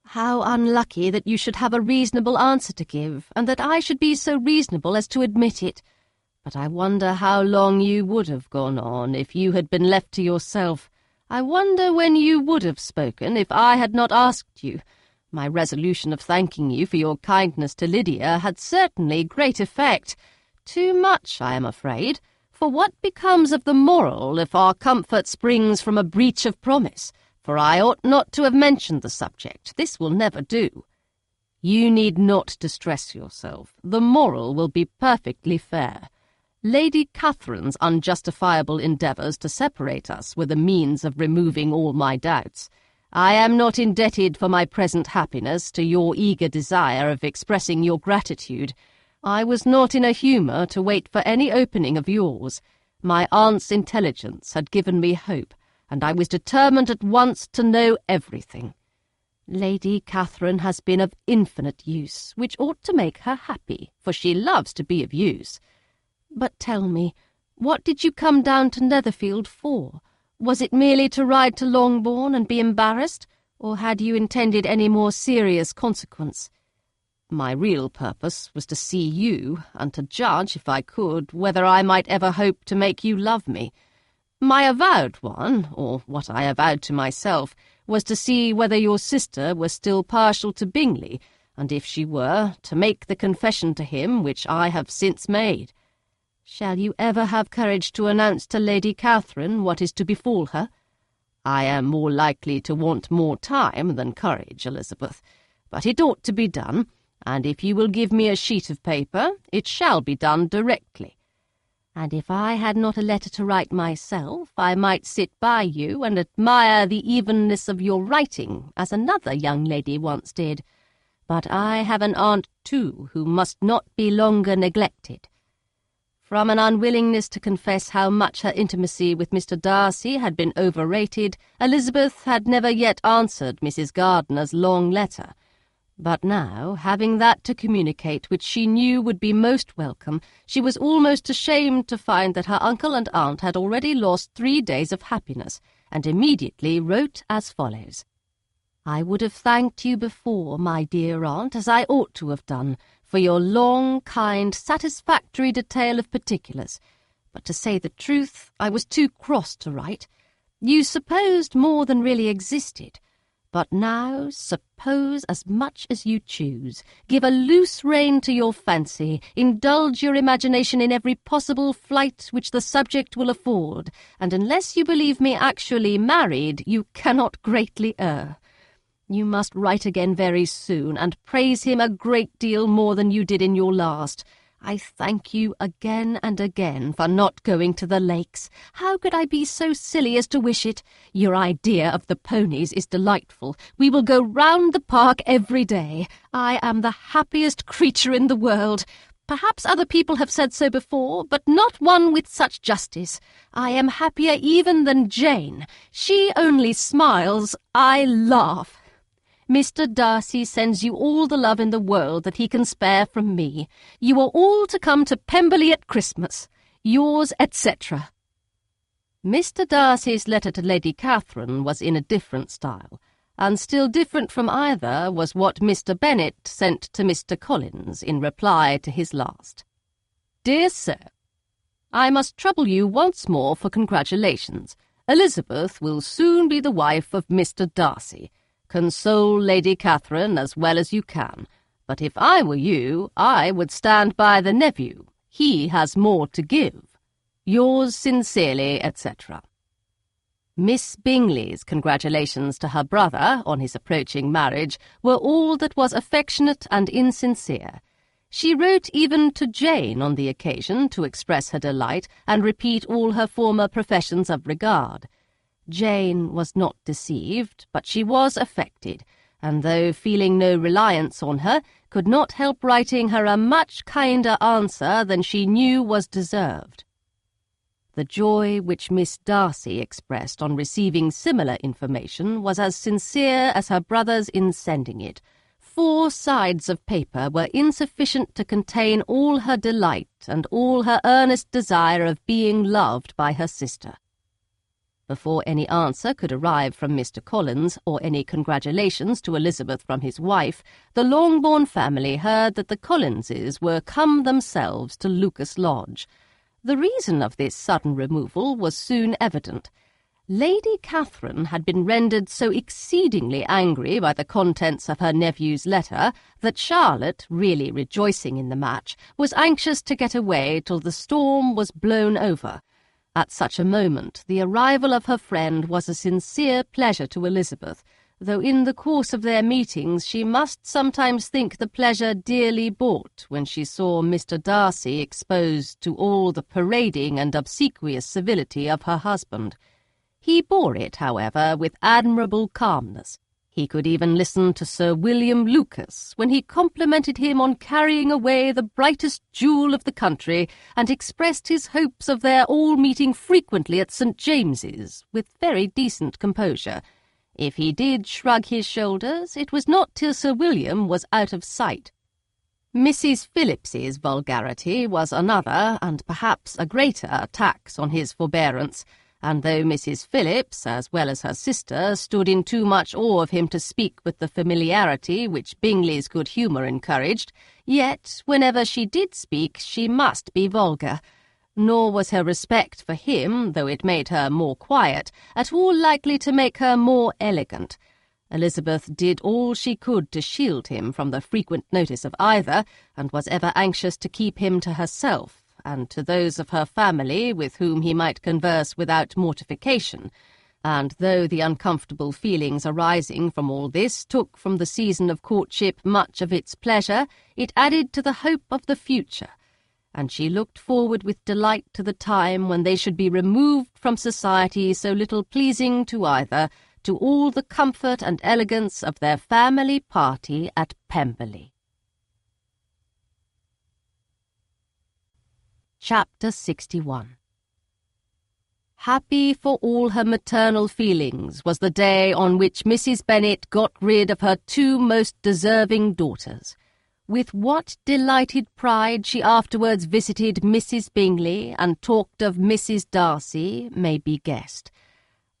Speaker 2: How unlucky that you should have a reasonable answer to give, and that I should be so reasonable as to admit it. But I wonder how long you would have gone on if you had been left to yourself. I wonder when you would have spoken if I had not asked you. My resolution of thanking you for your kindness to Lydia had certainly great effect. Too much, I am afraid, for what becomes of the moral if our comfort springs from a breach of promise? For I ought not to have mentioned the subject. This will never do. You need not distress yourself. The moral will be perfectly fair. Lady Catherine's unjustifiable endeavours to separate us were the means of removing all my doubts. I am not indebted for my present happiness to your eager desire of expressing your gratitude. I was not in a humour to wait for any opening of yours. My aunt's intelligence had given me hope, and I was determined at once to know everything. Lady Catherine has been of infinite use, which ought to make her happy, for she loves to be of use. But tell me, what did you come down to Netherfield for? Was it merely to ride to Longbourn and be embarrassed, or had you intended any more serious consequence? My real purpose was to see you, and to judge, if I could, whether I might ever hope to make you love me. My avowed one, or what I avowed to myself, was to see whether your sister was still partial to Bingley, and if she were, to make the confession to him which I have since made. Shall you ever have courage to announce to Lady Catherine what is to befall her? I am more likely to want more time than courage, Elizabeth, but it ought to be done, and if you will give me a sheet of paper, it shall be done directly. And if I had not a letter to write myself, I might sit by you and admire the evenness of your writing, as another young lady once did. But I have an aunt, too, who must not be longer neglected. From an unwillingness to confess how much her intimacy with Mr. Darcy had been overrated, Elizabeth had never yet answered Mrs. Gardiner's long letter. But now, having that to communicate which she knew would be most welcome, she was almost ashamed to find that her uncle and aunt had already lost 3 days of happiness, and immediately wrote as follows. I would have thanked you before, my dear aunt, as I ought to have done, for your long, kind, satisfactory detail of particulars. But to say the truth, I was too cross to write. You supposed more than really existed. But now suppose as much as you choose. Give a loose rein to your fancy. Indulge your imagination in every possible flight which the subject will afford. And unless you believe me actually married, you cannot greatly err. You must write again very soon, and praise him a great deal more than you did in your last. I thank you again and again for not going to the lakes. How could I be so silly as to wish it? Your idea of the ponies is delightful. We will go round the park every day. I am the happiest creature in the world. Perhaps other people have said so before, but not one with such justice. I am happier even than Jane. She only smiles. I laugh. Mr. Darcy sends you all the love in the world that he can spare from me. You are all to come to Pemberley at Christmas. Yours, etc. Mr. Darcy's letter to Lady Catherine was in a different style, and still different from either was what Mr. Bennet sent to Mr. Collins in reply to his last. Dear Sir, I must trouble you once more for congratulations. Elizabeth will soon be the wife of Mr. Darcy. Console Lady Catherine as well as you can, but if I were you, I would stand by the nephew. He has more to give. Yours sincerely, etc. Miss Bingley's congratulations to her brother on his approaching marriage were all that was affectionate and insincere. She wrote even to Jane on the occasion to express her delight and repeat all her former professions of regard. Jane was not deceived, but she was affected, and though feeling no reliance on her, could not help writing her a much kinder answer than she knew was deserved. The joy which Miss Darcy expressed on receiving similar information was as sincere as her brother's in sending it. 4 sides of paper were insufficient to contain all her delight and all her earnest desire of being loved by her sister. Before any answer could arrive from Mr. Collins, or any congratulations to Elizabeth from his wife, the Longbourn family heard that the Collinses were come themselves to Lucas Lodge. The reason of this sudden removal was soon evident. Lady Catherine had been rendered so exceedingly angry by the contents of her nephew's letter that Charlotte, really rejoicing in the match, was anxious to get away till the storm was blown over. At such a moment the arrival of her friend was a sincere pleasure to Elizabeth, though in the course of their meetings she must sometimes think the pleasure dearly bought when she saw Mr. Darcy exposed to all the parading and obsequious civility of her husband. He bore it, however, with admirable calmness. He could even listen to Sir William Lucas when he complimented him on carrying away the brightest jewel of the country, and expressed his hopes of their all meeting frequently at St. James's, with very decent composure. If he did shrug his shoulders, it was not till Sir William was out of sight. Mrs. Phillips's vulgarity was another, and perhaps a greater, tax on his forbearance, and though Mrs. Phillips, as well as her sister, stood in too much awe of him to speak with the familiarity which Bingley's good humour encouraged, yet, whenever she did speak, she must be vulgar. Nor was her respect for him, though it made her more quiet, at all likely to make her more elegant. Elizabeth did all she could to shield him from the frequent notice of either, and was ever anxious to keep him to herself, and to those of her family with whom he might converse without mortification, and though the uncomfortable feelings arising from all this took from the season of courtship much of its pleasure, it added to the hope of the future, and she looked forward with delight to the time when they should be removed from society so little pleasing to either, to all the comfort and elegance of their family party at Pemberley. Chapter 61. Happy for all her maternal feelings was the day on which Mrs. Bennet got rid of her two most deserving daughters. With what delighted pride she afterwards visited Mrs. Bingley and talked of Mrs. Darcy may be guessed.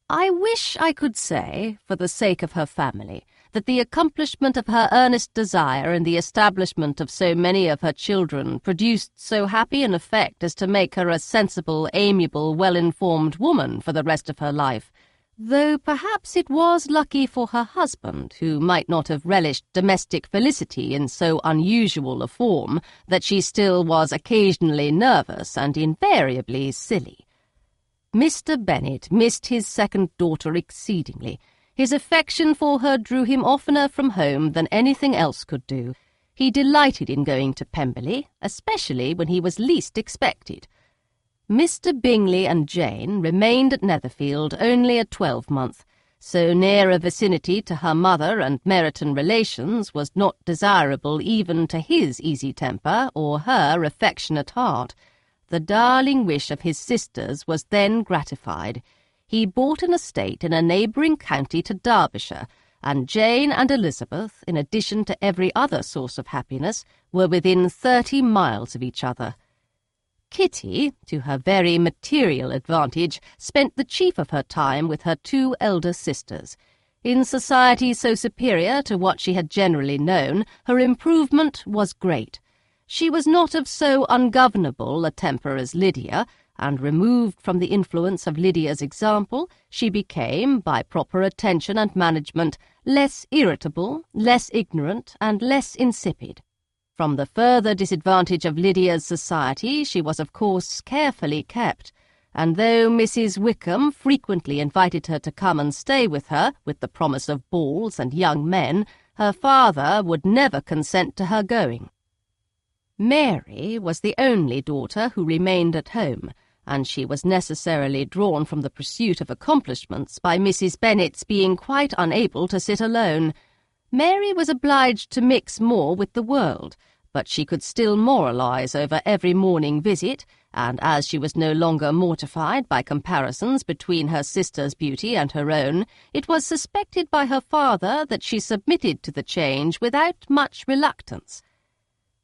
Speaker 2: I wish I could say, for the sake of her family, that the accomplishment of her earnest desire and the establishment of so many of her children produced so happy an effect as to make her a sensible, amiable, well-informed woman for the rest of her life, though perhaps it was lucky for her husband, who might not have relished domestic felicity in so unusual a form, that she still was occasionally nervous and invariably silly. Mr. Bennet missed his second daughter exceedingly. His affection for her drew him oftener from home than anything else could do. He delighted in going to Pemberley, especially when he was least expected. Mr. Bingley and Jane remained at Netherfield only a 12-month. So near a vicinity to her mother and Meryton relations was not desirable even to his easy temper or her affectionate heart. The darling wish of his sisters was then gratified. He bought an estate in a neighbouring county to Derbyshire, and Jane and Elizabeth, in addition to every other source of happiness, were within 30 miles of each other. Kitty, to her very material advantage, spent the chief of her time with her two elder sisters. In society so superior to what she had generally known, her improvement was great. She was not of so ungovernable a temper as Lydia, and removed from the influence of Lydia's example, she became, by proper attention and management, less irritable, less ignorant, and less insipid. From the further disadvantage of Lydia's society she was of course carefully kept, and though Mrs. Wickham frequently invited her to come and stay with her, with the promise of balls and young men, her father would never consent to her going. Mary was the only daughter who remained at home, and she was necessarily drawn from the pursuit of accomplishments by Mrs. Bennet's being quite unable to sit alone. Mary was obliged to mix more with the world, but she could still moralize over every morning visit, and as she was no longer mortified by comparisons between her sister's beauty and her own, it was suspected by her father that she submitted to the change without much reluctance.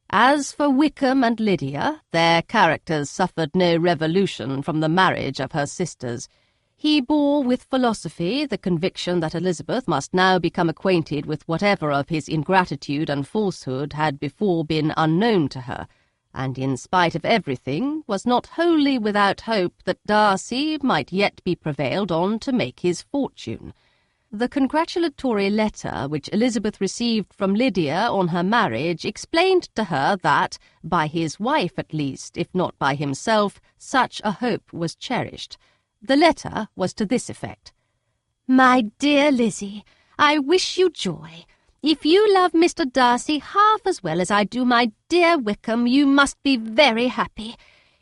Speaker 2: As for Wickham and Lydia, their characters suffered no revolution from the marriage of her sisters. He bore with philosophy the conviction that Elizabeth must now become acquainted with whatever of his ingratitude and falsehood had before been unknown to her, and in spite of everything was not wholly without hope that Darcy might yet be prevailed on to make his fortune. The congratulatory letter which Elizabeth received from Lydia on her marriage explained to her that, by his wife at least, if not by himself, such a hope was cherished. The letter was to this effect: "My dear Lizzie, I wish you joy. If you love Mr. Darcy half as well as I do my dear Wickham, you must be very happy.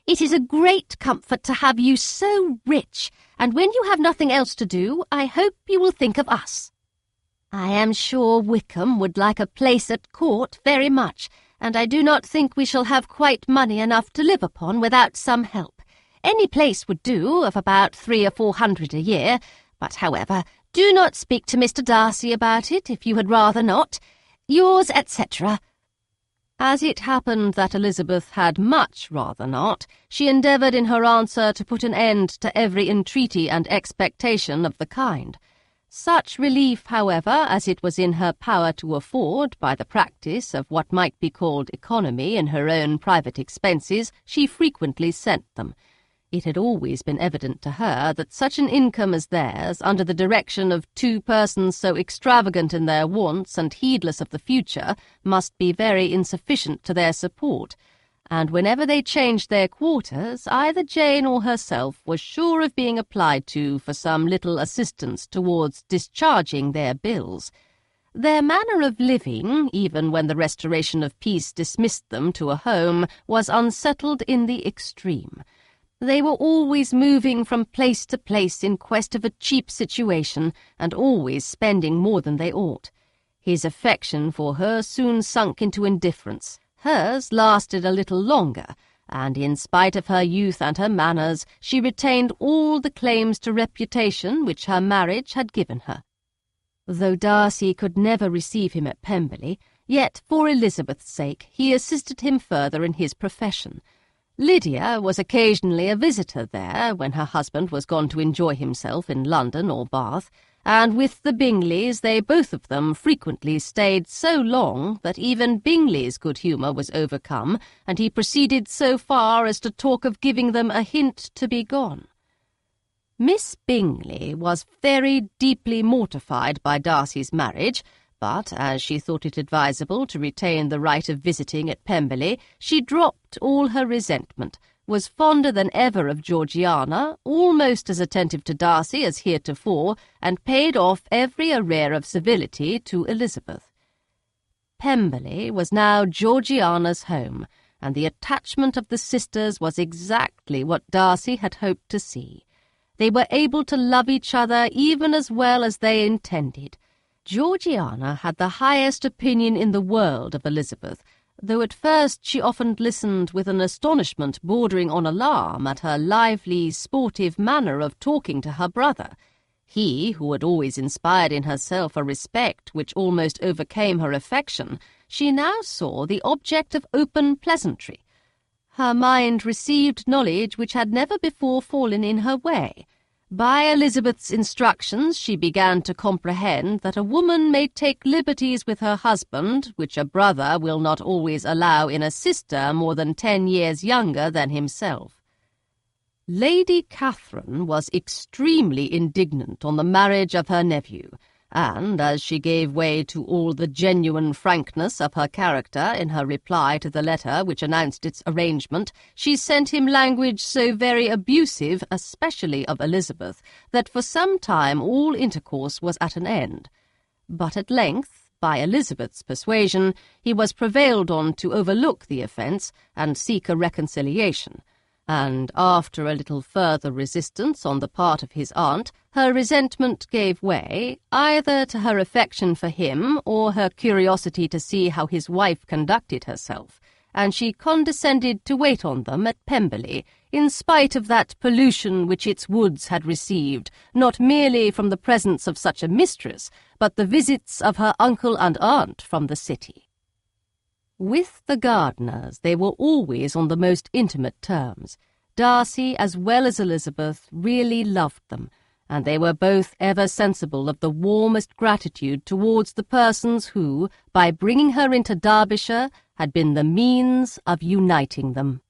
Speaker 2: It is a great comfort to have you so rich, and when you have nothing else to do, I hope you will think of us. I am sure Wickham would like a place at court very much, and I do not think we shall have quite money enough to live upon without some help. Any place would do, of about 300 or 400 a year, but, however, do not speak to Mr. Darcy about it if you had rather not. Yours, etc." As it happened that Elizabeth had much rather not, she endeavoured in her answer to put an end to every entreaty and expectation of the kind. Such relief, however, as it was in her power to afford by the practice of what might be called economy in her own private expenses, she frequently sent them. It had always been evident to her that such an income as theirs, under the direction of two persons so extravagant in their wants and heedless of the future, must be very insufficient to their support, and whenever they changed their quarters, either Jane or herself was sure of being applied to for some little assistance towards discharging their bills. Their manner of living, even when the restoration of peace dismissed them to a home, was unsettled in the extreme. They were always moving from place to place in quest of a cheap situation, and always spending more than they ought. His affection for her soon sunk into indifference. Hers lasted a little longer, and in spite of her youth and her manners, she retained all the claims to reputation which her marriage had given her. Though Darcy could never receive him at Pemberley, yet for Elizabeth's sake he assisted him further in his profession. Lydia was occasionally a visitor there when her husband was gone to enjoy himself in London or Bath, and with the Bingleys they both of them frequently stayed so long that even Bingley's good humour was overcome, and he proceeded so far as to talk of giving them a hint to be gone. Miss Bingley was very deeply mortified by Darcy's marriage, but as she thought it advisable to retain the right of visiting at Pemberley, she dropped all her resentment, was fonder than ever of Georgiana, almost as attentive to Darcy as heretofore, and paid off every arrear of civility to Elizabeth. Pemberley was now Georgiana's home, and the attachment of the sisters was exactly what Darcy had hoped to see. They were able to love each other even as well as they intended. Georgiana had the highest opinion in the world of Elizabeth, though at first she often listened with an astonishment bordering on alarm at her lively, sportive manner of talking to her brother. He, who had always inspired in herself a respect which almost overcame her affection, she now saw the object of open pleasantry. Her mind received knowledge which had never before fallen in her way. By Elizabeth's instructions she began to comprehend that a woman may take liberties with her husband which a brother will not always allow in a sister more than 10 years younger than himself. Lady Catherine was extremely indignant on the marriage of her nephew, and, as she gave way to all the genuine frankness of her character in her reply to the letter which announced its arrangement, she sent him language so very abusive, especially of Elizabeth, that for some time all intercourse was at an end. But at length, by Elizabeth's persuasion, he was prevailed on to overlook the offence and seek a reconciliation, and after a little further resistance on the part of his aunt, her resentment gave way, either to her affection for him or her curiosity to see how his wife conducted herself, and she condescended to wait on them at Pemberley, in spite of that pollution which its woods had received, not merely from the presence of such a mistress, but the visits of her uncle and aunt from the city. With the Gardiners they were always on the most intimate terms. Darcy, as well as Elizabeth, really loved them, and they were both ever sensible of the warmest gratitude towards the persons who, by bringing her into Derbyshire,
Speaker 1: had been the means of uniting them.